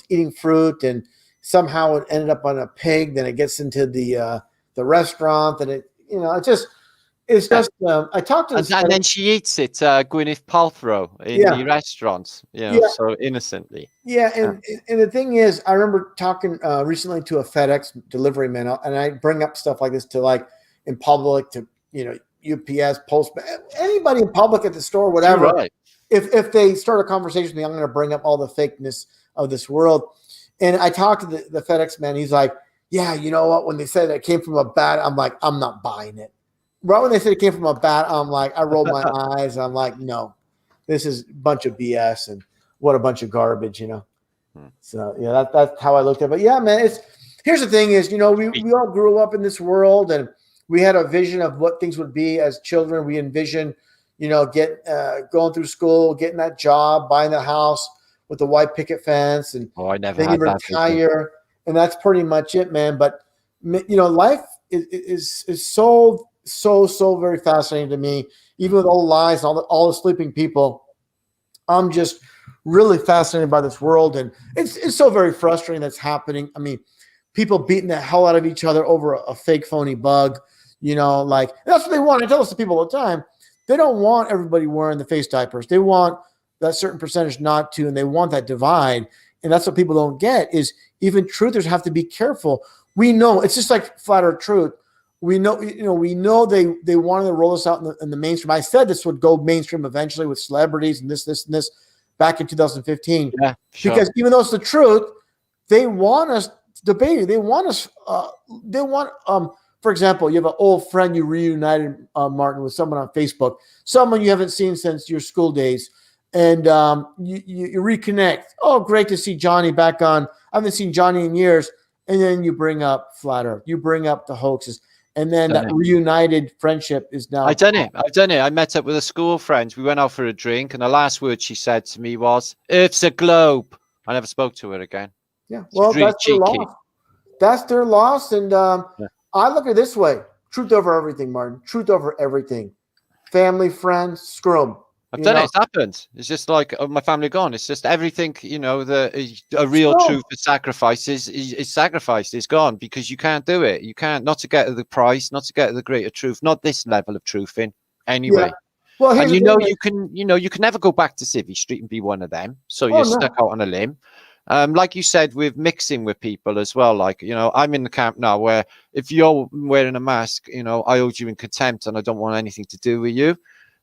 eating fruit, and somehow it ended up on a pig. Then it gets into the restaurant, and it's just I talked to and then she eats it, Gwyneth Paltrow in the restaurant, so innocently. Yeah, and the thing is, I remember talking recently to a FedEx delivery man, and I bring up stuff like this to in public to UPS, Postman, anybody in public at the store, whatever. Right. If they start a conversation with me, I'm going to bring up all the fakeness of this world. And I talked to the FedEx man. He's like, yeah, you know what? When they said it came from a bat, I'm like, I'm not buying it. Right when they said it came from a bat, I'm like, I rolled my eyes. I'm like, no, this is a bunch of BS, and what a bunch of garbage, So that's how I looked at it. But yeah, man, here's the thing is, we all grew up in this world, and we had a vision of what things would be as children. We envisioned, going through school, getting that job, buying the house with the white picket fence, and I never then had you retire, and that's pretty much it, man. But life is so very fascinating to me, even with all the lies and all the sleeping people. I'm just really fascinated by this world, and it's so very frustrating that's happening. I mean, people beating the hell out of each other over a fake phony bug. That's what they want. I tell this to people all the time. They don't want everybody wearing the face diapers. They want that certain percentage not to, and they want that divide. And that's what people don't get is even truthers have to be careful. We know it's just like Flat Earth Truth. We know, they wanted to roll this out in the mainstream. I said this would go mainstream eventually with celebrities and this and this back in 2015. Yeah, sure. Because even though it's the truth, they want us debating. They want us. For example, you have an old friend you reunited, Martin, with someone on Facebook, someone you haven't seen since your school days, and you reconnect. Oh, great to see Johnny back on. I haven't seen Johnny in years. And then you bring up Flat Earth. You bring up the hoaxes. And then that reunited friendship is now. I've done it. I met up with a school friend. We went out for a drink, and the last word she said to me was, "It's a globe." I never spoke to her again. Yeah, well, really that's cheeky. Their loss. That's their loss. And I look at it this way: truth over everything, Martin. Truth over everything. Family, friends, screw them. I've done it. It's happened. It's just like my family gone. It's just everything. A real truth for sacrifice is sacrificed. It's gone because you can't do it. You can't not to get the price, not to get the greater truth, not this level of truth in anyway. Yeah. Well, and you can never go back to Civvy Street and be one of them. So you're stuck out on a limb. Like you said, with mixing with people as well. Like, I'm in the camp now where if you're wearing a mask, I hold you in contempt and I don't want anything to do with you,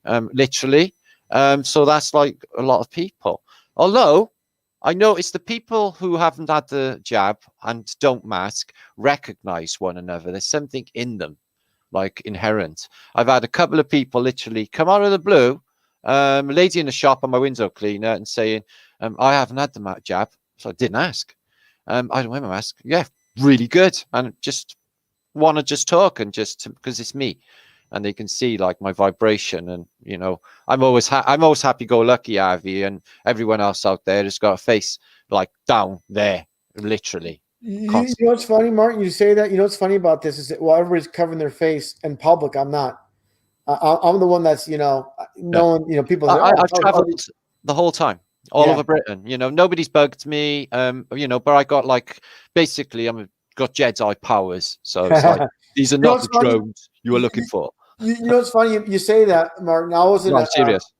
literally. So that's like a lot of people. Although I noticed the people who haven't had the jab and don't mask recognize one another. There's something in them, like inherent. I've had a couple of people literally come out of the blue, a lady in the shop on my window cleaner and saying, I haven't had the jab. So I didn't ask. I don't wear my mask. Yeah, really good. And just want to just talk and just because it's me. And they can see like my vibration, and I'm always happy-go-lucky, Avi, and everyone else out there has got a face like down there, literally. You know what's funny, Martin? You say that. You know what's funny about this is that everybody's covering their face in public. I'm not. I'm the one that's knowing. People. I've traveled the whole time, all over Britain. Nobody's bugged me. But I got basically got Jedi powers. So it's like these are not the drones you were looking for. You know, it's funny you say that, Martin. I was in No, serious.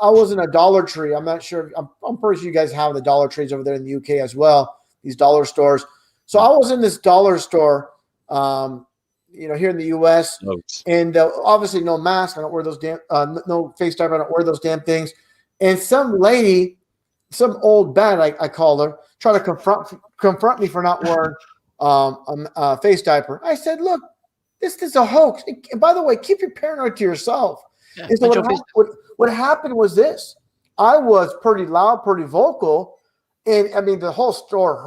I was in a Dollar Tree. I'm not sure. I'm pretty sure you guys have the Dollar Trees over there in the UK as well. These dollar stores. So I was in this dollar store, you know, here in the US, and obviously no mask. I don't wear those damn no face diaper. I don't wear those damn things. And some lady, some old bat, I call her, try to confront me for not wearing a face diaper. I said, look, this is a hoax. And by the way, keep your paranoid to yourself. Yeah, And so what happened was this. I was pretty loud, pretty vocal. And I mean, the whole store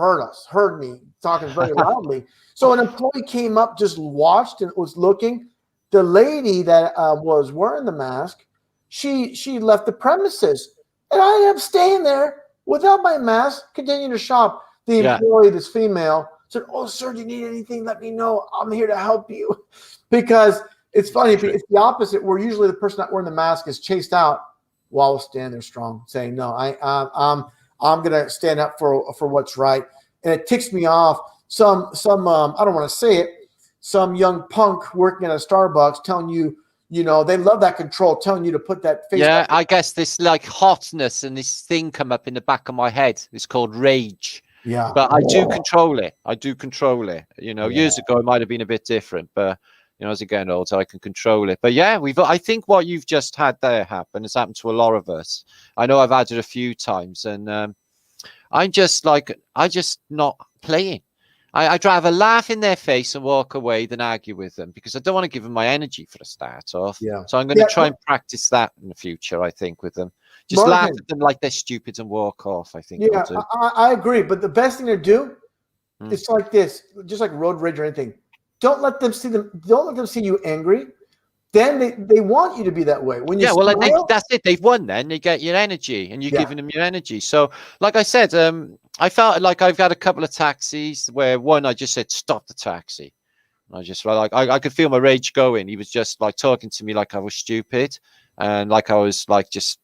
heard me talking very loudly. So an employee came up, just watched and was looking. The lady that was wearing the mask, she left the premises. And I ended up staying there without my mask, continuing to shop. The employee, this female, said, oh, sir, do you need anything? Let me know. I'm here to help you. Because it's funny, it's the opposite, where usually the person not wearing the mask is chased out while we're standing there strong, saying, no, I'm going to stand up for what's right. And it ticks me off. Some I don't want to say it, some young punk working at a Starbucks telling you, you know, they love that control, telling you to put that face. Yeah, I guess this like hotness and this thing come up in the back of my head. It's called rage. Yeah. But I do control it. I do control it. You know, years ago it might have been a bit different, but you know, as I get older, I can control it. But yeah, I think what you've just had there happen has happened to a lot of us. I know I've had it a few times, and I'm just not playing. I'd rather laugh in their face and walk away than argue with them, because I don't want to give them my energy for a start off. Yeah. So I'm going to try and practice that in the future, I think, with them. Just laugh at them like they're stupid and walk off, I think. Yeah, I agree. But the best thing to do, it's like this, just like road rage or anything. Don't let them see you angry. Then they want you to be that way. When you smile, that's it. They've won. Then they get your energy, and you're giving them your energy. So, like I said, I felt like I've had a couple of taxis where one I just said stop the taxi. And I just like I could feel my rage going. He was just like talking to me like I was stupid, and like I was like just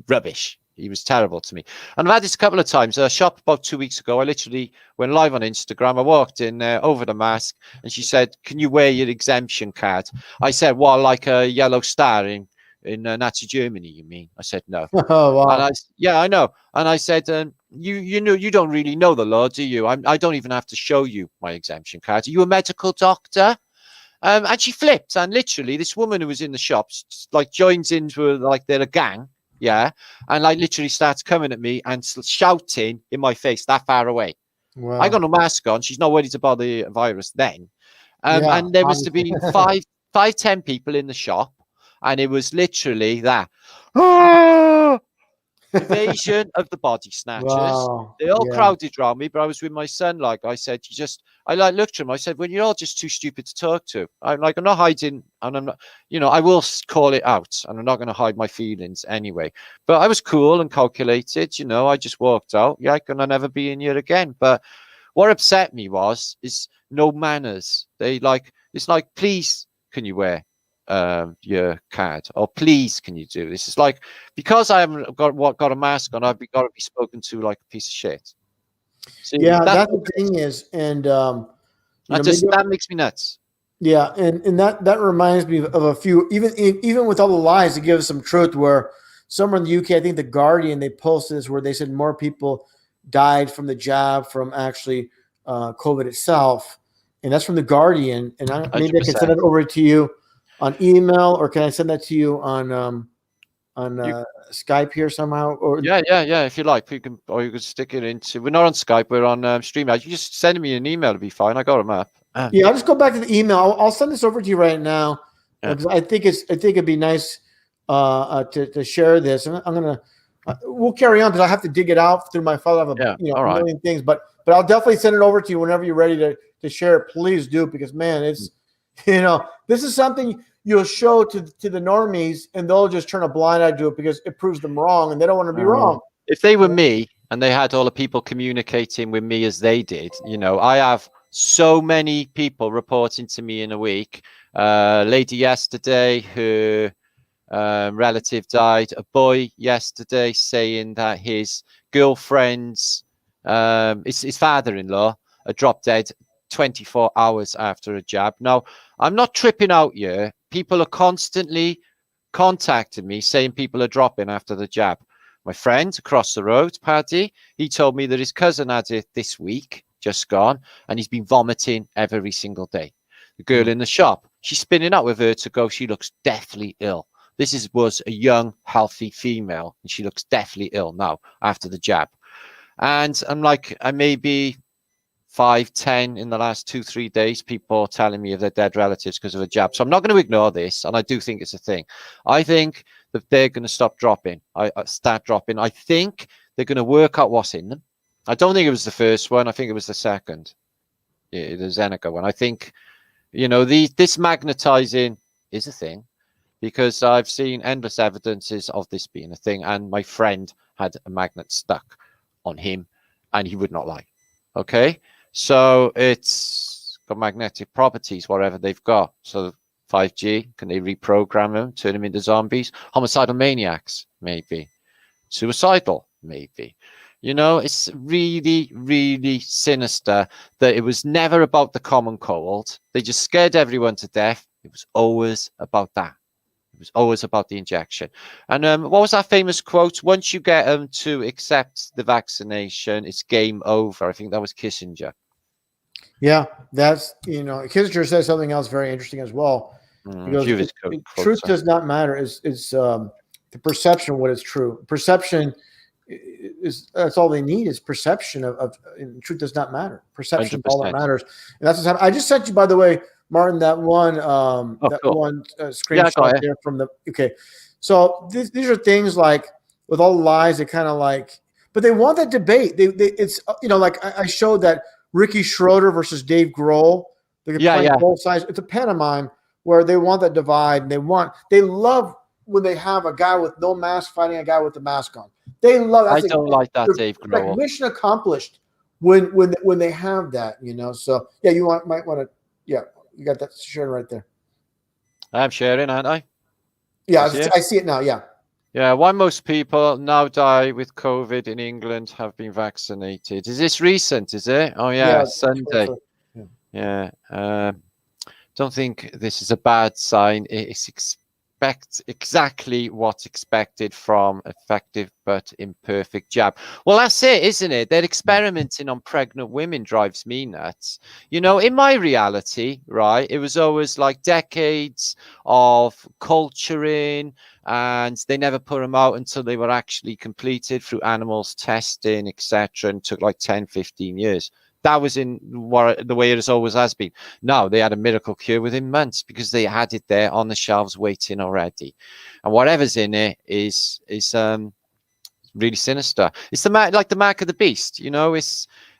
rubbish. He was terrible to me. And I've had this a couple of times. A shop about 2 weeks ago, I literally went live on Instagram. I walked in over the mask, and she said, can you wear your exemption card? I said, well, like a yellow star in Nazi Germany, you mean? I said, no. Oh, wow. And I know. And I said, you know, you don't really know the law, do you? I don't even have to show you my exemption card. Are you a medical doctor? And she flipped, and literally this woman who was in the shop like joins into like they're a gang. Yeah, and like literally starts coming at me and shouting in my face that far away. Wow. I got no mask on. She's not ready to bother the virus then. And there was to be 10 people in the shop, and it was literally that invasion of the body snatchers. Wow. They all crowded around me, but I was with my son. Like I said, I like looked at him. I said, well, you're all just too stupid to talk to. I'm not hiding, and I'm not, you know, I will call it out, and I'm not going to hide my feelings anyway. But I was cool and calculated, you know. I just walked out. Yeah, I'm gonna never be in here again. But what upset me is no manners. It's like, please, can you wear your card, or please can you do this? It's like, because I haven't got a mask on, I've got to be spoken to like a piece of shit. So that's the thing is, and that makes me nuts. Yeah, and that reminds me of a few, even with all the lies, to give us some truth. Where somewhere in the UK, I think the Guardian, they posted this where they said more people died from the jab from actually COVID itself, and that's from the Guardian. And maybe I can send it over to you on email, or can I send that to you on Skype here somehow? Or yeah. If you like, you can stick it into. We're not on Skype. We're on StreamYard. You just send me an email to be fine. I got a map. Yeah, I'll just go back to the email. I'll send this over to you right now because I think it'd be nice to share this. And I'm gonna we'll carry on because I have to dig it out through my file. I have a million things, but I'll definitely send it over to you whenever you're ready to share it. Please do, because man, it's this is something you'll show to the normies, and they'll just turn a blind eye to it because it proves them wrong, and they don't want to be wrong. If they were me and they had all the people communicating with me as they did, I have so many people reporting to me in a week. Lady yesterday, her relative died. A boy yesterday saying that his girlfriend's his father-in-law dropped dead 24 hours after a jab. Now, I'm not tripping out here people are constantly contacting me saying people are dropping after the jab. My friend across the road, Paddy, he told me that his cousin had it this week, just gone, and he's been vomiting every single day. The girl in the shop, she's spinning out with her to go. She looks deathly ill. Was a young, healthy female, and she looks deathly ill now after the jab. And I'm like, I may be 5, 10 in the last 2, 3 days, people telling me of their dead relatives because of a jab. So I'm not going to ignore this, and I do think it's a thing. I think that they're going to stop dropping. Start dropping. I think they're going to work out what's in them. I don't think it was the first one. I think it was the second, the Zeneca one. I think, you know, this magnetizing is a thing, because I've seen endless evidences of this being a thing, and my friend had a magnet stuck on him, and he would not lie. Okay, so it's got magnetic properties, whatever they've got. So 5G, can they reprogram them, turn them into zombies? Homicidal maniacs, maybe. Suicidal, maybe. You know, it's really, really sinister that it was never about the common cold. They just scared everyone to death. It was always about that. It was always about the injection. And what was that famous quote? Once you get them to accept the vaccination, it's game over. I think that was Kissinger. Yeah, that's, you know, Kissinger says something else very interesting as well. Because truth does not matter. It's the perception of what is true. Perception that's all they need is perception of truth does not matter. Perception is all that matters. And that's what's happening. I just sent you, by the way, Martin, that one screenshot there from the, okay. So these are things like, with all the lies, they kind of like, but they want that debate. It's, you know, like I showed that Ricky Schroeder versus Dave Grohl. They're playing both sides. It's a pantomime where they want that divide, and they love when they have a guy with no mask fighting a guy with the mask on. They love. I don't like that, Dave Grohl. Like mission accomplished when they have that, you know. So yeah, might want to, yeah, you got that sharing right there. I'm sharing, aren't I? Yeah, I see it now. Yeah. Yeah, why most people now die with COVID in England have been vaccinated. Is this recent, is it? Oh, yeah, Sunday. Yeah. Don't think this is a bad sign. It's exactly what's expected from effective but imperfect jab. Well, that's it, isn't it? They're experimenting on pregnant women drives me nuts. You know, in my reality, right, it was always like decades of culturing, and they never put them out until they were actually completed through animals testing, etc., and took like 10, 15 years. That was in the way it always has been. No, they had a miracle cure within months because they had it there on the shelves waiting already. And whatever's in it is really sinister. It's like the mark of the beast, you know.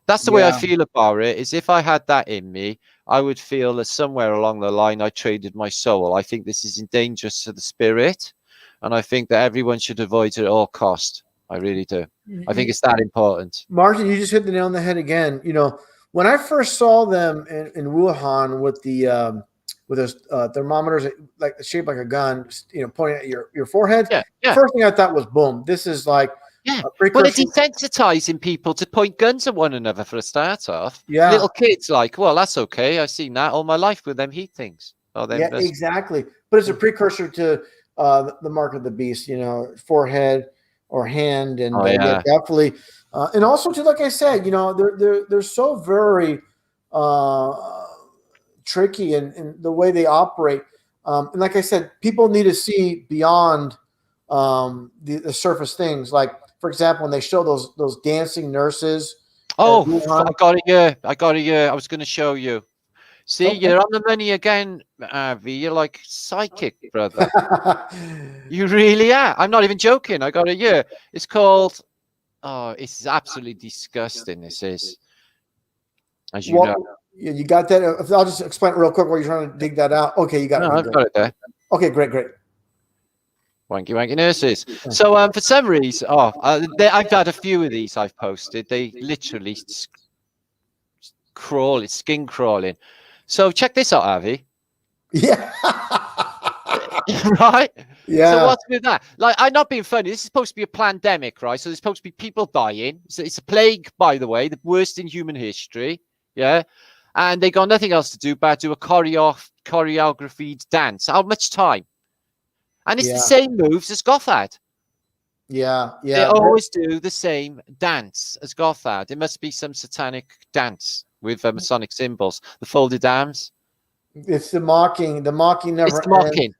That's the way I feel about it. Is if I had that in me, I would feel that somewhere along the line I traded my soul. I think this is dangerous to the spirit, and I think that everyone should avoid it at all cost. I really do. I think it's that important. Martin, you just hit the nail on the head again. You know, when I first saw them in Wuhan with those thermometers like shaped like a gun, you know, pointing at your forehead. The first thing I thought was, boom, this is like a precursor. Well, it's desensitizing people to point guns at one another for a start off. Yeah. Little kids like, well, that's okay. I've seen that all my life with them heat things. Yeah, exactly. But it's a precursor to the mark of the beast, you know, forehead or hand, and definitely, and also too, like I said, you know, they're so very tricky in the way they operate, and like I said, people need to see beyond the surface things. Like, for example, when they show those dancing nurses. Oh, I got it here. I was going to show you. See, you're on the money again, Avi. You're like psychic, brother. You really are. I'm not even joking. I got it here. It's called, it's absolutely disgusting, this is. As you know. Yeah, you got that? I'll just explain it real quick while you're trying to dig that out. Okay, you got it. I've got it there. Okay, great. Wanky, wanky nurses. So for some reason, I've had a few of these I've posted. They literally skin crawling. So check this out, Avi. Yeah. Right? Yeah. So what's with that? Like, I'm not being funny. This is supposed to be a pandemic, right? So there's supposed to be people dying. So it's a plague, by the way, the worst in human history. Yeah. And they got nothing else to do but do a choreographed dance. How much time? And it's Yeah. the same moves as Gothard. Yeah, They yeah. always do the same dance as Gothard. It must be some satanic dance with Masonic symbols. The folded arms. It's the mocking. The mocking never It's the mocking. ends.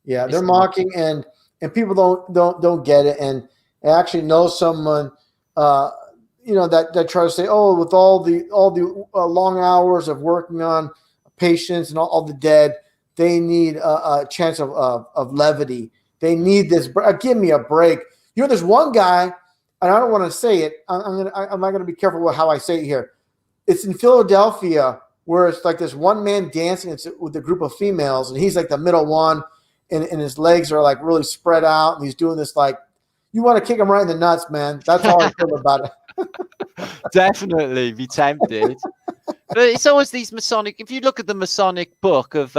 Yeah, It's they're the mocking, and people don't get it. And I actually know someone, that tries to say, oh, with all the long hours of working on patients and all the dead, they need a chance of levity. They need this. Give me a break. There's one guy, and I don't want to say it. I'm not gonna be careful with how I say it here. It's in Philadelphia, where it's like this one man dancing with a group of females, and he's like the middle one, and his legs are like really spread out, and he's doing this like, you want to kick him right in the nuts, man. That's all I feel about it. Definitely be tempted. But it's always these Masonic. If you look at the Masonic book of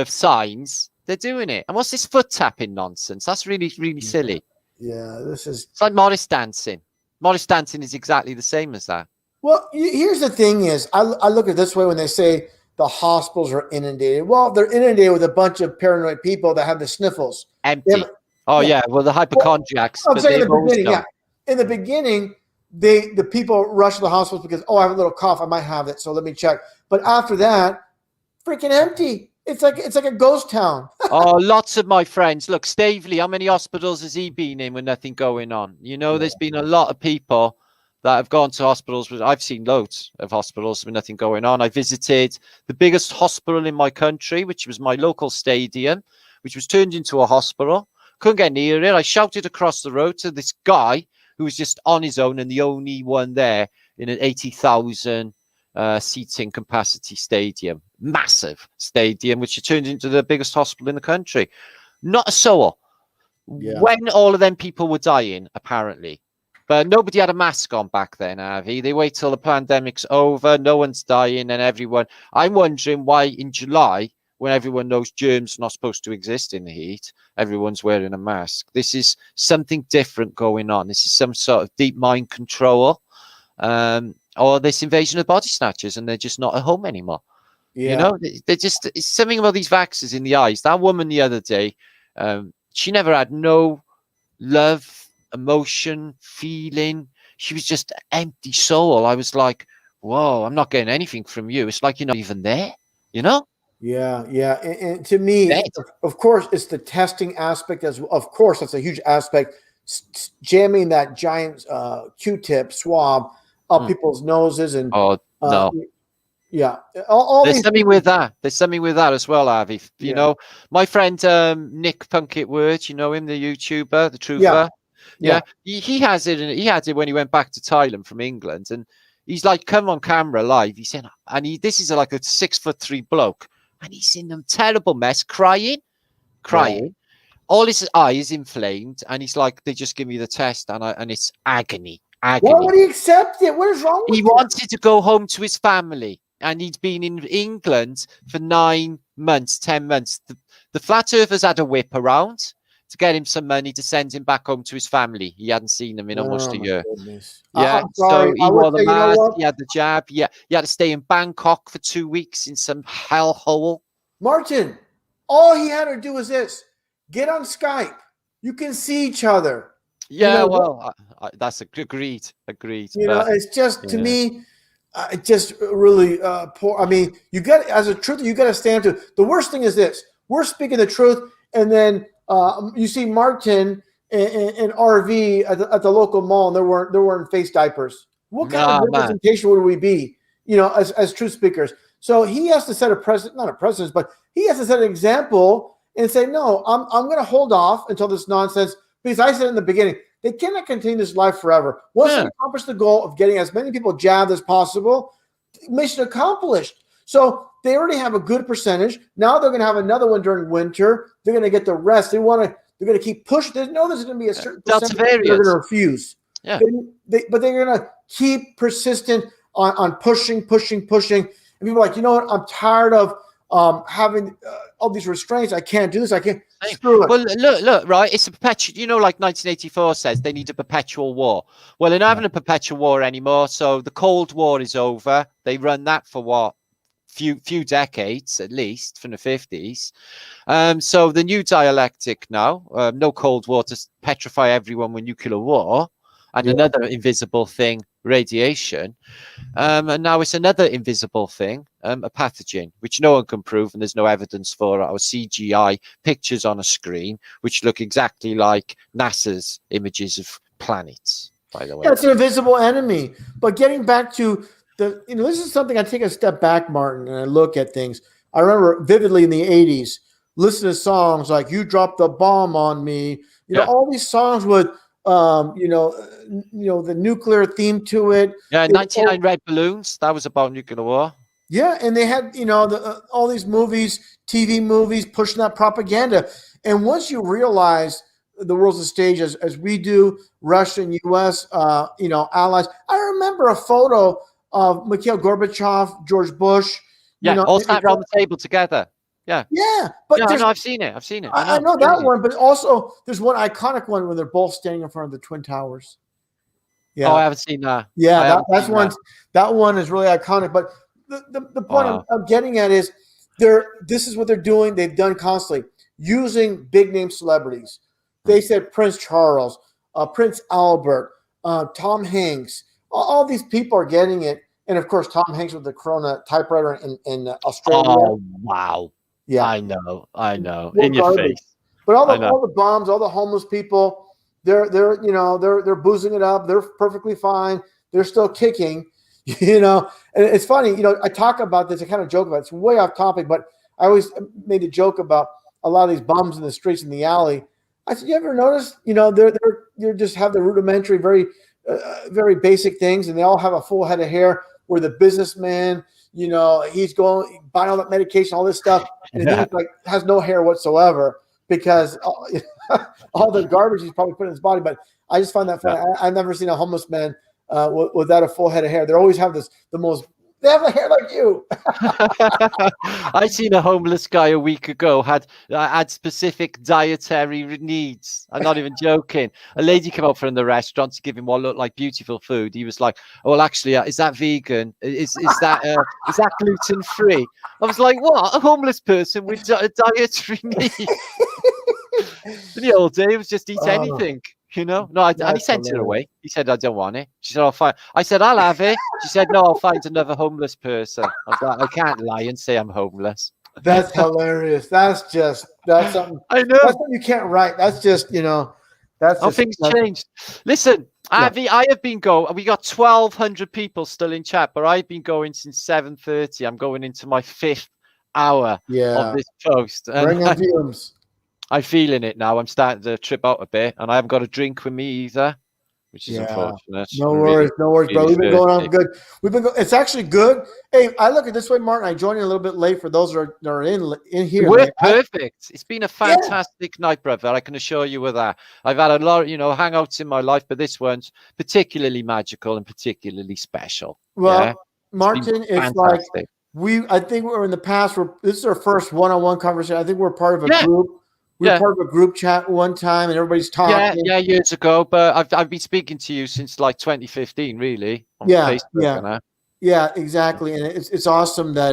signs, they're doing it. And what's this foot tapping nonsense? That's really, really silly. Yeah, it's like Morris dancing. Morris dancing is exactly the same as that. Well, here's the thing is, I look at it this way when they say the hospitals are inundated. Well, they're inundated with a bunch of paranoid people that have the sniffles. Empty. Yeah. Well, the hypochondriacs. Well, I'm saying in the beginning, yeah. In the beginning, the people rush to the hospitals because, I have a little cough, I might have it, so let me check. But after that, freaking empty. It's like a ghost town. Lots of my friends. Look, Stavely, how many hospitals has he been in with nothing going on? There's been a lot of people that have gone to hospitals. I've seen loads of hospitals with nothing going on. I visited the biggest hospital in my country, which was my local stadium, which was turned into a hospital. Couldn't get near it. I shouted across the road to this guy who was just on his own and the only one there in an 80,000 seating capacity stadium, massive stadium, which turned into the biggest hospital in the country. Not a soul. Yeah. When all of them people were dying, apparently. But nobody had a mask on back then, Avi. They wait till the pandemic's over, no one's dying, and everyone. I'm wondering why in July, when everyone knows germs are not supposed to exist in the heat, everyone's wearing a mask. This is something different going on. This is some sort of deep mind control. Or this invasion of body snatchers, and they're just not at home anymore. Yeah. They're just, it's something about these vaxxers in the eyes. That woman the other day, she never had no love, emotion, feeling. She was just an empty soul. I was like, whoa, I'm not getting anything from you. It's like you're not even there, Yeah, yeah. And to me, of course, it's the testing aspect as well. Of course, that's a huge aspect. Jamming that giant Q-tip swab up people's noses and no. Yeah. There's something with that. There's something with that as well, Avi. You know, my friend Nick Punkit Word, you know him, the YouTuber, the truther. Yeah. He has it, and he had it when he went back to Thailand from England, and he's like, come on camera live. He said, and this is like a 6'3" bloke, and he's in a terrible mess, crying. All his eyes inflamed, and he's like, they just give me the test, and it's agony. Why would he accept it? What is wrong with He wanted to go home to his family, and he'd been in England for 9 months, 10 months. The flat earthers had a whip around to get him some money to send him back home to his family. He hadn't seen them in almost a year. Goodness. Yeah, so he wore the mask, he had the jab. Yeah, he had to stay in Bangkok for 2 weeks in some hellhole. Martin, all he had to do was this. Get on Skype. You can see each other. Yeah, well, that's agreed. It's just, to me, just really poor. I mean, you got, as a truth, you got to stand to. The worst thing is this: we're speaking the truth, and then you see Martin and RV at the local mall, and they're wearing face diapers. What kind of representation would we be? As truth speakers. So he has to set a precedent, not a precedent, but he has to set an example and say, no, I'm going to hold off until this nonsense. Because I said in the beginning, they cannot continue this life forever. Once they accomplish the goal of getting as many people jabbed as possible, mission accomplished. So they already have a good percentage. Now they're going to have another one during winter. They're going to get the rest. They're going to keep pushing. There's going to be a certain percentage they're going to refuse. Yeah. But they're going to keep persistent on pushing. And people are like, you know what? I'm tired of having all these restraints. I can't do this. I can't. Screw it. Well, look, right? It's a perpetual. Like 1984 says, they need a perpetual war. Well, they're not having a perpetual war anymore. So the Cold War is over. They run that for what, few decades at least from the 50s. So the new dialectic now, no Cold War to petrify everyone with nuclear war, and another invisible thing, radiation. And now it's another invisible thing, a pathogen, which no one can prove, and there's no evidence for it, or CGI pictures on a screen, which look exactly like NASA's images of planets, by the way. Yeah, it's an invisible enemy. But getting back to this is something I take a step back, Martin, and I look at things. I remember vividly in the 80s, listening to songs like "You Dropped the Bomb on Me," all these songs with the nuclear theme to it. Yeah, 99 Red Balloons, that was about nuclear war. Yeah, and they had all these movies, TV movies, pushing that propaganda. And once you realize the world's a stage, as we do, Russia and U.S. Allies. I remember a photo of Mikhail Gorbachev, George Bush. All sat around the table together. Yeah, but I've seen it. I know that one, but also there's one iconic one when they're both standing in front of the Twin Towers. Yeah, I haven't seen that. Yeah, that one is really iconic. But the point I'm getting at is this is what they're doing. They've done constantly using big name celebrities. They said Prince Charles, Prince Albert, Tom Hanks. All these people are getting it, and of course Tom Hanks with the Corona typewriter in Australia. Oh wow! Yeah, I know. In your face. But all the bombs, all the homeless people, they're boozing it up. They're perfectly fine. They're still kicking. And it's funny. I talk about this. I kind of joke about it. It's way off topic, but I always made a joke about a lot of these bums in the streets in the alley. I said, you ever notice? They're just have the rudimentary, very very basic things, and they all have a full head of hair. Where the businessman, he's going buying all that medication, all this stuff, and he has no hair whatsoever because all the garbage he's probably put in his body. But I just find that funny. I've never seen a homeless man without a full head of hair. They always have they have the hair like you. I seen a homeless guy a week ago had specific dietary needs. I'm not even joking. A lady came up from the restaurant to give him what looked like beautiful food. He was like, "Oh, well, actually, is that vegan? Is that gluten free?" I was like, "What? A homeless person with dietary needs?" In the old day, it was just eat anything. No, and he sent it away. He said, "I don't want it." She said, "I'll find." I said, "I'll have it." She said, "No, I'll find another homeless person." I was like, "I can't lie and say I'm homeless." That's hilarious. That's something. I know. That's something you can't write. That's just That's how things changed. Listen, Avi, I have been going. We got 1,200 people still in chat, but I've been going since 7:30. I'm going into my 5th hour of this post. Bring on fumes. I'm feeling it now. I'm starting to trip out a bit, and I haven't got a drink with me either, which is unfortunate. No worries, bro. We've been going on good. It's actually good. Hey, I look at it this way, Martin. I joined you a little bit late for those that are in here. We're perfect. It's been a fantastic night, brother. I can assure you of that. I've had a lot, hangouts in my life, but this one's particularly magical and particularly special. Well, Martin, it's like I think we're in the past. This is our first one-on-one conversation. I think we're part of a group. We were part of a group chat one time, and everybody's talking. Yeah, years ago. But I've been speaking to you since like 2015, really. On Facebook, yeah, exactly. And it's awesome that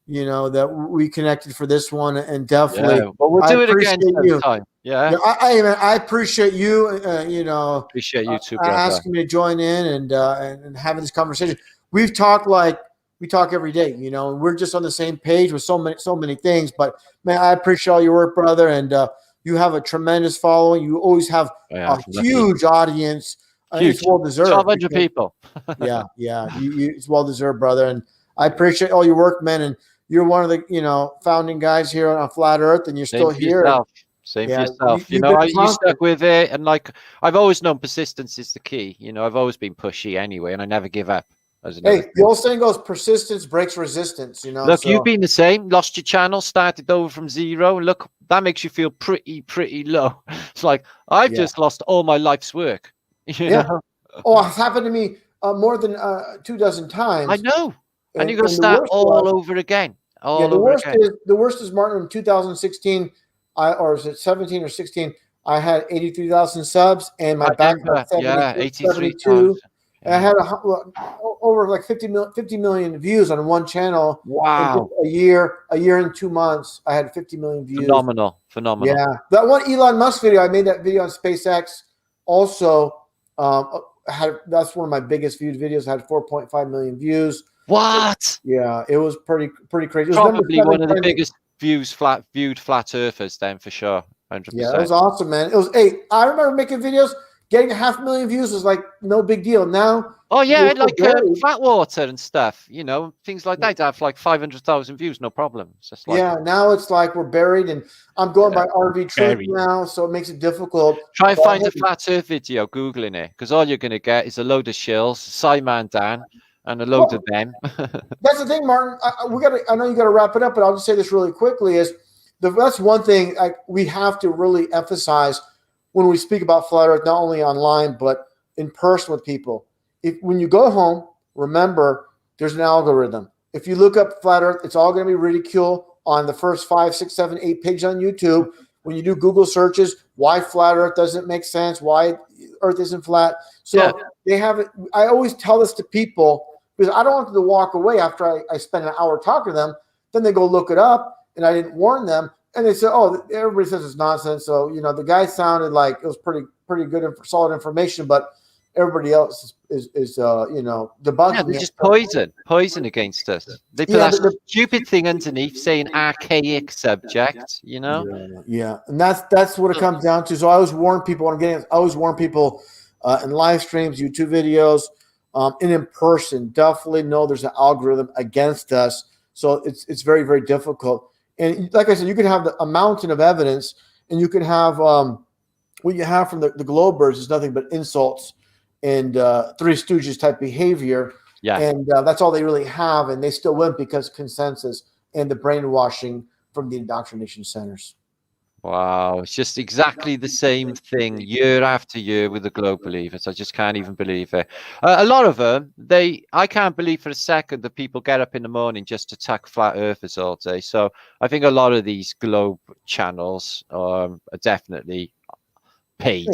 that we connected for this one, and definitely. Yeah. Well, we'll do it again sometime. Yeah. I appreciate you. Appreciate you too, brother. Asking me to join in and having this conversation. We talk every day, and we're just on the same page with so many things. But man, I appreciate all your work, brother, and you have a tremendous following. You always have a huge audience. It's well deserved. 1,200 people. It's well deserved, brother, and I appreciate all your work, man. And you're one of the founding guys here on Flat Earth, and you're still here. Same for yourself. You stuck with it, and I've always known persistence is the key. I've always been pushy anyway, and I never give up. Hey, the old saying goes, persistence breaks resistance, Look, you've been the same. Lost your channel, started over from zero. Look, that makes you feel pretty low. It's like, I've just lost all my life's work. You know? Oh, it's happened to me more than 24 times. I know. And you're going to start all over again. The worst is, Martin, in 2016, or is it 17 or 16, I had 83,000 subs, and my back was 83,000. And I had over like 50 million views on one channel. Wow. A year and 2 months, I had 50 million views. Phenomenal. Yeah. That one Elon Musk video, I made that video on SpaceX. Also, that's one of my biggest viewed videos. Had 4.5 million views. What? Yeah, it was pretty crazy. It was Probably one of the biggest viewed flat earthers then, for sure. 100%. Yeah, it was awesome, man. It was. Hey, I remember making videos. Getting 500,000 views was like no big deal. Now, oh yeah, like flat water and stuff, you know, things like that. Have like 500,000 views, no problem. It's just like, yeah, now it's like we're buried, and I'm going by RV truth now, so it makes it difficult. Try and find a flat earth video, googling it, because all you're going to get is a load of shills, Simon Dan, and a load of them. That's the thing, Martin. I know you got to wrap it up, but I'll just say this really quickly: that's one thing we have to really emphasize when we speak about flat Earth, not only online but in person with people. When you go home, remember there's an algorithm. If you look up flat Earth, it's all going to be ridiculed on the first 5, 6, 7, 8 pages on YouTube. When you do Google searches, why flat Earth doesn't make sense, why Earth isn't flat. So they have it. I always tell this to people because I don't want them to walk away after I spend an hour talking to them. Then they go look it up, and I didn't warn them. And they say, "Oh, everybody says it's nonsense." So the guy sounded like it was pretty good and solid information, but everybody else is debunking. Yeah, they're just poison against us. They put that stupid thing underneath saying archaic subject. Yeah, and that's what it comes down to. So I always warn people in live streams, YouTube videos, and in person. Definitely know there's an algorithm against us, so it's very, very difficult. And like I said, you can have a mountain of evidence, and you can have what you have from the Globers is nothing but insults and Three Stooges type behavior. Yeah. And that's all they really have, and they still win because consensus and the brainwashing from the indoctrination centers. Wow, it's just exactly the same thing year after year with the Globe believers. I just can't even believe it. A lot of them, I can't believe for a second that people get up in the morning just to attack flat earthers all day. So I think a lot of these Globe channels are definitely paid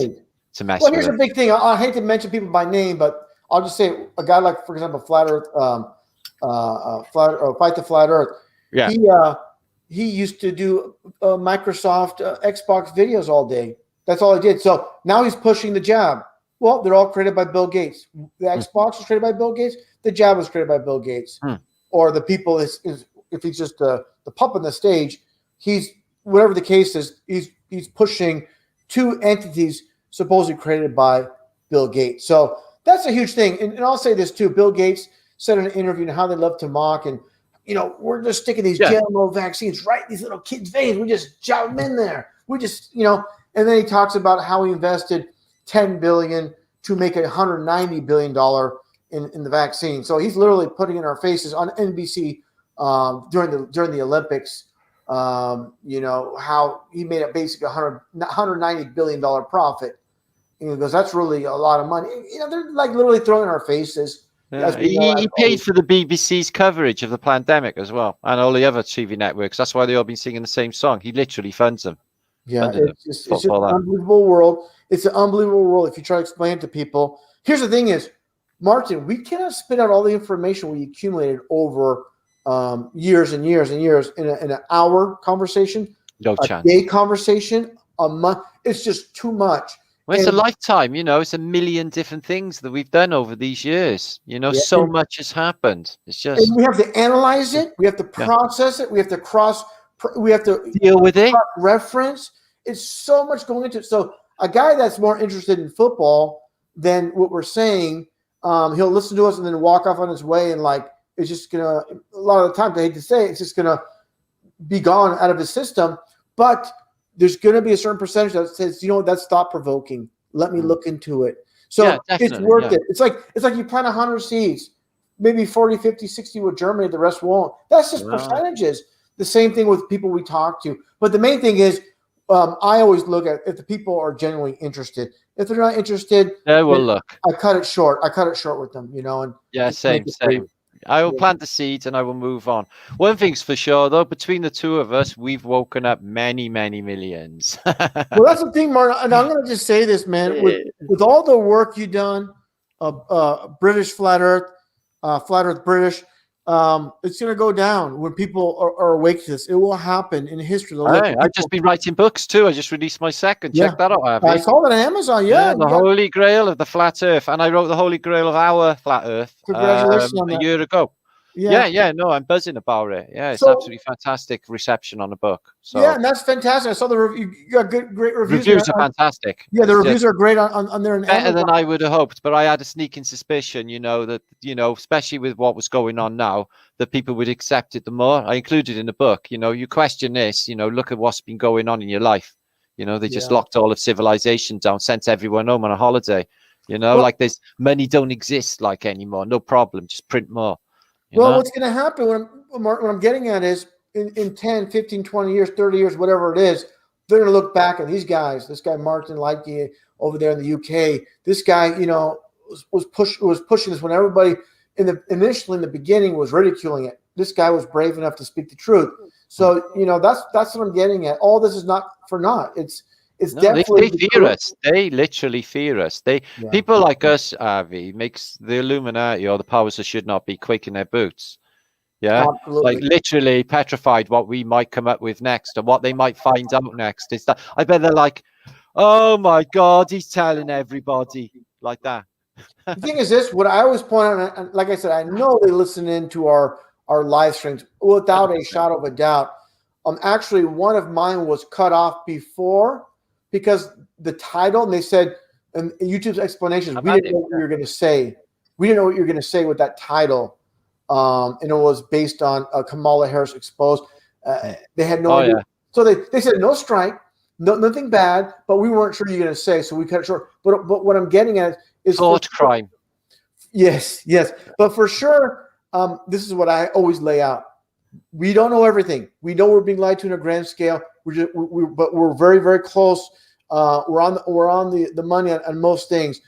to mess with. Well, here's a big thing. I hate to mention people by name, but I'll just say a guy like, for example, Flat Earth, Fight the Flat Earth. Yeah. He used to do Microsoft Xbox videos all day. That's all he did. So now he's pushing the jab. Well, they're all created by Bill Gates. The Xbox was created by Bill Gates. The jab was created by Bill Gates. Or the people if he's just the pup on the stage, he's whatever the case is. He's pushing two entities supposedly created by Bill Gates. So that's a huge thing. And I'll say this too. Bill Gates said in an interview how they love to mock and. We're just sticking these GMO vaccines right in these little kids' veins. We just jab them in there. We just, and then he talks about how he invested $10 billion to make $190 billion in the vaccine. So he's literally putting in our faces on NBC during the Olympics. How he made a basic $190 billion profit. And he goes, that's really a lot of money. They're like literally throwing in our faces. Yeah. He paid for the BBC's coverage of the pandemic as well, and all the other TV networks. That's why they all been singing the same song. He literally funds them. Yeah, it's just an unbelievable world. It's an unbelievable world if you try to explain it to people. Here's the thing is, Martin, we cannot spit out all the information we accumulated over years and years and years in an hour conversation, a day conversation, a month. It's just too much. Well, it's a lifetime, it's a million different things that we've done over these years. So much has happened. It's just and we have to analyze it. We have to process it. We have to deal with it. Reference. It's so much going into it. So a guy that's more interested in football than what we're saying, he'll listen to us and then walk off on his way and it's just gonna. A lot of the times, I hate to say it, it's just gonna be gone out of his system. But there's going to be a certain percentage that says, that's thought-provoking. Let me look into it. So it's worth it. It's like you plant 100 seeds, maybe 40, 50, 60 will germinate, the rest won't. That's just percentages. The same thing with people we talk to. But the main thing is I always look at if the people are genuinely interested. If they're not interested, look. I cut it short. I cut it short with them, And same. I will plant the seeds and I will move on. One thing's for sure, though, between the two of us, we've woken up many, many millions. Well, that's the thing, Martin. And I'm going to just say this, man. With all the work you've done, British flat Earth, British. It's going to go down when people are awake to this. It will happen in history. I've just been writing books too. I just released my second. Yeah. Check that out, Avi. I saw that on Amazon. Yeah, the Holy Grail of the Flat Earth, and I wrote the Holy Grail of our Flat Earth Congratulations on a that. year ago. Yeah. No, I'm buzzing about it. Yeah, it's absolutely fantastic reception on the book. So yeah, and that's fantastic. I saw the review. You got great reviews. Reviews are fantastic. Yeah, the reviews are great on there. Better than I would have hoped, but I had a sneaking suspicion, that especially with what was going on now, that people would accept it the more. I included in the book. You question this. Look at what's been going on in your life. They just locked all of civilization down, sent everyone home on a holiday. Like there's money don't exist like anymore. No problem, just print more. What's going to happen what I'm getting at is in 10, 15, 20 years, 30 years, whatever it is, they're going to look back at these guys. This guy Martin Leitke over there in the UK. This guy, was pushing this when everybody initially in the beginning was ridiculing it. This guy was brave enough to speak the truth. So that's what I'm getting at. All this is not for naught. It's definitely they fear us. They literally fear us. People like us, Avi, makes the Illuminati or the powers that should not be quaking their boots. Yeah, absolutely. Like literally petrified what we might come up with next or what they might find out next. It's that I bet they're like, oh my God, he's telling everybody like that. The thing is this, what I always point out, and like I said, I know they listen into our live streams without a shadow of a doubt. Actually, one of mine was cut off before because the title, and they said, and YouTube's explanations, we didn't know what you were going to say. We didn't know what you were going to say with that title. And it was based on Kamala Harris exposed. They had no idea. So they said no strike, nothing bad, but we weren't sure you're going to say, so we cut it short. But what I'm getting at is thought crime. Yes. But for sure, this is what I always lay out. We don't know everything. We know we're being lied to on a grand scale. But we're very, very close. We're on the money on most things.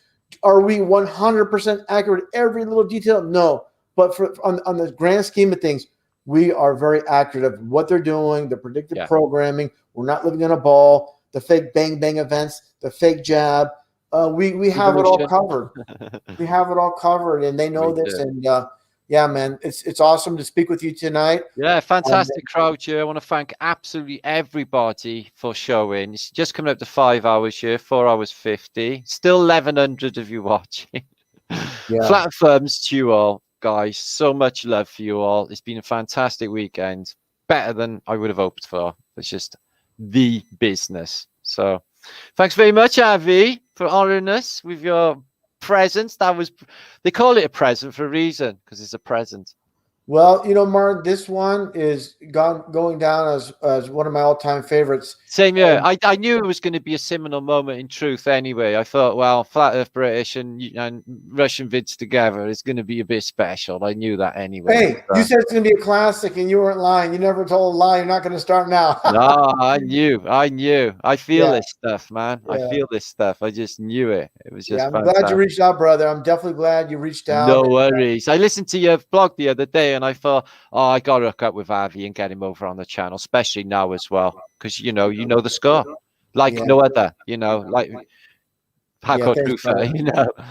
Are we 100% accurate? Every little detail? No. But on the grand scheme of things, we are very accurate of what they're doing, the predictive programming. We're not living in a ball. The fake bang bang events, the fake jab. We have it all covered. We have it all covered, and they know this. And yeah, man, it's awesome to speak with you tonight. Yeah, fantastic crowd here. I want to thank absolutely everybody for showing. It's just coming up to 5 hours here, 4 hours 50. Still 1,100 of you watching. Flat thumbs to you all, guys. So much love for you all. It's been a fantastic weekend. Better than I would have hoped for. It's just the business. So thanks very much, Avi, for honoring us with your presence. They call it a present for a reason, because it's a present. Well, Mark, this one is going down as one of my all-time favorites. Same here. I knew it was going to be a seminal moment in truth anyway. I thought, well, Flat Earth British and Russian Vids together is going to be a bit special. I knew that anyway. Hey, you said it's going to be a classic, and you weren't lying. You never told a lie. You're not going to start now. No, I knew. I feel this stuff, man. I feel this stuff. I just knew it. It was just I'm glad you reached out, brother. I'm definitely glad you reached out. No worries. I listened to your blog the other day, and I thought, I got to hook up with Avi and get him over on the channel, especially now as well, because you know the score like no other. Like Paco Tufa.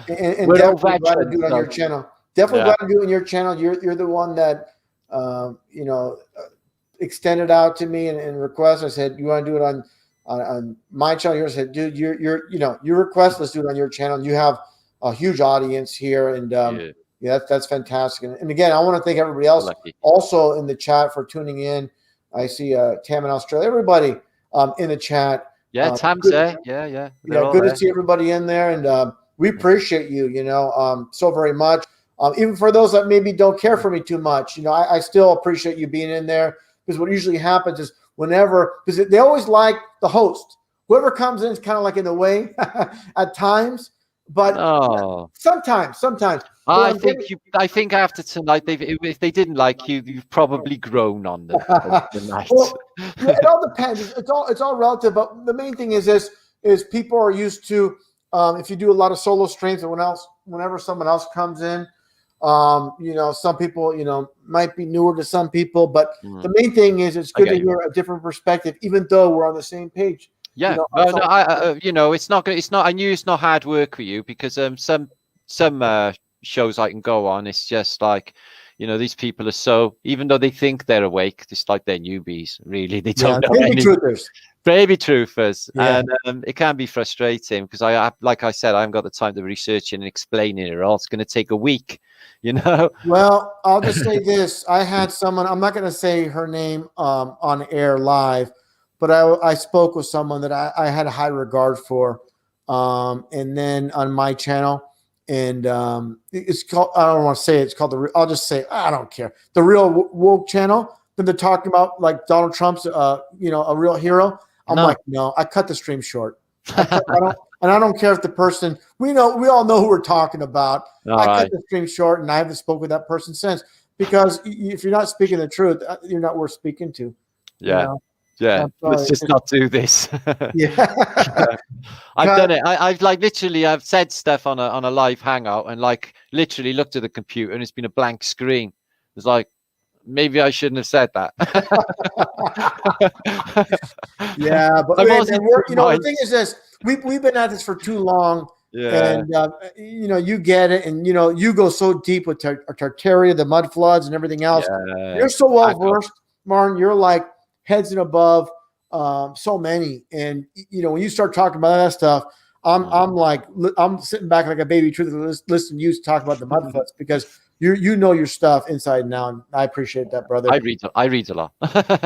And we're definitely glad to do it on your channel. Definitely glad to do it on your channel. You're the one that extended out to me and request. I said, you want to do it on my channel? I said, dude, you request, let's do it on your channel. You have a huge audience here, and that's fantastic. And again, I want to thank everybody else also in the chat for tuning in. I see Tam in Australia, everybody in the chat. Yeah, Tam's there. Yeah. Good to see everybody in there, and we appreciate you. So very much. Even for those that maybe don't care for me too much, I still appreciate you being in there, because what usually happens is because they always like the host. Whoever comes in is kind of like in the way at times. But sometimes. I think after tonight, if they didn't like you, you've probably grown on them. Well, it all depends. It's all relative. But the main thing is people are used to if you do a lot of solo streams, and whenever someone else comes in, some people might be newer to some people. But the main thing is it's good to hear a different perspective, even though we're on the same page. Yeah, it's not. I knew it's not hard work for you, because some some shows I can go on. It's just like, you know, these people are so, even though they think they're awake, it's like they're newbies. Really, they don't know baby anything. truthers. Baby truthers. Yeah. And it can be frustrating because like I said, I haven't got the time to research it and explaining it all. It's going to take a week, you know. Well, I'll just say this: I had someone. I'm not going to say her name on air live, but I spoke with someone that I had a high regard for, and then on my channel, and it's called. I don't want to say it, it's called the. I'll just say I don't care. The Real Woke channel. Then they're talking about like Donald Trump's, you know, a real hero. I'm like, no, I cut the stream short. I don't care if the person we all know who we're talking about. Cut the stream short, and I haven't spoken with that person since, because if you're not speaking the truth, you're not worth speaking to. Yeah, you know? yeah. Let's just not do this. Yeah, I've done it. I've like literally, I've said stuff on a live hangout, and like literally looked at the computer, and it's been a blank screen. It's like, maybe I shouldn't have said that. yeah, but you know, the thing is this: we've been at this for too long. Yeah, and you know, you get it, and you know, you go so deep with Tartaria, the mud floods, and everything else. yeah. You're so well versed, Martin. You're like heads and above so many, and you know, when you start talking about that stuff, I'm like, I'm sitting back like a baby truth listening to you talk about the mud floods, because you know your stuff inside and out, and I appreciate that, brother. I read a lot.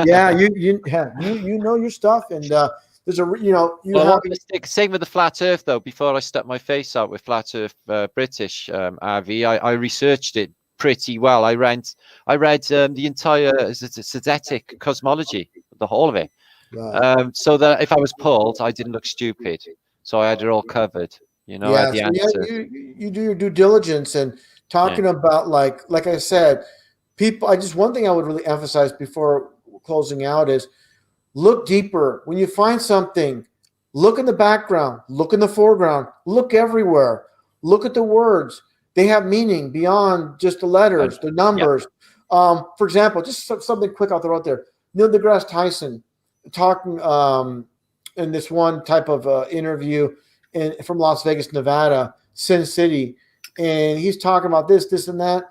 Yeah, you know your stuff, and there's a same with the flat Earth though. Before I stuck my face out with flat Earth British RV, I researched it pretty well. I read the entire satanic cosmology, the whole of it, so that if I was pulled, I didn't look stupid. So I had it all covered. You know, I had the answer. You do your due diligence, and talking about like I said, people. One thing I would really emphasize before closing out is look deeper. When you find something, look in the background, look in the foreground, look everywhere. Look at the words. They have meaning beyond just the letters, the numbers. For example, just something quick I'll throw out there. Neil deGrasse Tyson talking in this one type of interview from Las Vegas, Nevada, Sin City, and he's talking about this and that.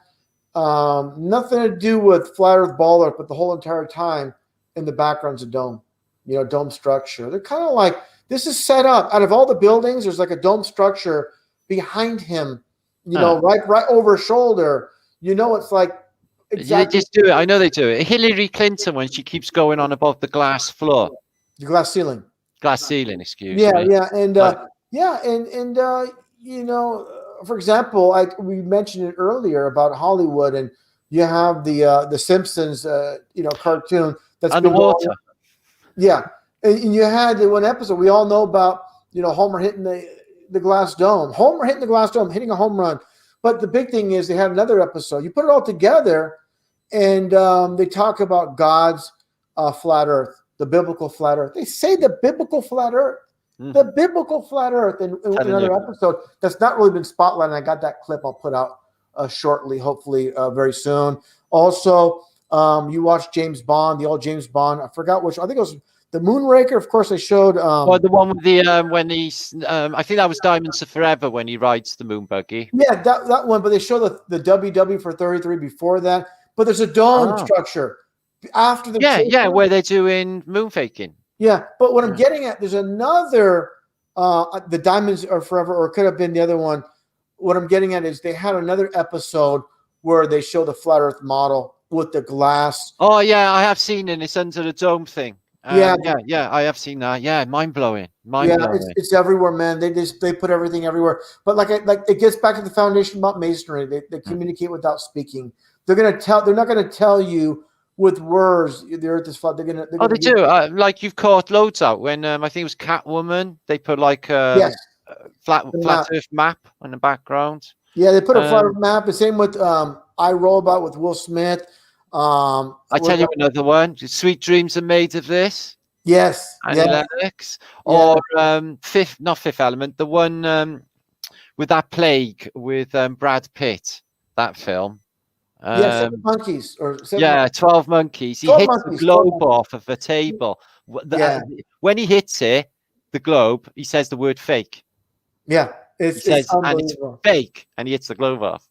Nothing to do with flat Earth, ball Earth, but the whole entire time in the background's a dome, you know, dome structure. They're kind of like, this is set up. Out of all the buildings, there's like a dome structure behind him, you know, right over his shoulder. You know, it's like exactly. They just do it. I know they do it. Hillary Clinton, when she keeps going on about the glass floor, the glass ceiling, excuse me. Yeah, and you know, for example, we mentioned it earlier about Hollywood, and you have the Simpsons, you know, cartoon that's underwater. Yeah, and you had the one episode we all know about, you know, Homer hitting the glass dome. Homer hitting the glass dome, hitting a home run. But the big thing is they had another episode. You put it all together, and they talk about God's flat Earth, the biblical flat Earth. They say the biblical flat Earth. The biblical flat Earth in another episode that's not really been spotlighted. I got that clip I'll put out shortly, hopefully very soon. Also, you watched James Bond, the old James Bond. I forgot which. I think it was the Moonraker. Of course, they showed. The one with the when he's. I think that was Diamonds Are Forever when he rides the moon buggy. Yeah, that one. But they show the WW for 33 before that. But there's a dome structure after the. Where they're doing moon faking. Yeah, but what I'm getting at, there's another, the Diamonds Are Forever, or it could have been the other one. What I'm getting at is they had another episode where they show the flat Earth model with the glass. Oh yeah, I have seen it. It's under the dome thing. Yeah, I have seen that. Yeah, mind blowing. It's everywhere, man. They put everything everywhere. But like it gets back to the foundation about masonry. They communicate without speaking. They're not gonna tell you with words the Earth is flat. They do. Like you've caught loads out when I think it was Catwoman. They put like a flat Earth map on the background. Yeah, they put a flat Earth map. The same with I Roll About with Will Smith. I tell you another one. Sweet Dreams Are Made of This. Yes. Lennox. Or not Fifth Element. The one with that plague with Brad Pitt. That film. 7 monkeys 12 monkeys. He hits the globe off of a table. When he hits it, the globe, he says the word fake. Yeah. He It's says, and it's unbelievable. fake, and he hits the glove off.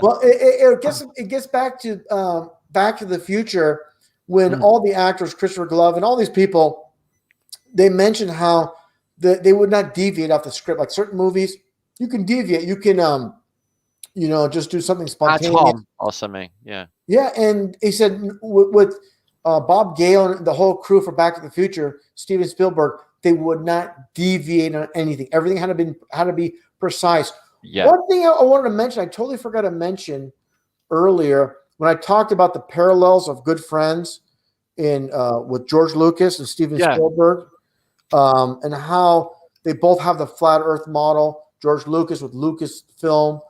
Well, it gets back to Back to the Future when all the actors, Christopher Glove and all these people, they mentioned how they would not deviate off the script. Like certain movies, you can deviate. You can just do something At spontaneous. home or something. Yeah. Yeah, and he said with Bob Gale and the whole crew for Back to the Future, Steven Spielberg, they would not deviate on anything. Everything had to be precise. Yeah. One thing I wanted to mention, I totally forgot to mention earlier when I talked about the parallels of Good Friends in with George Lucas and Steven Spielberg, and how they both have the flat Earth model. George Lucas with Lucasfilm.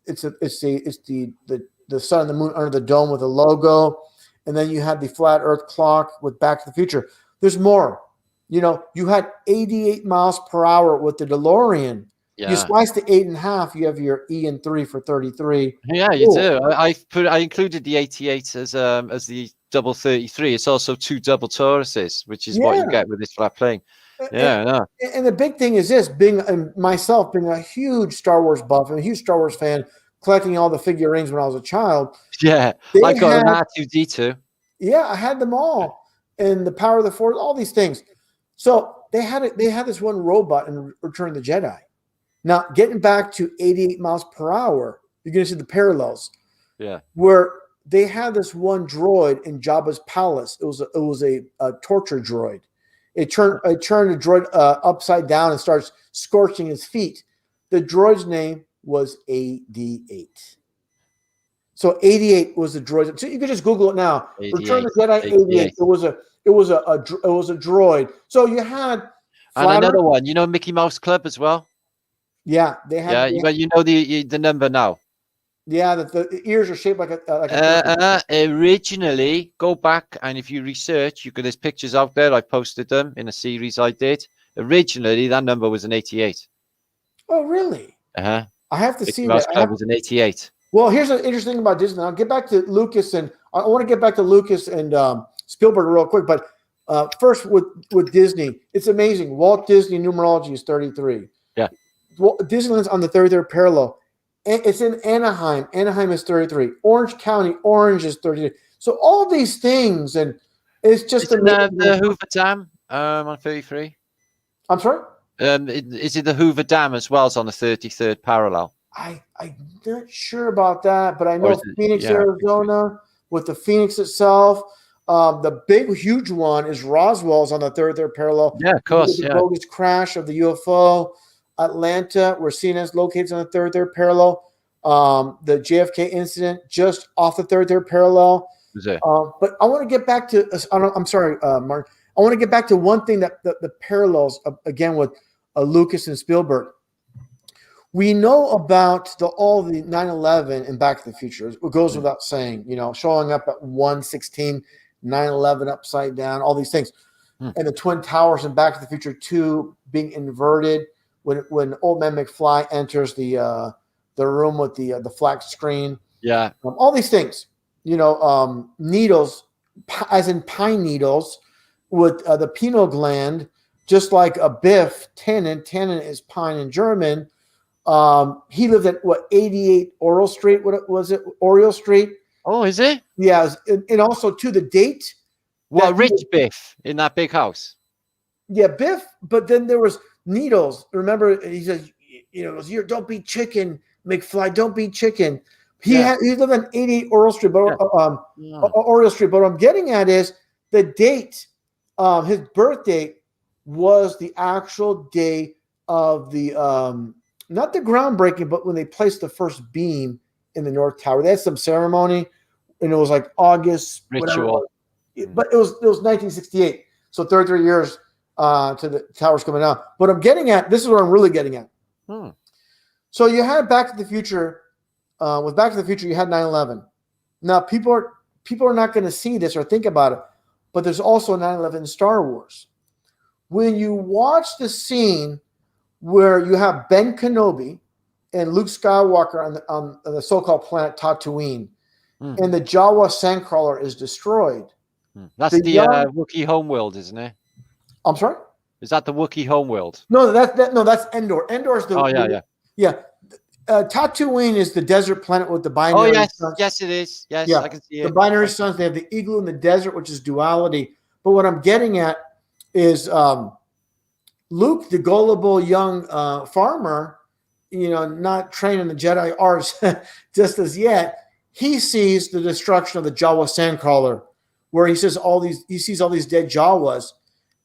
It's the sun and the moon under the dome with a logo, and then you had the flat Earth clock with Back to the Future. There's more. You had 88 miles per hour with the DeLorean. Yeah. You slice the 8.5, you have your E and 3 for 33. Yeah, you do. I included the 88 as the double 33. It's also 2 double Tauruses, which is what you get with this flat plane. Yeah, and the big thing is this: myself being a huge Star Wars buff and a huge Star Wars fan, collecting all the figurines when I was a child. Yeah, I got an R2D2. Yeah, I had them all, and the Power of the Force, all these things. So they had this one robot in Return of the Jedi. Now, getting back to 88 miles per hour, you're going to see the parallels. Yeah. Where they had this one droid in Jabba's palace. It was a torture droid. It turned the droid upside down and starts scorching his feet. The droid's name was AD-8. So 88 was the droid. So you can just Google it now. Return of the Jedi 88. It was a droid. So you had and another one. Mickey Mouse Club as well. Yeah, they had. Yeah, you know the number now. Yeah, the ears are shaped like a. Originally, go back and if you research, there's pictures out there. I posted them in a series I did. Originally, that number was an 88. Oh, really? I have to Mickey see Mouse that. Club was an 88. Well, here's an interesting thing about Disney. I'll get back to Lucas and I want to get back to Lucas and Spielberg real quick, but first with Disney, it's amazing. Walt Disney numerology is 33. Yeah. Disneyland's on the 33rd parallel. It's in Anaheim. Anaheim is 33. Orange County, Orange is 33. So all these things, and it's just amazing. The Hoover Dam on 33. I'm sorry? Is it the Hoover Dam as well as on the 33rd parallel? I'm not sure about that, but I know Phoenix, Arizona, with the Phoenix itself. The big, huge one is Roswell's on the 33rd parallel. Yeah, of course. The bogus crash of the UFO. Atlanta, where CNN located on the 33rd parallel. The JFK incident just off the 33rd parallel. But I want to get back to. I'm sorry, Mark. I want to get back to one thing that the parallels again with Lucas and Spielberg. We know about all the 9/11 and Back to the Future. It goes without saying. Showing up at 1:16, 9/11 upside down, all these things, and the Twin Towers and Back to the Future 2 being inverted. When Old Man McFly enters the room with the flat screen, all these things, needles, as in pine needles, with the pineal gland, just like a Biff Tannen. Tannen is pine in German. He lived at 88 Oriole Street. What was it? Oriole Street. Oh, is it? Yeah, and also to the date. Well, rich Biff in that big house. Yeah, Biff. But then there was needles. Remember, he says, don't be chicken, McFly. Don't be chicken. He lived on 88 Oriole Street, but Oriole Street. But what I'm getting at is the date. His birth date was the actual day of the not the groundbreaking, but when they placed the first beam in the North Tower. They had some ceremony, and it was like August ritual. But it was 1968, so 33 years to the towers coming down. But I'm getting at, this is what I'm really getting at. So you had Back to the Future. With Back to the Future, you had 9/11. Now people are not going to see this or think about it, but there's also 9/11 in Star Wars. When you watch the scene where you have Ben Kenobi and Luke Skywalker on the so-called planet Tatooine, and the Jawa sandcrawler is destroyed. That's the Wookiee homeworld, isn't it? I'm sorry? Is that the Wookiee homeworld? No, that's Endor. Endor's the. Oh yeah. Yeah. Tatooine is the desert planet with the binary. Oh yes, suns. yes it is. Yes, Yeah, I can see the it. binary suns. They have the igloo in the desert, which is duality. But what I'm getting at is Luke, the gullible young farmer, not trained in the Jedi arts just as yet. He sees the destruction of the Jawa sandcrawler, where he sees all these dead Jawas,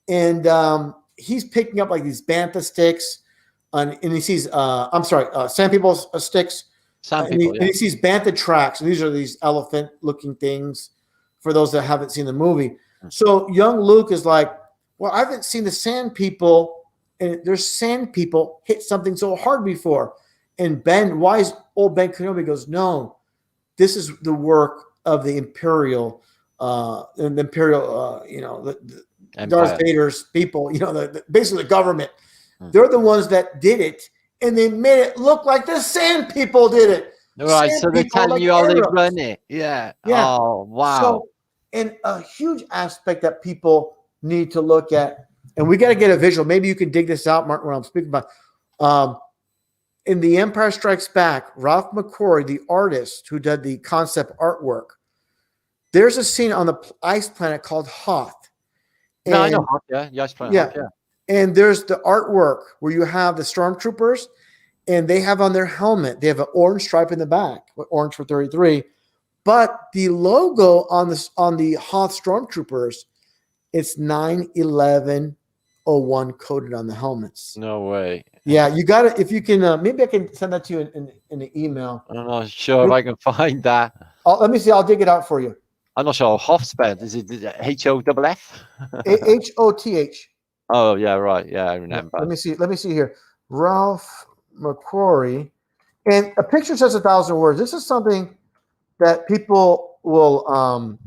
and he's picking up like these bantha sticks, and he sees sand people sticks. And he sees bantha tracks, and these are these elephant-looking things. For those that haven't seen the movie, so young Luke is like, "Well, I haven't seen the sand people, and there's sand people hit something so hard before." And old Ben Kenobi goes, "No, this is the work of the Imperial, the Darth Vader's people. Basically the government. They're the ones that did it." And they made it look like the sand people did it. Right, so they're telling you how they run it. Yeah. Oh, wow. So, and a huge aspect that people need to look at, and we got to get a visual. Maybe you can dig this out, Martin, when I'm speaking about. In The Empire Strikes Back, Ralph McQuarrie, the artist who did the concept artwork, there's a scene on the ice planet called Hoth. No, I know Hoth, yeah. The ice planet Hoth, yeah. And there's the artwork where you have the stormtroopers, and they have on their helmet, they have an orange stripe in the back, orange for 33. But the logo on the Hoth stormtroopers, it's 9/11/01 coded on the helmets. No way. Yeah, you got it. If you can, maybe I can send that to you in the email. I'm not sure if I can find that. Let me see. I'll dig it out for you. I'm not sure. Hoth spelled. Is it HOFF? HOTH. Oh yeah, right. Yeah, I remember. Let me see here. Ralph McQuarrie, and a picture says 1,000 words. This is something that people will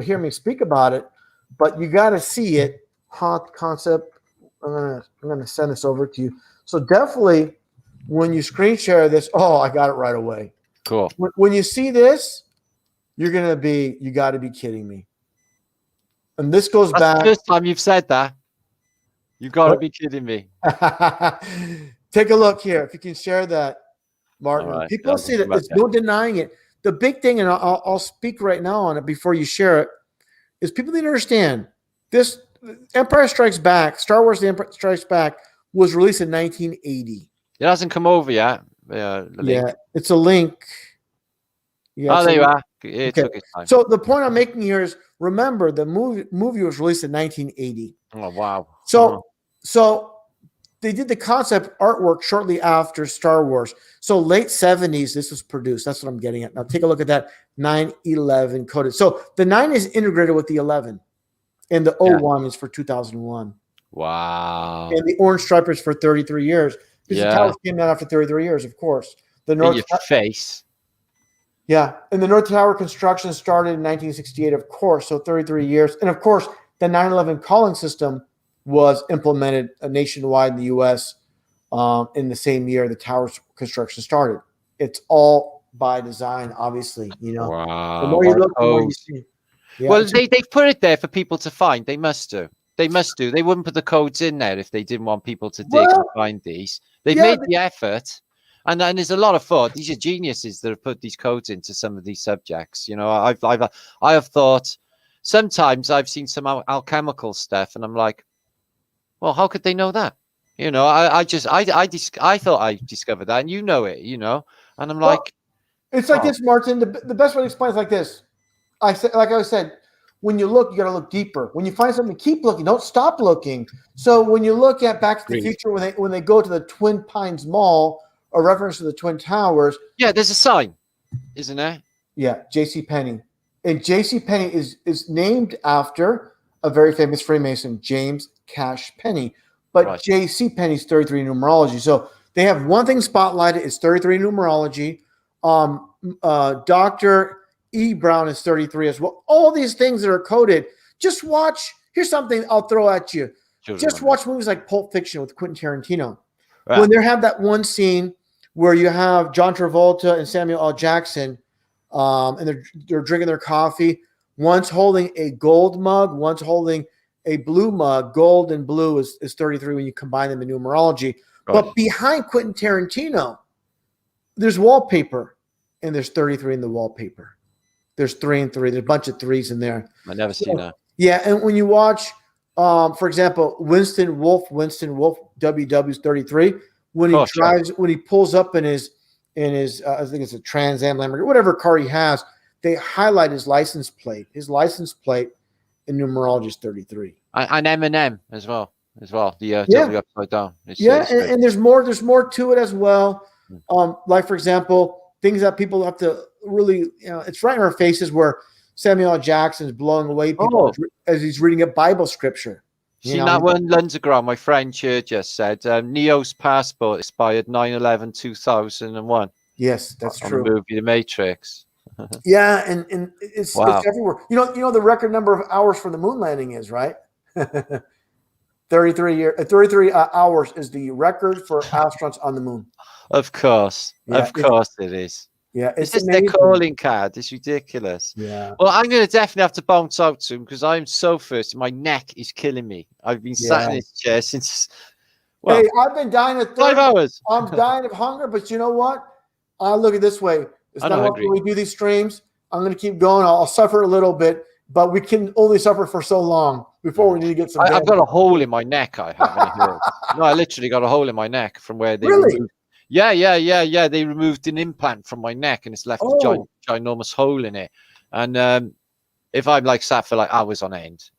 hear me speak about it, but you got to see it. Hot concept. I'm gonna send this over to you. So definitely, when you screen share this, I got it right away. Cool. When you see this, you got to be kidding me. And this goes back. The first time you've said that. You got to be kidding me. Take a look here. If you can share that, Martin. Right, People see that. There's no denying it. The big thing, and I'll speak right now on it before you share it, is people need to understand this. Empire Strikes Back, Star Wars: The Empire Strikes Back was released in 1980. It hasn't come over yet. It's a link. Yeah, there you are. It took its time. So the point I'm making here is, remember, the movie was released in 1980. Oh, wow. So they did the concept artwork shortly after Star Wars. So late 70s, this was produced. That's what I'm getting at. Now take a look at that 9/11 coded. So the 9 is integrated with the 11, and the 01 is for 2001. Wow. And the orange stripe is for 33 years. Because the towers came out after 33 years, of course. The North in your face. Yeah, and the North Tower construction started in 1968, of course, so 33 years. And, of course, the 9/11 calling system was implemented nationwide in the U.S. In the same year the tower's construction started. It's all by design, obviously. Wow. The more you look, the more you see. Yeah. Well, they've put it there for people to find. They must do. They wouldn't put the codes in there if they didn't want people to dig and find these. They've made the effort. And there's a lot of thought. These are geniuses that have put these codes into some of these subjects. I have thought sometimes I've seen some alchemical stuff, and I'm like, well, how could they know that? I thought I discovered that, and it. And I'm like, it's like this, Martin. The best way to explain it is like this. I said, when you look, you got to look deeper. When you find something, keep looking. Don't stop looking. So when you look at Back to the Future, when they go to the Twin Pines Mall, a reference to the Twin Towers. Yeah, there's a sign, isn't there? Yeah, J.C. Penney. And J.C. Penney is named after a very famous Freemason, James Cash Penney. But J.C. Penney's 33 numerology. So they have one thing spotlighted. It's 33 numerology. Dr. E. Brown is 33 as well. All these things that are coded. Just watch. Here's something I'll throw at you. Just watch movies like Pulp Fiction with Quentin Tarantino. Right. When they have that one scene where you have John Travolta and Samuel L. Jackson, and they're drinking their coffee. One's holding a gold mug, one's holding a blue mug, gold and blue is 33 when you combine them in numerology. Right. But behind Quentin Tarantino, there's wallpaper, and there's 33 in the wallpaper. There's 3 and 3. There's a bunch of 3s in there. I never seen that. Yeah, and when you watch, for example, Winston Wolf, WW's 33. When he drives, when he pulls up in his, I think it's a Trans Am Lamborghini, whatever car he has, they highlight his license plate. His license plate in numerology is 33. And Eminem as well. The W upside down. And there's more to it as well. Like for example, things that people have to really, it's right in our faces where Samuel L. Jackson is blowing away people as he's reading a Bible scripture. Seen that one, Lundgren, my friend here just said, Neo's passport expired 9/11/2001. Yes, that's true. The movie The Matrix. Yeah, and it's everywhere. You know the record number of hours for the moon landing is, right? 33 hours is the record for astronauts on the moon. Of course. Of course it is. Yeah, it's just their calling card. It's ridiculous. Yeah. Well, I'm going to definitely have to bounce out soon because I'm so thirsty. My neck is killing me. I've been sat in this chair since. Well, hey, I've been dying of 5 hours. I'm dying of hunger, but you know what? I look at it this way. It's not often we do these streams. I'm going to keep going. I'll suffer a little bit, but we can only suffer for so long before we need to get some. I've got a hole in my neck. I have. No, I literally got a hole in my neck from where they. Really? Yeah. They removed an implant from my neck and it's left a ginormous hole in it. And if I'm like sat for like hours on end,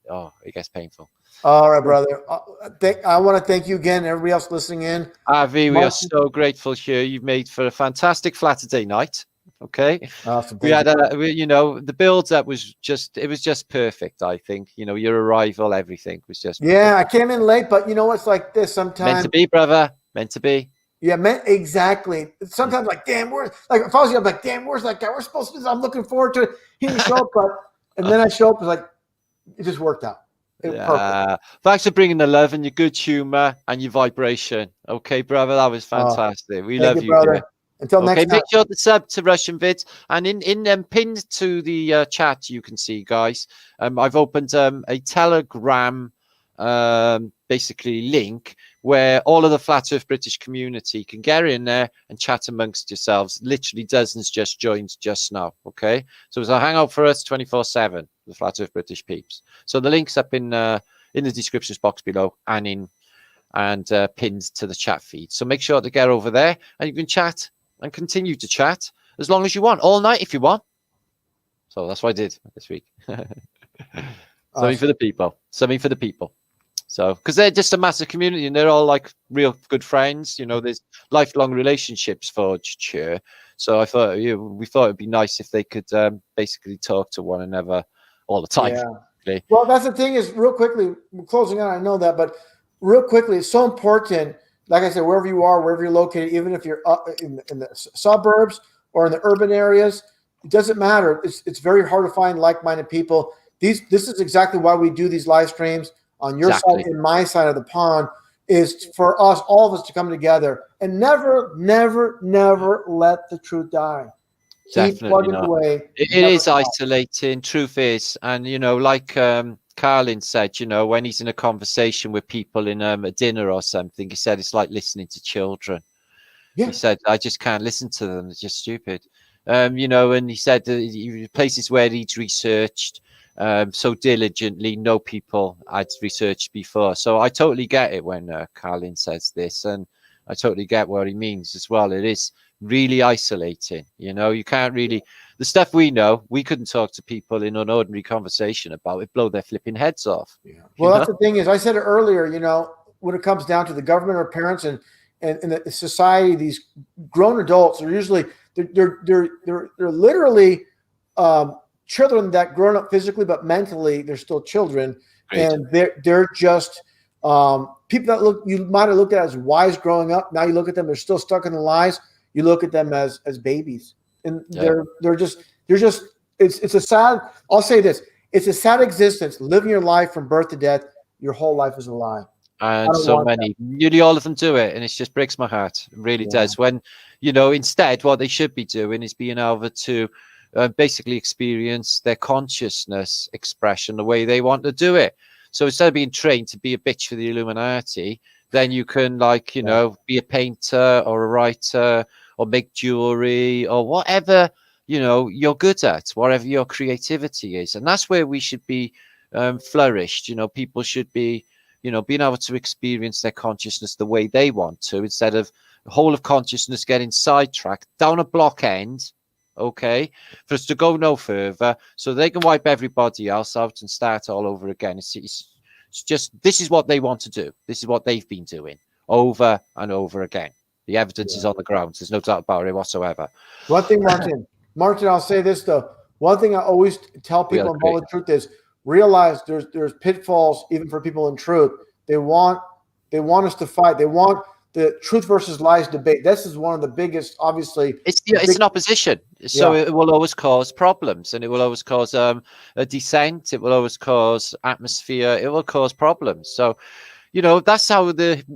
it gets painful. All right, brother. I want to thank you again, everybody else listening in. Avi, we are so grateful here. You've made for a fantastic Flatterday night. Okay. Awesome. We had the build up was just perfect. I think, your arrival, everything was just. Yeah, I came in late, but it's like this sometimes. Meant to be, brother. Meant to be. Yeah, exactly. Sometimes like, damn, if I was I'm like, damn, where's that guy? We're supposed to do this. I'm looking forward to it. He didn't show up, and then I show up. It's like, it just worked out. Perfect. Thanks for bringing the love and your good humor and your vibration. Okay, brother, that was fantastic. We love you, brother. Until next time. Make sure to sub to Russian Vids, and in pinned to the chat, you can see, guys. I've opened a Telegram basically link where all of the Flat Earth British community can get in there and chat amongst yourselves. Literally dozens just joined just now. Okay, so it's a hangout for us 24/7, the Flat Earth British peeps. So the link's up in the descriptions box below and pinned to the chat feed. So make sure to get over there and you can chat and continue to chat as long as you want, all night if you want. So that's what I did this week. Something for the people. Something for the people. So, because they're just a massive community and they're all like real good friends, there's lifelong relationships forged here. So I thought, we thought it'd be nice if they could basically talk to one another all the time. Yeah. Well, that's the thing is, real quickly, we're closing out. I know that, but real quickly, it's so important. Like I said, wherever you are, wherever you're located, even if you're in the suburbs or in the urban areas, it doesn't matter. It's very hard to find like-minded people. This is exactly why we do these live streams. On your side and my side of the pond is for us, all of us to come together and never, never, never let the truth die. Definitely keep plugging away. It is isolating. Truth is, and like Carlin said, when he's in a conversation with people in a dinner or something, he said it's like listening to children. Yeah. He said I just can't listen to them; it's just stupid. And he said places where he'd researched so diligently, no people I'd researched before. So I totally get it when Carlin says this, and I totally get what he means as well. It is really isolating. You can't really, the stuff we know, we couldn't talk to people in an ordinary conversation about it, blow their flipping heads off. Yeah. Well, that's the thing is, I said it earlier, when it comes down to the government or parents and the society, these grown adults are usually, they're literally children that grown up physically, but mentally they're still children. Right. And they're just people that you might have looked at as wise growing up. Now you look at them, they're still stuck in the lies. You look at them as babies, and they're just it's a sad. I'll say this: it's a sad existence. Living your life from birth to death, your whole life is a lie. And so many, nearly all of them do it, and it just breaks my heart. It really does. When instead, what they should be doing is being able to basically experience their consciousness expression the way they want to do it. So instead of being trained to be a bitch for the Illuminati, then you can, like, you know, be a painter or a writer or make jewelry or whatever, you know, you're good at, whatever your creativity is. And that's where we should be flourished. You know, people should be, you know, being able to experience their consciousness the way they want to, instead of the whole of consciousness getting sidetracked down a block end, okay, for us to go no further, so they can wipe everybody else out and start all over again. It's just, this is what they want to do. This is what they've been doing over and over again. The evidence is on the ground. There's no doubt about it whatsoever. One thing, Martin, I'll say this though. One thing I always tell people involved with truth is realize there's pitfalls even for people in truth. They want us to fight. They want the truth versus lies debate. This is one of the biggest, obviously. It's an opposition, so it will always cause problems, and it will always cause a dissent. It will always cause atmosphere. It will cause problems. So, you know, that's how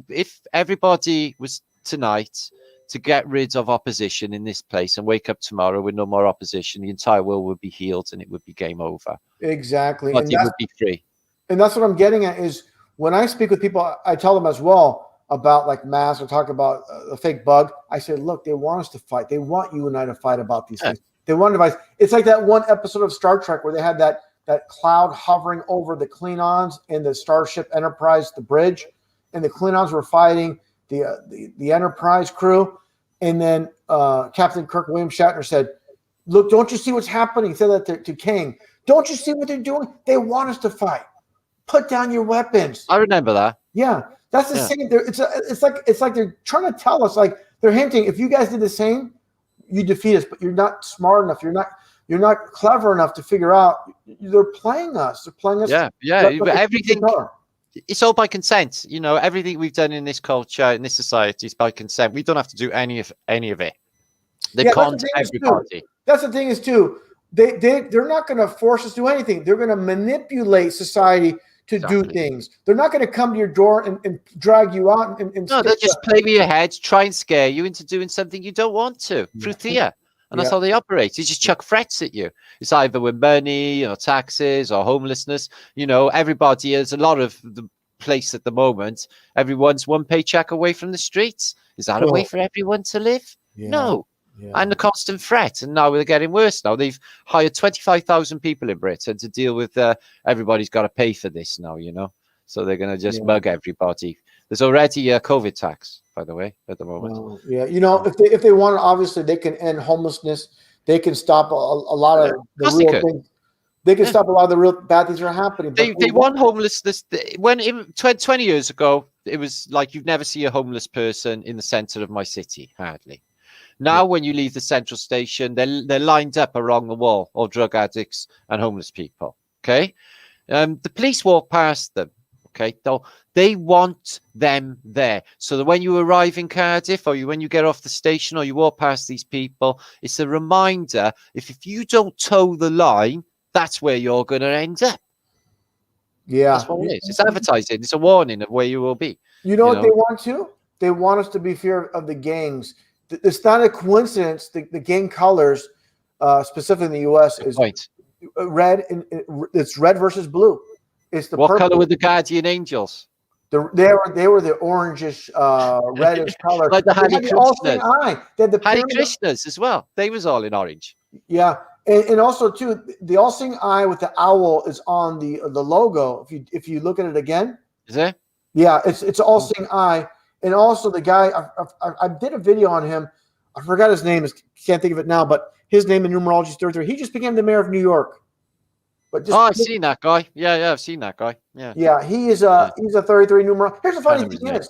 if everybody was tonight to get rid of opposition in this place and wake up tomorrow with no more opposition, the entire world would be healed and it would be game over. Exactly. But it would be free. And that's what I'm getting at is when I speak with people, I tell them as well about like masks or talk about a fake bug. I said, look, they want us to fight. They want you and I to fight about these things. They want to fight. It's like that one episode of Star Trek where they had that cloud hovering over the Klingons and the Starship Enterprise, the bridge, and the Klingons were fighting the Enterprise crew. And then Captain Kirk William Shatner said, look, don't you see what's happening? He said that to King. Don't you see what they're doing? They want us to fight. Put down your weapons. I remember that. Yeah. That's the same. It's like they're trying to tell us, like they're hinting, if you guys did the same, you defeat us, but you're not smart enough. You're not clever enough to figure out. They're playing us. They're playing us. Yeah. But everything, it's all by consent. You know, everything we've done in this culture, in this society, is by consent. We don't have to do any of it. They can't everybody. That's the thing is too. They're not going to force us to do anything. They're going to manipulate society to do things. They're not going to come to your door and drag you out. No, they'll just play with your head, try and scare you into doing something you don't want to through fear. And that's how they operate. They just chuck threats at you. It's either with money or taxes or homelessness. You know, everybody is a lot of the place at the moment. Everyone's one paycheck away from the streets. Is that a way for everyone to live? No. And the constant threat. And now they're getting worse now. They've hired 25,000 people in Britain to deal with everybody's got to pay for this now, you know. So they're going to just mug everybody. There's already a COVID tax, by the way, at the moment. You know, if they want, obviously they can end homelessness. They can stop a lot of the real things. They can stop a lot of the real bad things that are happening. They want homelessness. When 20 years ago, it was like you'd never see a homeless person in the center of my city, hardly. Now, when you leave the central station, they're lined up along the wall, all drug addicts and homeless people. Okay, the police walk past them. Okay, they want them there, so that when you arrive in Cardiff or when you get off the station or you walk past these people, it's a reminder. If you don't toe the line, that's where you're going to end up. Yeah, that's what it is. It's advertising. It's a warning of where you will be. You know what they want to? They want us to be fear of the gangs. It's not a coincidence. The gang colors, specifically in the U.S., is red. It's red versus blue. It's the what purple. color were the guardian angels? They were the orangish, reddish color. Like the Hare Krishnas. They had the Hare Krishnas as well. They was all in orange. Yeah, and also too, the all-seeing eye with the owl is on the logo. If you look at it again, is it? Yeah, it's all-seeing eye. And also the guy, I did a video on him. I forgot his name. Can't think of it now. But his name in numerology is 33. He just became the mayor of New York. But I've seen that guy. Yeah, I've seen that guy. Yeah, he's a 33 numerology. Here's the funny thing is.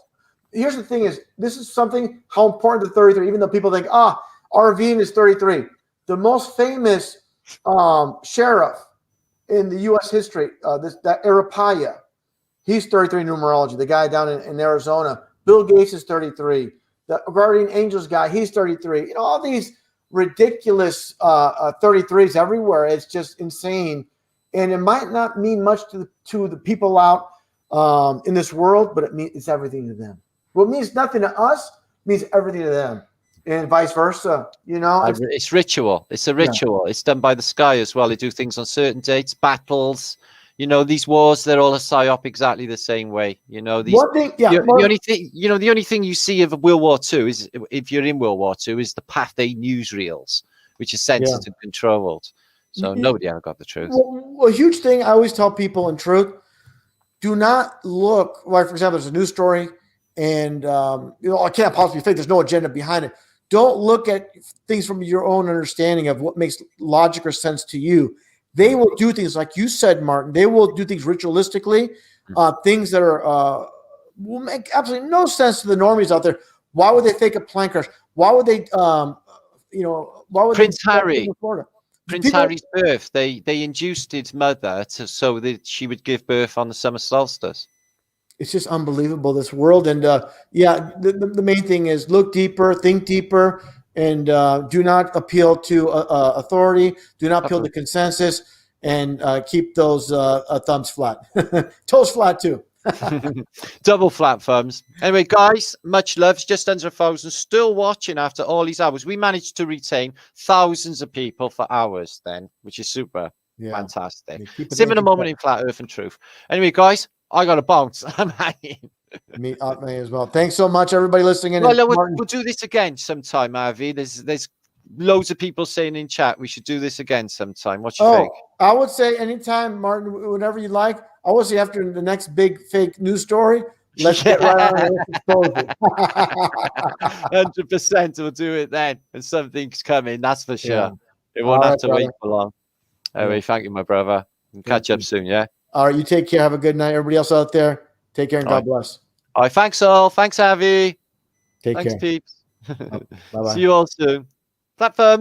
Here's the thing is. This is something how important the 33. Even though people think, Arvine is 33. The most famous sheriff in the U.S. history, that Arapaya, he's 33 numerology. The guy down in Arizona. Bill Gates is 33. The guardian angels guy, he's 33. You know, all these ridiculous 33s everywhere. It's just insane. And it might not mean much to the people out in this world, but it's everything to them. What means nothing to us means everything to them. And vice versa, you know. It's ritual. It's a ritual. It's done by the sky as well. They do things on certain dates, battles. You know, these wars, they're all a psyop exactly the same way. You know, these One thing, yeah, the only thing, you know, the only thing you see of World War II is, if you're in World War II, is the Pathé newsreels, which is censored and controlled. So nobody ever got the truth. Well, a huge thing I always tell people in truth: do not look. Like, for example, there's a news story, and you know, I can't possibly fake. There's no agenda behind it. Don't look at things from your own understanding of what makes logic or sense to you. They will do things like you said, Martin. They will do things ritualistically, things that are will make absolutely no sense to the normies out there. Why would they fake a plane crash? Why would they, you know, why would Prince they Harry, in Florida? Prince Harry's birth, they induced his mother so that she would give birth on the summer solstice. It's just unbelievable, this world. And yeah, the main thing is look deeper, think deeper, and do not appeal to authority. Do not appeal to consensus, and keep those thumbs flat. Toes flat too. Double flat thumbs. Anyway, guys, much love. It's just under 1,000 still watching after all these hours. We managed to retain thousands of people for hours then, which is super. Yeah. Fantastic. Yeah, Sim in a moment in Flat Earth and Truth. Anyway, guys, I got to bounce. I'm hanging. Me as well. Thanks so much, everybody listening in. Well, we'll do this again sometime, Avi. There's loads of people saying in chat we should do this again sometime. What you think? I would say anytime, Martin, whenever you like. I would say after the next big fake news story, let's get right on it. 100% we'll do it then. And something's coming, that's for sure. Yeah. It won't All have to right, wait for long. Anyway, thank you, my brother. We'll catch up soon, yeah? All right, you take care. Have a good night. Everybody else out there, take care and God bless. All right, thanks all. Thanks, Avi. Take Thanks, care. peeps. Bye-bye. See you all soon. Flat thumbs.